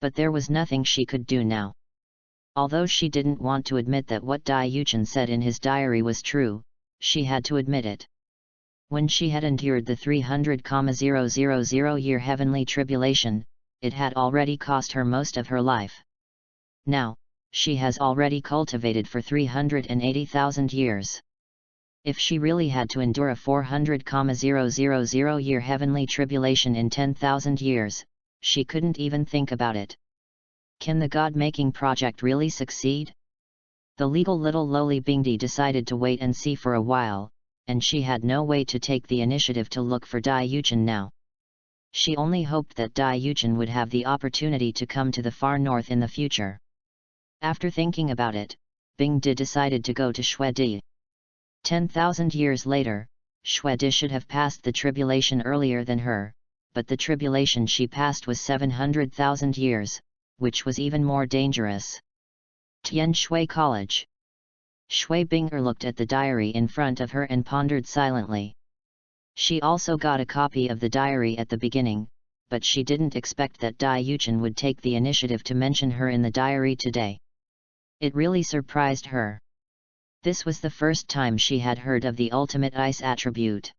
But there was nothing she could do now. Although she didn't want to admit that what Dai Yuchen said in his diary was true, she had to admit it. When she had endured the 300,000-year heavenly tribulation, it had already cost her most of her life. Now, she has already cultivated for 380,000 years. If she really had to endure a 400,000-year heavenly tribulation in 10,000 years, she couldn't even think about it. Can the god-making project really succeed? The legal little lowly Bingdi decided to wait and see for a while, and she had no way to take the initiative to look for Dai Yuchen now. She only hoped that Dai Yuchen would have the opportunity to come to the far north in the future. After thinking about it, Bingdi decided to go to Xuedi. 10,000 years later, Xuedi should have passed the tribulation earlier than her, but the tribulation she passed was 700,000 years, which was even more dangerous. Tian Shui College. Shui Bing'er looked at the diary in front of her and pondered silently. She also got a copy of the diary at the beginning, but she didn't expect that Dai Yuchen would take the initiative to mention her in the diary today. It really surprised her. This was the first time she had heard of the ultimate ice attribute.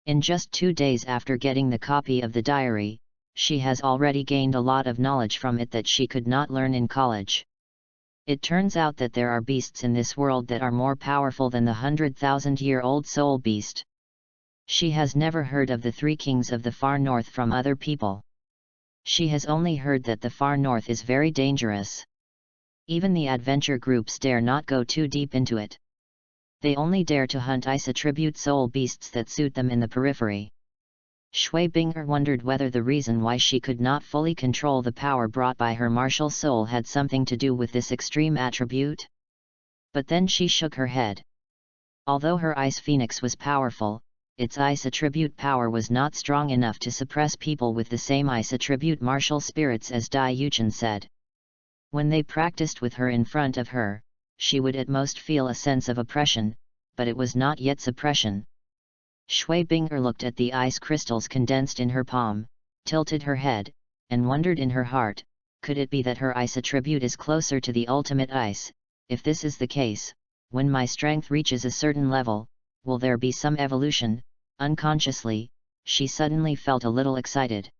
In just 2 days after getting the copy of the diary, she has already gained a lot of knowledge from it that she could not learn in college. It turns out that there are beasts in this world that are more powerful than the 100,000-year-old soul beast. She has never heard of the 3 kings of the far north from other people. She has only heard that the far north is very dangerous. Even the adventure groups dare not go too deep into it. They only dare to hunt ice attribute soul beasts that suit them in the periphery. Shui Bing'er wondered whether the reason why she could not fully control the power brought by her martial soul had something to do with this extreme attribute. But then she shook her head. Although her ice phoenix was powerful, its ice attribute power was not strong enough to suppress people with the same ice attribute martial spirits as Dai Yuchen said. When they practiced with her in front of her, she would at most feel a sense of oppression, but it was not yet suppression. Shui Bing'er looked at the ice crystals condensed in her palm, tilted her head, and wondered in her heart, could it be that her ice attribute is closer to the ultimate ice? If this is the case, when my strength reaches a certain level, will there be some evolution? Unconsciously, she suddenly felt a little excited.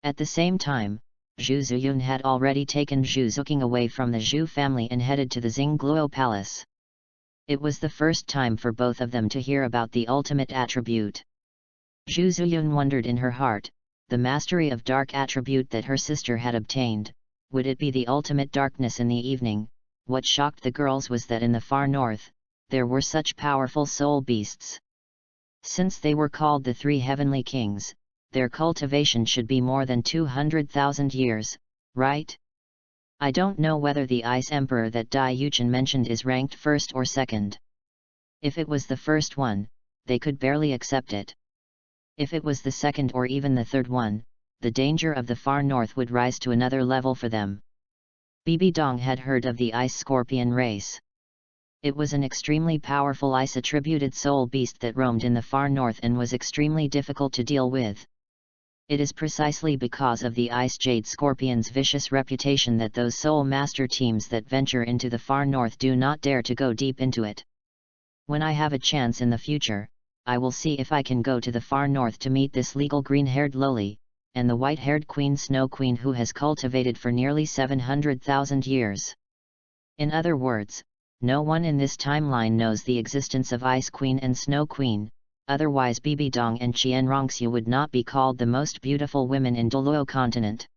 At the same time, Zhu Zuyun had already taken Zhu Zuqing away from the Zhu family and headed to the Xingluo Palace. It was the first time for both of them to hear about the ultimate attribute. Zhu Zuyun wondered in her heart, the mastery of dark attribute that her sister had obtained, would it be the ultimate darkness in the evening? What shocked the girls was that in the far north, there were such powerful soul beasts. Since they were called the 3 heavenly kings, their cultivation should be more than 200,000 years, right? I don't know whether the Ice Emperor that Dai Yuchen mentioned is ranked first or second. If it was the first one, they could barely accept it. If it was the second or even the third one, the danger of the far north would rise to another level for them. Bibi Dong had heard of the Ice Scorpion race. It was an extremely powerful ice-attributed soul beast that roamed in the far north and was extremely difficult to deal with. It is precisely because of the Ice Jade Scorpion's vicious reputation that those soul master teams that venture into the far north do not dare to go deep into it. When I have a chance in the future, I will see if I can go to the far north to meet this legal green-haired loli, and the white-haired Queen Snow Queen who has cultivated for nearly 700,000 years. In other words, no one in this timeline knows the existence of Ice Queen and Snow Queen. Otherwise Bibi Dong and Qian Rongxiu would not be called the most beautiful women in Douluo continent.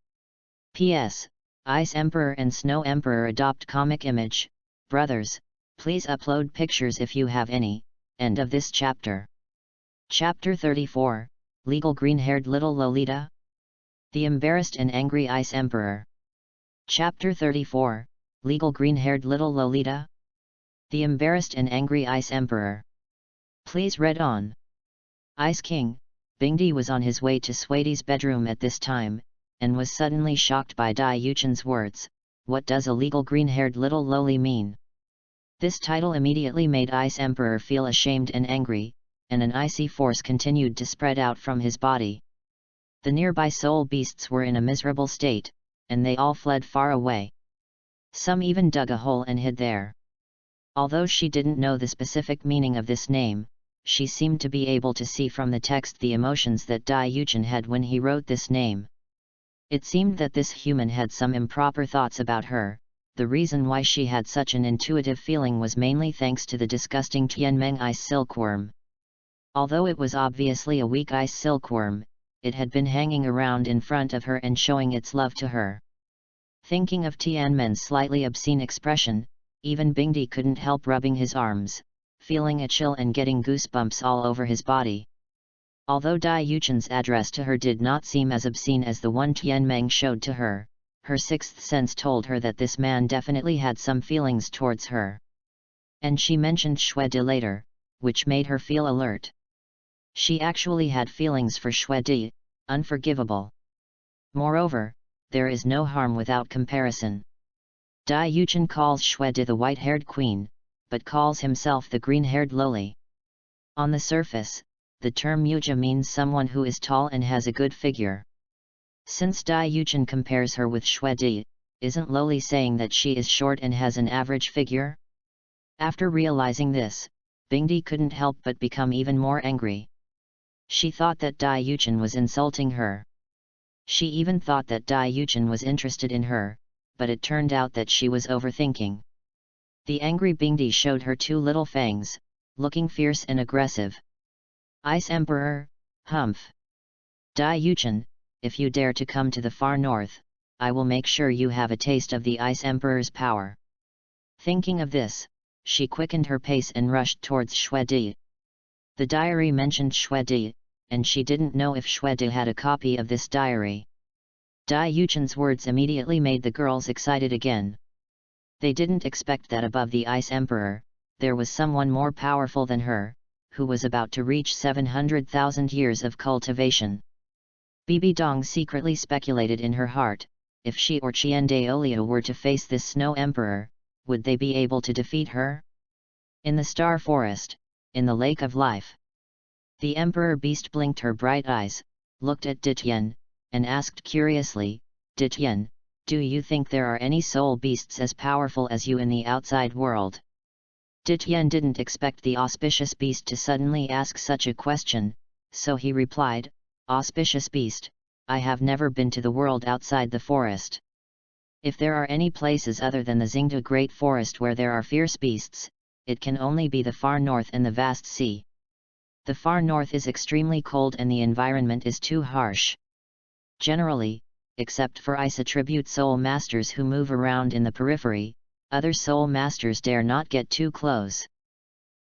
P.S. Ice Emperor and Snow Emperor adopt comic image. Brothers, please upload pictures if you have any. End of this chapter. Chapter 34, Legal Green-Haired Little Lolita? The Embarrassed and Angry Ice Emperor. Chapter 34, Legal Green-Haired Little Lolita? The Embarrassed and Angry Ice Emperor. Please read on. Ice King, Bingdi was on his way to Swaty's bedroom at this time, and was suddenly shocked by Dai Yuchen's words, "What does illegal green-haired little loli mean?" This title immediately made Ice Emperor feel ashamed and angry, and an icy force continued to spread out from his body. The nearby soul beasts were in a miserable state, and they all fled far away. Some even dug a hole and hid there. Although she didn't know the specific meaning of this name, she seemed to be able to see from the text the emotions that Dai Yuchen had when he wrote this name. It seemed that this human had some improper thoughts about her. The reason why she had such an intuitive feeling was mainly thanks to the disgusting Tianmeng ice silkworm. Although it was obviously a weak ice silkworm, it had been hanging around in front of her and showing its love to her. Thinking of Tianmen's slightly obscene expression, even Bingdi couldn't help rubbing his arms, feeling a chill and getting goosebumps all over his body. Although Dai Yuchen's address to her did not seem as obscene as the one Tianmeng showed to her, her sixth sense told her that this man definitely had some feelings towards her. And she mentioned Xue Di later, which made her feel alert. She actually had feelings for Xue Di, unforgivable. Moreover, there is no harm without comparison. Dai Yuchen calls Xue Di the white-haired queen, but calls himself the green-haired loli. On the surface, the term Yuja means someone who is tall and has a good figure. Since Dai Yuchen compares her with Xue Di, isn't loli saying that she is short and has an average figure? After realizing this, Bingdi couldn't help but become even more angry. She thought that Dai Yuchen was insulting her. She even thought that Dai Yuchen was interested in her, but it turned out that she was overthinking. The angry Bingdi showed her two little fangs, looking fierce and aggressive. "Ice Emperor, humph! Dai Yuchen, if you dare to come to the far north, I will make sure you have a taste of the Ice Emperor's power." Thinking of this, she quickened her pace and rushed towards Xue Di. The diary mentioned Xue Di, and she didn't know if Xue Di had a copy of this diary. Dai Yuchen's words immediately made the girls excited again. They didn't expect that above the Ice Emperor, there was someone more powerful than her, who was about to reach 700,000 years of cultivation. Bibi Dong secretly speculated in her heart, if she or Qian Daolio were to face this Snow Emperor, would they be able to defeat her? In the Star Forest, in the Lake of Life. The Emperor Beast blinked her bright eyes, looked at Ditian, and asked curiously, "Ditian, do you think there are any soul beasts as powerful as you in the outside world?" Ditian didn't expect the auspicious beast to suddenly ask such a question, so he replied, "Auspicious beast, I have never been to the world outside the forest. If there are any places other than the Xingda Great Forest where there are fierce beasts, it can only be the far north and the vast sea. The far north is extremely cold and the environment is too harsh. Generally, except for ice attribute soul masters who move around in the periphery, other soul masters dare not get too close.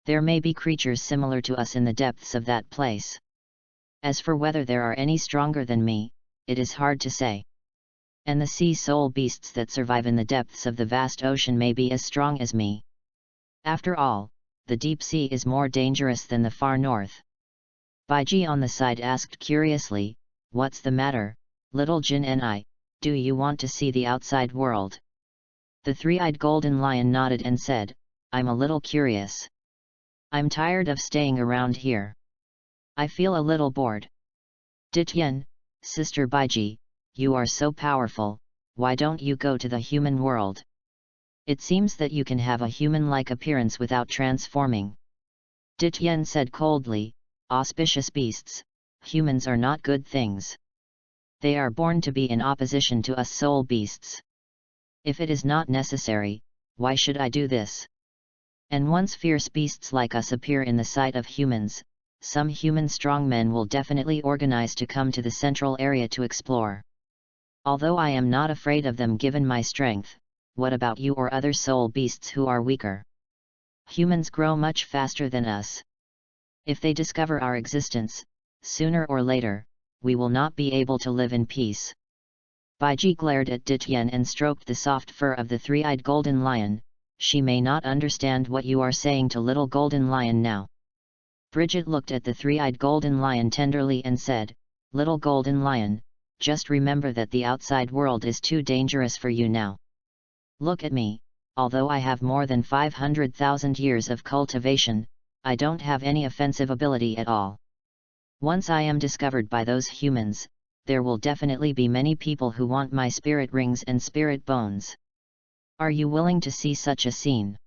There may be creatures similar to us in the depths of that place. As for whether there are any stronger than me, it is hard to say. And the sea soul beasts that survive in the depths of the vast ocean may be as strong as me. After all, the deep sea is more dangerous than the far north." Baiji on the side asked curiously, "What's the matter, little Jin and I, do you want to see the outside world?" The three-eyed golden lion nodded and said, "I'm a little curious. I'm tired of staying around here. I feel a little bored." "Ditian, Sister Baiji, you are so powerful, why don't you go to the human world? It seems that you can have a human-like appearance without transforming." Ditian said coldly, "Auspicious beasts, humans are not good things. They are born to be in opposition to us soul beasts. If it is not necessary, why should I do this? And once fierce beasts like us appear in the sight of humans, some human strongmen will definitely organize to come to the central area to explore. Although I am not afraid of them given my strength, what about you or other soul beasts who are weaker? Humans grow much faster than us. If they discover our existence, sooner or later, we will not be able to live in peace." Baiji glared at Ditian and stroked the soft fur of the three-eyed golden lion. "She may not understand what you are saying to little golden lion now. Bridget looked at the three-eyed golden lion tenderly and said, "Little golden lion, just remember that the outside world is too dangerous for you now. Look at me, although I have more than 500,000 years of cultivation, I don't have any offensive ability at all. Once I am discovered by those humans, there will definitely be many people who want my spirit rings and spirit bones. Are you willing to see such a scene?"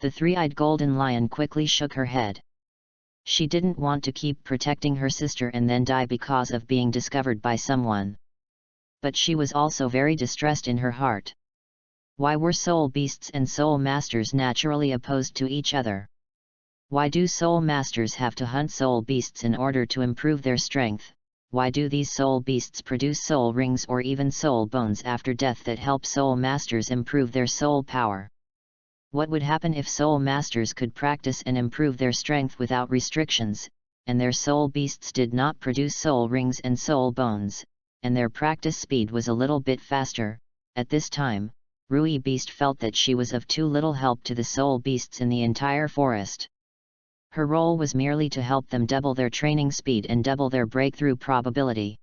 The three-eyed golden lion quickly shook her head. She didn't want to keep protecting her sister and then die because of being discovered by someone. But she was also very distressed in her heart. Why were soul beasts and soul masters naturally opposed to each other? Why do soul masters have to hunt soul beasts in order to improve their strength? Why do these soul beasts produce soul rings or even soul bones after death that help soul masters improve their soul power? What would happen if soul masters could practice and improve their strength without restrictions, and their soul beasts did not produce soul rings and soul bones, and their practice speed was a little bit faster? At this time, Rui Beast felt that she was of too little help to the soul beasts in the entire forest. Her role was merely to help them double their training speed and double their breakthrough probability.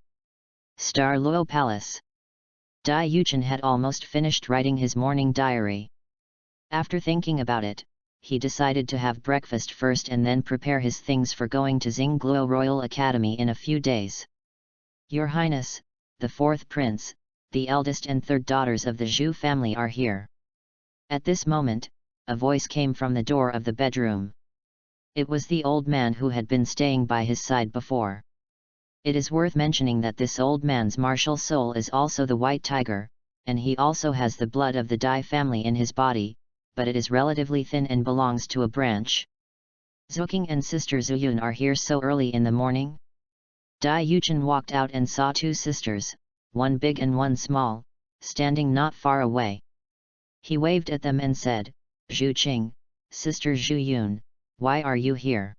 Star Luo Palace. Dai Yuchen had almost finished writing his morning diary. After thinking about it, he decided to have breakfast first and then prepare his things for going to Xingluo Royal Academy in a few days. "Your Highness, the fourth prince, the eldest and third daughters of the Zhu family are here." At this moment, a voice came from the door of the bedroom. It was the old man who had been staying by his side before. It is worth mentioning that this old man's martial soul is also the white tiger, and he also has the blood of the Dai family in his body, but it is relatively thin and belongs to a branch. "Zuking and Sister Zuyun are here so early in the morning?" Dai Yuchen walked out and saw two sisters, one big and one small, standing not far away. He waved at them and said, "Zhu Qing, Sister Zhu Yun, why are you here?"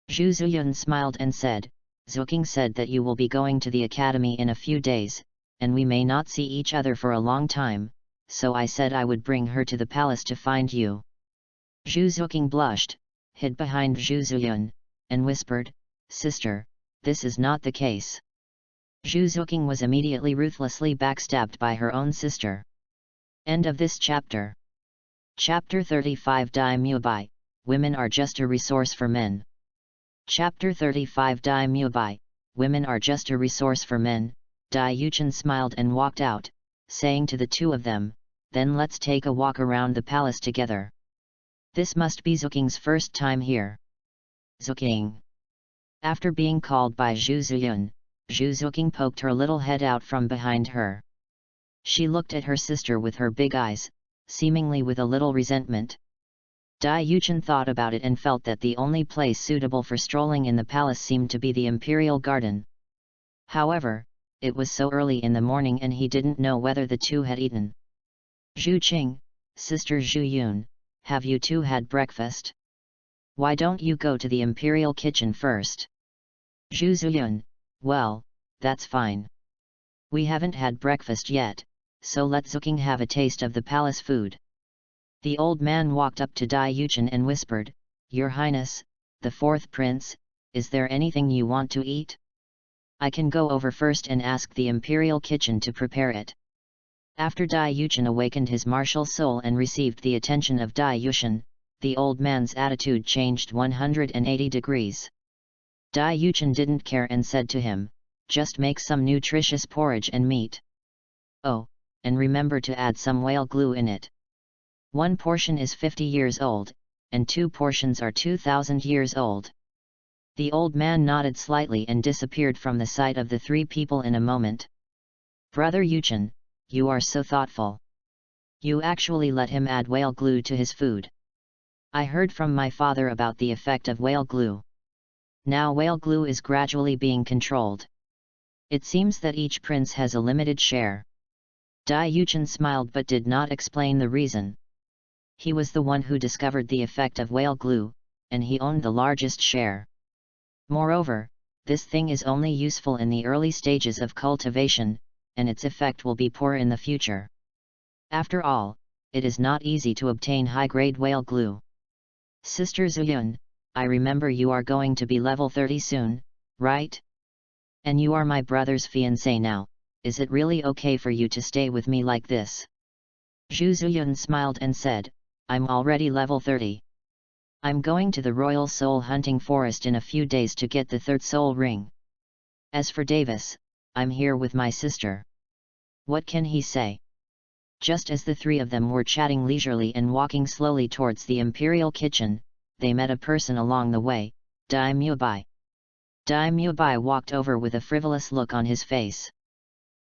Zhu Zuyun smiled and said, "Zuking said that you will be going to the academy in a few days, and we may not see each other for a long time, so I said I would bring her to the palace to find you." Zhu Zuking blushed, hid behind Zhu Zuyun, and whispered, "Sister, this is not the case." Zhu Zuking was immediately ruthlessly backstabbed by her own sister. End of this chapter. Chapter 35 Dai Mubai, Women are just a resource for men. Chapter 35 Dai Mubai, Women are just a resource for men. Dai Yuchen smiled and walked out, saying to the two of them, "Then let's take a walk around the palace together. This must be Zuking's first time here." "Zuking." After being called by Zhu Zuyun, Zhu Zuking poked her little head out from behind her. She looked at her sister with her big eyes, seemingly with a little resentment. Dai Yuchen thought about it and felt that the only place suitable for strolling in the palace seemed to be the Imperial Garden. However, it was so early in the morning and he didn't know whether the two had eaten. "Zhu Qing, Sister Zhu Yun, have you two had breakfast? Why don't you go to the Imperial kitchen first?" Zhu Zuyun, "Well, that's fine. We haven't had breakfast yet, so let Zuking have a taste of the palace food." The old man walked up to Dai Yuchen and whispered, "Your Highness, the fourth prince, is there anything you want to eat? I can go over first and ask the Imperial kitchen to prepare it." After Dai Yuchen awakened his martial soul and received the attention of Dai Yuchen, the old man's attitude changed 180 degrees. Dai Yuchen didn't care and said to him, "Just make some nutritious porridge and meat. Oh, and remember to add some whale glue in it. One portion is 50 years old, and 2 portions are 2,000 years old." The old man nodded slightly and disappeared from the sight of the three people in a moment. "Brother Yuchen, you are so thoughtful. You actually let him add whale glue to his food. I heard from my father about the effect of whale glue. Now whale glue is gradually being controlled. It seems that each prince has a limited share." Dai Yuchen smiled but did not explain the reason. He was the one who discovered the effect of whale glue, and he owned the largest share. Moreover, this thing is only useful in the early stages of cultivation, and its effect will be poor in the future. After all, it is not easy to obtain high-grade whale glue. "Sister Zuyun, I remember you are going to be level 30 soon, right? And you are my brother's fiancé now, is it really okay for you to stay with me like this? Zhu Ziyun smiled and said, I'm already level 30. I'm going to the Royal Soul Hunting Forest in a few days to get the third soul ring. As for Davis, I'm here with my sister. What can he say? Just as the three of them were chatting leisurely and walking slowly towards the imperial kitchen, they met a person along the way, Dai Mubai. Dai Mubai walked over with a frivolous look on his face.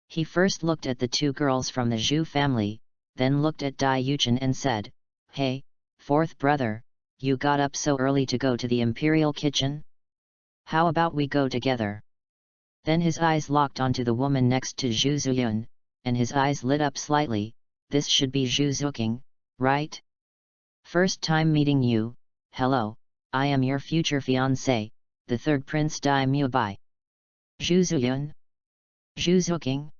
He first looked at the two girls from the Zhu family, then looked at Dai Yuchen and said, Hey, fourth brother, you got up so early to go to the imperial kitchen? How about we go together? Then his eyes locked onto the woman next to Zhu Ziyun, and his eyes lit up slightly. This should be Zhu Zuqing, right? First time meeting you. Hello, I am your future fiancé, the third prince Dai Mubai. Zhu Ziyun? Zhu Zuqing?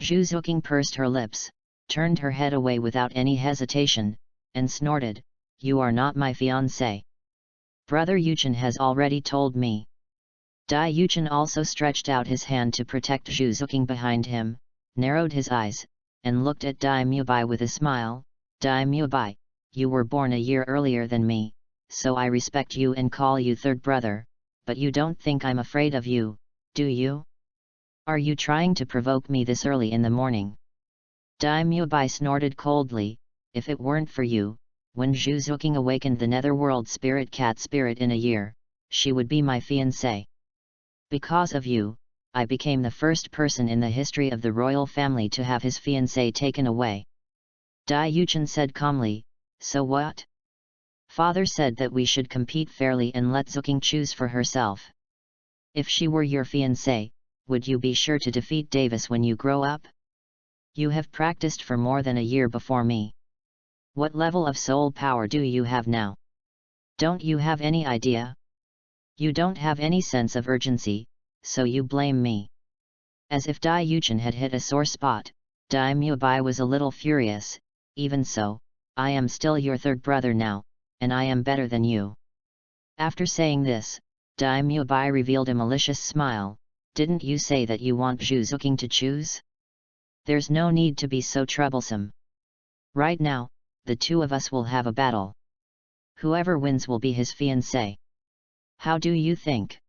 Zhu Zuqing pursed her lips, turned her head away without any hesitation, and snorted, You are not my fiancé. Brother Yuchen has already told me. Dai Yuchen also stretched out his hand to protect Zhu Zuqing behind him, narrowed his eyes, and looked at Dai Mubai with a smile. Dai Mubai, you were born a year earlier than me, so I respect you and call you third brother, but you don't think I'm afraid of you, do you? Are you trying to provoke me this early in the morning? Dai Mubai snorted coldly, If it weren't for you, when Zhu Zuqing awakened the netherworld spirit cat spirit in a year, she would be my fiancé. Because of you, I became the first person in the history of the royal family to have his fiancé taken away. Dai Yuchen said calmly, So what? Father said that we should compete fairly and let Zuqing choose for herself. If she were your fiancé, would you be sure to defeat Davis when you grow up? You have practiced for more than a year before me. What level of soul power do you have now? Don't you have any idea? You don't have any sense of urgency, so you blame me. As if Dai Yuchen had hit a sore spot, Dai Mubai was a little furious. Even so, I am still your third brother now, and I am better than you. After saying this, Dai Mubai revealed a malicious smile. Didn't you say that you want Zhu Zuqing to choose? There's no need to be so troublesome. Right now, the two of us will have a battle. Whoever wins will be his fiancé. How do you think?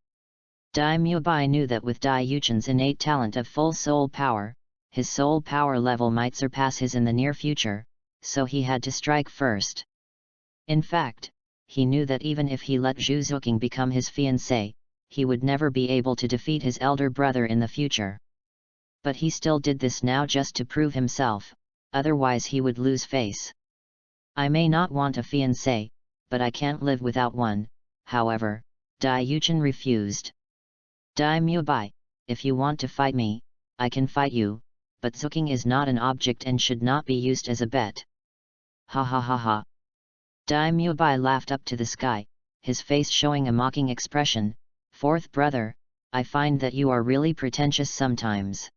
Dai Mubai knew that with Dai Yuchen's innate talent of full soul power, his soul power level might surpass his in the near future, so he had to strike first. In fact, he knew that even if he let Zhu Zuqing become his fiancé, he would never be able to defeat his elder brother in the future. But he still did this now just to prove himself, otherwise he would lose face. I may not want a fiancé, but I can't live without one, however, Dai Yuchen refused. Dai Mubai, if you want to fight me, I can fight you, but Zuqing is not an object and should not be used as a bet. Ha ha ha ha. Dai Mubai laughed up to the sky, his face showing a mocking expression. Fourth brother, I find that you are really pretentious sometimes.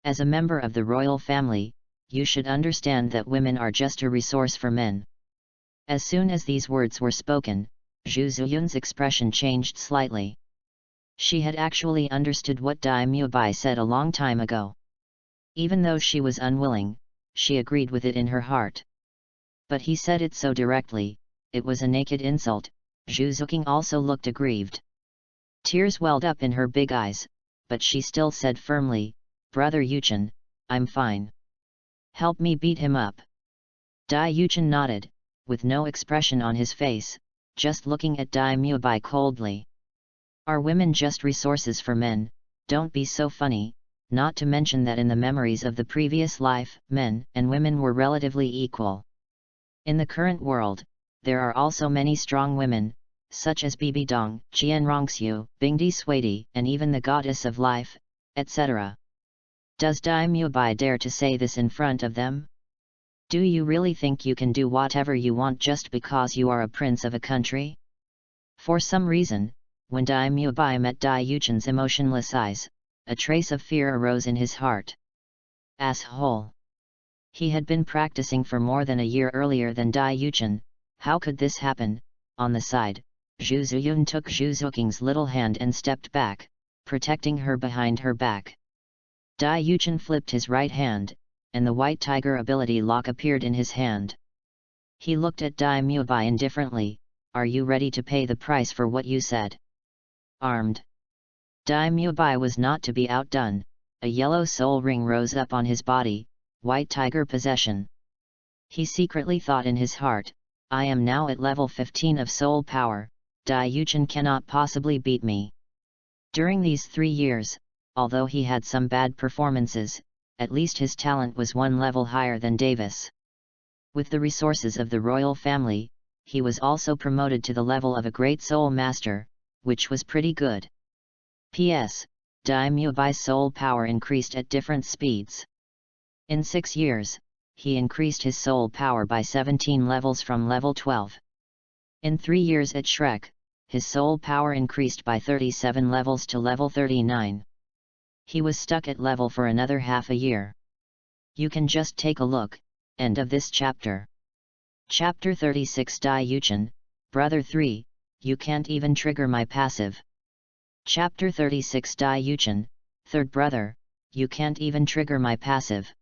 As a member of the royal family, you should understand that women are just a resource for men. As soon as these words were spoken, Zhu Ziyun's expression changed slightly. She had actually understood what Dai Mubai said a long time ago. Even though she was unwilling, she agreed with it in her heart. But he said it so directly, it was a naked insult. Zhu Zuqing also looked aggrieved. Tears welled up in her big eyes, but she still said firmly, Brother Yuchen, I'm fine. Help me beat him up. Dai Yuchen nodded, with no expression on his face, just looking at Dai Mubai coldly. Are women just resources for men? Don't be so funny, not to mention that in the memories of the previous life, men and women were relatively equal. In the current world, there are also many strong women, such as Bibi Dong, Qian Rongxiu, Bingdi Suidi, and even the goddess of life, etc. Does Dai Mubai dare to say this in front of them? Do you really think you can do whatever you want just because you are a prince of a country? For some reason, when Dai Mubai met Dai Yuchen's emotionless eyes, a trace of fear arose in his heart. Asshole! He had been practicing for more than a year earlier than Dai Yuchen. How could this happen? On the side, Zhu Zuyun took Zhu Zuking's little hand and stepped back, protecting her behind her back. Dai Yuchen flipped his right hand, and the white tiger ability lock appeared in his hand. He looked at Dai Mubai indifferently. Are you ready to pay the price for what you said? Armed. Dai Mubai was not to be outdone. A yellow soul ring rose up on his body, white tiger possession. He secretly thought in his heart, I am now at level 15 of soul power, Dai Yuchen cannot possibly beat me. During these 3 years, although he had some bad performances, at least his talent was one level higher than Davis. With the resources of the royal family, he was also promoted to the level of a great soul master, which was pretty good. P.S. Dai Mubai's soul power increased at different speeds. In 6 years, he increased his soul power by 17 levels from level 12. In 3 years at Shrek, his soul power increased by 37 levels to level 39. He was stuck at level for another half a year. You can just take a look. End of this chapter. Chapter 36 Dai Yuchen, Brother 3, you can't even trigger my passive. Chapter 36 Dai Yuchen, Third Brother, you can't even trigger my passive.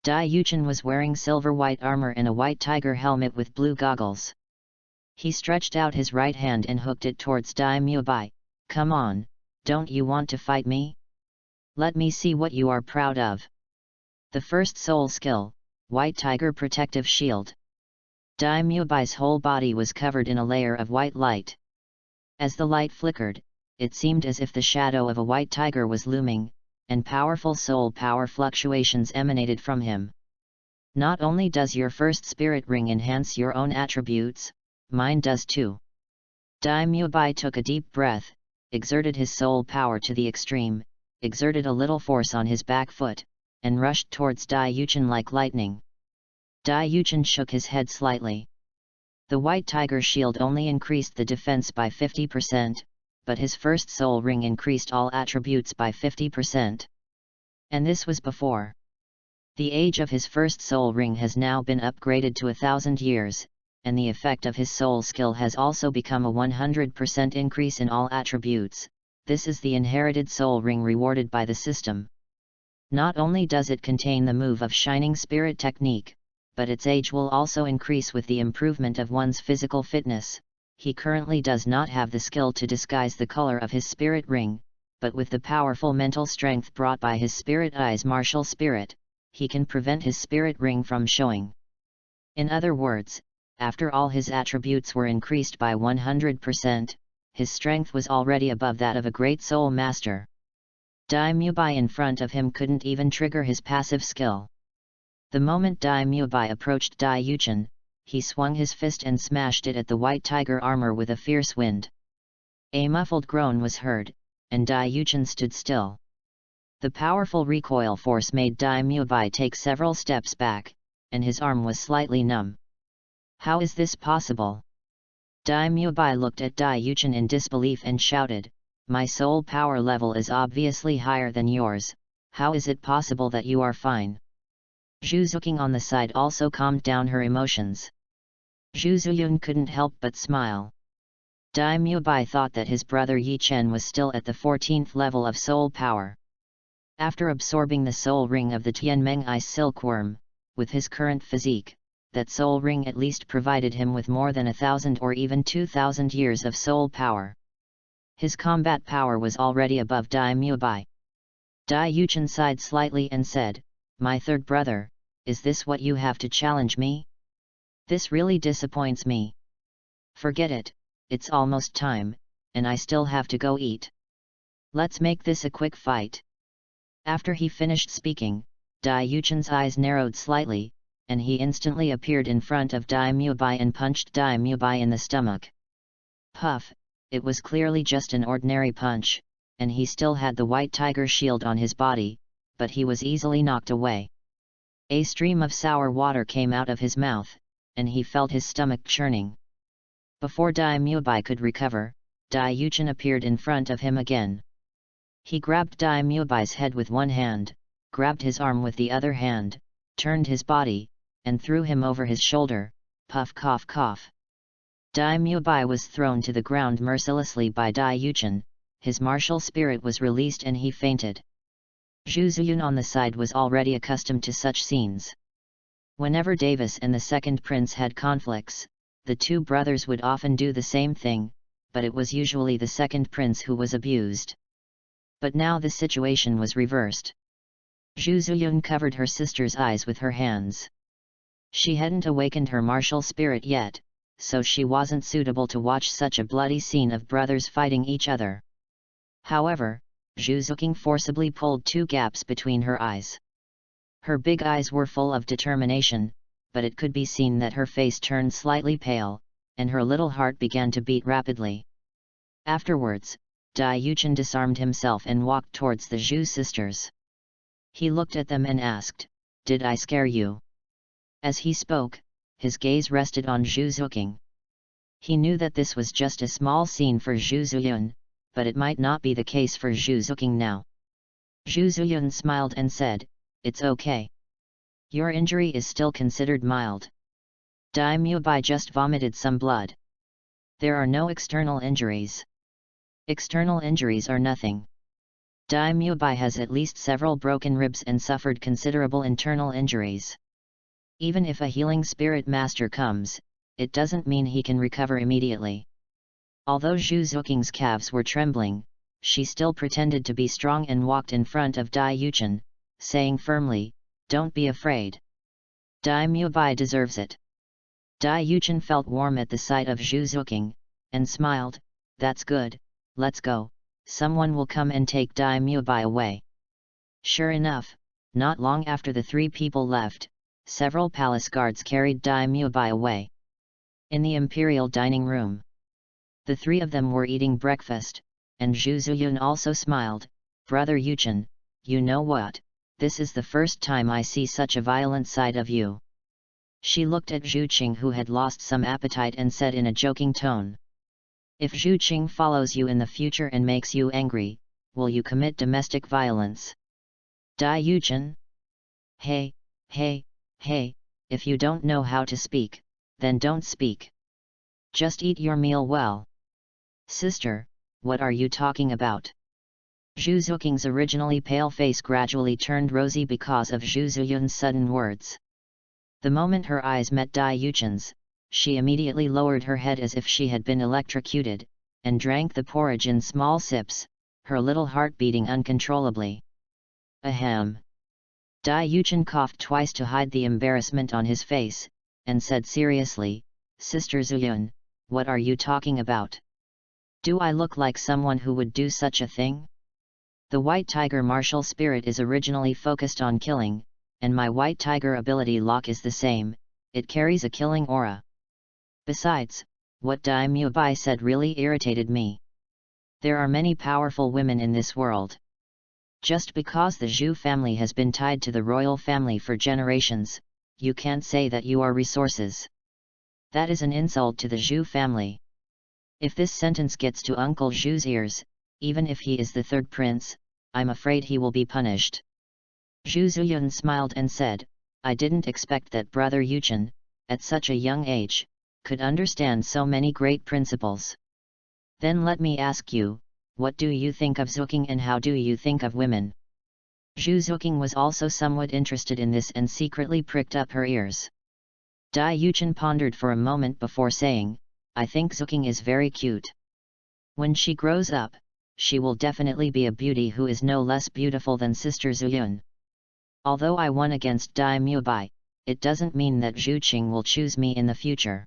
Dai Yuchen was wearing silver-white armor and a white tiger helmet with blue goggles. He stretched out his right hand and hooked it towards Dai Mubai. Come on, don't you want to fight me? Let me see what you are proud of. The first soul skill, White Tiger Protective Shield. Dai Mubai's whole body was covered in a layer of white light. As the light flickered, it seemed as if the shadow of a white tiger was looming, and powerful soul power fluctuations emanated from him. Not only does your first spirit ring enhance your own attributes, mine does too. Dai Mubai took a deep breath, exerted his soul power to the extreme, exerted a little force on his back foot, and rushed towards Dai Yuchen like lightning. Dai Yuchen shook his head slightly. The white tiger shield only increased the defense by 50%, but his first soul ring increased all attributes by 50%. And this was before. The age of his first soul ring has now been upgraded to 1,000 years, and the effect of his soul skill has also become a 100% increase in all attributes. This is the inherited soul ring rewarded by the system. Not only does it contain the move of Shining Spirit technique, but its age will also increase with the improvement of one's physical fitness. He currently does not have the skill to disguise the color of his spirit ring, but with the powerful mental strength brought by his spirit eye's martial spirit, he can prevent his spirit ring from showing. In other words, after all his attributes were increased by 100%, his strength was already above that of a great soul master. Dai Mubai in front of him couldn't even trigger his passive skill. The moment Dai Mubai approached Dai Yuchen, he swung his fist and smashed it at the white tiger armor with a fierce wind. A muffled groan was heard, and Dai Yuchen stood still. The powerful recoil force made Dai Mubai take several steps back, and his arm was slightly numb. How is this possible? Dai Mubai looked at Dai Yuchen in disbelief and shouted, my soul power level is obviously higher than yours, how is it possible that you are fine? Zhu Zuqing on the side also calmed down her emotions. Zhu Zuyun couldn't help but smile. Dai Mubai thought that his brother Yi Chen was still at the 14th level of soul power. After absorbing the soul ring of the Tianmeng Ice Silkworm, with his current physique, that soul ring at least provided him with more than 1,000 or even 2,000 years of soul power. His combat power was already above Dai Mubai. Dai Yuchen sighed slightly and said, my third brother, is this what you have to challenge me? This really disappoints me. Forget it, it's almost time, and I still have to go eat. Let's make this a quick fight. After he finished speaking, Dai Yuchen's eyes narrowed slightly, and he instantly appeared in front of Dai Mubai and punched Dai Mubai in the stomach. Puff! It was clearly just an ordinary punch, and he still had the white tiger shield on his body, but he was easily knocked away. A stream of sour water came out of his mouth, and he felt his stomach churning. Before Dai Mubai could recover, Dai Yuchen appeared in front of him again. He grabbed Dai Mubai's head with one hand, grabbed his arm with the other hand, turned his body, and threw him over his shoulder. Puff cough cough. Dai Mubai was thrown to the ground mercilessly by Dai Yuchen, his martial spirit was released and he fainted. Zhu Ziyun on the side was already accustomed to such scenes. Whenever Davis and the second prince had conflicts, the two brothers would often do the same thing, but it was usually the second prince who was abused. But now the situation was reversed. Zhu Ziyun covered her sister's eyes with her hands. She hadn't awakened her martial spirit yet, so she wasn't suitable to watch such a bloody scene of brothers fighting each other. However, Zhu Zuqing forcibly pulled two gaps between her eyes. Her big eyes were full of determination, but it could be seen that her face turned slightly pale, and her little heart began to beat rapidly. Afterwards, Dai Yuchen disarmed himself and walked towards the Zhu sisters. He looked at them and asked, "Did I scare you?" As he spoke, his gaze rested on Zhu Zuqing. He knew that this was just a small scene for Zhu Ziyun, but it might not be the case for Zhu Zuqing now. Zhu Ziyun smiled and said, "It's okay. Your injury is still considered mild. Dai Mubai just vomited some blood. There are no external injuries. External injuries are nothing. Dai Mubai has at least several broken ribs and suffered considerable internal injuries. Even if a healing spirit master comes, it doesn't mean he can recover immediately." Although Zhu Zuqing's calves were trembling, she still pretended to be strong and walked in front of Dai Yuchen, saying firmly, "Don't be afraid. Dai Mubai deserves it." Dai Yuchen felt warm at the sight of Zhu Zuqing, and smiled, "That's good, let's go, someone will come and take Dai Mubai away." Sure enough, not long after the three people left, several palace guards carried Dai Mubai away. In the imperial dining room, the three of them were eating breakfast, and Zhu Ziyun also smiled, "Brother Yuchen, you know what, this is the first time I see such a violent side of you." She looked at Zhu Qing, who had lost some appetite, and said in a joking tone, "If Zhu Qing follows you in the future and makes you angry, will you commit domestic violence?" Dai Yuchen? Hey, if you don't know how to speak, then don't speak. Just eat your meal well. Sister, what are you talking about? Zhu Zuqing's originally pale face gradually turned rosy because of Zhu Ziyun's sudden words. The moment her eyes met Dai Yuchen's, she immediately lowered her head as if she had been electrocuted, and drank the porridge in small sips, her little heart beating uncontrollably. Ahem! Dai Yuchen coughed twice to hide the embarrassment on his face, and said seriously, "Sister Ziyun, what are you talking about? Do I look like someone who would do such a thing? The White Tiger martial spirit is originally focused on killing, and my White Tiger ability lock is the same, it carries a killing aura. Besides, what Dai Mubai said really irritated me. There are many powerful women in this world. Just because the Zhu family has been tied to the royal family for generations, you can't say that you are resources. That is an insult to the Zhu family. If this sentence gets to Uncle Zhu's ears, even if he is the third prince, I'm afraid he will be punished." Zhu Ziyun smiled and said, "I didn't expect that Brother Yuchen, at such a young age, could understand so many great principles. Then let me ask you, what do you think of Zuqing and how do you think of women?" Zhu Zuqing was also somewhat interested in this and secretly pricked up her ears. Dai Yuchen pondered for a moment before saying, "I think Zuqing is very cute. When she grows up, she will definitely be a beauty who is no less beautiful than Sister Ziyun. Although I won against Dai Mubai, it doesn't mean that Zhu Qing will choose me in the future.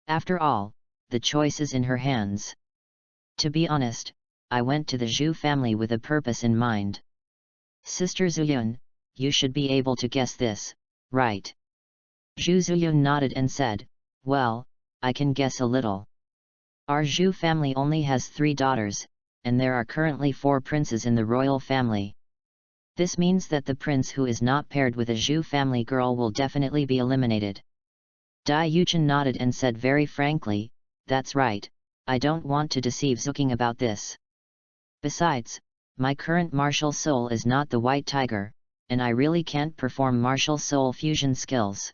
After all, the choice is in her hands. To be honest, I went to the Zhu family with a purpose in mind. Sister Ziyun, you should be able to guess this, right?" Zhu Ziyun nodded and said, "Well, I can guess a little. Our Zhu family only has 3 daughters, and there are currently 4 princes in the royal family. This means that the prince who is not paired with a Zhu family girl will definitely be eliminated." Dai Yuchen nodded and said very frankly, "That's right, I don't want to deceive Zuqing about this. Besides, my current martial soul is not the White Tiger, and I really can't perform martial soul fusion skills.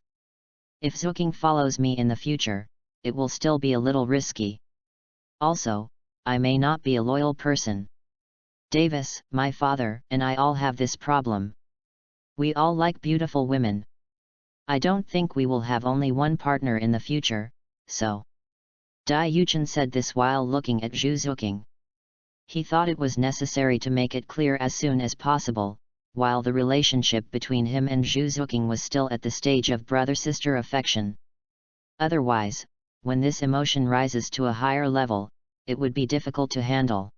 If Zuqing follows me in the future, it will still be a little risky. Also, I may not be a loyal person. Davis, my father, and I all have this problem. We all like beautiful women. I don't think we will have only one partner in the future, so. Dai Yuchen said this while looking at Zhu Zuqing. He thought it was necessary to make it clear as soon as possible, while the relationship between him and Zhu Zuqing was still at the stage of brother-sister affection. Otherwise, when this emotion rises to a higher level, it would be difficult to handle.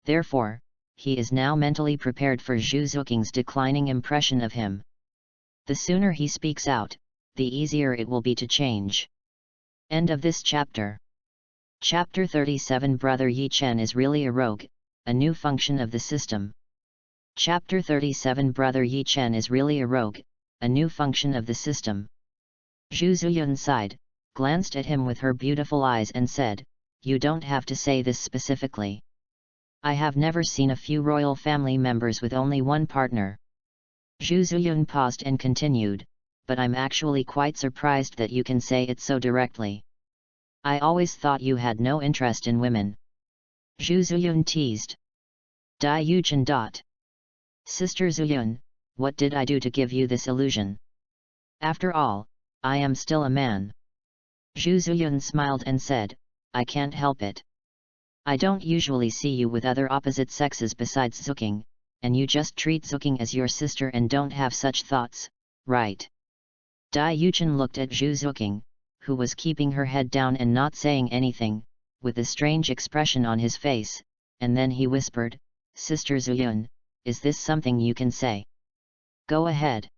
Therefore, he is now mentally prepared for Zhu Zuqing's declining impression of him. The sooner he speaks out, the easier it will be to change. End of this chapter. Chapter 37 Brother Yi Chen is really a rogue, a new function of the system. Chapter 37 Brother Yi Chen is really a rogue, a new function of the system. Zhu Zuyun sighed, glanced at him with her beautiful eyes and said, "You don't have to say this specifically. I have never seen a few royal family members with only one partner." Zhu Zuyun paused and continued, "But I'm actually quite surprised that you can say it so directly. I always thought you had no interest in women." Zhu Zuyun teased. Dai Yuchen. Sister Zuyun, what did I do to give you this illusion? After all, I am still a man. Zhu Zuyun smiled and said, "I can't help it. I don't usually see you with other opposite sexes besides Zuqing, and you just treat Zuqing as your sister and don't have such thoughts, right?" Dai Yuchen looked at Zhu Zuqing, who was keeping her head down and not saying anything, with a strange expression on his face, and then he whispered, "Sister Zuyun, is this something you can say? Go ahead."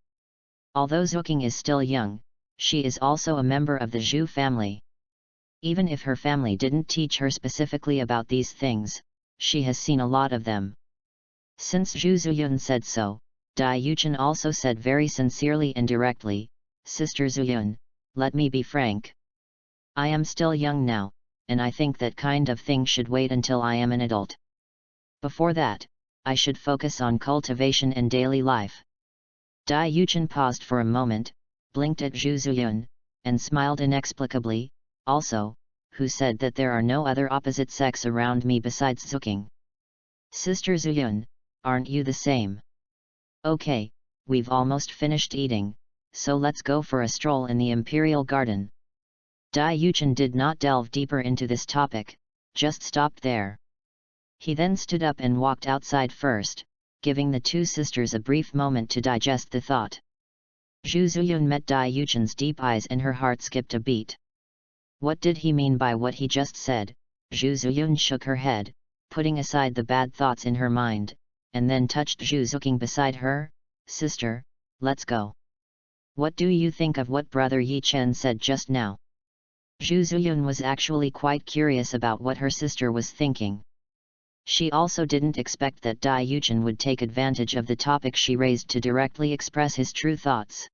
Although Zuqing is still young, she is also a member of the Zhu family. Even if her family didn't teach her specifically about these things, she has seen a lot of them. Since Zhu Zuyun said so, Dai Yuchen also said very sincerely and directly, "Sister Zuyun, let me be frank. I am still young now, and I think that kind of thing should wait until I am an adult. Before that, I should focus on cultivation and daily life." Dai Yuchen paused for a moment, blinked at Zhu Zuyun, and smiled inexplicably, "Also, who said that there are no other opposite sex around me besides Zuqing? Sister Zuyun, aren't you the same? Okay, we've almost finished eating, so let's go for a stroll in the Imperial Garden." Dai Yuchen did not delve deeper into this topic, just stopped there. He then stood up and walked outside first, giving the two sisters a brief moment to digest the thought. Zhu Zuyun met Dai Yuchen's deep eyes and her heart skipped a beat. What did he mean by what he just said? Zhu Zuyun shook her head, putting aside the bad thoughts in her mind, and then touched Zhu Zuqing beside her. "Sister, let's go. What do you think of what Brother Yi Chen said just now?" Zhu Zuyun was actually quite curious about what her sister was thinking. She also didn't expect that Dai Yuchen would take advantage of the topic she raised to directly express his true thoughts.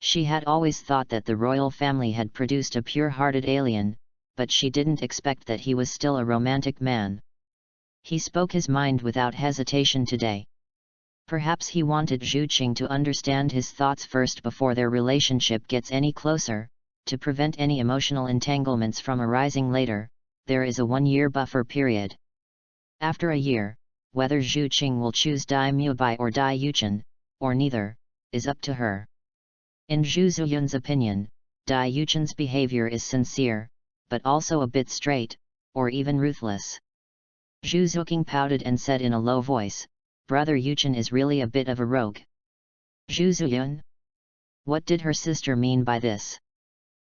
She had always thought that the royal family had produced a pure-hearted alien, but she didn't expect that he was still a romantic man. He spoke his mind without hesitation today. Perhaps he wanted Zhu Qing to understand his thoughts first before their relationship gets any closer, to prevent any emotional entanglements from arising later. There is a 1-year buffer period. After a year, whether Zhu Qing will choose Dai Mubai or Dai Yuchen, or neither, is up to her. In Zhu Zuyun's opinion, Dai Yuchen's behavior is sincere, but also a bit straight, or even ruthless. Zhu Zuqing pouted and said in a low voice, "Brother Yuchen is really a bit of a rogue." Zhu Zuyun? What did her sister mean by this?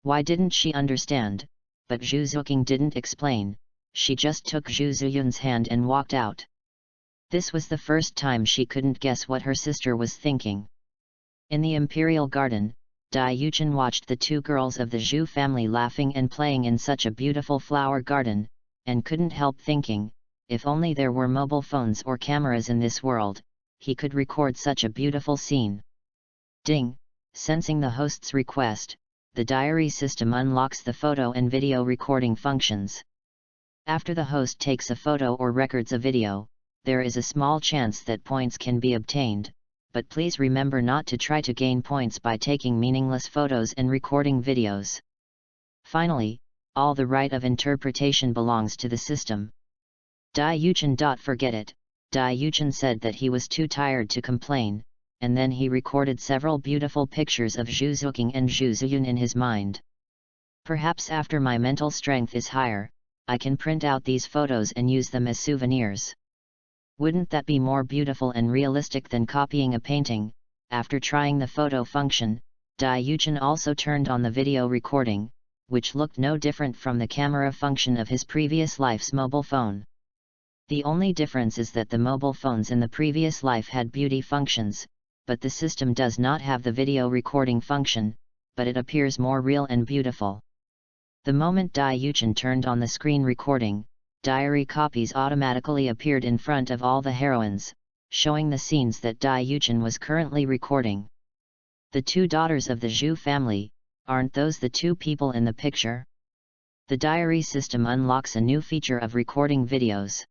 Why didn't she understand? But Zhu Zuqing didn't explain. She just took Zhu Zuyun's hand and walked out. This was the first time she couldn't guess what her sister was thinking. In the Imperial Garden, Dai Yuchen watched the two girls of the Zhu family laughing and playing in such a beautiful flower garden, and couldn't help thinking, if only there were mobile phones or cameras in this world, he could record such a beautiful scene. Ding! Sensing the host's request, the diary system unlocks the photo and video recording functions. After the host takes a photo or records a video, there is a small chance that points can be obtained, but please remember not to try to gain points by taking meaningless photos and recording videos. Finally, all the right of interpretation belongs to the system. Dai Yuchen. Forget it, Dai Yuchen said that he was too tired to complain, and then he recorded several beautiful pictures of Zhu Zuqing and Zhu Ziyun in his mind. Perhaps after my mental strength is higher, I can print out these photos and use them as souvenirs. Wouldn't that be more beautiful and realistic than copying a painting? After trying the photo function, Dai Yuchen also turned on the video recording, which looked no different from the camera function of his previous life's mobile phone. The only difference is that the mobile phones in the previous life had beauty functions, but the system does not have the video recording function, but it appears more real and beautiful. The moment Dai Yuchen turned on the screen recording, diary copies automatically appeared in front of all the heroines, showing the scenes that Dai Yuchen was currently recording. The two daughters of the Zhu family, aren't those the two people in the picture? The diary system unlocks a new feature of recording videos.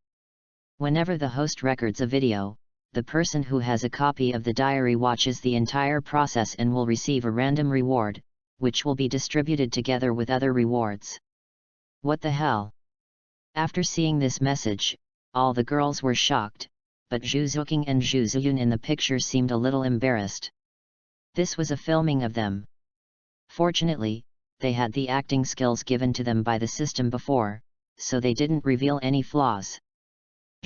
Whenever the host records a video, the person who has a copy of the diary watches the entire process and will receive a random reward, which will be distributed together with other rewards. What the hell? After seeing this message, all the girls were shocked, but Zhu Zuqing and Zhu Ziyun in the picture seemed a little embarrassed. This was a filming of them. Fortunately, they had the acting skills given to them by the system before, so they didn't reveal any flaws.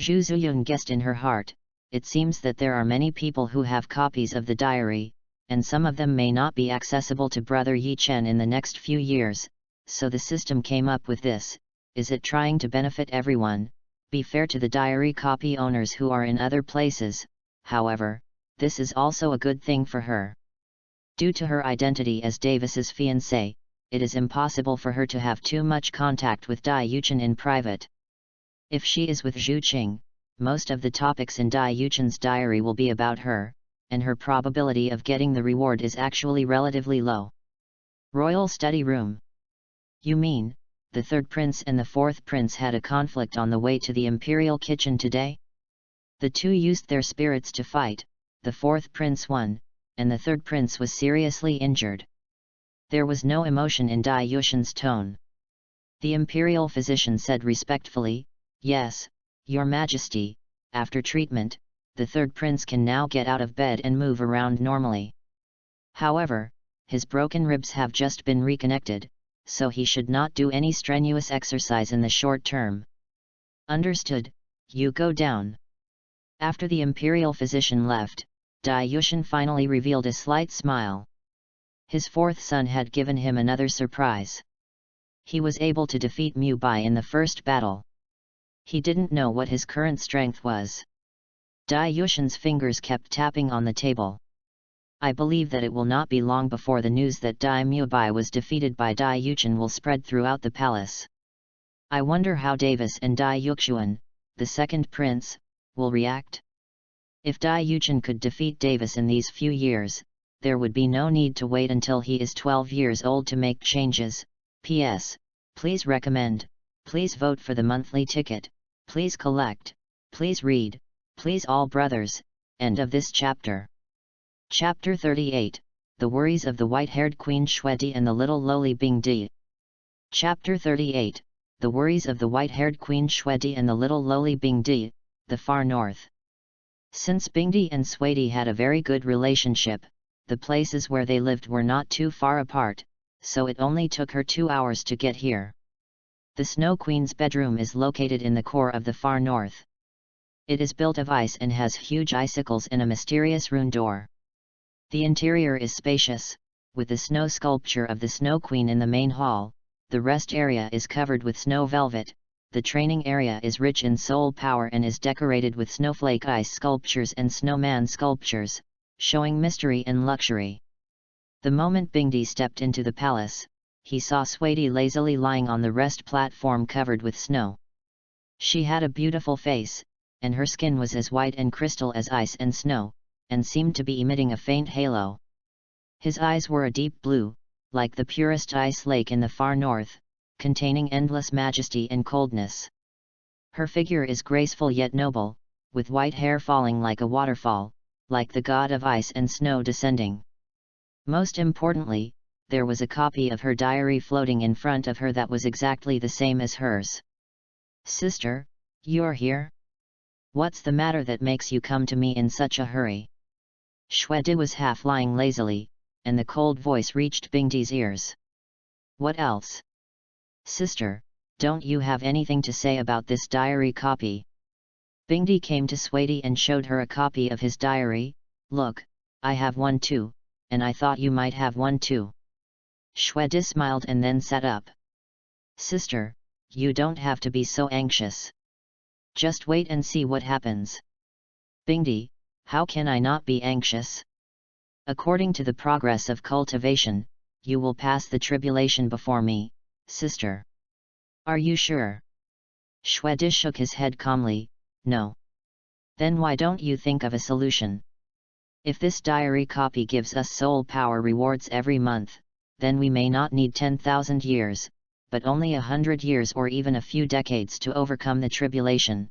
Zhu Ziyun guessed in her heart, it seems that there are many people who have copies of the diary, and some of them may not be accessible to Brother Yi Chen in the next few years, so the system came up with this. Is it trying to benefit everyone, be fair to the diary copy owners who are in other places? However, this is also a good thing for her. Due to her identity as Davis's fiancée, it is impossible for her to have too much contact with Dai Yuchen in private. If she is with Zhu Qing, most of the topics in Dai Yuchen's diary will be about her, and her probability of getting the reward is actually relatively low. Royal Study Room. You mean, the third prince and the fourth prince had a conflict on the way to the imperial kitchen today? The two used their spirits to fight, the fourth prince won, and the third prince was seriously injured. There was no emotion in Dai Yuchen's tone. The imperial physician said respectfully, "Yes, Your Majesty, after treatment, the third prince can now get out of bed and move around normally. However, his broken ribs have just been reconnected, so he should not do any strenuous exercise in the short term." Understood, you go down. After the imperial physician left, Dai Yuchen finally revealed a slight smile. His fourth son had given him another surprise. He was able to defeat Mu Bai in the first battle. He didn't know what his current strength was. Dai Yuchen's fingers kept tapping on the table. I believe that it will not be long before the news that Dai Mu Bai was defeated by Dai Yuchen will spread throughout the palace. I wonder how Davis and Dai Yuxuan, the second prince, will react. If Dai Yuchen could defeat Davis in these few years, there would be no need to wait until he is 12 years old to make changes. P.S. Please recommend, please vote for the monthly ticket, please collect, please read, please all brothers. End of this chapter. Chapter 38, The Worries of the White-Haired Queen Shuedi and the Little Lowly Bingdi. Chapter 38, The Worries of the White-Haired Queen Shuedi and the Little Lowly Bingdi, the Far North. Since Bingdi and Shuedi had a very good relationship, the places where they lived were not too far apart, so it only took her 2 hours to get here. The Snow Queen's bedroom is located in the core of the Far North. It is built of ice and has huge icicles and a mysterious rune door. The interior is spacious, with the snow sculpture of the Snow Queen in the main hall. The rest area is covered with snow velvet. The training area is rich in soul power and is decorated with snowflake ice sculptures and snowman sculptures, showing mystery and luxury. The moment Bingdi stepped into the palace, he saw Shuedi lazily lying on the rest platform covered with snow. She had a beautiful face, and her skin was as white and crystal as ice and snow, and seemed to be emitting a faint halo. His eyes were a deep blue, like the purest ice lake in the far north, containing endless majesty and coldness. Her figure is graceful yet noble, with white hair falling like a waterfall, like the god of ice and snow descending. Most importantly, there was a copy of her diary floating in front of her that was exactly the same as hers. "Sister, you're here? What's the matter that makes you come to me in such a hurry?" Shwedi was half lying lazily, and the cold voice reached Bingdi's ears. "What else? Sister, don't you have anything to say about this diary copy?" Bingdi came to Swati and showed her a copy of his diary. "Look, I have one too, and I thought you might have one too." Shwedi smiled and then sat up. "Sister, you don't have to be so anxious. Just wait and see what happens." "Bingdi, how can I not be anxious? According to the progress of cultivation, you will pass the tribulation before me, sister." "Are you sure?" Shwedi shook his head calmly. "No." "Then why don't you think of a solution? If this diary copy gives us soul power rewards every month, then we may not need 10,000 years, but only 100 years or even a few decades to overcome the tribulation.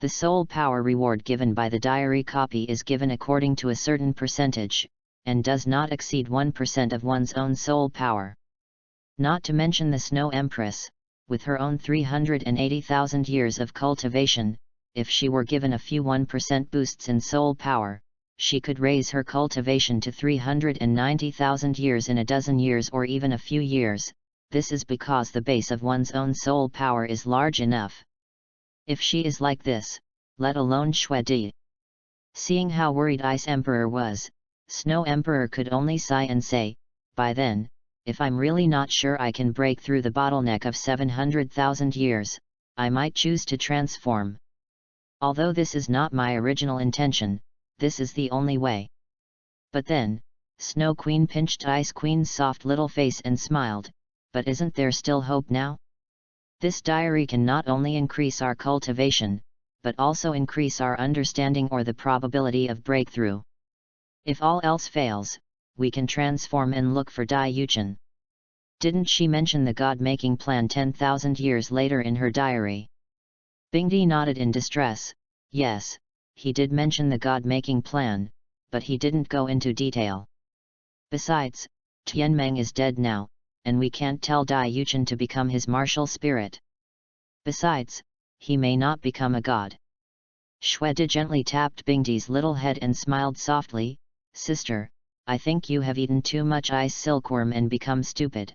The soul power reward given by the diary copy is given according to a certain percentage, and does not exceed 1% of one's own soul power. Not to mention the Snow Empress, with her own 380,000 years of cultivation, if she were given a few 1% boosts in soul power, she could raise her cultivation to 390,000 years in a dozen years or even a few years. This is because the base of one's own soul power is large enough. If she is like this, let alone Shwedi." Seeing how worried Ice Emperor was, Snow Emperor could only sigh and say, "By then, if I'm really not sure I can break through the bottleneck of 700,000 years, I might choose to transform. Although this is not my original intention, this is the only way." But then, Snow Queen pinched Ice Queen's soft little face and smiled, "But isn't there still hope now? This diary can not only increase our cultivation, but also increase our understanding or the probability of breakthrough. If all else fails, we can transform and look for Dai Yuchen." Didn't she mention the god-making plan 10,000 years later in her diary? Bingdi nodded in distress. Yes, he did mention the god-making plan, but he didn't go into detail. Besides, Tianmeng is dead now, and we can't tell Dai Yuchen to become his martial spirit. Besides, he may not become a god. Shwedi gently tapped Bingdi's little head and smiled softly. "Sister, I think you have eaten too much ice silkworm and become stupid.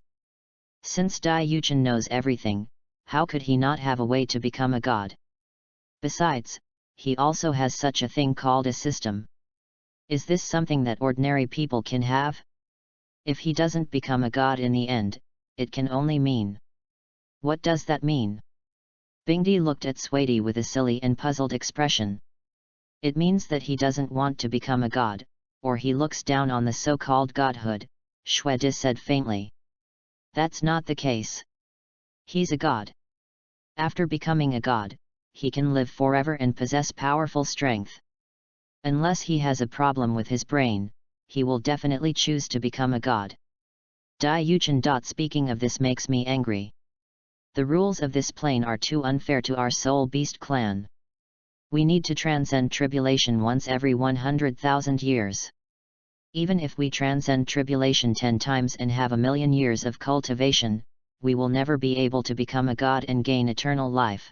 Since Dai Yuchen knows everything, how could he not have a way to become a god? Besides, he also has such a thing called a system. Is this something that ordinary people can have? If he doesn't become a god in the end, it can only mean..." "What does that mean?" Bingdi looked at Swati with a silly and puzzled expression. "It means that he doesn't want to become a god, or he looks down on the so-called godhood," Shwedi said faintly. "That's not the case. He's a god. After becoming a god, he can live forever and possess powerful strength. Unless he has a problem with his brain, he will definitely choose to become a god. Dai Yuchen. Speaking of this makes me angry. The rules of this plane are too unfair to our soul beast clan. We need to transcend tribulation once every 100,000 years. Even if we transcend tribulation 10 times and have 1,000,000 years of cultivation, we will never be able to become a god and gain eternal life.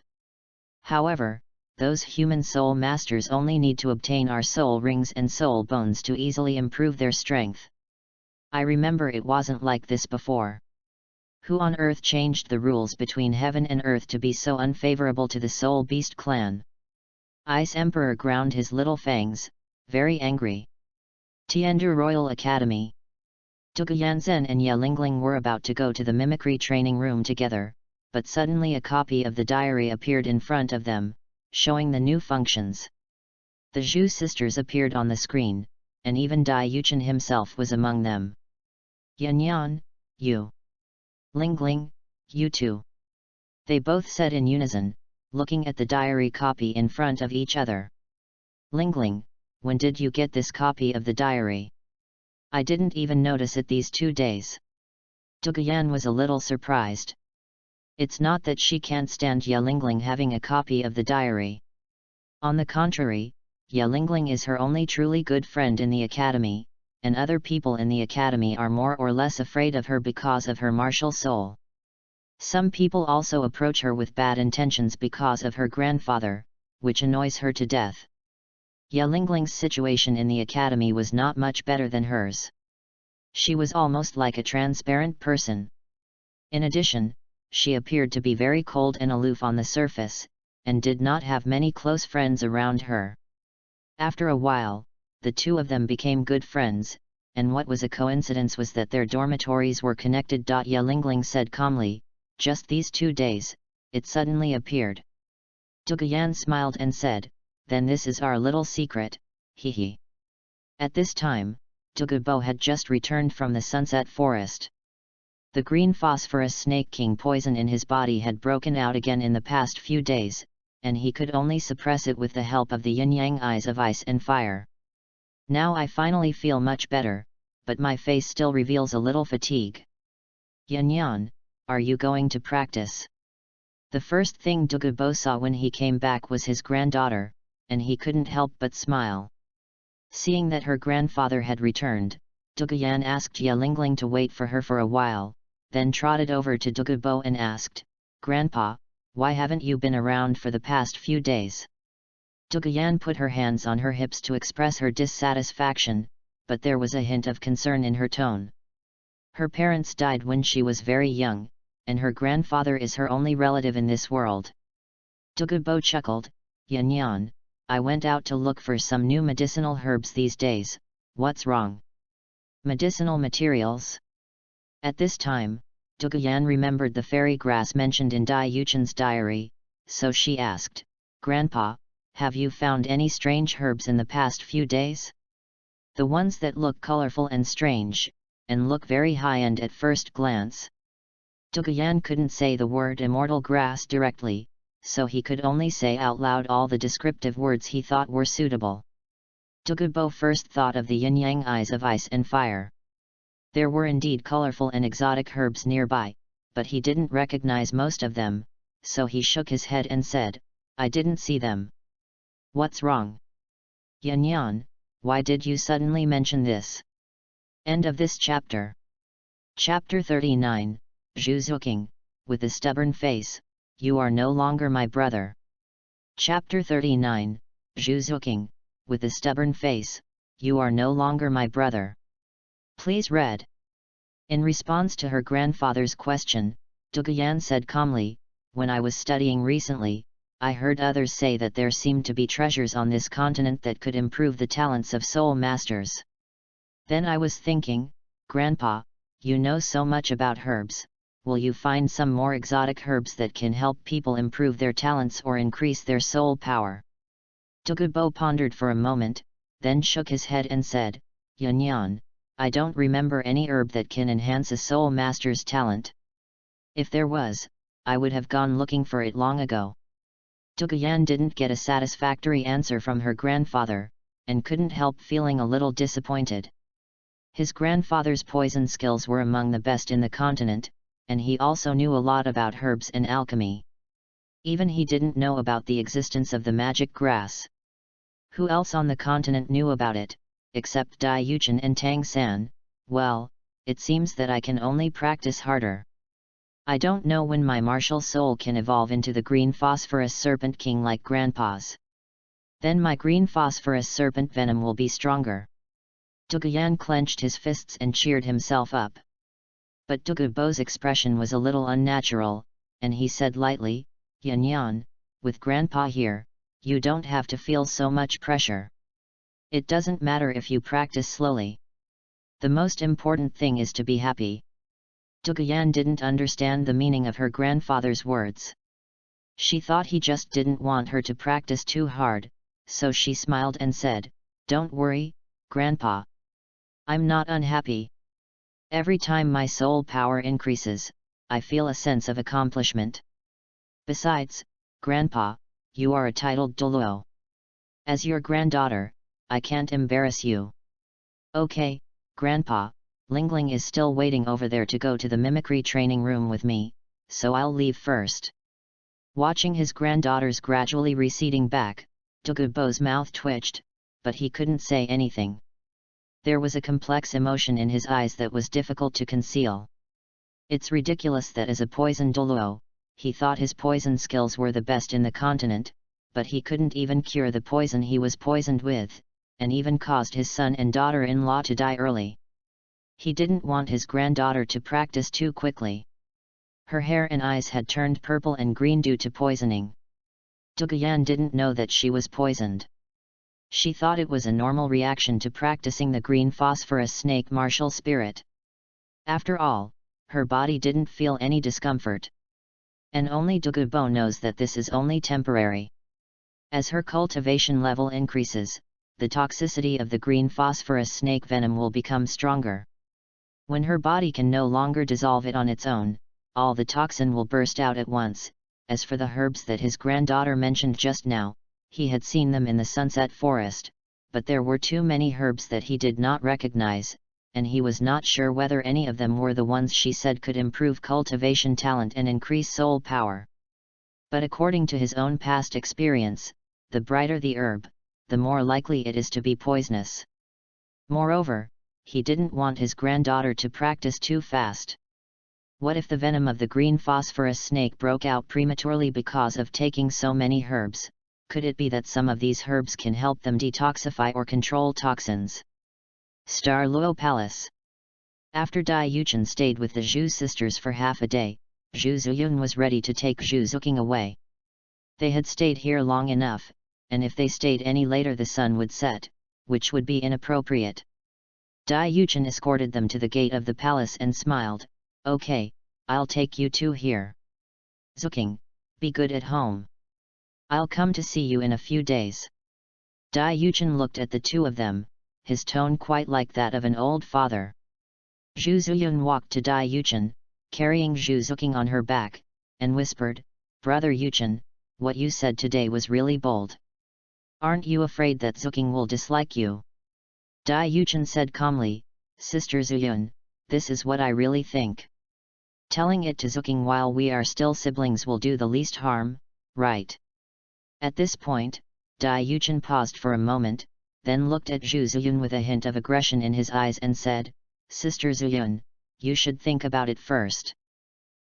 However, those human soul masters only need to obtain our soul rings and soul bones to easily improve their strength. I remember it wasn't like this before. Who on earth changed the rules between heaven and earth to be so unfavorable to the soul beast clan?" Ice Emperor ground his little fangs, very angry. Tiandu Royal Academy. Dugu Yanzhen and Ye Lingling were about to go to the mimicry training room together, but suddenly a copy of the diary appeared in front of them, showing the new functions. The Zhu sisters appeared on the screen, and even Dai Yuchen himself was among them. "Yan Yan, you. Lingling, you too." They both said in unison, looking at the diary copy in front of each other. "Lingling, when did you get this copy of the diary? I didn't even notice it these 2 days." Duguyan was a little surprised. It's not that she can't stand Ye Lingling having a copy of the diary. On the contrary, Ye Lingling is her only truly good friend in the academy, and other people in the academy are more or less afraid of her because of her martial soul. Some people also approach her with bad intentions because of her grandfather, which annoys her to death. Ya Lingling's situation in the academy was not much better than hers. She was almost like a transparent person. In addition, she appeared to be very cold and aloof on the surface, and did not have many close friends around her. After a while, the two of them became good friends, and what was a coincidence was that their dormitories were connected. Ya Lingling said calmly, "Just these 2 days, it suddenly appeared." Duguyan smiled and said, "Then this is our little secret, hee." At this time, Dugubo had just returned from the Sunset Forest. The green phosphorus snake king poison in his body had broken out again in the past few days, and he could only suppress it with the help of the yin-yang eyes of ice and fire. "Now I finally feel much better, but my face still reveals a little fatigue." "Yan, are you going to practice?" The first thing Dugubo saw when he came back was his granddaughter, and he couldn't help but smile. Seeing that her grandfather had returned, Duguyan asked Ya Lingling to wait for her for a while, then trotted over to Dugubo and asked, "Grandpa, why haven't you been around for the past few days?" Duguyan put her hands on her hips to express her dissatisfaction, but there was a hint of concern in her tone. Her parents died when she was very young, and her grandfather is her only relative in this world. Dugubo chuckled, "Yan, I went out to look for some new medicinal herbs these days, what's wrong?" "Medicinal materials?" At this time, Duguyan remembered the fairy grass mentioned in Dai Yuchen's diary, so she asked, "Grandpa, have you found any strange herbs in the past few days? The ones that look colorful and strange, and look very high-end at first glance." Duguyan couldn't say the word immortal grass directly, so he could only say out loud all the descriptive words he thought were suitable. Dugubo first thought of the yin-yang eyes of ice and fire. There were indeed colorful and exotic herbs nearby, but he didn't recognize most of them, so he shook his head and said, "I didn't see them." "What's wrong?" "Yan, why did you suddenly mention this?" End of this chapter. Chapter 39, Zhu Zuking, with a stubborn face, "You are no longer my brother." Chapter 39, Zhu Zuking, with a stubborn face, "You are no longer my brother." Please read. In response to her grandfather's question, Duguyan said calmly, "When I was studying recently, I heard others say that there seemed to be treasures on this continent that could improve the talents of soul masters. Then I was thinking, Grandpa, you know so much about herbs, will you find some more exotic herbs that can help people improve their talents or increase their soul power?" Dugubo pondered for a moment, then shook his head and said, "Yan, I don't remember any herb that can enhance a soul master's talent. If there was, I would have gone looking for it long ago." Duguyan didn't get a satisfactory answer from her grandfather, and couldn't help feeling a little disappointed. His grandfather's poison skills were among the best in the continent, and he also knew a lot about herbs and alchemy. Even he didn't know about the existence of the magic grass. Who else on the continent knew about it, except Dai Yuchen and Tang San? Well, it seems that I can only practice harder. I don't know when my martial soul can evolve into the green phosphorus serpent king like Grandpa's. Then my green phosphorus serpent venom will be stronger." Duguyan clenched his fists and cheered himself up. But Dugubo's expression was a little unnatural, and he said lightly, "Yan, with Grandpa here, you don't have to feel so much pressure. It doesn't matter if you practice slowly. The most important thing is to be happy." Duguyan didn't understand the meaning of her grandfather's words. She thought he just didn't want her to practice too hard, so she smiled and said, "Don't worry, Grandpa. I'm not unhappy. Every time my soul power increases, I feel a sense of accomplishment. Besides, Grandpa, you are a titled Douluo. As your granddaughter, I can't embarrass you." "Okay, Grandpa, Lingling is still waiting over there to go to the mimicry training room with me, so I'll leave first." Watching his granddaughters gradually receding back, Dugubo's mouth twitched, but he couldn't say anything. There was a complex emotion in his eyes that was difficult to conceal. It's ridiculous that as a poison Douluo, he thought his poison skills were the best in the continent, but he couldn't even cure the poison he was poisoned with, and even caused his son and daughter-in-law to die early. He didn't want his granddaughter to practice too quickly. Her hair and eyes had turned purple and green due to poisoning. Duguyan didn't know that she was poisoned. She thought it was a normal reaction to practicing the green phosphorus snake martial spirit. After all, her body didn't feel any discomfort. And only Dugubo knows that this is only temporary. As her cultivation level increases, the toxicity of the green phosphorus snake venom will become stronger. When her body can no longer dissolve it on its own, all the toxin will burst out at once. As for the herbs that his granddaughter mentioned just now, he had seen them in the sunset forest, but there were too many herbs that he did not recognize, and he was not sure whether any of them were the ones she said could improve cultivation talent and increase soul power. But according to his own past experience, the brighter the herb, the more likely it is to be poisonous. Moreover, he didn't want his granddaughter to practice too fast. What if the venom of the green phosphorus snake broke out prematurely because of taking so many herbs? Could it be that some of these herbs can help them detoxify or control toxins? Star Luo Palace. After Dai Yuchen stayed with the Zhu sisters for half a day, Zhu Zuyun was ready to take Zhu Zuqing away. They had stayed here long enough, and if they stayed any later the sun would set, which would be inappropriate. Dai Yuchen escorted them to the gate of the palace and smiled, "Okay, I'll take you two here. Zuqing, be good at home. I'll come to see you in a few days." Dai Yuchen looked at the two of them, his tone quite like that of an old father. Zhu Zuyun walked to Dai Yuchen, carrying Zhu Zuqing on her back, and whispered, "Brother Yuchen, what you said today was really bold. Aren't you afraid that Zuqing will dislike you?" Dai Yuchen said calmly, "Sister Zuyun, this is what I really think. Telling it to Zuqing while we are still siblings will do the least harm, right?" At this point, Dai Yuchen paused for a moment, then looked at Zhu Zuyun with a hint of aggression in his eyes and said, "Sister Zuyun, you should think about it first.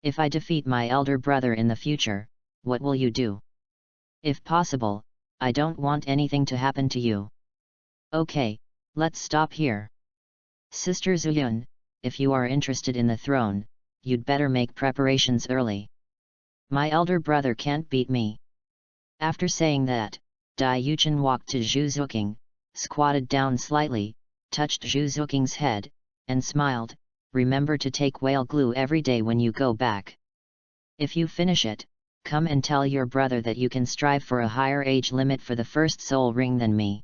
If I defeat my elder brother in the future, what will you do? If possible, I don't want anything to happen to you. Okay, let's stop here. Sister Zuyun, if you are interested in the throne, you'd better make preparations early. My elder brother can't beat me." After saying that, Dai Yuchen walked to Zhu Zuqing, squatted down slightly, touched Zhu Zuqing's head, and smiled, "Remember to take whale glue every day when you go back. If you finish it, come and tell your brother that you can strive for a higher age limit for the first soul ring than me."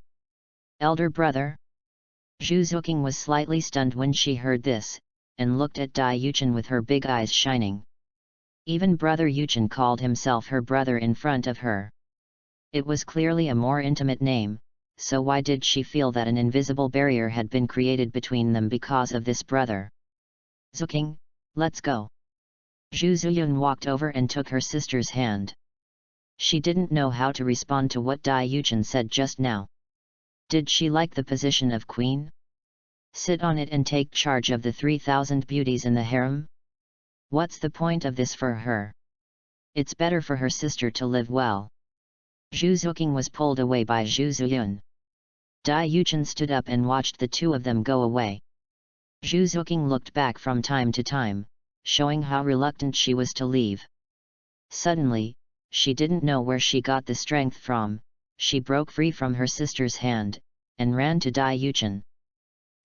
Elder brother? Zhu Zuqing was slightly stunned when she heard this, and looked at Dai Yuchen with her big eyes shining. Even Brother Yuchen called himself her brother in front of her. It was clearly a more intimate name, so why did she feel that an invisible barrier had been created between them because of this brother? "Zuqing, let's go." Zhu Zuyun walked over and took her sister's hand. She didn't know how to respond to what Dai Yuchen said just now. Did she like the position of queen? Sit on it and take charge of the 3,000 beauties in the harem? What's the point of this for her? It's better for her sister to live well. Zhu Zuqing was pulled away by Zhu Zuyun. Dai Yuchen stood up and watched the two of them go away. Zhu Zuqing looked back from time to time, showing how reluctant she was to leave. Suddenly, she didn't know where she got the strength from. She broke free from her sister's hand, and ran to Dai Yuchen.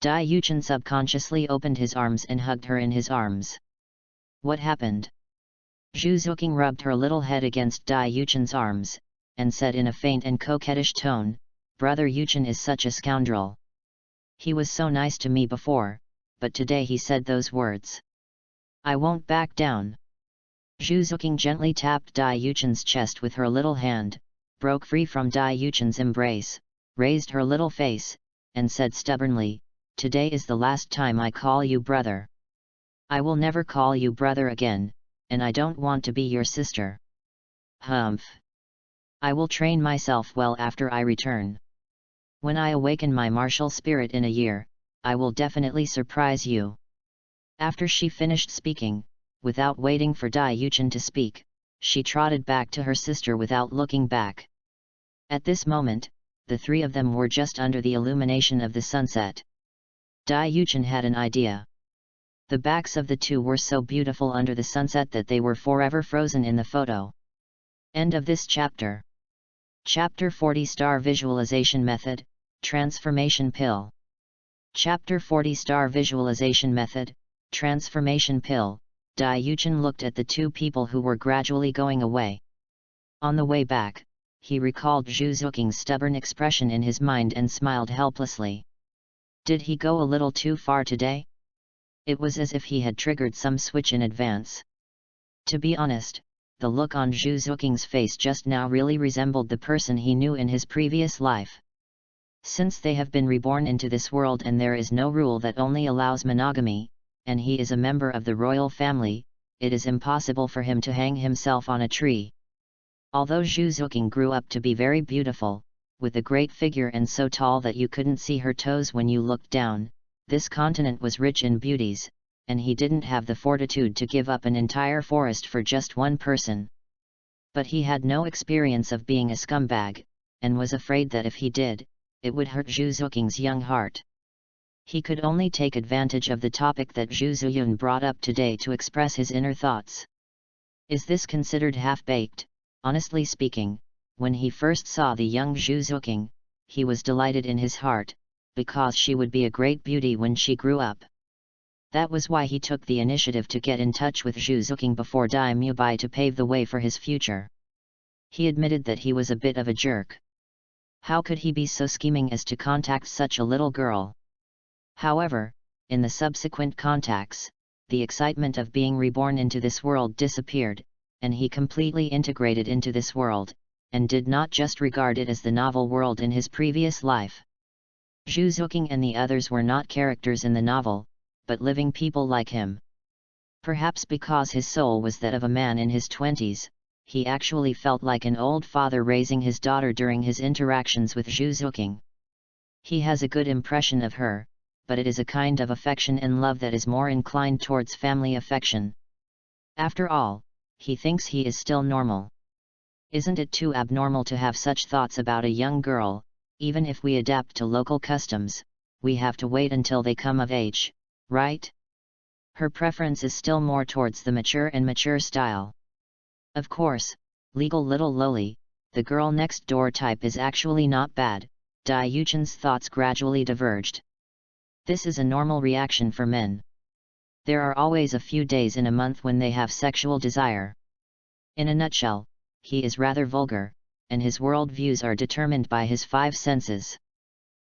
Dai Yuchen subconsciously opened his arms and hugged her in his arms. What happened? Zhu Zuqing rubbed her little head against Dai Yuchen's arms, and said in a faint and coquettish tone, "Brother Yuchen is such a scoundrel. He was so nice to me before, but today he said those words. I won't back down." Zhu Zuqing gently tapped Dai Yuchen's chest with her little hand, broke free from Dai Yuchen's embrace, raised her little face, and said stubbornly, "Today is the last time I call you brother. I will never call you brother again, and I don't want to be your sister. Humph. I will train myself well after I return. When I awaken my martial spirit in a year, I will definitely surprise you. After she finished speaking, without waiting for Dai Yuchen to speak, she trotted back to her sister without looking back. At this moment, the three of them were just under the illumination of the sunset. Dai Yuchen had an idea. The backs of the two were so beautiful under the sunset that they were forever frozen in the photo. End of this chapter. Chapter 40 Star Visualization Method, Transformation Pill. Chapter 40 Star Visualization Method, Transformation Pill. Dai Yuchen looked at the two people who were gradually going away. On the way back, he recalled Zhu Zuking's stubborn expression in his mind and smiled helplessly. Did he go a little too far today? It was as if he had triggered some switch in advance. To be honest, the look on Zhu Zuking's face just now really resembled the person he knew in his previous life. Since they have been reborn into this world and there is no rule that only allows monogamy, and he is a member of the royal family, it is impossible for him to hang himself on a tree. Although Zhu Zuking grew up to be very beautiful, with a great figure and so tall that you couldn't see her toes when you looked down, this continent was rich in beauties, and he didn't have the fortitude to give up an entire forest for just one person. But he had no experience of being a scumbag, and was afraid that if he did, it would hurt Zhu Zuking's young heart. He could only take advantage of the topic that Zhu Ziyun brought up today to express his inner thoughts. Is this considered half-baked? Honestly speaking, when he first saw the young Zhu Zuking, he was delighted in his heart, because she would be a great beauty when she grew up. That was why he took the initiative to get in touch with Zhu Zuking before Dai Mubai to pave the way for his future. He admitted that he was a bit of a jerk. How could he be so scheming as to contact such a little girl? However, in the subsequent contacts, the excitement of being reborn into this world disappeared, and he completely integrated into this world, and did not just regard it as the novel world in his previous life. Zhu Zuking and the others were not characters in the novel, but living people like him. Perhaps because his soul was that of a man in his 20s, he actually felt like an old father raising his daughter during his interactions with Zhu Zuking. He has a good impression of her, but it is a kind of affection and love that is more inclined towards family affection. After all, he thinks he is still normal. Isn't it too abnormal to have such thoughts about a young girl? Even if we adapt to local customs, we have to wait until they come of age, right? Her preference is still more towards the mature style. Of course, legal little loli, the girl next door type is actually not bad. Dai Yuchen's thoughts gradually diverged. This is a normal reaction for men. There are always a few days in a month when they have sexual desire. In a nutshell, he is rather vulgar, and his world views are determined by his 5 senses.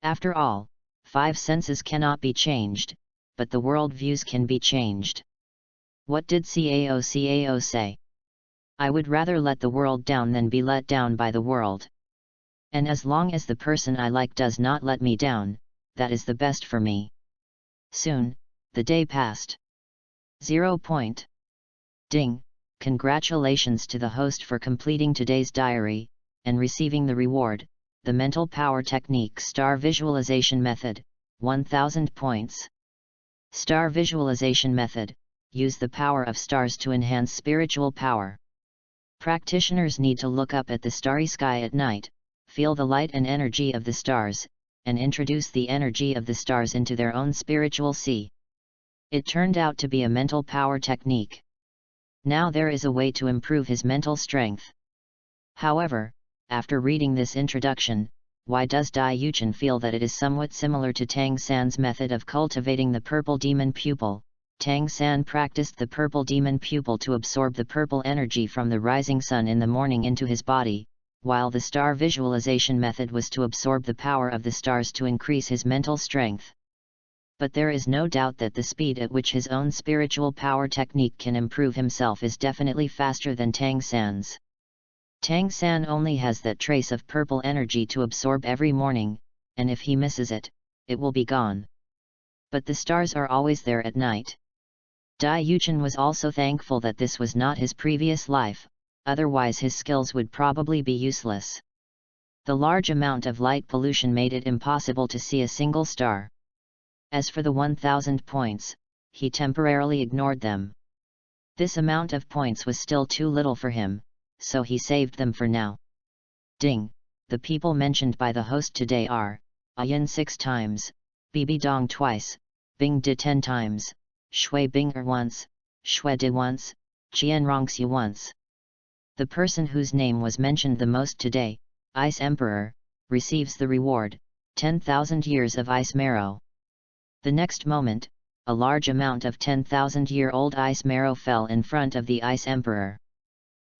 After all, 5 senses cannot be changed, but the world views can be changed. What did CAO say? I would rather let the world down than be let down by the world. And as long as the person I like does not let me down, that is the best for me. Soon, the day passed. 0. Ding! Congratulations to the host for completing today's diary, and receiving the reward, the Mental Power Technique Star Visualization Method, 1000 points. Star Visualization Method, use the power of stars to enhance spiritual power. Practitioners need to look up at the starry sky at night, feel the light and energy of the stars, and introduce the energy of the stars into their own spiritual sea. It turned out to be a mental power technique. Now there is a way to improve his mental strength. However, after reading this introduction, why does Dai Yuchen feel that it is somewhat similar to Tang San's method of cultivating the purple demon pupil? Tang San practiced the purple demon pupil to absorb the purple energy from the rising sun in the morning into his body, while the star visualization method was to absorb the power of the stars to increase his mental strength. But there is no doubt that the speed at which his own spiritual power technique can improve himself is definitely faster than Tang San's. Tang San only has that trace of purple energy to absorb every morning, and if he misses it, it will be gone. But the stars are always there at night. Dai Yuchen was also thankful that this was not his previous life, otherwise his skills would probably be useless. The large amount of light pollution made it impossible to see a single star. As for the 1,000 points, he temporarily ignored them. This amount of points was still too little for him, so he saved them for now. Ding! The people mentioned by the host today are Ayan 6 times, Bibi Dong twice, Bing Di 10 times, Shui Bing once, Shui Di once, Jian Rongxu once. The person whose name was mentioned the most today, Ice Emperor, receives the reward, 10,000 years of ice marrow. The next moment, a large amount of 10,000-year-old ice marrow fell in front of the Ice Emperor.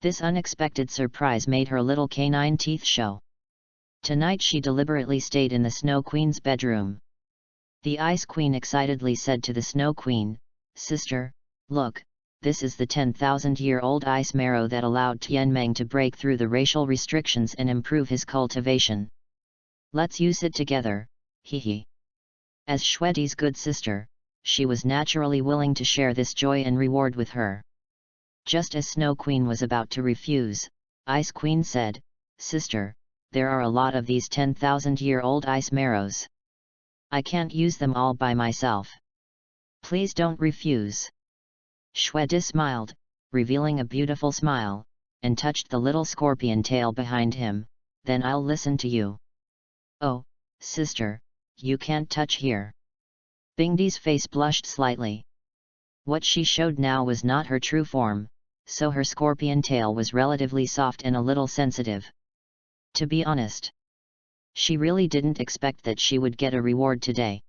This unexpected surprise made her little canine teeth show. Tonight she deliberately stayed in the Snow Queen's bedroom. The Ice Queen excitedly said to the Snow Queen, "Sister, look, this is the 10,000-year-old ice marrow that allowed Tianmeng to break through the racial restrictions and improve his cultivation. Let's use it together, hee." As Shueti's good sister, she was naturally willing to share this joy and reward with her. Just as Snow Queen was about to refuse, Ice Queen said, "Sister, there are a lot of these 10,000-year-old ice marrows. I can't use them all by myself. Please don't refuse." Shuedi smiled, revealing a beautiful smile, and touched the little scorpion tail behind him. "Then I'll listen to you." "Oh, sister, you can't touch here." Bingdi's face blushed slightly. What she showed now was not her true form, so her scorpion tail was relatively soft and a little sensitive. To be honest, she really didn't expect that she would get a reward today.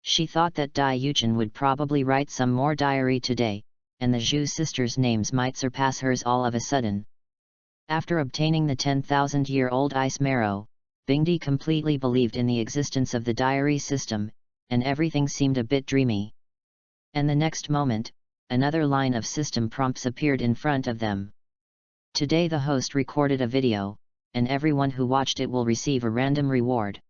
She thought that Dai Yuchen would probably write some more diary today, and the Zhu sisters' names might surpass hers all of a sudden. After obtaining the 10,000-year-old ice marrow, Bingdi completely believed in the existence of the diary system, and everything seemed a bit dreamy. And the next moment, another line of system prompts appeared in front of them. Today the host recorded a video, and everyone who watched it will receive a random reward.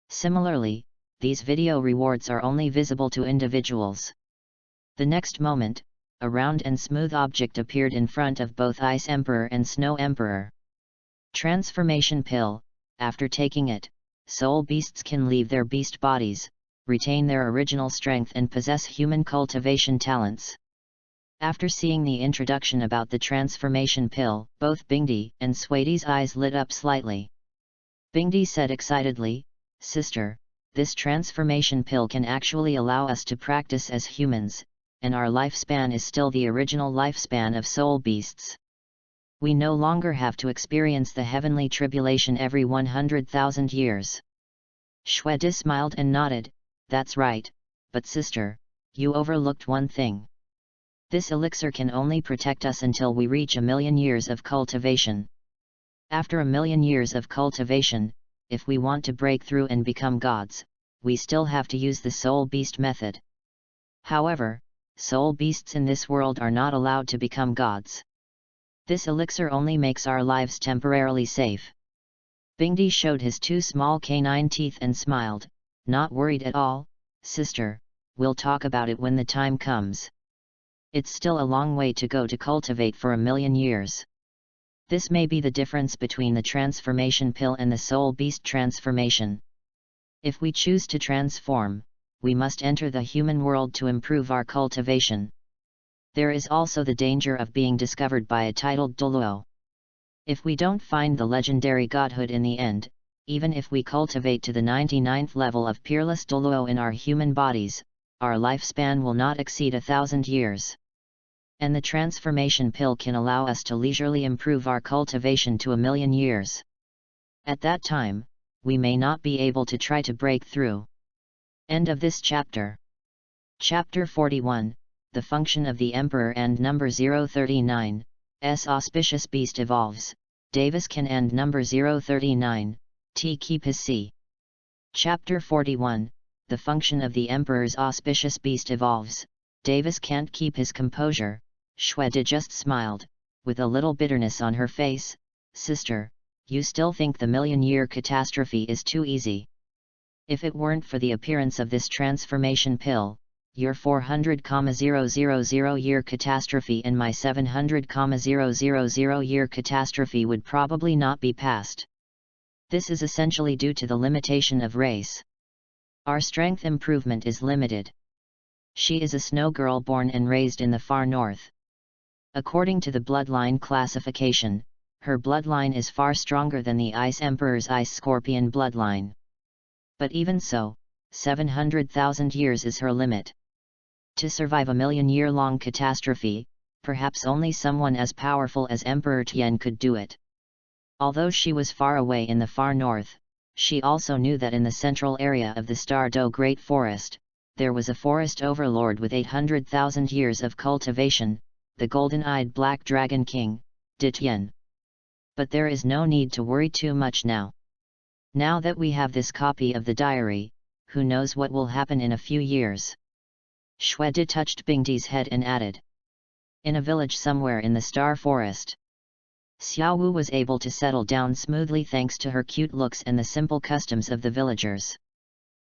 Similarly, these video rewards are only visible to individuals. The next moment, a round and smooth object appeared in front of both Ice Emperor and Snow Emperor. Transformation Pill. After taking it, soul beasts can leave their beast bodies, retain their original strength and possess human cultivation talents. After seeing the introduction about the transformation pill, both Bingdi and Shueti's eyes lit up slightly. Bingdi said excitedly, "Sister, this transformation pill can actually allow us to practice as humans, and our lifespan is still the original lifespan of soul beasts. We no longer have to experience the heavenly tribulation every 100,000 years." Shuedi smiled and nodded, "That's right, but sister, you overlooked one thing. This elixir can only protect us until we reach 1,000,000 years of cultivation. After 1,000,000 years of cultivation, if we want to break through and become gods, we still have to use the soul beast method. However, soul beasts in this world are not allowed to become gods. This elixir only makes our lives temporarily safe." Bingdi showed his 2 small canine teeth and smiled, "Not worried at all, sister, we'll talk about it when the time comes. It's still a long way to go to cultivate for 1,000,000 years. This may be the difference between the transformation pill and the soul beast transformation. If we choose to transform, we must enter the human world to improve our cultivation. There is also the danger of being discovered by a titled Douluo. If we don't find the legendary godhood in the end, even if we cultivate to the 99th level of peerless Douluo in our human bodies, our lifespan will not exceed 1,000 years. And the transformation pill can allow us to leisurely improve our cultivation to 1,000,000 years. At that time, we may not be able to try to break through." End of this chapter. Chapter 41, The Function of the Emperor and number 039, S Auspicious Beast Evolves, Davis can and number 039, T keep his C. Chapter 41, The Function of the Emperor's Auspicious Beast Evolves, Davis can't keep his composure. Shuedi just smiled, with a little bitterness on her face. "Sister, you still think the 1,000,000-year catastrophe is too easy. If it weren't for the appearance of this transformation pill, your 400,000-year catastrophe and my 700,000-year catastrophe would probably not be passed. This is essentially due to the limitation of race. Our strength improvement is limited. She is a snow girl born and raised in the far north. According to the bloodline classification, her bloodline is far stronger than the Ice Emperor's Ice Scorpion bloodline. But even so, 700,000 years is her limit. To survive a million-year-long catastrophe, perhaps only someone as powerful as Emperor Tian could do it. Although she was far away in the far north, she also knew that in the central area of the Star Do Great Forest, there was a forest overlord with 800,000 years of cultivation, the golden-eyed Black Dragon King, Tian. But there is no need to worry too much now. Now that we have this copy of the diary, who knows what will happen in a few years? Shuedi touched Bingdi's head and added. In a village somewhere in the Star Forest. Xiao Wu was able to settle down smoothly thanks to her cute looks and the simple customs of the villagers.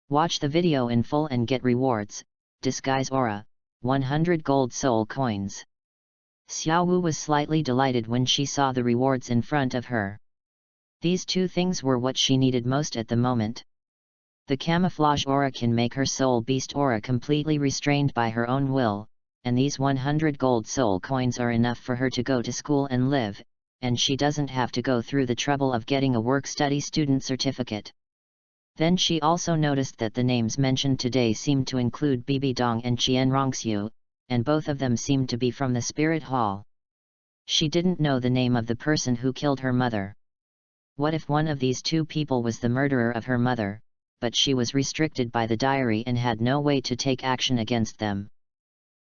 Watch the video in full and get rewards. Disguise Aura, 100 gold soul coins. Xiao Wu was slightly delighted when she saw the rewards in front of her. These two things were what she needed most at the moment. The camouflage aura can make her soul beast aura completely restrained by her own will, and these 100 gold soul coins are enough for her to go to school and live, and she doesn't have to go through the trouble of getting a work-study student certificate. Then she also noticed that the names mentioned today seemed to include Bibi Dong and Qian Rongxiu, and both of them seemed to be from the Spirit Hall. She didn't know the name of the person who killed her mother. What if one of these two people was the murderer of her mother, but she was restricted by the diary and had no way to take action against them?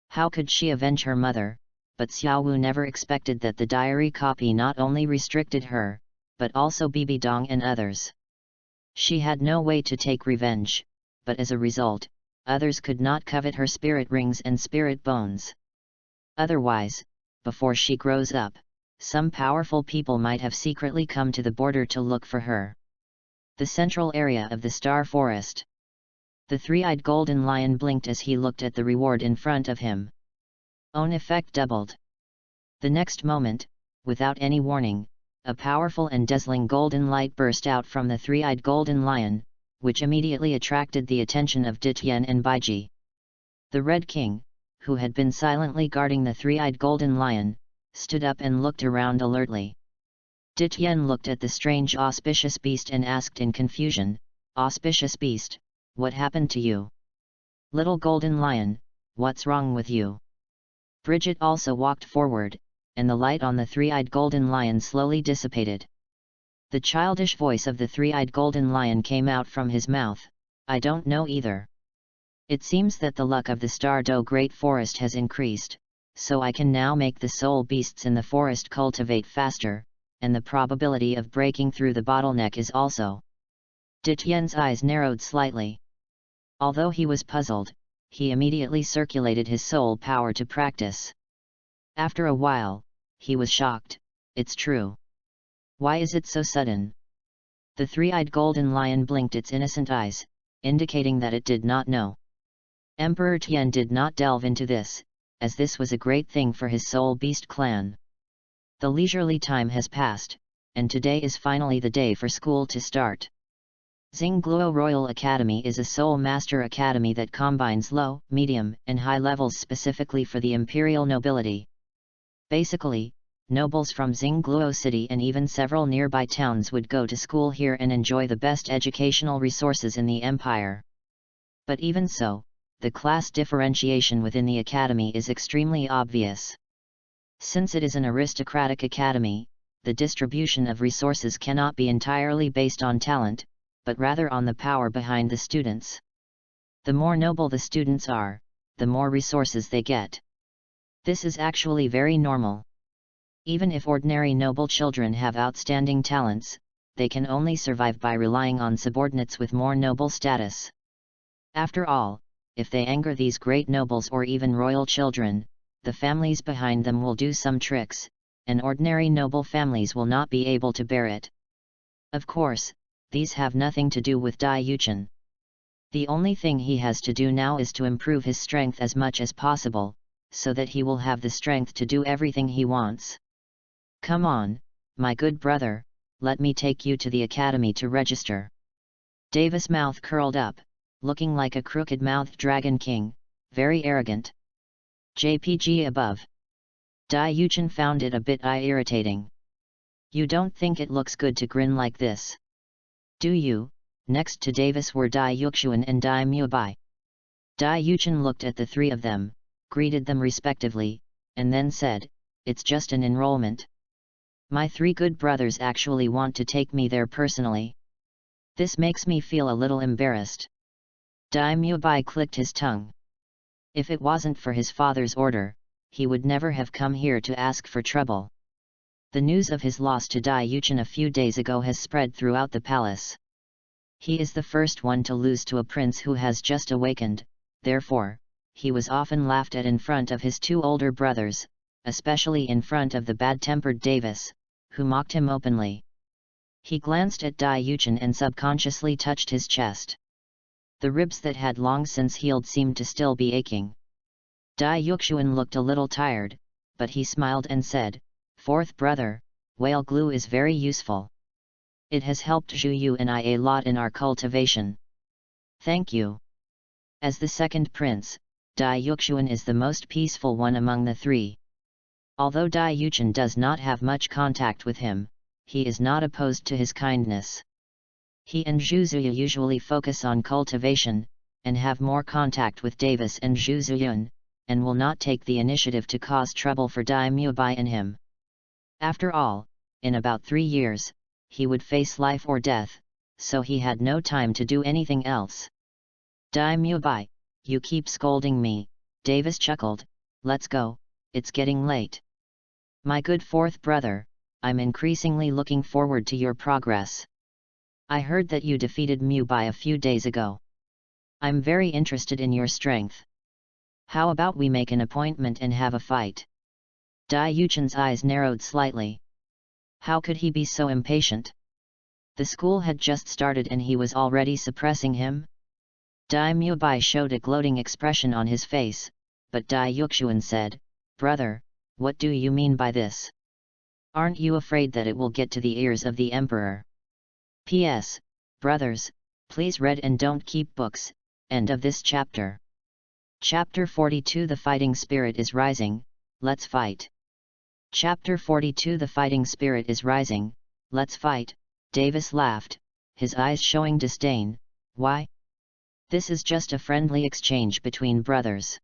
How could she avenge her mother? But Xiao Wu never expected that the diary copy not only restricted her, but also Bibi Dong and others. She had no way to take revenge, but as a result, others could not covet her spirit rings and spirit bones. Otherwise, before she grows up, some powerful people might have secretly come to the border to look for her. The central area of the Star Forest. The three-eyed golden lion blinked as he looked at the reward in front of him. Own effect doubled. The next moment, without any warning, a powerful and dazzling golden light burst out from the three-eyed golden lion, which immediately attracted the attention of Tian and Baiji. The Red King, who had been silently guarding the three-eyed golden lion, stood up and looked around alertly. Tian looked at the strange auspicious beast and asked in confusion, "Auspicious beast, what happened to you? Little golden lion, what's wrong with you?" Bridget also walked forward, and the light on the three-eyed golden lion slowly dissipated. The childish voice of the three-eyed golden lion came out from his mouth, "I don't know either. It seems that the luck of the Star Do Great Forest has increased, so I can now make the soul beasts in the forest cultivate faster, and the probability of breaking through the bottleneck is also." Tian's eyes narrowed slightly. Although he was puzzled, he immediately circulated his soul power to practice. After a while, he was shocked. "It's true. Why is it so sudden?" The three-eyed golden lion blinked its innocent eyes, indicating that it did not know. Emperor Tian did not delve into this, as this was a great thing for his soul beast clan. The leisurely time has passed, and today is finally the day for school to start. Xingluo Royal Academy is a Soul Master Academy that combines low, medium, and high levels specifically for the imperial nobility. Basically, nobles from Xingluo City and even several nearby towns would go to school here and enjoy the best educational resources in the empire. But even so, the class differentiation within the academy is extremely obvious. Since it is an aristocratic academy, the distribution of resources cannot be entirely based on talent, but rather on the power behind the students. The more noble the students are, the more resources they get. This is actually very normal. Even if ordinary noble children have outstanding talents, they can only survive by relying on subordinates with more noble status. After all, if they anger these great nobles or even royal children, the families behind them will do some tricks, and ordinary noble families will not be able to bear it. Of course, these have nothing to do with Dai Yuchen. The only thing he has to do now is to improve his strength as much as possible, so that he will have the strength to do everything he wants. "Come on, my good brother, let me take you to the academy to register." Davis' mouth curled up, looking like a crooked-mouthed dragon king, very arrogant. JPG above. Dai Yuchen found it a bit irritating. You don't think it looks good to grin like this? Do you? Next to Davis were Dai Yuxuan and Dai Mubai. Dai Yuchen looked at the three of them, greeted them respectively, and then said, "It's just an enrollment. My three good brothers actually want to take me there personally. This makes me feel a little embarrassed." Dai Mubai clicked his tongue. If it wasn't for his father's order, he would never have come here to ask for trouble. The news of his loss to Dai Yuchen a few days ago has spread throughout the palace. He is the first one to lose to a prince who has just awakened, therefore, he was often laughed at in front of his two older brothers, especially in front of the bad-tempered Davis, who mocked him openly. He glanced at Dai Yuchen and subconsciously touched his chest. The ribs that had long since healed seemed to still be aching. Dai Yuxuan looked a little tired, but he smiled and said, "Fourth brother, whale glue is very useful. It has helped Zhu Yu and I a lot in our cultivation. Thank you." As the second prince, Dai Yuxuan is the most peaceful one among the three. Although Dai Yuchen does not have much contact with him, he is not opposed to his kindness. He and Zhu Zuyu usually focus on cultivation, and have more contact with Davis and Zhu Zuyun, and will not take the initiative to cause trouble for Dai Mubai and him. After all, in about 3 years, he would face life or death, so he had no time to do anything else. "Dai Mubai, you keep scolding me," Davis chuckled, "let's go, it's getting late." "My good fourth brother, I'm increasingly looking forward to your progress. I heard that you defeated Mubai a few days ago. I'm very interested in your strength. How about we make an appointment and have a fight?" Dai Yuchen's eyes narrowed slightly. How could he be so impatient? The school had just started and he was already suppressing him? Dai Mubai showed a gloating expression on his face, but Dai Yuxuan said, "Brother, what do you mean by this? Aren't you afraid that it will get to the ears of the emperor? P.S. Brothers, please read and don't keep books." End of this chapter. Chapter 42 The Fighting Spirit is Rising, Let's Fight. Chapter 42 The Fighting Spirit is Rising, Let's Fight. Davis laughed, his eyes showing disdain. Why? This is just a friendly exchange between brothers.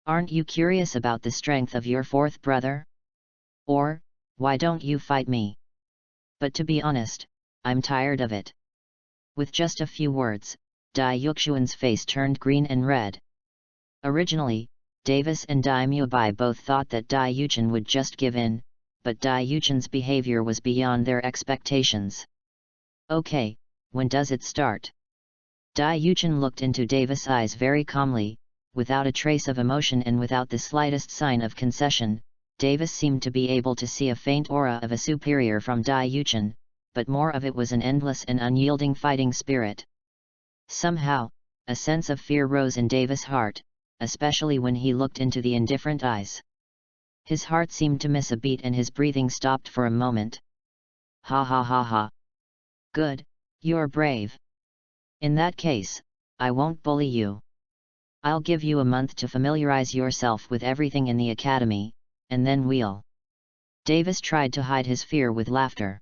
Aren't you curious about the strength of your fourth brother? Or, why don't you fight me? But to be honest, I'm tired of it. With just a few words, Dai Yuxuan's face turned green and red. Originally, Davis and Dai Mubai both thought that Dai Yuchen would just give in, but Dai Yuchen's behavior was beyond their expectations. "Okay, when does it start?" Dai Yuchen looked into Davis' eyes very calmly, without a trace of emotion and without the slightest sign of concession. Davis seemed to be able to see a faint aura of a superior from Dai Yuchen, but more of it was an endless and unyielding fighting spirit. Somehow, a sense of fear rose in Davis' heart, especially when he looked into the indifferent eyes. His heart seemed to miss a beat and his breathing stopped for a moment. "Ha ha ha ha. Good, you're brave. In that case, I won't bully you. I'll give you a month to familiarize yourself with everything in the academy, and then we'll..." Davis tried to hide his fear with laughter.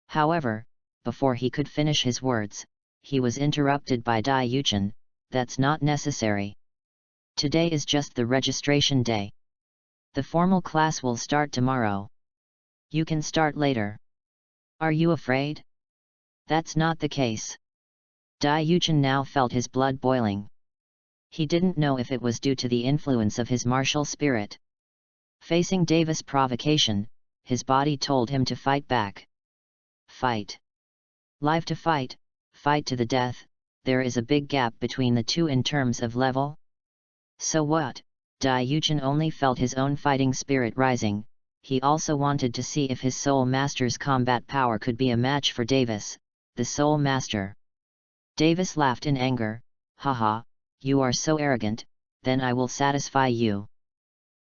However, before he could finish his words, he was interrupted by Dai Yuchen. "That's not necessary. Today is just the registration day. The formal class will start tomorrow. You can start later. Are you afraid?" "That's not the case." Dai Yuchen now felt his blood boiling. He didn't know if it was due to the influence of his martial spirit. Facing Davis' provocation, his body told him to fight back. Fight. Live to fight, fight to the death. There is a big gap between the two in terms of level. So what? Dai Yuchen only felt his own fighting spirit rising. He also wanted to see if his Soul Master's combat power could be a match for Davis, the Soul Master. Davis laughed in anger. "Haha, you are so arrogant, then I will satisfy you."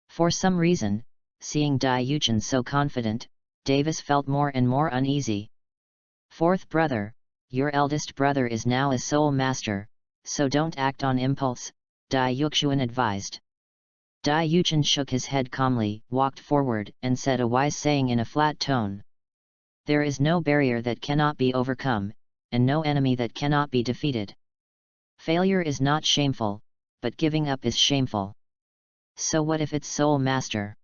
For some reason, seeing Dai Yuchen so confident, Davis felt more and more uneasy. "Fourth brother, your eldest brother is now a Soul Master, so don't act on impulse, Dai Yuxuan advised. Dai Yuchen shook his head calmly, walked forward, and said a wise saying in a flat tone. There is no barrier that cannot be overcome, and no enemy that cannot be defeated. Failure is not shameful, but giving up is shameful. So what if it's Soul Master?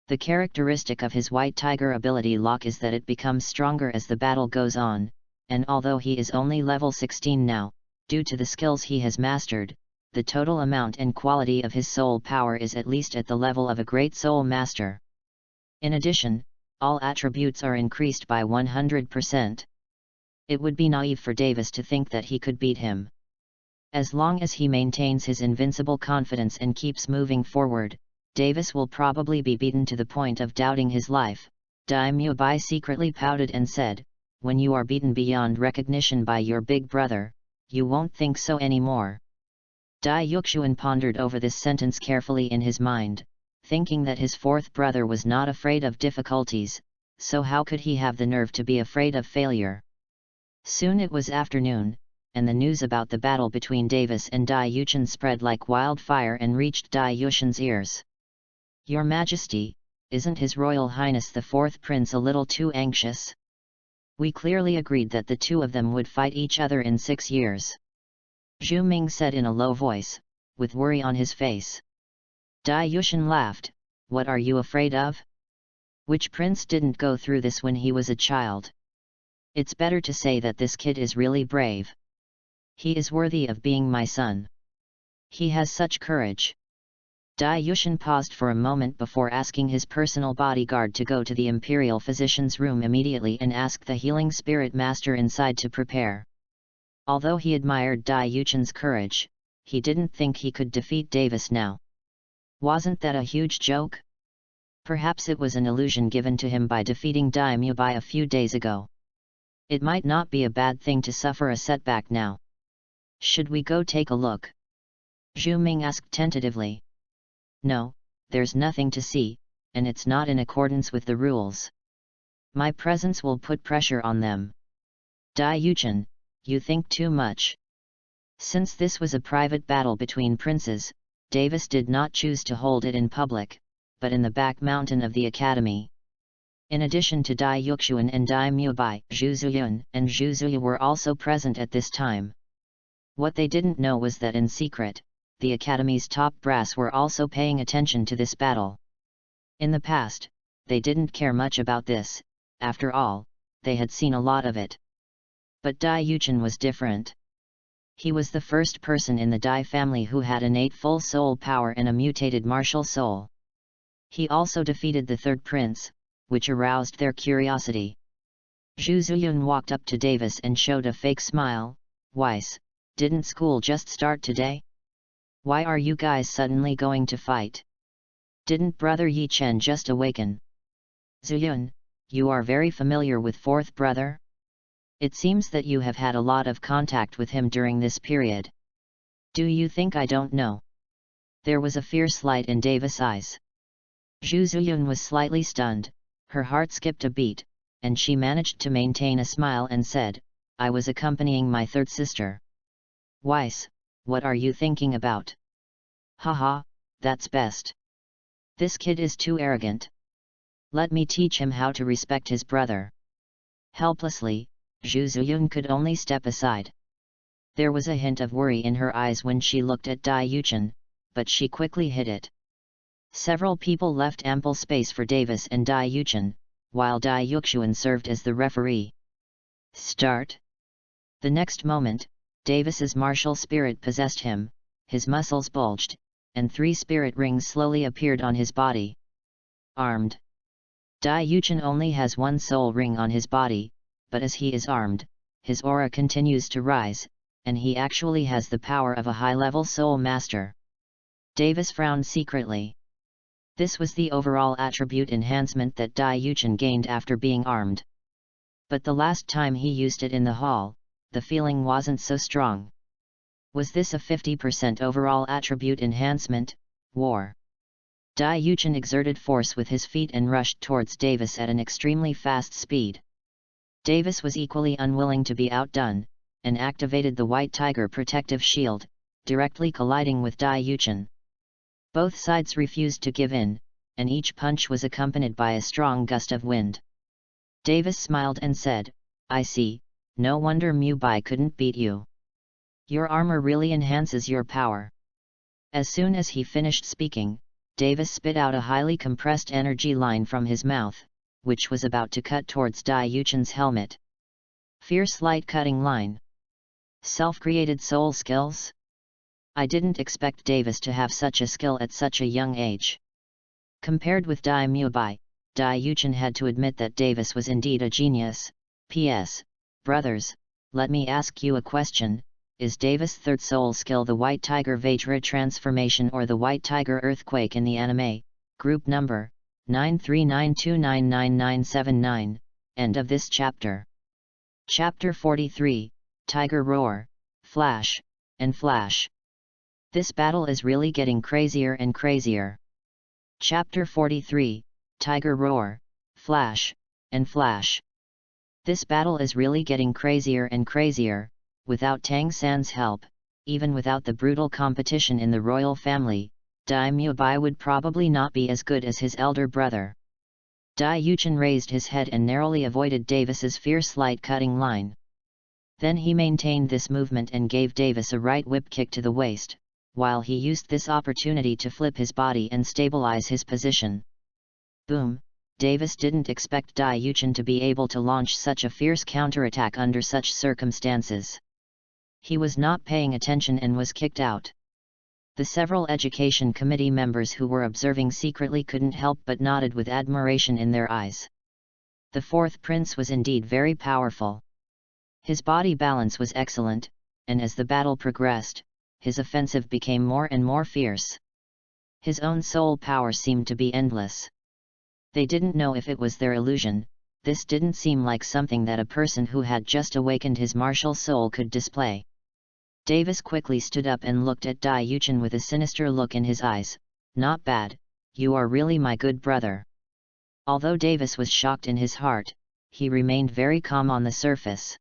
The characteristic of his White Tiger ability lock is that it becomes stronger as the battle goes on, and although he is only level 16 now, due to the skills he has mastered, the total amount and quality of his soul power is at least at the level of a great Soul Master. In addition, all attributes are increased by 100%. It would be naive for Davis to think that he could beat him. As long as he maintains his invincible confidence and keeps moving forward, Davis will probably be beaten to the point of doubting his life. Dai Mubai secretly pouted and said, when you are beaten beyond recognition by your big brother, you won't think so anymore. Dai Yuxuan pondered over this sentence carefully in his mind, thinking that his fourth brother was not afraid of difficulties, so how could he have the nerve to be afraid of failure? Soon it was afternoon, and the news about the battle between Davis and Dai Yuchen spread like wildfire and reached Dai Yuchen's ears. Your Majesty, isn't His Royal Highness the Fourth Prince a little too anxious? We clearly agreed that the two of them would fight each other in 6 years. Zhu Ming said in a low voice, with worry on his face. Dai Yuchen laughed, what are you afraid of? Which prince didn't go through this when he was a child? It's better to say that this kid is really brave. He is worthy of being my son. He has such courage. Dai Yuchen paused for a moment before asking his personal bodyguard to go to the Imperial Physician's room immediately and ask the Healing Spirit Master inside to prepare. Although he admired Dai Yuchen's courage, he didn't think he could defeat Davis now. Wasn't that a huge joke? Perhaps it was an illusion given to him by defeating Dai Mubai a few days ago. It might not be a bad thing to suffer a setback now. Should we go take a look? Zhu Ming asked tentatively. No, there's nothing to see, and it's not in accordance with the rules. My presence will put pressure on them. Dai Yuchen, you think too much. Since this was a private battle between princes, Davis did not choose to hold it in public, but in the back mountain of the academy. In addition to Dai Yuxuan and Dai Mubai, Zhu Zuyun and Zhu Zuya were also present at this time. What they didn't know was that in secret, the Academy's top brass were also paying attention to this battle. In the past, they didn't care much about this, after all, they had seen a lot of it. But Dai Yuchen was different. He was the first person in the Dai family who had innate full soul power and a mutated martial soul. He also defeated the third prince, which aroused their curiosity. Zhu Zuyun walked up to Davis and showed a fake smile. Weiss, didn't school just start today? Why are you guys suddenly going to fight? Didn't Brother Yi Chen just awaken? Zuyun, you are very familiar with fourth brother? It seems that you have had a lot of contact with him during this period. Do you think I don't know? There was a fierce light in Davis' eyes. Zhu Zuyun was slightly stunned, her heart skipped a beat, and she managed to maintain a smile and said, I was accompanying my third sister. Weiss, what are you thinking about? Haha, that's best. This kid is too arrogant. Let me teach him how to respect his brother. Helplessly, Zhu Zuyun could only step aside. There was a hint of worry in her eyes when she looked at Dai Yuchen, but she quickly hid it. Several people left ample space for Davis and Dai Yuchen, while Dai Yuxuan served as the referee. Start. The next moment, Davis's martial spirit possessed him, his muscles bulged, and 3 spirit rings slowly appeared on his body. Armed. Dai Yuchen only has 1 soul ring on his body, but as he is armed, his aura continues to rise, and he actually has the power of a high-level soul master. Davis frowned secretly. This was the overall attribute enhancement that Dai Yuchen gained after being armed. But the last time he used it in the hall, the feeling wasn't so strong. Was this a 50% overall attribute enhancement? War. Dai Yuchen exerted force with his feet and rushed towards Davis at an extremely fast speed. Davis was equally unwilling to be outdone, and activated the White Tiger protective shield, directly colliding with Dai Yuchen. Both sides refused to give in, and each punch was accompanied by a strong gust of wind. Davis smiled and said, "I see, no wonder Mu Bai couldn't beat you. Your armor really enhances your power." As soon as he finished speaking, Davis spit out a highly compressed energy line from his mouth, which was about to cut towards Dai Yuchen's helmet. Fierce light cutting line. Self-created soul skills? I didn't expect Davis to have such a skill at such a young age. Compared with Dai Mubai, Dai Yuchen had to admit that Davis was indeed a genius. P.S. Brothers, let me ask you a question. Is Davis' third soul skill the White Tiger Vajra transformation or the White Tiger earthquake in the anime? Group number 939299979. End of this chapter. Chapter 43, Tiger Roar, Flash, and Flash. This battle is really getting crazier and crazier. Chapter 43, Tiger Roar, Flash, and Flash. This battle is really getting crazier and crazier. Without Tang San's help, even without the brutal competition in the royal family, Dai Mubai would probably not be as good as his elder brother. Dai Yuchen raised his head and narrowly avoided Davis's fierce light-cutting line. Then he maintained this movement and gave Davis a right whip kick to the waist, while he used this opportunity to flip his body and stabilize his position. Boom! Davis didn't expect Dai Yuchen to be able to launch such a fierce counterattack under such circumstances. He was not paying attention and was kicked out. The several education committee members who were observing secretly couldn't help but nodded with admiration in their eyes. The fourth prince was indeed very powerful. His body balance was excellent, and as the battle progressed, his offensive became more and more fierce. His own soul power seemed to be endless. They didn't know if it was their illusion. This didn't seem like something that a person who had just awakened his martial soul could display. Davis quickly stood up and looked at Dai Yuchen with a sinister look in his eyes. "Not bad, you are really my good brother." Although Davis was shocked in his heart, he remained very calm on the surface.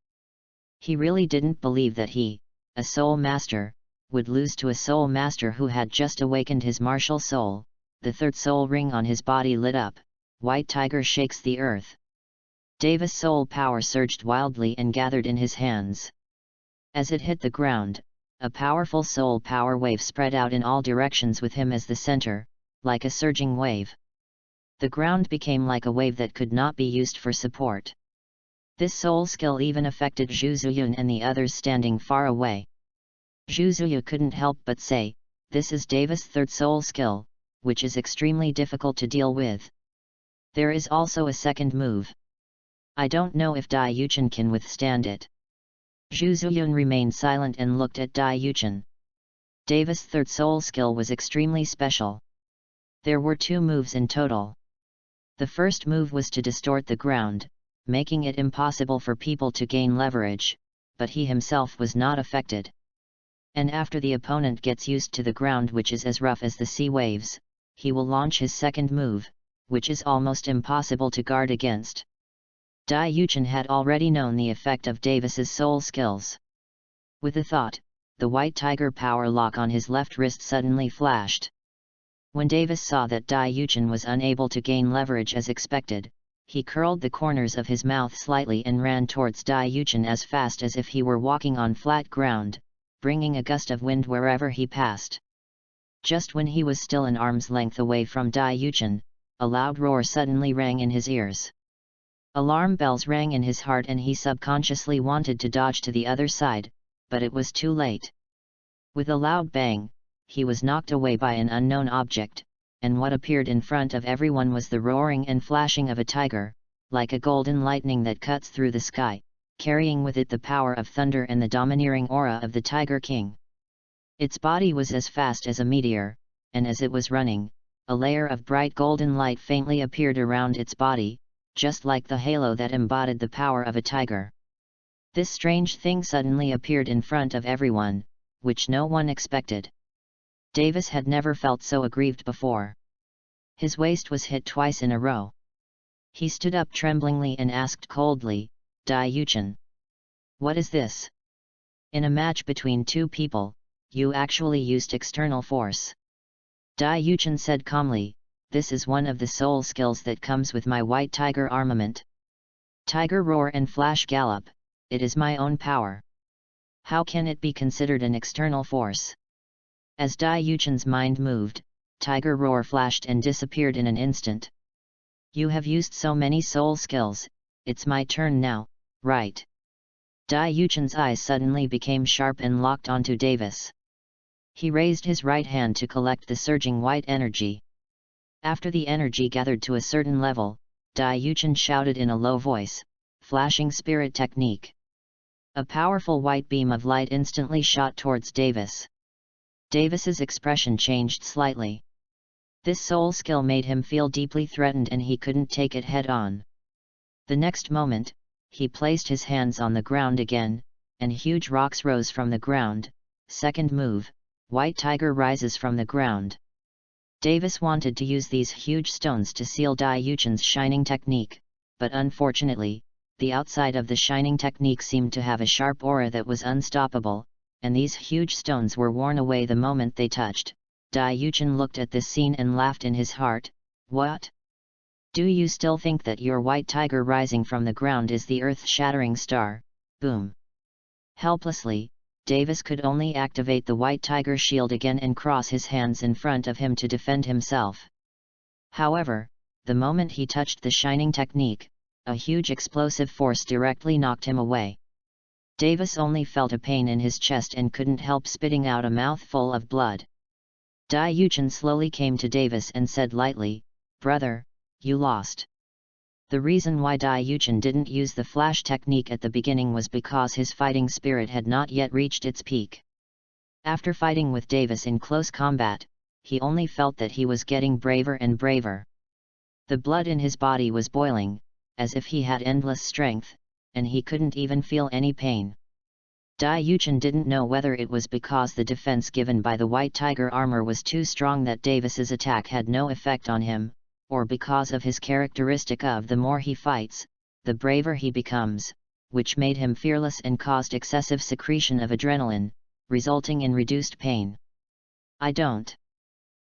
He really didn't believe that he, a soul master, would lose to a soul master who had just awakened his martial soul. The third soul ring on his body lit up. White Tiger shakes the earth. Davis' soul power surged wildly and gathered in his hands. As it hit the ground, a powerful soul power wave spread out in all directions with him as the center, like a surging wave. The ground became like a wave that could not be used for support. This soul skill even affected Zhu Zuyun and the others standing far away. Zhu Zuyu couldn't help but say, "This is Davis' third soul skill, which is extremely difficult to deal with. There is also a second move. I don't know if Dai Yuchen can withstand it." Zhu Zuyun remained silent and looked at Dai Yuchen. Davis' third soul skill was extremely special. There were two moves in total. The first move was to distort the ground, making it impossible for people to gain leverage, but he himself was not affected. And after the opponent gets used to the ground, which is as rough as the sea waves, he will launch his second move, which is almost impossible to guard against. Dai Yuchen had already known the effect of Davis's soul skills. With a thought, the White Tiger power lock on his left wrist suddenly flashed. When Davis saw that Dai Yuchen was unable to gain leverage as expected, he curled the corners of his mouth slightly and ran towards Dai Yuchen as fast as if he were walking on flat ground, bringing a gust of wind wherever he passed. Just when he was still an arm's length away from Dai Yuchen, a loud roar suddenly rang in his ears. Alarm bells rang in his heart and he subconsciously wanted to dodge to the other side, but it was too late. With a loud bang, he was knocked away by an unknown object, and what appeared in front of everyone was the roaring and flashing of a tiger, like a golden lightning that cuts through the sky, carrying with it the power of thunder and the domineering aura of the Tiger King. Its body was as fast as a meteor, and as it was running, a layer of bright golden light faintly appeared around its body, just like the halo that embodied the power of a tiger. This strange thing suddenly appeared in front of everyone, which no one expected. Davis had never felt so aggrieved before. His waist was hit twice in a row. He stood up tremblingly and asked coldly, "Dai Yuchen, what is this?" In a match between two people, you actually used external force. Dai Yuchen said calmly, this is one of the soul skills that comes with my white tiger armament. Tiger roar and flash gallop, it is my own power. How can it be considered an external force? As Dai Yuchen's mind moved, tiger roar flashed and disappeared in an instant. You have used so many soul skills, it's my turn now, right? Dai Yuchen's eyes suddenly became sharp and locked onto Davis. He raised his right hand to collect the surging white energy. After the energy gathered to a certain level, Dai Yuchen shouted in a low voice, flashing spirit technique. A powerful white beam of light instantly shot towards Davis. Davis's expression changed slightly. This soul skill made him feel deeply threatened and he couldn't take it head-on. The next moment, he placed his hands on the ground again, and huge rocks rose from the ground. Second move, white tiger rises from the ground. Davis wanted to use these huge stones to seal Dai Yuchen's shining technique, but unfortunately, the outside of the shining technique seemed to have a sharp aura that was unstoppable, and these huge stones were worn away the moment they touched. Dai Yuchen looked at this scene and laughed in his heart. What? Do you still think that your white tiger rising from the ground is the earth-shattering star? Boom! Helplessly, Davis could only activate the white tiger shield again and cross his hands in front of him to defend himself. However, the moment he touched the shining technique, a huge explosive force directly knocked him away. Davis only felt a pain in his chest and couldn't help spitting out a mouthful of blood. Dai Yuchen slowly came to Davis and said lightly, "Brother, you lost." The reason why Dai Yuchen didn't use the flash technique at the beginning was because his fighting spirit had not yet reached its peak. After fighting with Davis in close combat, he only felt that he was getting braver and braver. The blood in his body was boiling, as if he had endless strength, and he couldn't even feel any pain. Dai Yuchen didn't know whether it was because the defense given by the white tiger armor was too strong that Davis's attack had no effect on him, or because of his characteristic of the more he fights, the braver he becomes, which made him fearless and caused excessive secretion of adrenaline, resulting in reduced pain. I don't.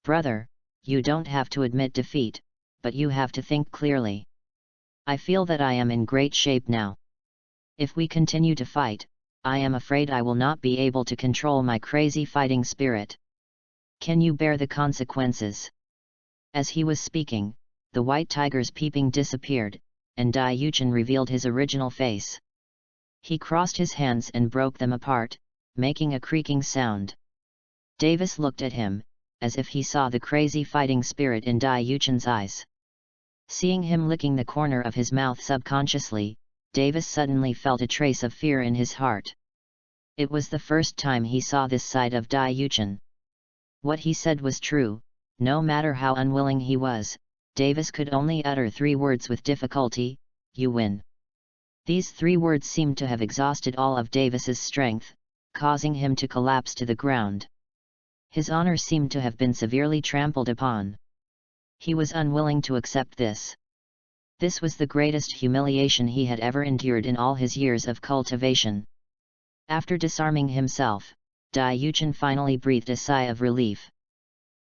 Brother, you don't have to admit defeat, but you have to think clearly. I feel that I am in great shape now. If we continue to fight, I am afraid I will not be able to control my crazy fighting spirit. Can you bear the consequences? As he was speaking, the white tiger's peeping disappeared, and Dai Yuchen revealed his original face. He crossed his hands and broke them apart, making a creaking sound. Davis looked at him, as if he saw the crazy fighting spirit in Dai Yuchen's eyes. Seeing him licking the corner of his mouth subconsciously, Davis suddenly felt a trace of fear in his heart. It was the first time he saw this side of Dai Yuchen. What he said was true, no matter how unwilling he was, Davis could only utter 3 words with difficulty: "You win." These 3 words seemed to have exhausted all of Davis's strength, causing him to collapse to the ground. His honor seemed to have been severely trampled upon. He was unwilling to accept this. This was the greatest humiliation he had ever endured in all his years of cultivation. After disarming himself, Dai Yuchen finally breathed a sigh of relief.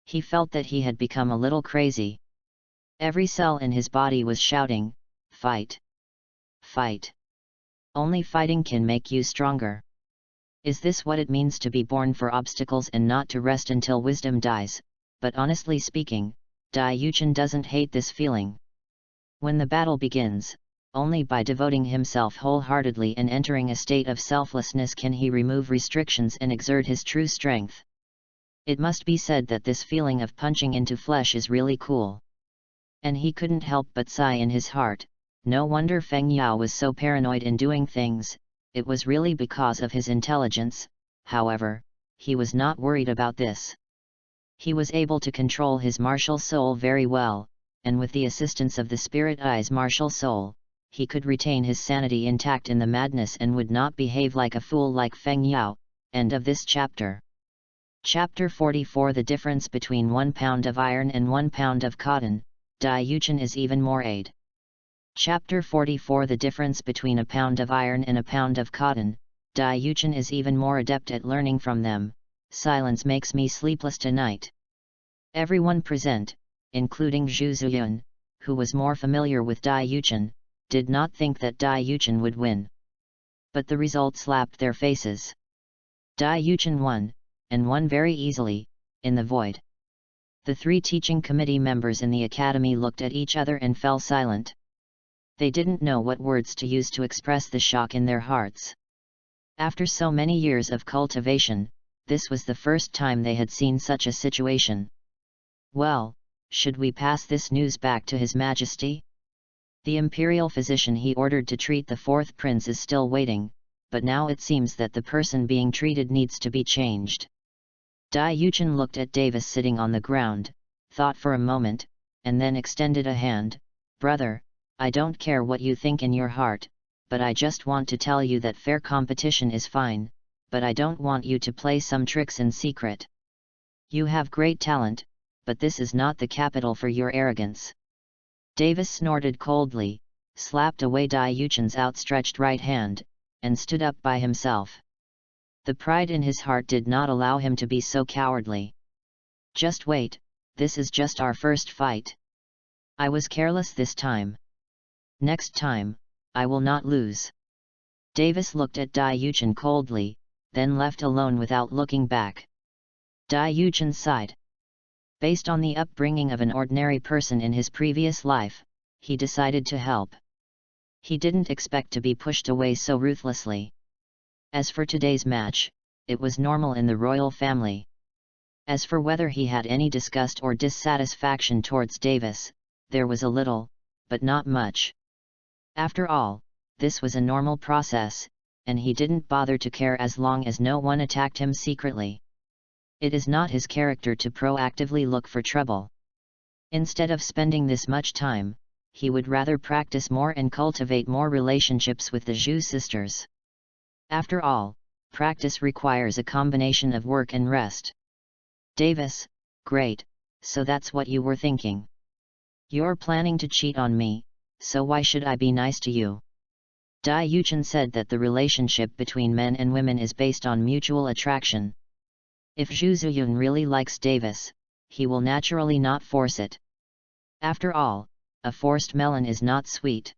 He felt that he had become a little crazy. Every cell in his body was shouting, "Fight! Fight! Only fighting can make you stronger." Is this what it means to be born for obstacles and not to rest until wisdom dies? But honestly speaking, Dai Yuchen doesn't hate this feeling. When the battle begins, only by devoting himself wholeheartedly and entering a state of selflessness can he remove restrictions and exert his true strength. It must be said that this feeling of punching into flesh is really cool. And he couldn't help but sigh in his heart. No wonder Feng Yao was so paranoid in doing things, it was really because of his intelligence. However, he was not worried about this. He was able to control his martial soul very well, and with the assistance of the Spirit Eye's martial soul, he could retain his sanity intact in the madness and would not behave like a fool like Feng Yao. End of this chapter. Chapter 44. The difference between 1 pound of iron and 1 pound of cotton. Dai Yuchen is even more aid. Chapter 44. The difference between a pound of iron and a pound of cotton. Dai Yuchen is even more adept at learning from them. Silence makes me sleepless tonight. Everyone present, including Zhu Zuyun, who was more familiar with Dai Yuchen, did not think that Dai Yuchen would win. But the result slapped their faces. Dai Yuchen won, and won very easily, in the void. The 3 teaching committee members in the academy looked at each other and fell silent. They didn't know what words to use to express the shock in their hearts. After so many years of cultivation, this was the first time they had seen such a situation. Well, should we pass this news back to His Majesty? The imperial physician he ordered to treat the 4th prince is still waiting, but now it seems that the person being treated needs to be changed. Dai Yuchen looked at Davis sitting on the ground, thought for a moment, and then extended a hand. Brother, I don't care what you think in your heart, but I just want to tell you that fair competition is fine, but I don't want you to play some tricks in secret. You have great talent, but this is not the capital for your arrogance. Davis snorted coldly, slapped away Dai Yuchen's outstretched right hand, and stood up by himself. The pride in his heart did not allow him to be so cowardly. Just wait, this is just our first fight. I was careless this time. Next time, I will not lose. Davis looked at Dai Yuchen coldly, then left alone without looking back. Dai Yuchen sighed. Based on the upbringing of an ordinary person in his previous life, he decided to help. He didn't expect to be pushed away so ruthlessly. As for today's match, it was normal in the royal family. As for whether he had any disgust or dissatisfaction towards Davis, there was a little, but not much. After all, this was a normal process, and he didn't bother to care as long as no one attacked him secretly. It is not his character to proactively look for trouble. Instead of spending this much time, he would rather practice more and cultivate more relationships with the Zhu sisters. After all, practice requires a combination of work and rest. Davis, great, so that's what you were thinking. You're planning to cheat on me, so why should I be nice to you? Dai Yuchen said that the relationship between men and women is based on mutual attraction. If Zhu Zuyun really likes Davis, he will naturally not force it. After all, a forced melon is not sweet.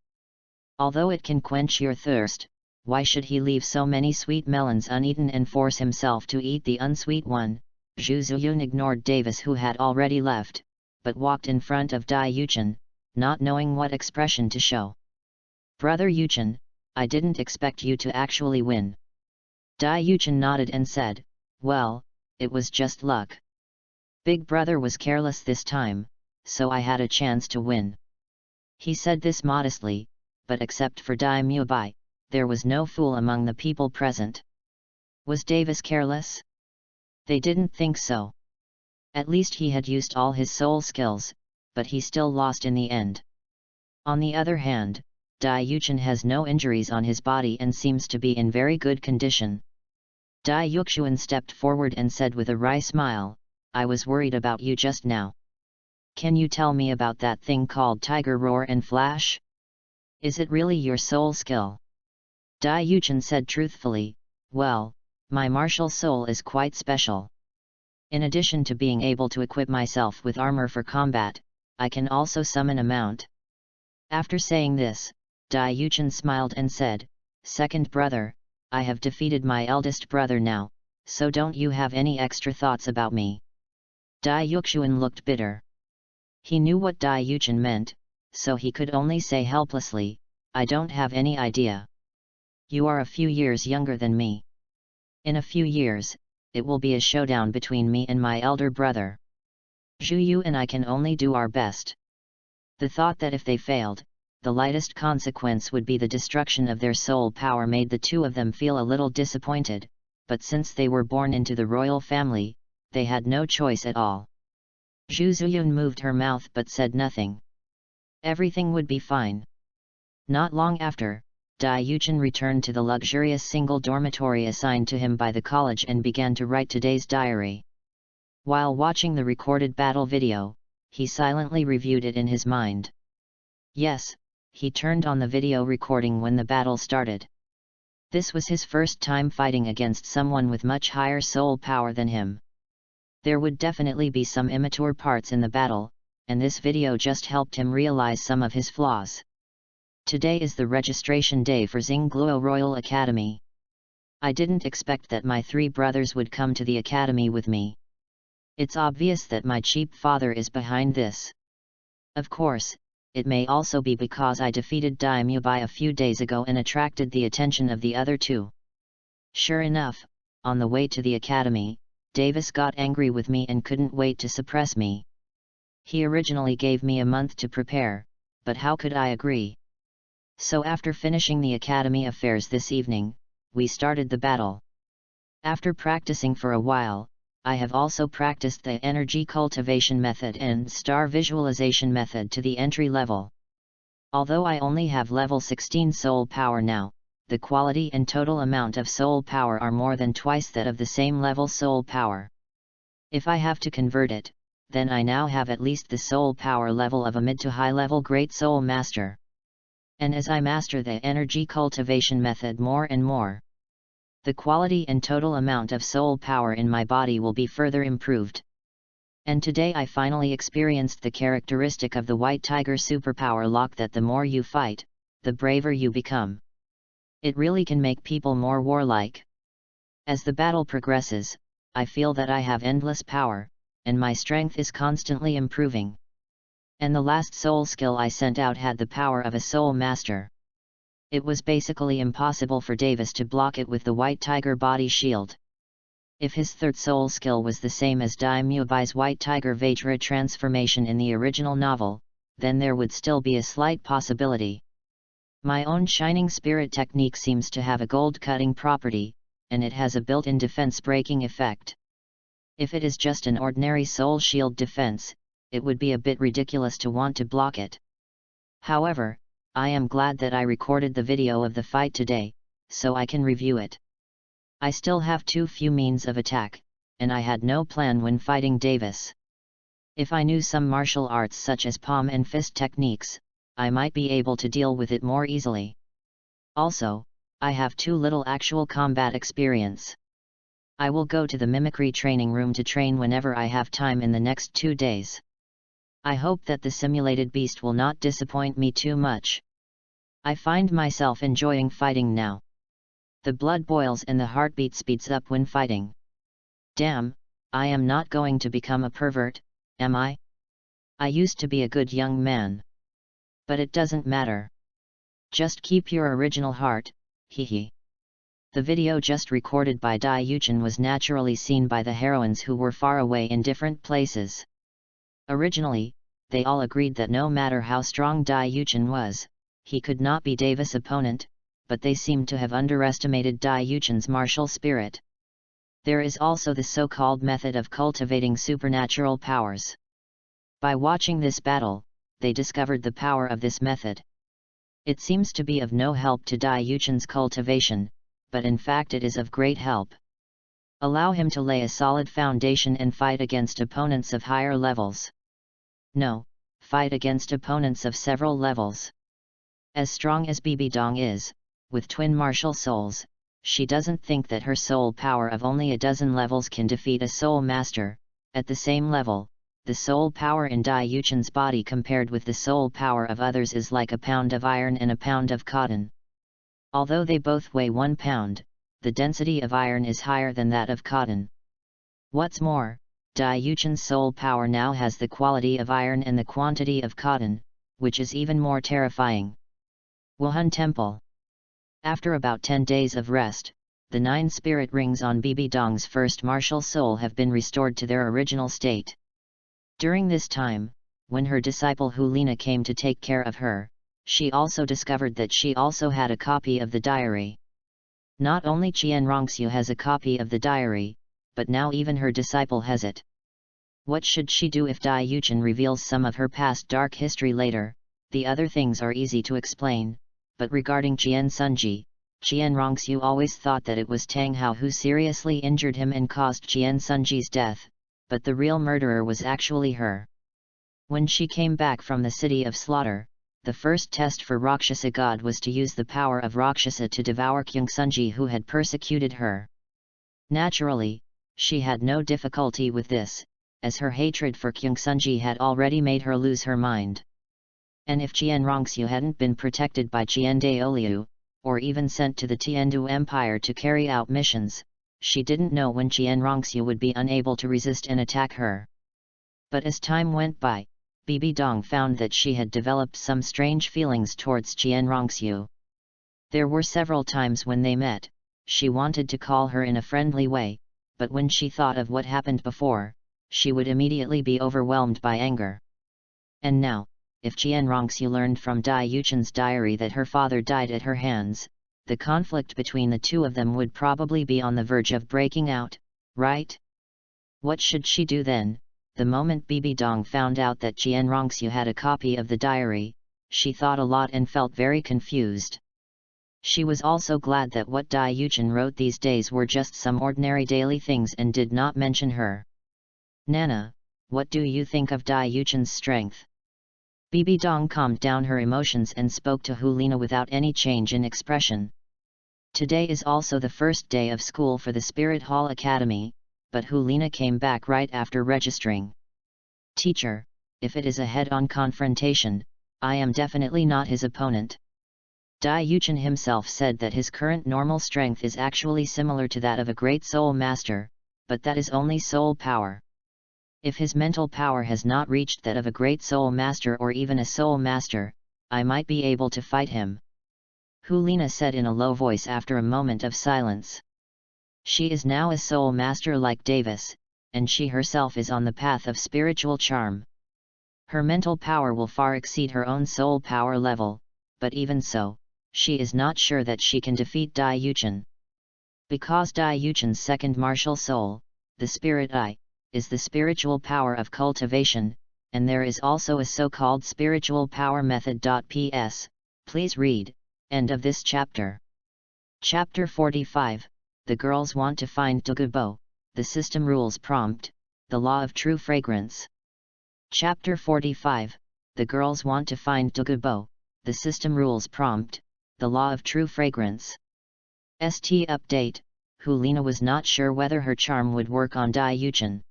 Although it can quench your thirst, why should he leave so many sweet melons uneaten and force himself to eat the unsweet one? Zhu Zuyun ignored Davis, who had already left, but walked in front of Dai Yuchen, not knowing what expression to show. Brother Yuchen, I didn't expect you to actually win. Dai Yuchen nodded and said, well, it was just luck. Big brother was careless this time, so I had a chance to win. He said this modestly, but except for Dai Mubai, there was no fool among the people present. Was Davis careless? They didn't think so. At least he had used all his soul skills, but he still lost in the end. On the other hand, Dai Yuchen has no injuries on his body and seems to be in very good condition. Dai Yuxuan stepped forward and said with a wry smile, I was worried about you just now. Can you tell me about that thing called Tiger Roar and Flash? Is it really your soul skill? Dai Yuchen said truthfully, well, my martial soul is quite special. In addition to being able to equip myself with armor for combat, I can also summon a mount. After saying this, Dai Yuchen smiled and said, second brother, I have defeated my eldest brother now, so don't you have any extra thoughts about me? Dai Yuxuan looked bitter. He knew what Dai Yuchen meant, so he could only say helplessly, I don't have any idea. You are a few years younger than me. In a few years, it will be a showdown between me and my elder brother. Zhu Yu and I can only do our best. The thought that if they failed, the lightest consequence would be the destruction of their soul power made the two of them feel a little disappointed, but since they were born into the royal family, they had no choice at all. Zhu Zuyun moved her mouth but said nothing. Everything would be fine. Not long after, Dai Yuchen returned to the luxurious single dormitory assigned to him by the college and began to write today's diary. While watching the recorded battle video, he silently reviewed it in his mind. Yes, he turned on the video recording when the battle started. This was his first time fighting against someone with much higher soul power than him. There would definitely be some immature parts in the battle, and this video just helped him realize some of his flaws. Today is the registration day for Xingluo Royal Academy. I didn't expect that my 3 brothers would come to the academy with me. It's obvious that my cheap father is behind this. Of course, it may also be because I defeated Diaries a few days ago and attracted the attention of the other 2. Sure enough, on the way to the academy, Davis got angry with me and couldn't wait to suppress me. He originally gave me a month to prepare, but how could I agree? So after finishing the academy affairs this evening, we started the battle. After practicing for a while, I have also practiced the energy cultivation method and star visualization method to the entry level. Although I only have level 16 soul power now, the quality and total amount of soul power are more than twice that of the same level soul power. If I have to convert it, then I now have at least the soul power level of a mid to high level Great Soul Master. And as I master the energy cultivation method more and more, the quality and total amount of soul power in my body will be further improved. And today I finally experienced the characteristic of the White Tiger superpower lock that the more you fight, the braver you become. It really can make people more warlike. As the battle progresses, I feel that I have endless power, and my strength is constantly improving. And the last soul skill I sent out had the power of a soul master. It was basically impossible for Davis to block it with the White Tiger body shield. If his third soul skill was the same as Diaries' White Tiger Vajra transformation in the original novel, then there would still be a slight possibility. My own Shining Spirit technique seems to have a gold-cutting property, and it has a built-in defense-breaking effect. If it is just an ordinary soul shield defense, it would be a bit ridiculous to want to block it. However, I am glad that I recorded the video of the fight today, so I can review it. I still have too few means of attack, and I had no plan when fighting Davis. If I knew some martial arts such as palm and fist techniques, I might be able to deal with it more easily. Also, I have too little actual combat experience. I will go to the mimicry training room to train whenever I have time in the next 2 days. I hope that the simulated beast will not disappoint me too much. I find myself enjoying fighting now. The blood boils and the heartbeat speeds up when fighting. Damn, I am not going to become a pervert, am I? I used to be a good young man. But it doesn't matter. Just keep your original heart, hehe. The video just recorded by Dai Yuchen was naturally seen by the heroines who were far away in different places. Originally, they all agreed that no matter how strong Dai Yuchen was, he could not be Davis' opponent, but they seemed to have underestimated Dai Yuchen's martial spirit. There is also the so-called method of cultivating supernatural powers. By watching this battle, they discovered the power of this method. It seems to be of no help to Dai Yuchen's cultivation, but in fact it is of great help. Allow him to lay a solid foundation and fight against opponents of higher levels. No, fight against opponents of several levels. As strong as Bibi Dong is, with twin martial souls, she doesn't think that her soul power of only a dozen levels can defeat a soul master. At the same level, the soul power in Dai Yuchen's body compared with the soul power of others is like a pound of iron and a pound of cotton. Although they both weigh 1 pound, the density of iron is higher than that of cotton. What's more, Dai Yuchen's soul power now has the quality of iron and the quantity of cotton, which is even more terrifying. Wuhun Temple. After about 10 days of rest, the 9 spirit rings on Bibi Dong's first martial soul have been restored to their original state. During this time, when her disciple Hulina came to take care of her, she also discovered that she also had a copy of the diary. Not only Qian Rongxiu has a copy of the diary, but now even her disciple has it. What should she do if Dai Yuchen reveals some of her past dark history later? The other things are easy to explain, but regarding Qian Sunji, Qian Rongxiu always thought that it was Tang Hao who seriously injured him and caused Qian Sunji's death, but the real murderer was actually her. When she came back from the city of slaughter, the first test for Rakshasa god was to use the power of Rakshasa to devour Kyungsunji who had persecuted her. Naturally, she had no difficulty with this, as her hatred for Kyungsunji had already made her lose her mind. And if Chien Rongxiu hadn't been protected by Chien Daoliu, or even sent to the Tiandu Empire to carry out missions, she didn't know when Chien Rongxiu would be unable to resist and attack her. But as time went by, Bibi Dong found that she had developed some strange feelings towards Chien Rongxiu. There were several times when they met, she wanted to call her in a friendly way, but when she thought of what happened before, she would immediately be overwhelmed by anger. And now, if Chien Rongxiu learned from Dai Yuchen's diary that her father died at her hands, the conflict between the two of them would probably be on the verge of breaking out, right? What should she do then? The moment Bibi Dong found out that Chien Rongxiu had a copy of the diary, she thought a lot and felt very confused. She was also glad that what Dai Yuchen wrote these days were just some ordinary daily things and did not mention her. Nana, what do you think of Dai Yuchen's strength? Bibi Dong calmed down her emotions and spoke to Hulina without any change in expression. Today is also the first day of school for the Spirit Hall Academy, but Hulina came back right after registering. Teacher, if it is a head-on confrontation, I am definitely not his opponent. Dai Yuchen himself said that his current normal strength is actually similar to that of a great soul master, but that is only soul power. If his mental power has not reached that of a great soul master or even a soul master, I might be able to fight him. Hulina said in a low voice after a moment of silence. She is now a soul master like Davis, and she herself is on the path of spiritual charm. Her mental power will far exceed her own soul power level, but even so, she is not sure that she can defeat Dai Yuchen. Because Dai Yuchen's second martial soul, the Spirit I, is the spiritual power of cultivation, and there is also a so-called spiritual power method. Ps. Please read. End of this chapter. Chapter 45, The Girls Want to Find Kobo, The System Rules Prompt, The Law of True Fragrance. Chapter 45, The Girls Want to Find Kobo, The System Rules Prompt, The Law of True Fragrance. St. Update, Hulina was not sure whether her charm would work on Dai Yuchen.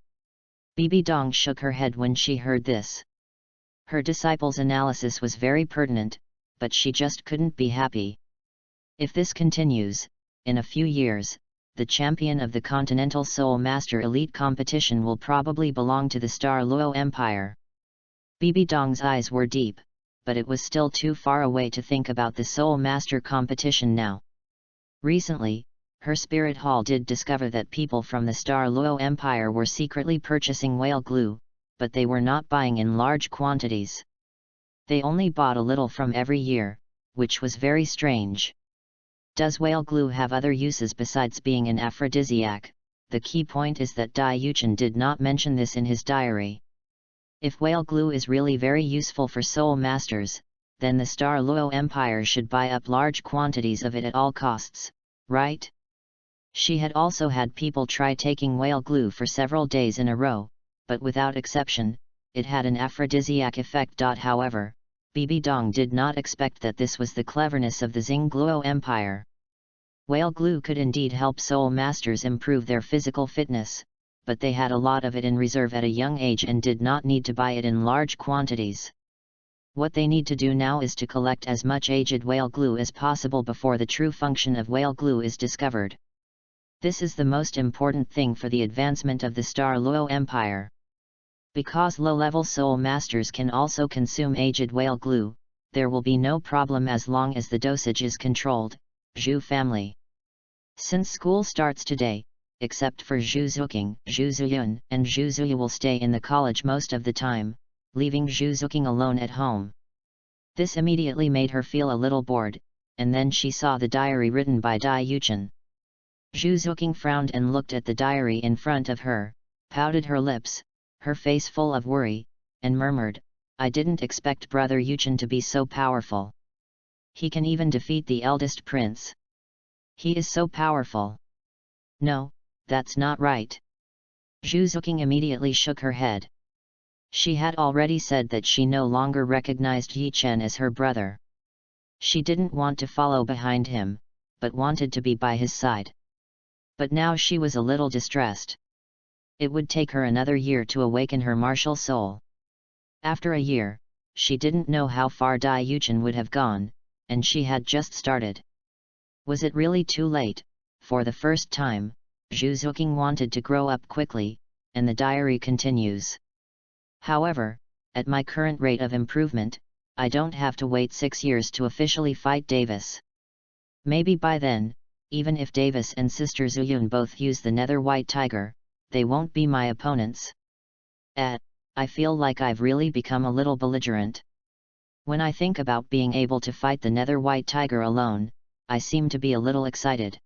Bibi Dong shook her head when she heard this. Her disciple's analysis was very pertinent, but she just couldn't be happy. If this continues, in a few years, the champion of the Continental Soul Master Elite competition will probably belong to the Star Luo Empire. Bibi Dong's eyes were deep, but it was still too far away to think about the Soul Master competition now. Recently, her spirit hall did discover that people from the Star Luo Empire were secretly purchasing whale glue, but they were not buying in large quantities. They only bought a little from every year, which was very strange. Does whale glue have other uses besides being an aphrodisiac? The key point is that Dai Yuchen did not mention this in his diary. If whale glue is really very useful for soul masters, then the Star Luo Empire should buy up large quantities of it at all costs, right? She had also had people try taking whale glue for several days in a row, but without exception, it had an aphrodisiac effect. However, Bibi Dong did not expect that this was the cleverness of the Xingluo Empire. Whale glue could indeed help soul masters improve their physical fitness, but they had a lot of it in reserve at a young age and did not need to buy it in large quantities. What they need to do now is to collect as much aged whale glue as possible before the true function of whale glue is discovered. This is the most important thing for the advancement of the Star Luo Empire. Because low-level soul masters can also consume aged whale glue, there will be no problem as long as the dosage is controlled. Zhu family. Since school starts today, except for Zhu Zuqing, Zhu Zuyun and Zhu Zuyu will stay in the college most of the time, leaving Zhu Zuqing alone at home. This immediately made her feel a little bored, and then she saw the diary written by Dai Yuchen. Zhu Zuqing frowned and looked at the diary in front of her, pouted her lips, her face full of worry, and murmured, "I didn't expect Brother Yuchen to be so powerful. He can even defeat the eldest prince. He is so powerful." "No, that's not right." Zhu Zuqing immediately shook her head. She had already said that she no longer recognized Yi Chen as her brother. She didn't want to follow behind him, but wanted to be by his side. But now she was a little distressed. It would take her another year to awaken her martial soul. After a year, she didn't know how far Dai Yuchen would have gone, and she had just started. Was it really too late? For the first time, Zhu Zuqing wanted to grow up quickly, and the diary continues. However, at my current rate of improvement, I don't have to wait 6 years to officially fight Davis. Maybe by then, even if Davis and Sister Zuyun both use the Nether White Tiger, they won't be my opponents. I feel like I've really become a little belligerent. When I think about being able to fight the Nether White Tiger alone, I seem to be a little excited.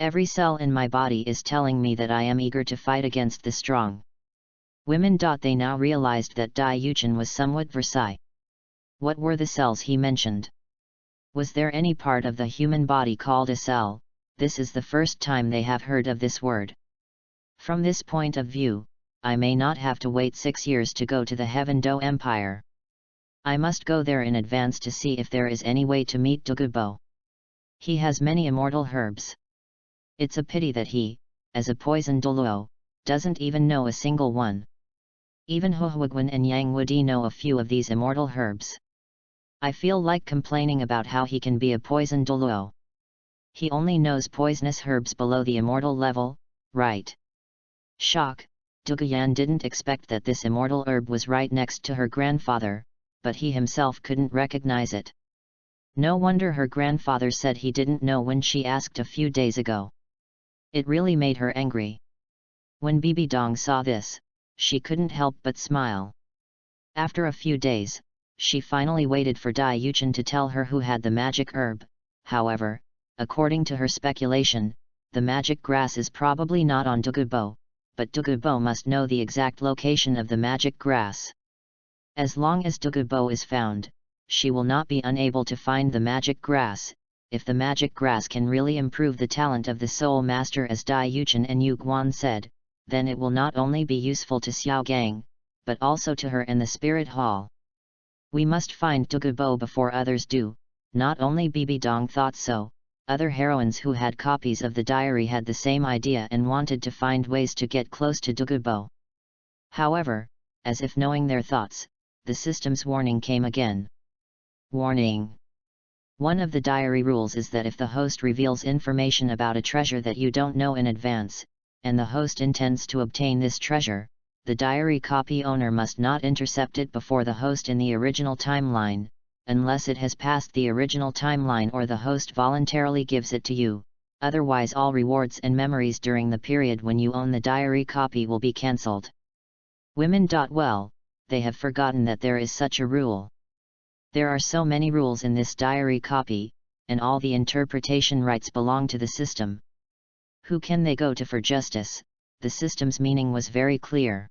Every cell in my body is telling me that I am eager to fight against the strong women. They now realized that Dai Yuchen was somewhat Versailles. What were the cells he mentioned? Was there any part of the human body called a cell? This is the first time they have heard of this word. From this point of view, I may not have to wait 6 years to go to the Heaven Do Empire. I must go there in advance to see if there is any way to meet Douluo. He has many immortal herbs. It's a pity that he, as a poison Douluo, doesn't even know a single one. Even Huohuaguan and Yang Wudi know a few of these immortal herbs. I feel like complaining about how he can be a poison Douluo. He only knows poisonous herbs below the immortal level, right? Shock, Duguyan didn't expect that this immortal herb was right next to her grandfather, but he himself couldn't recognize it. No wonder her grandfather said he didn't know when she asked a few days ago. It really made her angry. When Bibi Dong saw this, she couldn't help but smile. After a few days, she finally waited for Dai Yuchen to tell her who had the magic herb. However, according to her speculation, the magic grass is probably not on Douluo, but Douluo must know the exact location of the magic grass. As long as Douluo is found, she will not be unable to find the magic grass. If the magic grass can really improve the talent of the soul master as Dai Yuchen and Yu Guan said, then it will not only be useful to Xiao Gang, but also to her in the spirit hall. We must find Douluo before others do. Not only Bibi Dong thought so, other heroines who had copies of the diary had the same idea and wanted to find ways to get close to Douluo. However, as if knowing their thoughts, the system's warning came again. Warning! One of the diary rules is that if the host reveals information about a treasure that you don't know in advance, and the host intends to obtain this treasure, the diary copy owner must not intercept it before the host in the original timeline, unless it has passed the original timeline or the host voluntarily gives it to you. Otherwise all rewards and memories during the period when you own the diary copy will be cancelled. Women. Well, they have forgotten that there is such a rule. There are so many rules in this diary copy, and all the interpretation rights belong to the system. Who can they go to for justice? The system's meaning was very clear.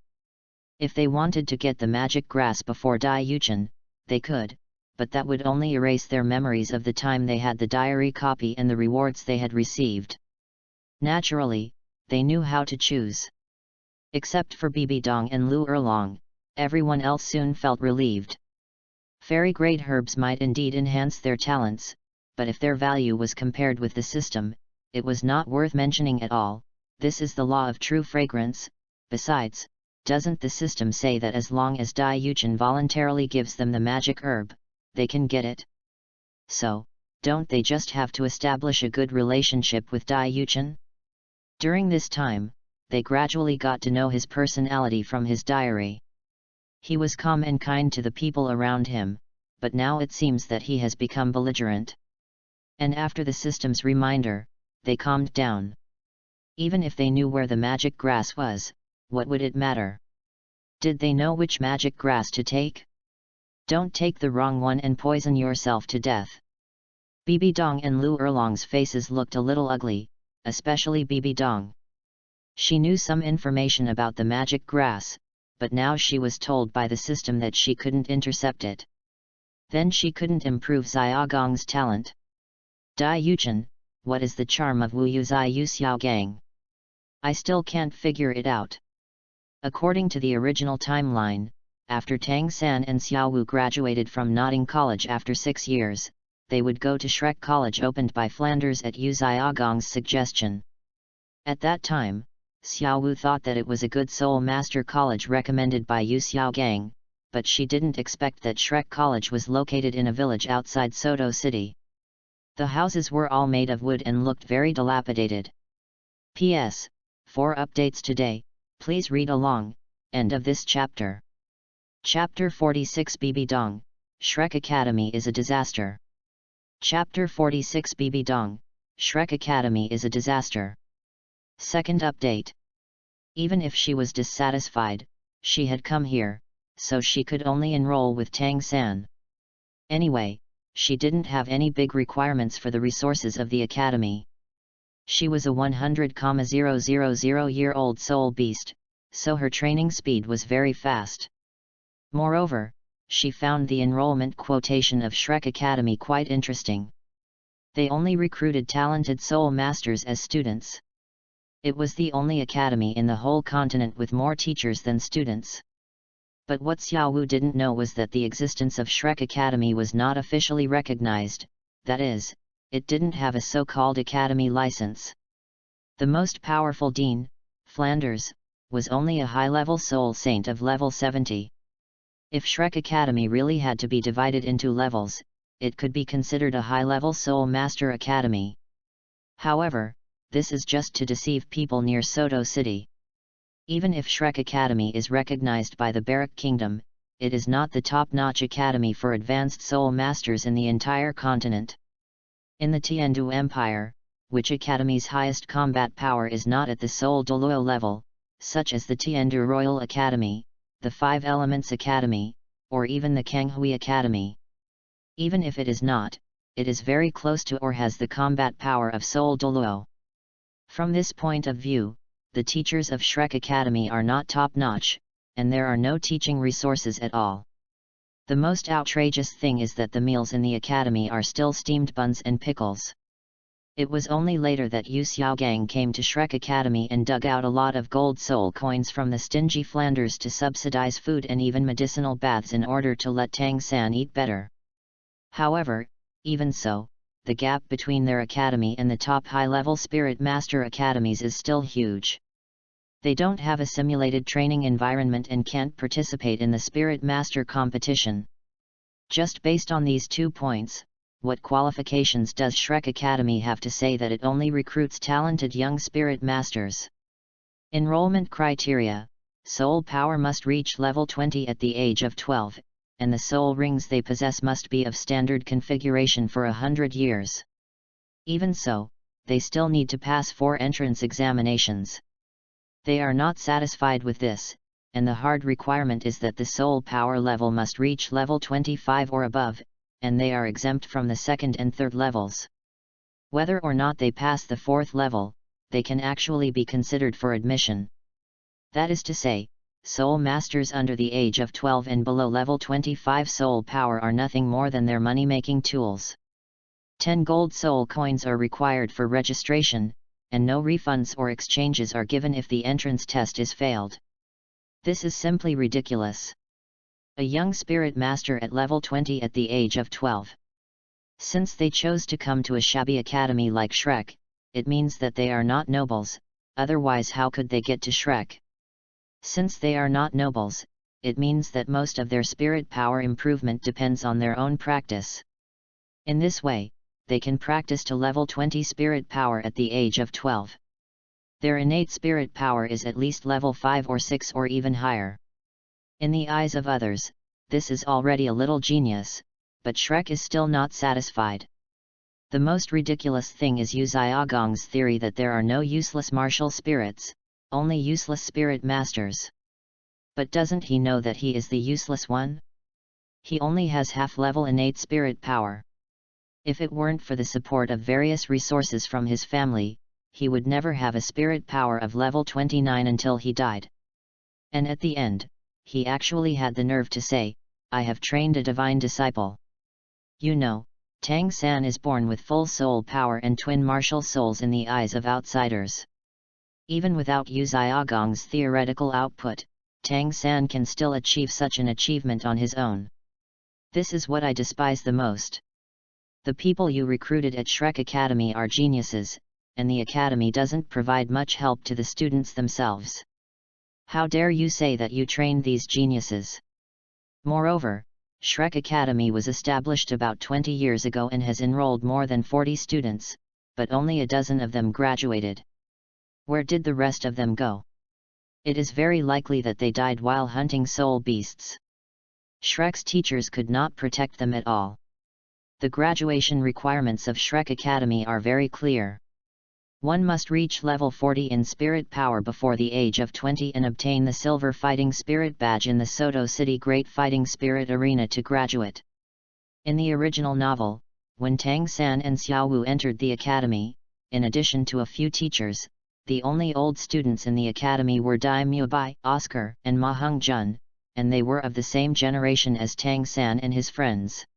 If they wanted to get the magic grass before Dai Yuchen, they could, but that would only erase their memories of the time they had the diary copy and the rewards they had received. Naturally, they knew how to choose. Except for Bibi Dong and Lu Erlong, everyone else soon felt relieved. Fairy grade herbs might indeed enhance their talents, but if their value was compared with the system, it was not worth mentioning at all. This is the law of true fragrance. Besides, doesn't the system say that as long as Dai Yuchen voluntarily gives them the magic herb, they can get it? So, don't they just have to establish a good relationship with Dai Yuchen? During this time, they gradually got to know his personality from his diary. He was calm and kind to the people around him, but now it seems that he has become belligerent. And after the system's reminder, they calmed down. Even if they knew where the magic grass was, what would it matter? Did they know which magic grass to take? Don't take the wrong one and poison yourself to death. Bibi Dong and Lu Erlong's faces looked a little ugly, especially Bibi Dong. She knew some information about the magic grass, but now she was told by the system that she couldn't intercept it. Then she couldn't improve Xiaogang's talent. Dai Yuchen, what is the charm of Wu Yu Xiu Xiaogang? I still can't figure it out. According to the original timeline, after Tang San and Xiaowu graduated from Notting College after 6 years, they would go to Shrek College opened by Flanders at Yu Xiaogong's suggestion. At that time, Xiaowu thought that it was a good Soul Master College recommended by Yu Xiaogang, but she didn't expect that Shrek College was located in a village outside Soto City. The houses were all made of wood and looked very dilapidated. P.S. For updates today, please read along. End of this chapter. Chapter 46 BB Dong, Shrek Academy is a disaster. Chapter 46 BB Dong, Shrek Academy is a disaster. Second update. Even if she was dissatisfied, she had come here, so she could only enroll with Tang San. Anyway, she didn't have any big requirements for the resources of the academy. She was a 100,000-year-old soul beast, so her training speed was very fast. Moreover, she found the enrollment quotation of Shrek Academy quite interesting. They only recruited talented soul masters as students. It was the only academy in the whole continent with more teachers than students. But what Xiaowu didn't know was that the existence of Shrek Academy was not officially recognized, that is, it didn't have a so-called academy license. The most powerful dean, Flanders, was only a high-level soul saint of level 70. If Shrek Academy really had to be divided into levels, it could be considered a high-level soul master academy. However, this is just to deceive people near Soto City. Even if Shrek Academy is recognized by the Barak Kingdom, it is not the top-notch academy for advanced soul masters in the entire continent. In the Tiandu Empire, which academy's highest combat power is not at the Soul Douluo level, such as the Tiandu Royal Academy, the Five Elements Academy, or even the Kanghui Academy. Even if it is not, it is very close to or has the combat power of Soul Douluo. From this point of view, the teachers of Shrek Academy are not top-notch, and there are no teaching resources at all. The most outrageous thing is that the meals in the academy are still steamed buns and pickles. It was only later that Yu Xiaogang came to Shrek Academy and dug out a lot of gold soul coins from the stingy Flanders to subsidize food and even medicinal baths in order to let Tang San eat better. However, even so, the gap between their academy and the top high-level Spirit Master academies is still huge. They don't have a simulated training environment and can't participate in the Spirit Master competition. Just based on these 2 points, what qualifications does Shrek Academy have to say that it only recruits talented young Spirit Masters? Enrollment criteria: soul power must reach level 20 at the age of 12, and the soul rings they possess must be of standard configuration for 100 years. Even so, they still need to pass 4 entrance examinations. They are not satisfied with this, and the hard requirement is that the soul power level must reach level 25 or above, and they are exempt from the 2nd and 3rd levels. Whether or not they pass the 4th level, they can actually be considered for admission. That is to say, soul masters under the age of 12 and below level 25 soul power are nothing more than their money-making tools. 10 gold soul coins are required for registration, and no refunds or exchanges are given if the entrance test is failed. This is simply ridiculous. A young spirit master at level 20 at the age of 12. Since they chose to come to a shabby academy like Shrek, it means that they are not nobles, otherwise how could they get to Shrek? Since they are not nobles, it means that most of their spirit power improvement depends on their own practice. In this way, they can practice to level 20 spirit power at the age of 12. Their innate spirit power is at least level 5 or 6 or even higher. In the eyes of others, this is already a little genius, but Shrek is still not satisfied. The most ridiculous thing is Yu Xiaogong's theory that there are no useless martial spirits, only useless spirit masters. But doesn't he know that he is the useless one? He only has half-level innate spirit power. If it weren't for the support of various resources from his family, he would never have a spirit power of level 29 until he died. And at the end, he actually had the nerve to say, "I have trained a divine disciple." You know, Tang San is born with full soul power and twin martial souls in the eyes of outsiders. Even without Yu Xiaogong's theoretical output, Tang San can still achieve such an achievement on his own. This is what I despise the most. The people you recruited at Shrek Academy are geniuses, and the academy doesn't provide much help to the students themselves. How dare you say that you trained these geniuses? Moreover, Shrek Academy was established about 20 years ago and has enrolled more than 40 students, but only a dozen of them graduated. Where did the rest of them go? It is very likely that they died while hunting soul beasts. Shrek's teachers could not protect them at all. The graduation requirements of Shrek Academy are very clear. One must reach level 40 in spirit power before the age of 20 and obtain the Silver Fighting Spirit badge in the Soto City Great Fighting Spirit Arena to graduate. In the original novel, when Tang San and Xiaowu entered the academy, in addition to a few teachers, the only old students in the academy were Dai Mubai, Oscar, and Ma Heng-jun, and they were of the same generation as Tang San and his friends.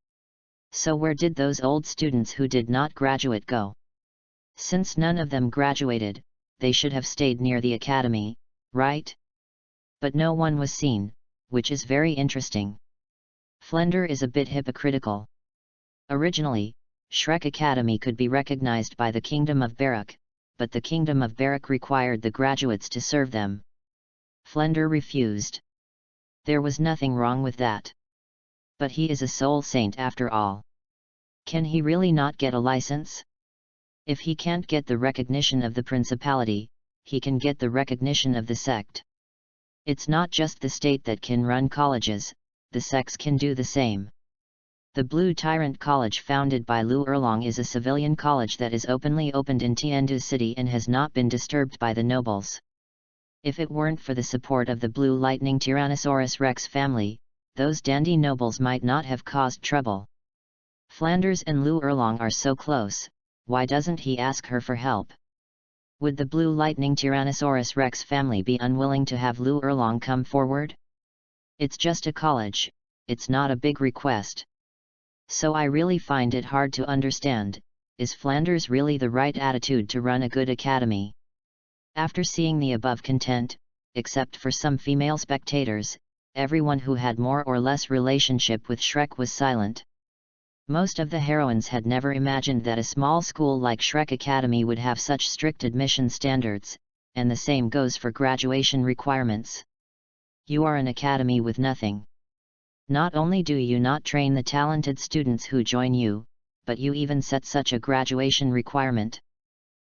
So where did those old students who did not graduate go? Since none of them graduated, they should have stayed near the academy, right? But no one was seen, which is very interesting. Flender is a bit hypocritical. Originally, Shrek Academy could be recognized by the Kingdom of Barak, but the Kingdom of Barak required the graduates to serve them. Flender refused. There was nothing wrong with that. But he is a soul saint after all. Can he really not get a license? If he can't get the recognition of the principality, he can get the recognition of the sect. It's not just the state that can run colleges, the sects can do the same. The Blue Tyrant College founded by Lu Erlong is a civilian college that is openly opened in Tiandu City and has not been disturbed by the nobles. If it weren't for the support of the Blue Lightning Tyrannosaurus Rex family, those dandy nobles might not have caused trouble. Flanders and Lu Erlong are so close, why doesn't he ask her for help? Would the Blue Lightning Tyrannosaurus Rex family be unwilling to have Lu Erlong come forward? It's just a college, it's not a big request. So I really find it hard to understand, is Flanders really the right attitude to run a good academy? After seeing the above content, except for some female spectators, everyone who had more or less relationship with Shrek was silent. Most of the heroines had never imagined that a small school like Shrek Academy would have such strict admission standards, and the same goes for graduation requirements. You are an academy with nothing. Not only do you not train the talented students who join you, but you even set such a graduation requirement.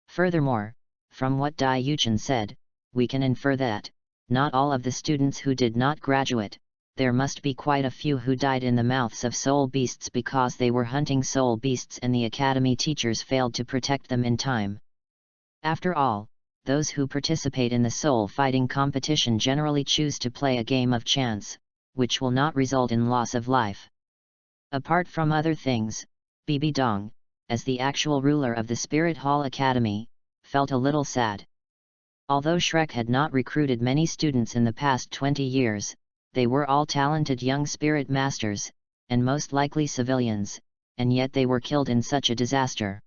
Furthermore, from what Dai Yuchen said, we can infer that, not all of the students who did not graduate, there must be quite a few who died in the mouths of soul beasts because they were hunting soul beasts and the academy teachers failed to protect them in time. After all, those who participate in the soul fighting competition generally choose to play a game of chance, which will not result in loss of life. Apart from other things, Bibi Dong, as the actual ruler of the Spirit Hall Academy, felt a little sad. Although Shrek had not recruited many students in the past 20 years, they were all talented young spirit masters, and most likely civilians, and yet they were killed in such a disaster.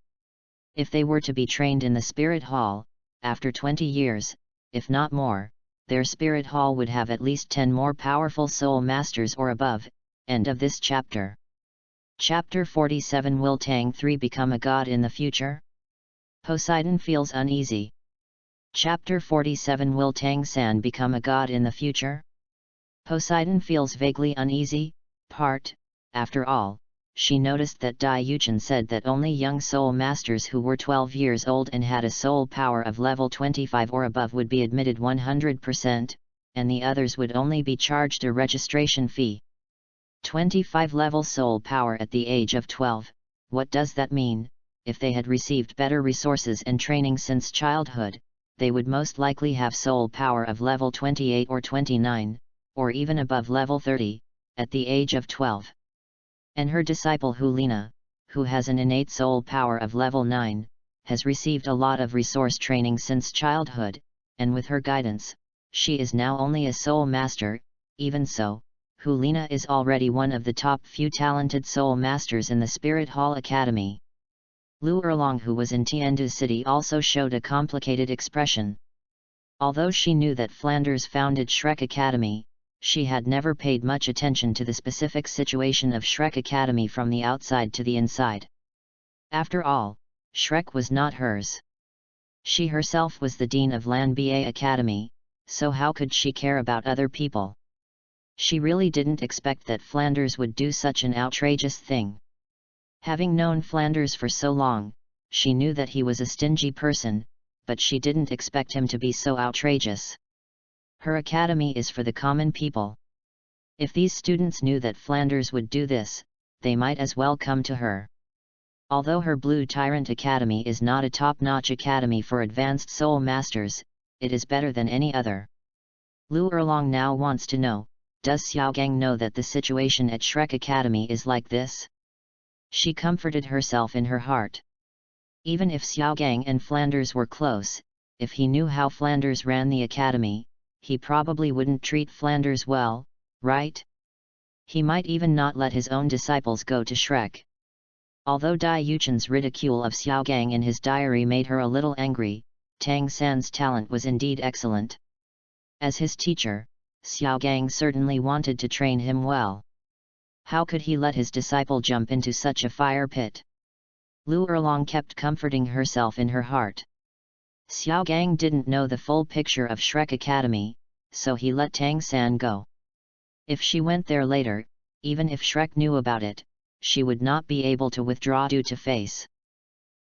If they were to be trained in the Spirit Hall, after 20 years, if not more, their Spirit Hall would have at least 10 more powerful soul masters or above. End of this chapter. Chapter 47. Will Tang 3 become a god in the future? Poseidon feels uneasy. Chapter 47. Will Tang San become a god in the future? Poseidon feels vaguely uneasy. After all, she noticed that Dai Yuchen said that only young soul masters who were 12 years old and had a soul power of level 25 or above would be admitted 100%, and the others would only be charged a registration fee. 25 level soul power at the age of 12, what does that mean? If they had received better resources and training since childhood, they would most likely have soul power of level 28 or 29, or even above level 30, at the age of 12. And her disciple Hulina, who has an innate soul power of level 9, has received a lot of resource training since childhood, and with her guidance, she is now only a soul master. Even so, Hulina is already one of the top few talented soul masters in the Spirit Hall Academy. Lu Erlong, who was in Tiandu City, also showed a complicated expression. Although she knew that Flanders founded Shrek Academy, she had never paid much attention to the specific situation of Shrek Academy from the outside to the inside. After all, Shrek was not hers. She herself was the dean of Lan-Ba Academy, so how could she care about other people? She really didn't expect that Flanders would do such an outrageous thing. Having known Flanders for so long, she knew that he was a stingy person, but she didn't expect him to be so outrageous. Her academy is for the common people. If these students knew that Flanders would do this, they might as well come to her. Although her Blue Tyrant Academy is not a top-notch academy for advanced soul masters, it is better than any other. Lu Erlong now wants to know, does Xiaogang know that the situation at Shrek Academy is like this? She comforted herself in her heart. Even if Xiaogang and Flanders were close, if he knew how Flanders ran the academy, he probably wouldn't treat Flanders well, right? He might even not let his own disciples go to Shrek. Although Dai Yuchen's ridicule of Xiaogang in his diary made her a little angry, Tang San's talent was indeed excellent. As his teacher, Xiaogang certainly wanted to train him well. How could he let his disciple jump into such a fire pit? Lu Erlong kept comforting herself in her heart. Xiaogang didn't know the full picture of Shrek Academy, so he let Tang San go. If she went there later, even if Shrek knew about it, she would not be able to withdraw due to Face.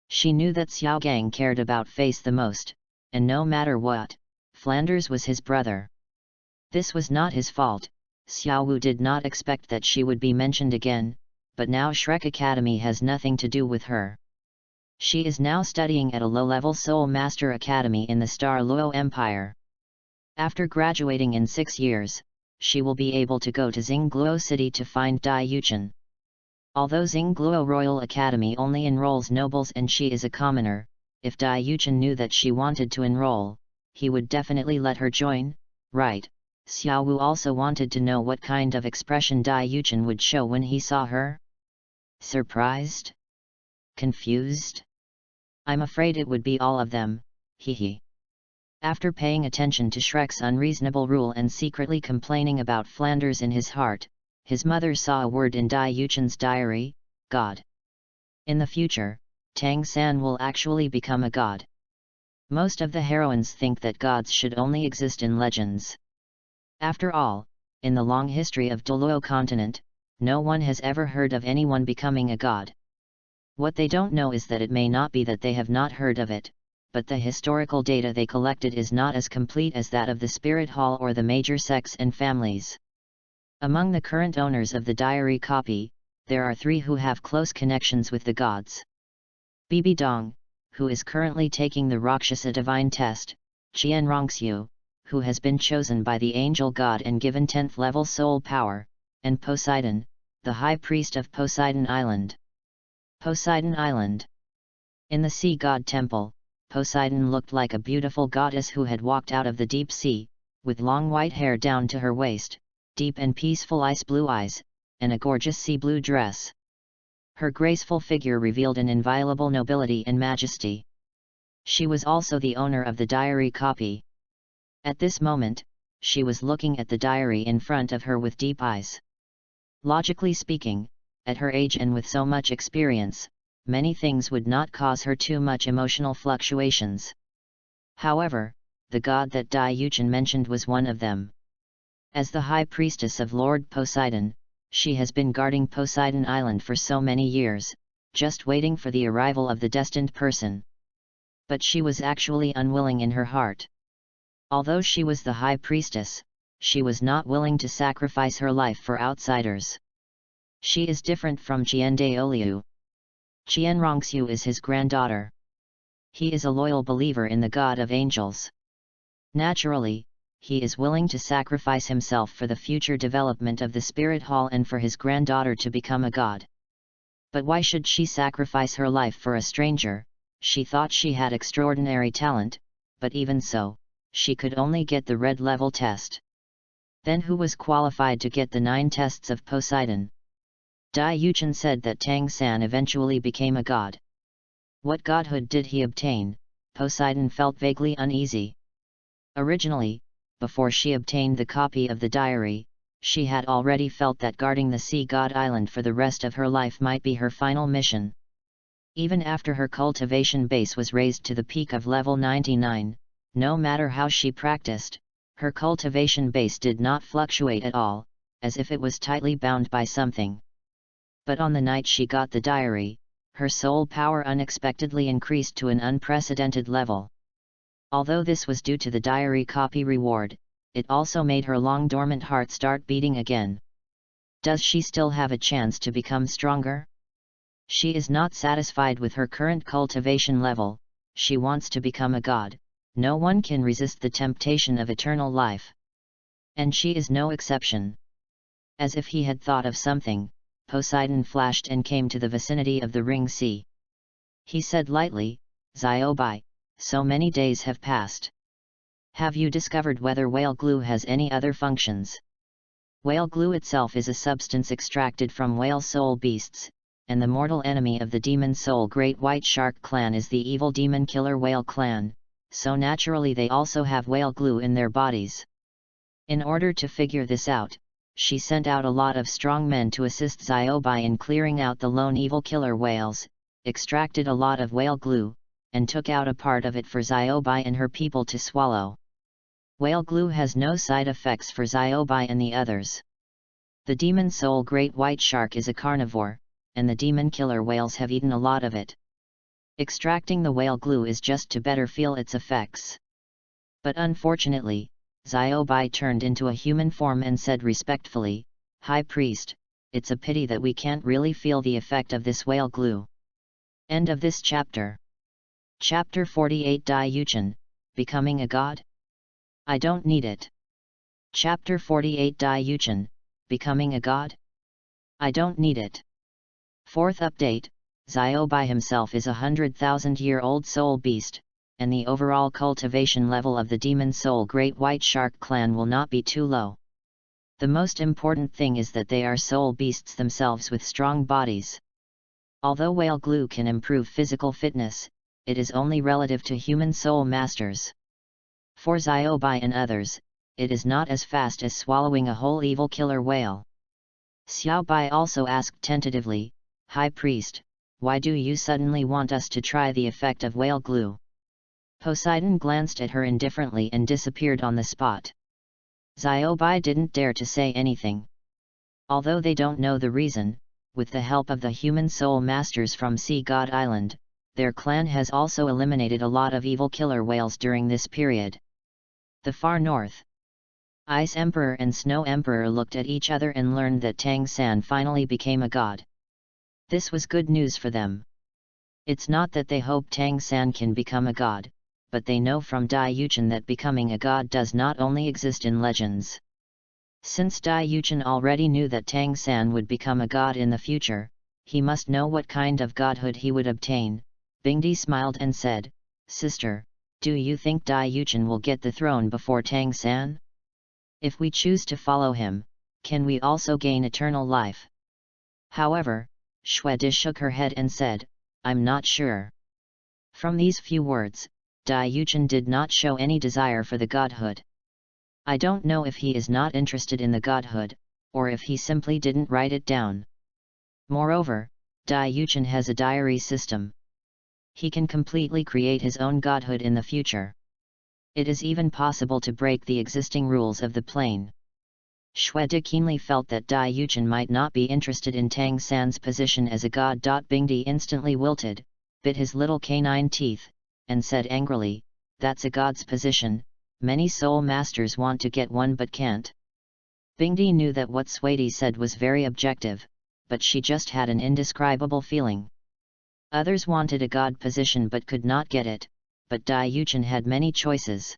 She knew that Xiaogang cared about Face the most, and no matter what, Flanders was his brother. This was not his fault. Xiaowu did not expect that she would be mentioned again, but now Shrek Academy has nothing to do with her. She is now studying at a low-level Soul Master Academy in the Star Luo Empire. After graduating in 6 years, she will be able to go to Xingluo City to find Dai Yuchen. Although Xingluo Royal Academy only enrolls nobles and she is a commoner, if Dai Yuchen knew that she wanted to enroll, he would definitely let her join, right? Xiaowu also wanted to know what kind of expression Dai Yuchen would show when he saw her. Surprised? Confused? I'm afraid it would be all of them, hee. After paying attention to Shrek's unreasonable rule and secretly complaining about Flanders in his heart, his mother saw a word in Dai Yuchen's diary, God. In the future, Tang San will actually become a god. Most of the heroines think that gods should only exist in legends. After all, in the long history of Douluo continent, no one has ever heard of anyone becoming a god. What they don't know is that it may not be that they have not heard of it, but the historical data they collected is not as complete as that of the Spirit Hall or the major sects and families. Among the current owners of the diary copy, there are 3 who have close connections with the gods. Bibi Dong, who is currently taking the Rakshasa Divine Test, Qian Rongxiu, who has been chosen by the angel god and given 10th level soul power, and Poseidon, the high priest of Poseidon Island. Poseidon Island. In the sea god temple, Poseidon looked like a beautiful goddess who had walked out of the deep sea, with long white hair down to her waist, deep and peaceful ice blue eyes, and a gorgeous sea blue dress. Her graceful figure revealed an inviolable nobility and majesty. She was also the owner of the diary copy. At this moment, she was looking at the diary in front of her with deep eyes. Logically speaking, at her age and with so much experience, many things would not cause her too much emotional fluctuations. However, the god that Dai Yuchen mentioned was one of them. As the high priestess of Lord Poseidon, she has been guarding Poseidon Island for so many years, just waiting for the arrival of the destined person. But she was actually unwilling in her heart. Although she was the high priestess, she was not willing to sacrifice her life for outsiders. She is different from Qian Daoliu. Qian Rongxiu is his granddaughter. He is a loyal believer in the god of angels. Naturally, he is willing to sacrifice himself for the future development of the Spirit Hall and for his granddaughter to become a god. But why should she sacrifice her life for a stranger? She thought she had extraordinary talent, but even so, she could only get the red level test. Then who was qualified to get the 9 tests of Poseidon? Dai Yuchen said that Tang San eventually became a god. What godhood did he obtain? Poseidon felt vaguely uneasy. Originally, before she obtained the copy of the diary, she had already felt that guarding the Sea God Island for the rest of her life might be her final mission. Even after her cultivation base was raised to the peak of level 99, no matter how she practiced, her cultivation base did not fluctuate at all, as if it was tightly bound by something. But on the night she got the diary, her soul power unexpectedly increased to an unprecedented level. Although this was due to the diary copy reward, it also made her long-dormant heart start beating again. Does she still have a chance to become stronger? She is not satisfied with her current cultivation level, she wants to become a god. No one can resist the temptation of eternal life. And she is no exception. As if he had thought of something, Poseidon flashed and came to the vicinity of the ring sea. He said lightly, "Ziobai, so many days have passed. Have you discovered whether whale glue has any other functions?" Whale glue itself is a substance extracted from whale soul beasts, and the mortal enemy of the demon soul Great White Shark clan is the evil demon killer whale clan, so naturally they also have whale glue in their bodies. In order to figure this out, she sent out a lot of strong men to assist Ziobai in clearing out the lone evil killer whales, extracted a lot of whale glue, and took out a part of it for Ziobai and her people to swallow. Whale glue has no side effects for Ziobai and the others. The demon soul Great White Shark is a carnivore, and the demon killer whales have eaten a lot of it. Extracting the whale glue is just to better feel its effects. But unfortunately, Ziobai turned into a human form and said respectfully, "High Priest, it's a pity that we can't really feel the effect of this whale glue." End of this chapter. Chapter 48 Dai Yuchen, Becoming a God? I don't need it. Chapter 48 Dai Yuchen, Becoming a God? I don't need it. Fourth update, Ziobai himself is a 100,000-year-old soul beast, and the overall cultivation level of the demon soul Great White Shark clan will not be too low. The most important thing is that they are soul beasts themselves with strong bodies. Although whale glue can improve physical fitness, it is only relative to human soul masters. For Ziobai and others, it is not as fast as swallowing a whole evil killer whale. Xiaobai also asked tentatively, "High Priest, why do you suddenly want us to try the effect of whale glue?" Poseidon glanced at her indifferently and disappeared on the spot. Ziobai didn't dare to say anything. Although they don't know the reason, with the help of the human soul masters from Sea God Island, their clan has also eliminated a lot of evil killer whales during this period. The far north. Ice Emperor and Snow Emperor looked at each other and learned that Tang San finally became a god. This was good news for them. It's not that they hope Tang San can become a god, but they know from Dai Yuchen that becoming a god does not only exist in legends. Since Dai Yuchen already knew that Tang San would become a god in the future, he must know what kind of godhood he would obtain. Bingdi smiled and said, "Sister, do you think Dai Yuchen will get the throne before Tang San? If we choose to follow him, can we also gain eternal life?" However, Xuedi shook her head and said, "I'm not sure." From these few words, Dai Yuchen did not show any desire for the godhood. I don't know if he is not interested in the godhood, or if he simply didn't write it down. Moreover, Dai Yuchen has a diary system. He can completely create his own godhood in the future. It is even possible to break the existing rules of the plane. Xuedi keenly felt that Dai Yuchen might not be interested in Tang San's position as a god. Bingdi instantly wilted, bit his little canine teeth, and said angrily, "That's a god's position, many soul masters want to get one but can't." Bingdi knew that what Xuedi said was very objective, but she just had an indescribable feeling. Others wanted a god position but could not get it, but Dai Yuchen had many choices.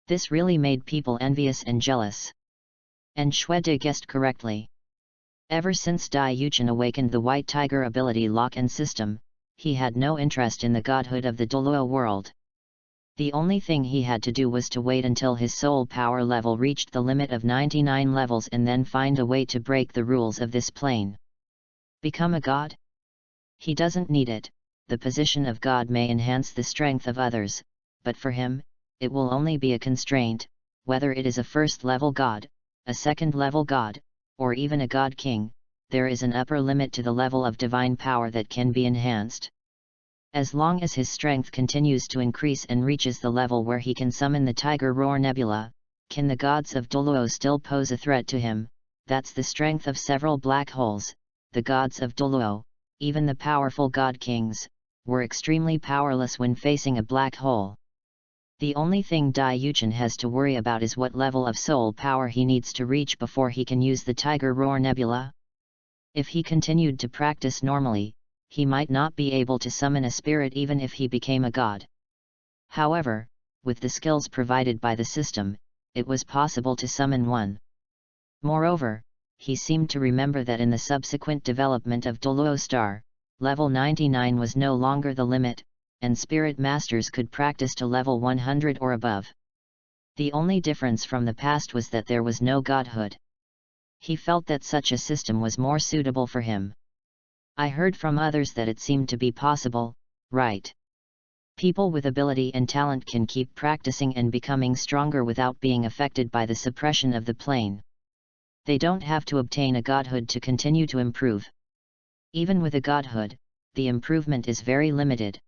This really made people envious and jealous. And Xuedi guessed correctly. Ever since Dai Yuchen awakened the White Tiger ability lock and system, he had no interest in the godhood of the Douluo world. The only thing he had to do was to wait until his soul power level reached the limit of 99 levels and then find a way to break the rules of this plane. Become a god? He doesn't need it. The position of god may enhance the strength of others, but for him, it will only be a constraint, whether it is a first-level god, a second-level god, or even a god king. There is an upper limit to the level of divine power that can be enhanced. As long as his strength continues to increase and reaches the level where he can summon the Tiger Roar Nebula, can the gods of Douluo still pose a threat to him? That's the strength of several black holes. The gods of Douluo, even the powerful god kings, were extremely powerless when facing a black hole. The only thing Dai Yuchen has to worry about is what level of soul power he needs to reach before he can use the Tiger Roar Nebula. If he continued to practice normally, he might not be able to summon a spirit even if he became a god. However, with the skills provided by the system, it was possible to summon one. Moreover, he seemed to remember that in the subsequent development of Douluo Star, level 99 was no longer the limit, and spirit masters could practice to level 100 or above. The only difference from the past was that there was no godhood. He felt that such a system was more suitable for him. I heard from others that it seemed to be possible, right? People with ability and talent can keep practicing and becoming stronger without being affected by the suppression of the plane. They don't have to obtain a godhood to continue to improve. Even with a godhood, the improvement is very limited.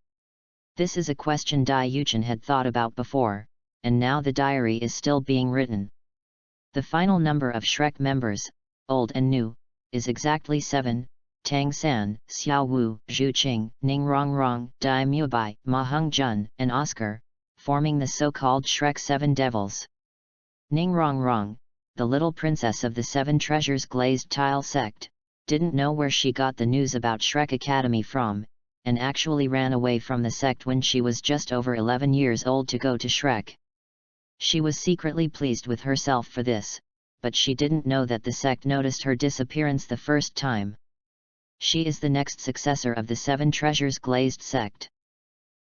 This is a question Dai Yuchen had thought about before, and now the diary is still being written. The final number of Shrek members, old and new, is exactly 7. Tang San, Xiao Wu, Zhu Qing, Ning Rongrong, Dai Mubai, Ma Heng Jun, and Oscar, forming the so-called Shrek 7 Devils. Ning Rongrong, the little princess of the 7 Treasures Glazed Tile sect, didn't know where she got the news about Shrek Academy from, and actually ran away from the sect when she was just over 11 years old to go to Shrek. She was secretly pleased with herself for this, but she didn't know that the sect noticed her disappearance the first time. She is the next successor of the 7 Treasures Glazed sect.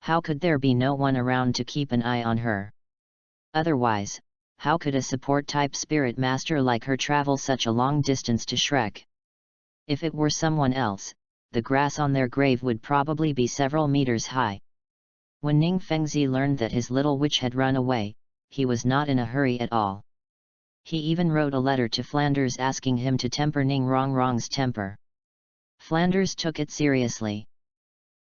How could there be no one around to keep an eye on her? Otherwise, how could a support-type spirit master like her travel such a long distance to Shrek? If it were someone else, the grass on their grave would probably be several meters high. When Ning Fengzi learned that his little witch had run away, he was not in a hurry at all. He even wrote a letter to Flanders asking him to temper Ning Rongrong's temper. Flanders took it seriously.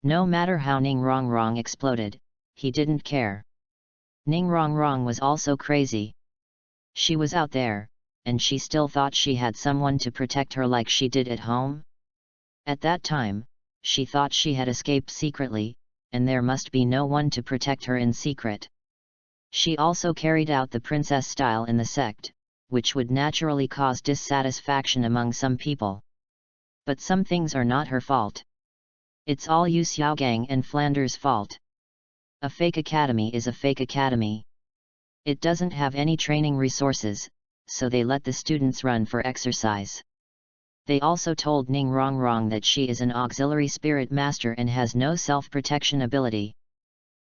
No matter how Ning Rongrong exploded, he didn't care. Ning Rongrong was also crazy. She was out there, and she still thought she had someone to protect her like she did at home. At that time, she thought she had escaped secretly, and there must be no one to protect her in secret. She also carried out the princess style in the sect, which would naturally cause dissatisfaction among some people. But some things are not her fault. It's all Yu Xiaogang and Flanders' fault. A fake academy is a fake academy. It doesn't have any training resources, so they let the students run for exercise. They also told Ning Rongrong that she is an auxiliary spirit master and has no self-protection ability.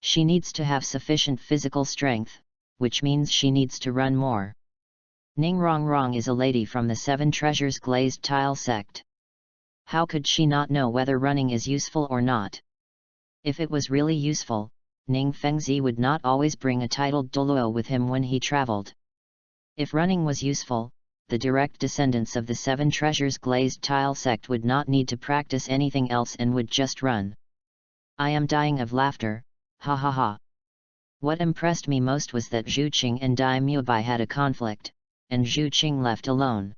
She needs to have sufficient physical strength, which means she needs to run more. Ning Rongrong is a lady from the 7 Treasures Glazed Tile sect. How could she not know whether running is useful or not? If it was really useful, Ning Fengzi would not always bring a titled Douluo with him when he traveled. If running was useful, the direct descendants of the 7 Treasures Glazed Tile sect would not need to practice anything else and would just run. I am dying of laughter, ha ha ha. What impressed me most was that Zhu Qing and Dai Mubai had a conflict, and Zhu Qing left alone.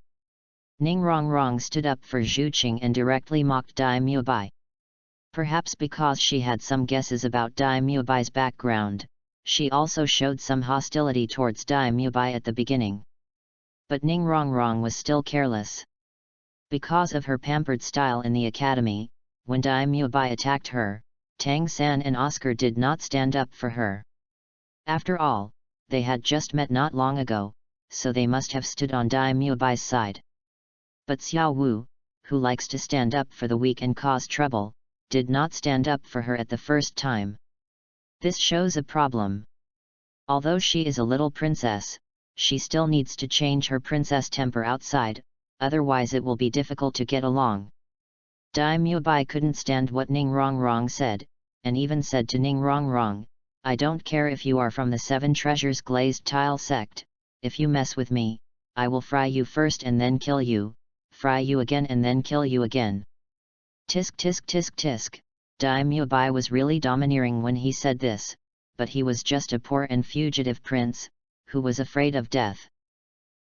Ning Rongrong stood up for Zhu Qing and directly mocked Dai Mubai. Perhaps because she had some guesses about Dai Mubai's background, she also showed some hostility towards Dai Mubai at the beginning. But Ning Rongrong was still careless. Because of her pampered style in the academy, when Dai Mubai attacked her, Tang San and Oscar did not stand up for her. After all, they had just met not long ago, so they must have stood on Dai Mubai's side. But Xiao Wu, who likes to stand up for the weak and cause trouble, did not stand up for her at the first time. This shows a problem. Although she is a little princess, she still needs to change her princess temper outside, otherwise it will be difficult to get along. Dai Mubai couldn't stand what Ning Rongrong said, and even said to Ning Rongrong, I don't care if you are from the Seven Treasures Glazed Tile sect, if you mess with me, I will fry you first and then kill you, fry you again and then kill you again. Tisk tisk tisk tisk, Daimyo Bai was really domineering when he said this, but he was just a poor and fugitive prince, who was afraid of death.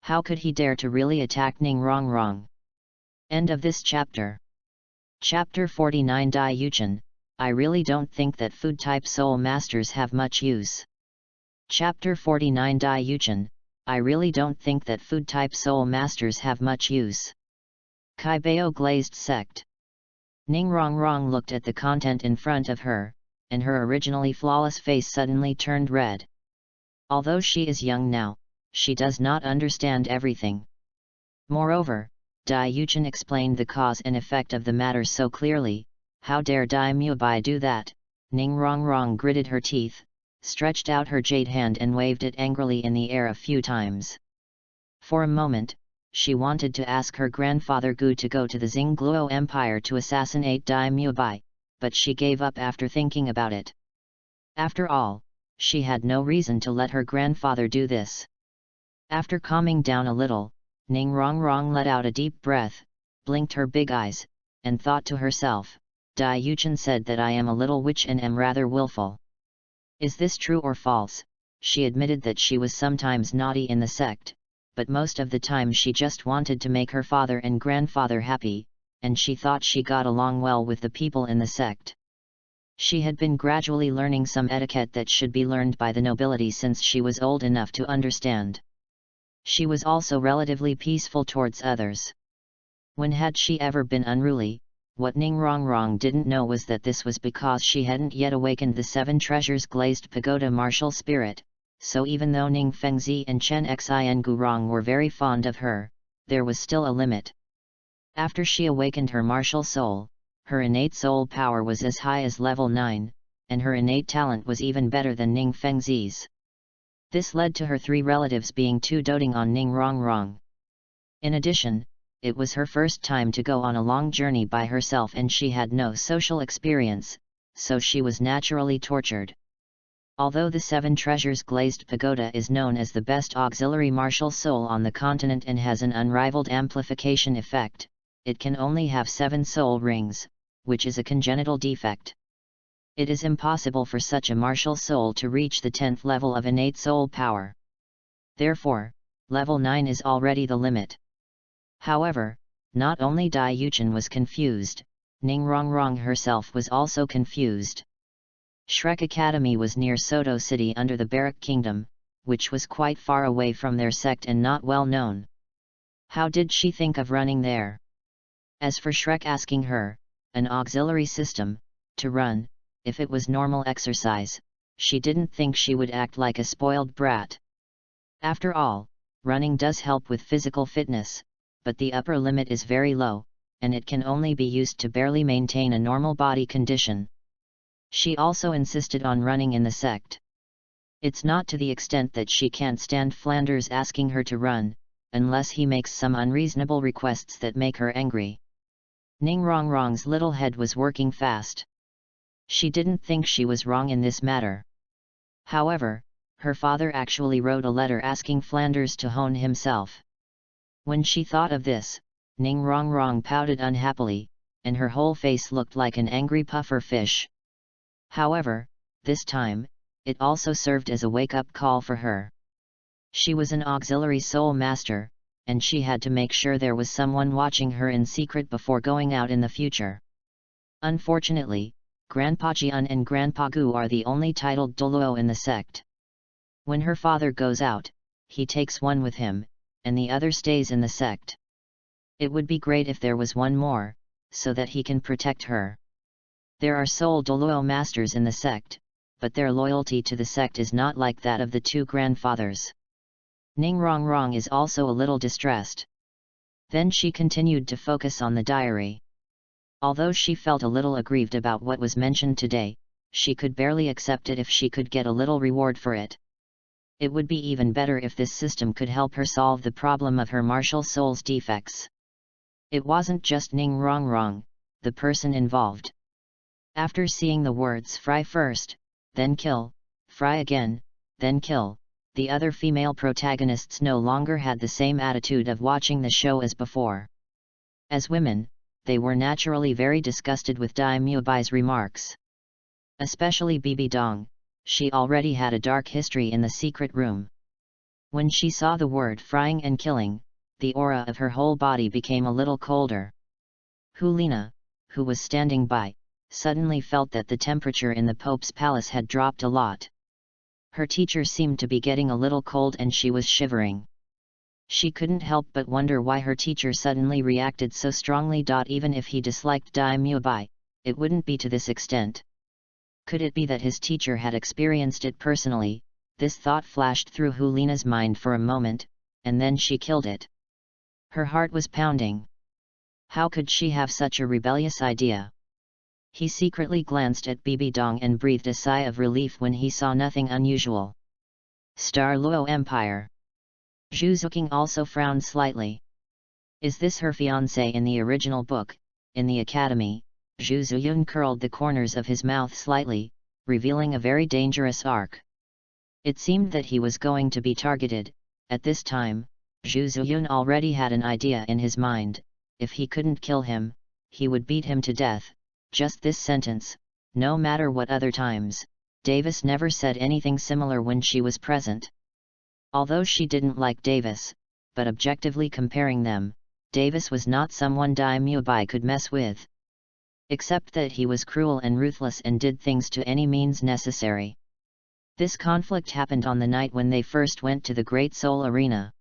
How could he dare to really attack Ning Rongrong? End of this chapter. Chapter 49 Dai Yuchen, I really don't think that food-type soul masters have much use. Chapter 49 Dai Yuchen, I really don't think that food-type soul masters have much use. Kaibao Glazed Sect. Ning Rongrong looked at the content in front of her, and her originally flawless face suddenly turned red. Although she is young now, she does not understand everything. Moreover, Dai Yuchen explained the cause and effect of the matter so clearly. How dare Daimyo Bai do that? Ning Rongrong gritted her teeth, stretched out her jade hand and waved it angrily in the air a few times. For a moment, she wanted to ask her grandfather Gu to go to the Xingluo Empire to assassinate Daimyo Bai, but she gave up after thinking about it. After all, she had no reason to let her grandfather do this. After calming down a little, Ning Rongrong let out a deep breath, blinked her big eyes, and thought to herself, Dai Yuchen said that I am a little witch and am rather willful. Is this true or false? She admitted that she was sometimes naughty in the sect, but most of the time she just wanted to make her father and grandfather happy, and she thought she got along well with the people in the sect. She had been gradually learning some etiquette that should be learned by the nobility since she was old enough to understand. She was also relatively peaceful towards others. When had she ever been unruly? What Ning Rongrong didn't know was that this was because she hadn't yet awakened the Seven Treasures Glazed Pagoda martial spirit, so even though Ning Fengzi and Chen Xin Gurong were very fond of her, there was still a limit. After she awakened her martial soul, her innate soul power was as high as level 9, and her innate talent was even better than Ning Fengzi's. This led to her three relatives being too doting on Ning Rongrong. In addition, it was her first time to go on a long journey by herself and she had no social experience, so she was naturally tortured. Although the Seven Treasures Glazed Pagoda is known as the best auxiliary martial soul on the continent and has an unrivaled amplification effect, it can only have 7 soul rings, which is a congenital defect. It is impossible for such a martial soul to reach the 10th level of innate soul power. Therefore, level 9 is already the limit. However, not only Dai Yuchen was confused, Ning Rongrong herself was also confused. Shrek Academy was near Soto City under the Barak Kingdom, which was quite far away from their sect and not well known. How did she think of running there? As for Shrek asking her, an auxiliary system, to run, if it was normal exercise, she didn't think she would act like a spoiled brat. After all, running does help with physical fitness, but the upper limit is very low, and it can only be used to barely maintain a normal body condition. She also insisted on running in the sect. It's not to the extent that she can't stand Flanders asking her to run, unless he makes some unreasonable requests that make her angry. Ning Rongrong's little head was working fast. She didn't think she was wrong in this matter. However, her father actually wrote a letter asking Flanders to hone himself. When she thought of this, Ning Rongrong pouted unhappily, and her whole face looked like an angry puffer fish. However, this time, it also served as a wake-up call for her. She was an auxiliary soul master, and she had to make sure there was someone watching her in secret before going out in the future. Unfortunately, Grandpa Jian and Grandpa Gu are the only titled Douluo in the sect. When her father goes out, he takes one with him, and the other stays in the sect. It would be great if there was one more, so that he can protect her. There are soul Douluo masters in the sect, but their loyalty to the sect is not like that of the two grandfathers. Ning Rongrong is also a little distressed. Then she continued to focus on the diary. Although she felt a little aggrieved about what was mentioned today, she could barely accept it if she could get a little reward for it. It would be even better if this system could help her solve the problem of her martial soul's defects. It wasn't just Ning Rongrong, the person involved. After seeing the words fry first, then kill, fry again, then kill. The other female protagonists no longer had the same attitude of watching the show as before. As women, they were naturally very disgusted with Dai Muebai's remarks. Especially Bibi Dong, she already had a dark history in the secret room. When she saw the word frying and killing, the aura of her whole body became a little colder. Hulina, who was standing by, suddenly felt that the temperature in the Pope's palace had dropped a lot. Her teacher seemed to be getting a little cold and she was shivering. She couldn't help but wonder why her teacher suddenly reacted so strongly. Even if he disliked Dai Muebai, it wouldn't be to this extent. Could it be that his teacher had experienced it personally? This thought flashed through Hulina's mind for a moment, and then she killed it. Her heart was pounding. How could she have such a rebellious idea? He secretly glanced at Bibi Dong and breathed a sigh of relief when he saw nothing unusual. Star Luo Empire. Zhu Zuqing also frowned slightly. Is this her fiancé in the original book? In the academy, Zhu Zuyun curled the corners of his mouth slightly, revealing a very dangerous arc. It seemed that he was going to be targeted. At this time, Zhu Zuyun already had an idea in his mind. If he couldn't kill him, he would beat him to death. Just this sentence, no matter what other times, Davis never said anything similar when she was present. Although she didn't like Davis, but objectively comparing them, Davis was not someone Dai Muebai could mess with. Except that he was cruel and ruthless and did things to any means necessary. This conflict happened on the night when they first went to the Great Soul Arena.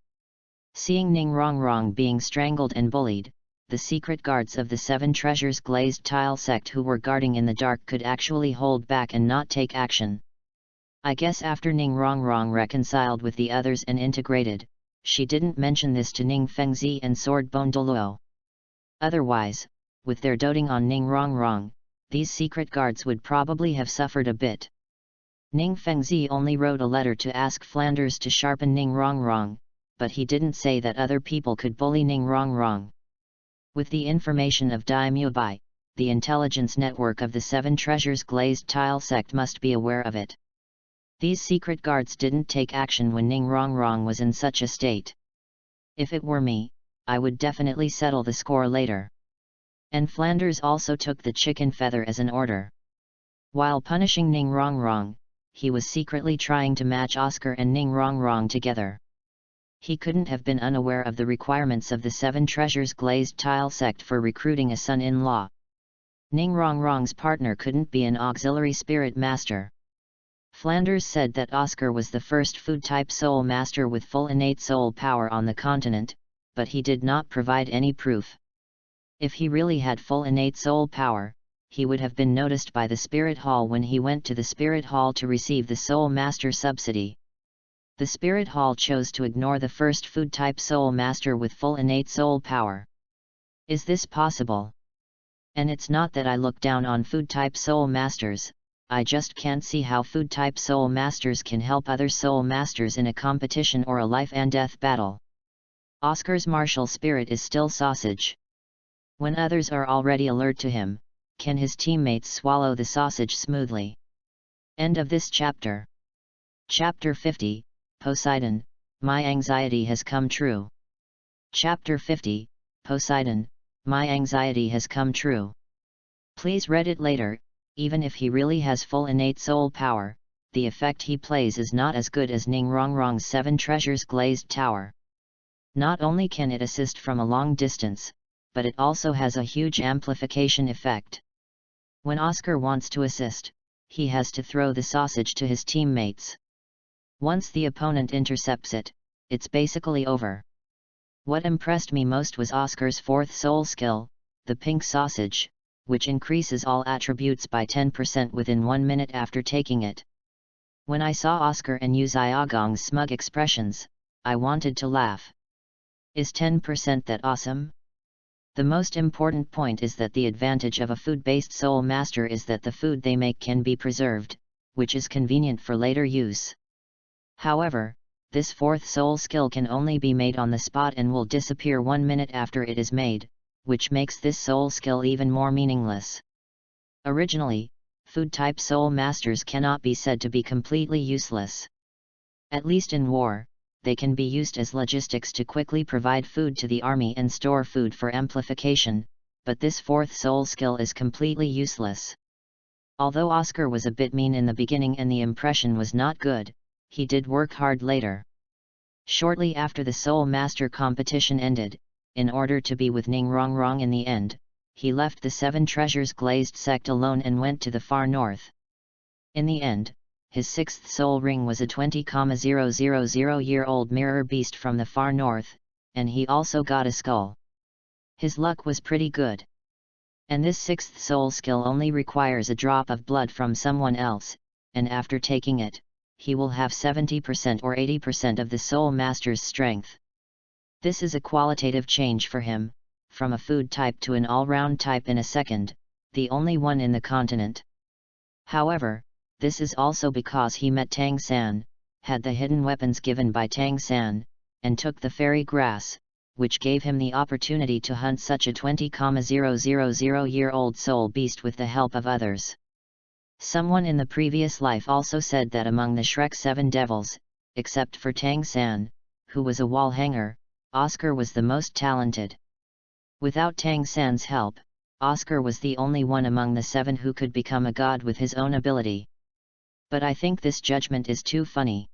Seeing Ning Rongrong being strangled and bullied, the secret guards of the Seven Treasures Glazed Tile sect who were guarding in the dark could actually hold back and not take action. I guess after Ning Rongrong reconciled with the others and integrated, she didn't mention this to Ning Fengzi and Swordbone Douluo. Otherwise, with their doting on Ning Rongrong, these secret guards would probably have suffered a bit. Ning Fengzi only wrote a letter to ask Flanders to sharpen Ning Rongrong, but he didn't say that other people could bully Ning Rongrong. With the information of Dai Muebai, the intelligence network of the Seven Treasures Glazed Tile sect must be aware of it. These secret guards didn't take action when Ning Rongrong was in such a state. If it were me, I would definitely settle the score later. And Flanders also took the chicken feather as an order. While punishing Ning Rongrong, he was secretly trying to match Oscar and Ning Rongrong together. He couldn't have been unaware of the requirements of the Seven Treasures Glazed Tile sect for recruiting a son-in-law. Ning Rongrong's partner couldn't be an auxiliary spirit master. Flanders said that Oscar was the first food-type soul master with full innate soul power on the continent, but he did not provide any proof. If he really had full innate soul power, he would have been noticed by the Spirit Hall when he went to the Spirit Hall to receive the Soul Master subsidy. The Spirit Hall chose to ignore the first food-type soul master with full innate soul power. Is this possible? And it's not that I look down on food-type soul masters, I just can't see how food-type soul masters can help other soul masters in a competition or a life-and-death battle. Oscar's martial spirit is still sausage. When others are already alert to him, can his teammates swallow the sausage smoothly? End of this chapter. Chapter 50, Poseidon, My Anxiety Has Come True. Chapter 50, Poseidon, My Anxiety Has Come True. Please read it later. Even if he really has full innate soul power, the effect he plays is not as good as Ning Rongrong's Seven Treasures Glazed Tower. Not only can it assist from a long distance, but it also has a huge amplification effect. When Oscar wants to assist, he has to throw the sausage to his teammates. Once the opponent intercepts it, it's basically over. What impressed me most was Oscar's fourth soul skill, the pink sausage, which increases all attributes by 10% within 1 minute after taking it. When I saw Oscar and Yu Xiaogong's smug expressions, I wanted to laugh. Is 10% that awesome? The most important point is that the advantage of a food-based soul master is that the food they make can be preserved, which is convenient for later use. However, this fourth soul skill can only be made on the spot and will disappear 1 minute after it is made, which makes this soul skill even more meaningless. Originally, food-type soul masters cannot be said to be completely useless. At least in war, they can be used as logistics to quickly provide food to the army and store food for amplification, but this fourth soul skill is completely useless. Although Oscar was a bit mean in the beginning and the impression was not good, he did work hard later. Shortly after the Soul Master competition ended, in order to be with Ning Rongrong in the end, he left the Seven Treasures Glazed sect alone and went to the far north. In the end, his sixth soul ring was a 20,000-year-old mirror beast from the far north, and he also got a skull. His luck was pretty good. And this sixth soul skill only requires a drop of blood from someone else, and after taking it, he will have 70% or 80% of the Soul Master's strength. This is a qualitative change for him, from a food type to an all-round type in a second, the only one in the continent. However, this is also because he met Tang San, had the hidden weapons given by Tang San, and took the fairy grass, which gave him the opportunity to hunt such a 20,000-year-old soul beast with the help of others. Someone in the previous life also said that among the Shrek 7 devils, except for Tang San, who was a wall hanger, Oscar was the most talented. Without Tang San's help, Oscar was the only one among the 7 who could become a god with his own ability. But I think this judgment is too funny.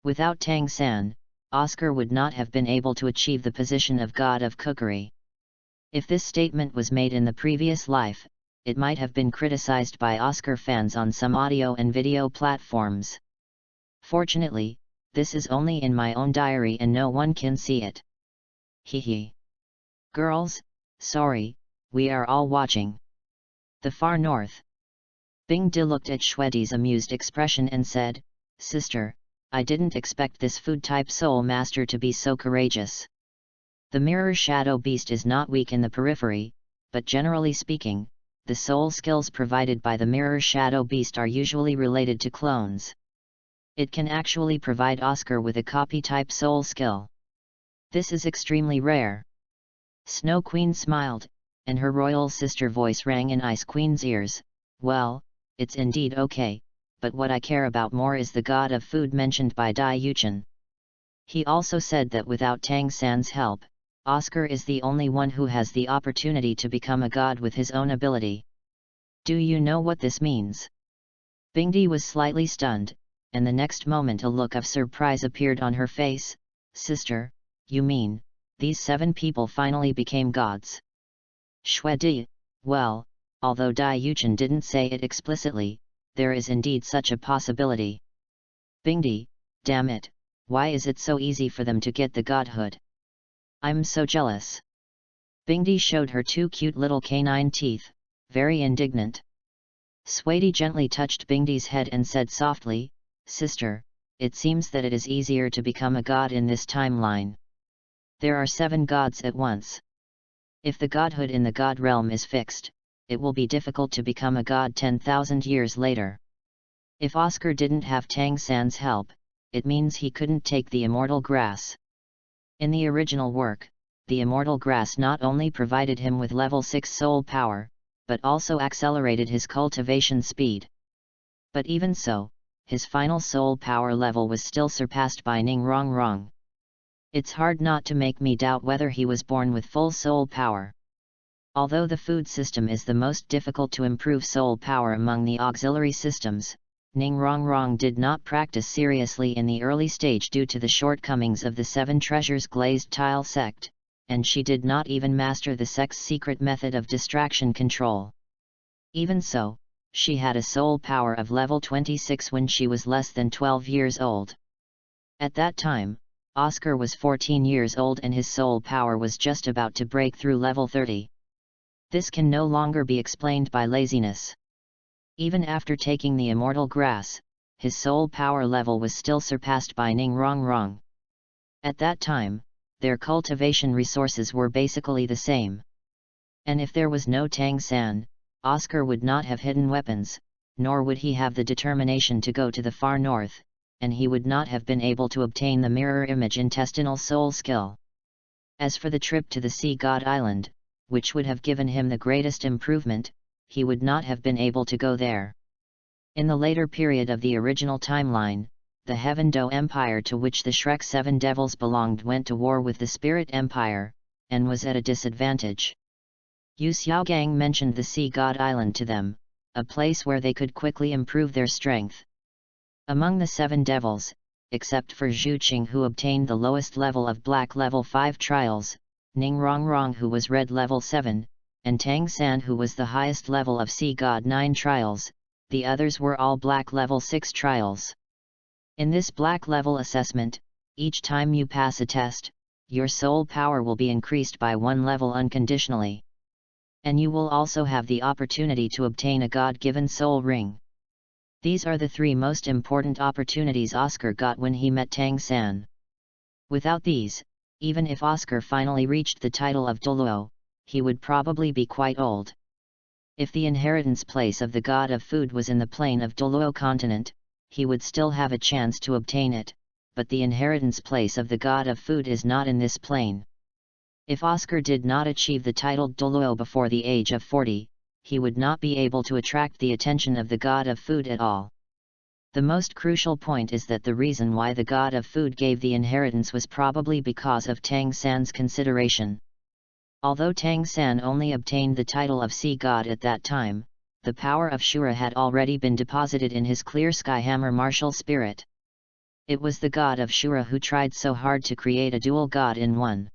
Without Tang San, Oscar would not have been able to achieve the position of god of cookery. If this statement was made in the previous life, it might have been criticized by Oscar fans on some audio and video platforms. Fortunately, this is only in my own diary and no one can see it. Hehe. Girls, sorry, we are all watching. The far north. Bing Di looked at Shwedi's amused expression and said, "Sister, I didn't expect this food-type soul master to be so courageous. The mirror shadow beast is not weak in the periphery, but generally speaking, the soul skills provided by the mirror shadow beast are usually related to clones. It can actually provide Oscar with a copy-type soul skill. This is extremely rare." Snow Queen smiled, and her royal sister voice rang in Ice Queen's ears, "Well, it's indeed okay, but what I care about more is the god of food mentioned by Dai Yuchen. He also said that without Tang San's help, Oscar is the only one who has the opportunity to become a god with his own ability. Do you know what this means?" Bingdi was slightly stunned, and the next moment a look of surprise appeared on her face. "Sister, you mean, these 7 people finally became gods?" Shwedi, well, although Dai Yuchen didn't say it explicitly, there is indeed such a possibility. Bingdi, damn it, why is it so easy for them to get the godhood? I'm so jealous. Bingdi showed her 2 cute little canine teeth, very indignant. Shwedi gently touched Bingdi's head and said softly, "Sister, it seems that it is easier to become a god in this timeline. There are 7 gods at once. If the godhood in the god realm is fixed, it will be difficult to become a god 10,000 years later. If Oscar didn't have Tang San's help, it means he couldn't take the immortal grass. In the original work, the immortal grass not only provided him with level 6 soul power, but also accelerated his cultivation speed. But even so, his final soul power level was still surpassed by Ning Rongrong. It's hard not to make me doubt whether he was born with full soul power. Although the food system is the most difficult to improve soul power among the auxiliary systems, Ning Rongrong did not practice seriously in the early stage due to the shortcomings of the 7 Treasures Glazed Tile sect, and she did not even master the sect's secret method of distraction control. Even so, she had a soul power of level 26 when she was less than 12 years old. At that time, Oscar was 14 years old and his soul power was just about to break through level 30. This can no longer be explained by laziness. Even after taking the immortal grass, his soul power level was still surpassed by Ning Rongrong. At that time, their cultivation resources were basically the same. And if there was no Tang San, Oscar would not have hidden weapons, nor would he have the determination to go to the far north, and he would not have been able to obtain the mirror image intestinal soul skill. As for the trip to the Sea God Island, which would have given him the greatest improvement, he would not have been able to go there. In the later period of the original timeline, the Heaven Do Empire to which the Shrek 7 devils belonged went to war with the Spirit Empire, and was at a disadvantage. Yu Xiaogang mentioned the Sea God Island to them, a place where they could quickly improve their strength. Among the 7 devils, except for Zhu Qing who obtained the lowest level of Black level 5 trials, Ning Rongrong who was Red level 7, and Tang San who was the highest level of Sea God 9 trials, the others were all Black level 6 trials. In this Black level assessment, each time you pass a test, your soul power will be increased by 1 level unconditionally. And you will also have the opportunity to obtain a God-given soul ring. These are the 3 most important opportunities Oscar got when he met Tang San. Without these, even if Oscar finally reached the title of Douluo, he would probably be quite old. If the inheritance place of the God of Food was in the plain of Douluo continent, he would still have a chance to obtain it, but the inheritance place of the God of Food is not in this plain. If Oscar did not achieve the title Douluo before the age of 40, he would not be able to attract the attention of the God of Food at all. The most crucial point is that the reason why the God of Food gave the inheritance was probably because of Tang San's consideration. Although Tang San only obtained the title of Sea God at that time, the power of Shura had already been deposited in his clear Skyhammer martial spirit. It was the God of Shura who tried so hard to create a dual God in one.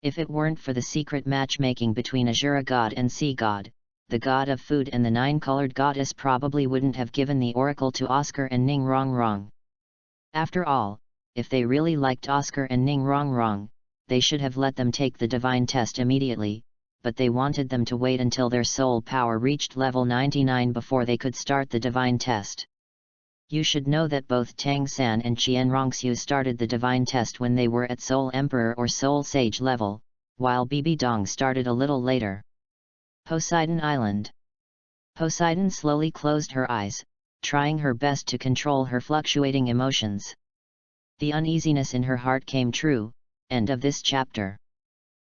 If it weren't for the secret matchmaking between Azura God and Sea God, the God of Food and the 9-colored goddess probably wouldn't have given the oracle to Oscar and Ning Rongrong. After all, if they really liked Oscar and Ning Rongrong, they should have let them take the divine test immediately, but they wanted them to wait until their soul power reached level 99 before they could start the divine test. You should know that both Tang San and Qian Rongxiu started the divine test when they were at Soul Emperor or Soul Sage level, while Bibi Dong started a little later. Poseidon Island. Poseidon slowly closed her eyes, trying her best to control her fluctuating emotions. The uneasiness in her heart came true. End of this chapter.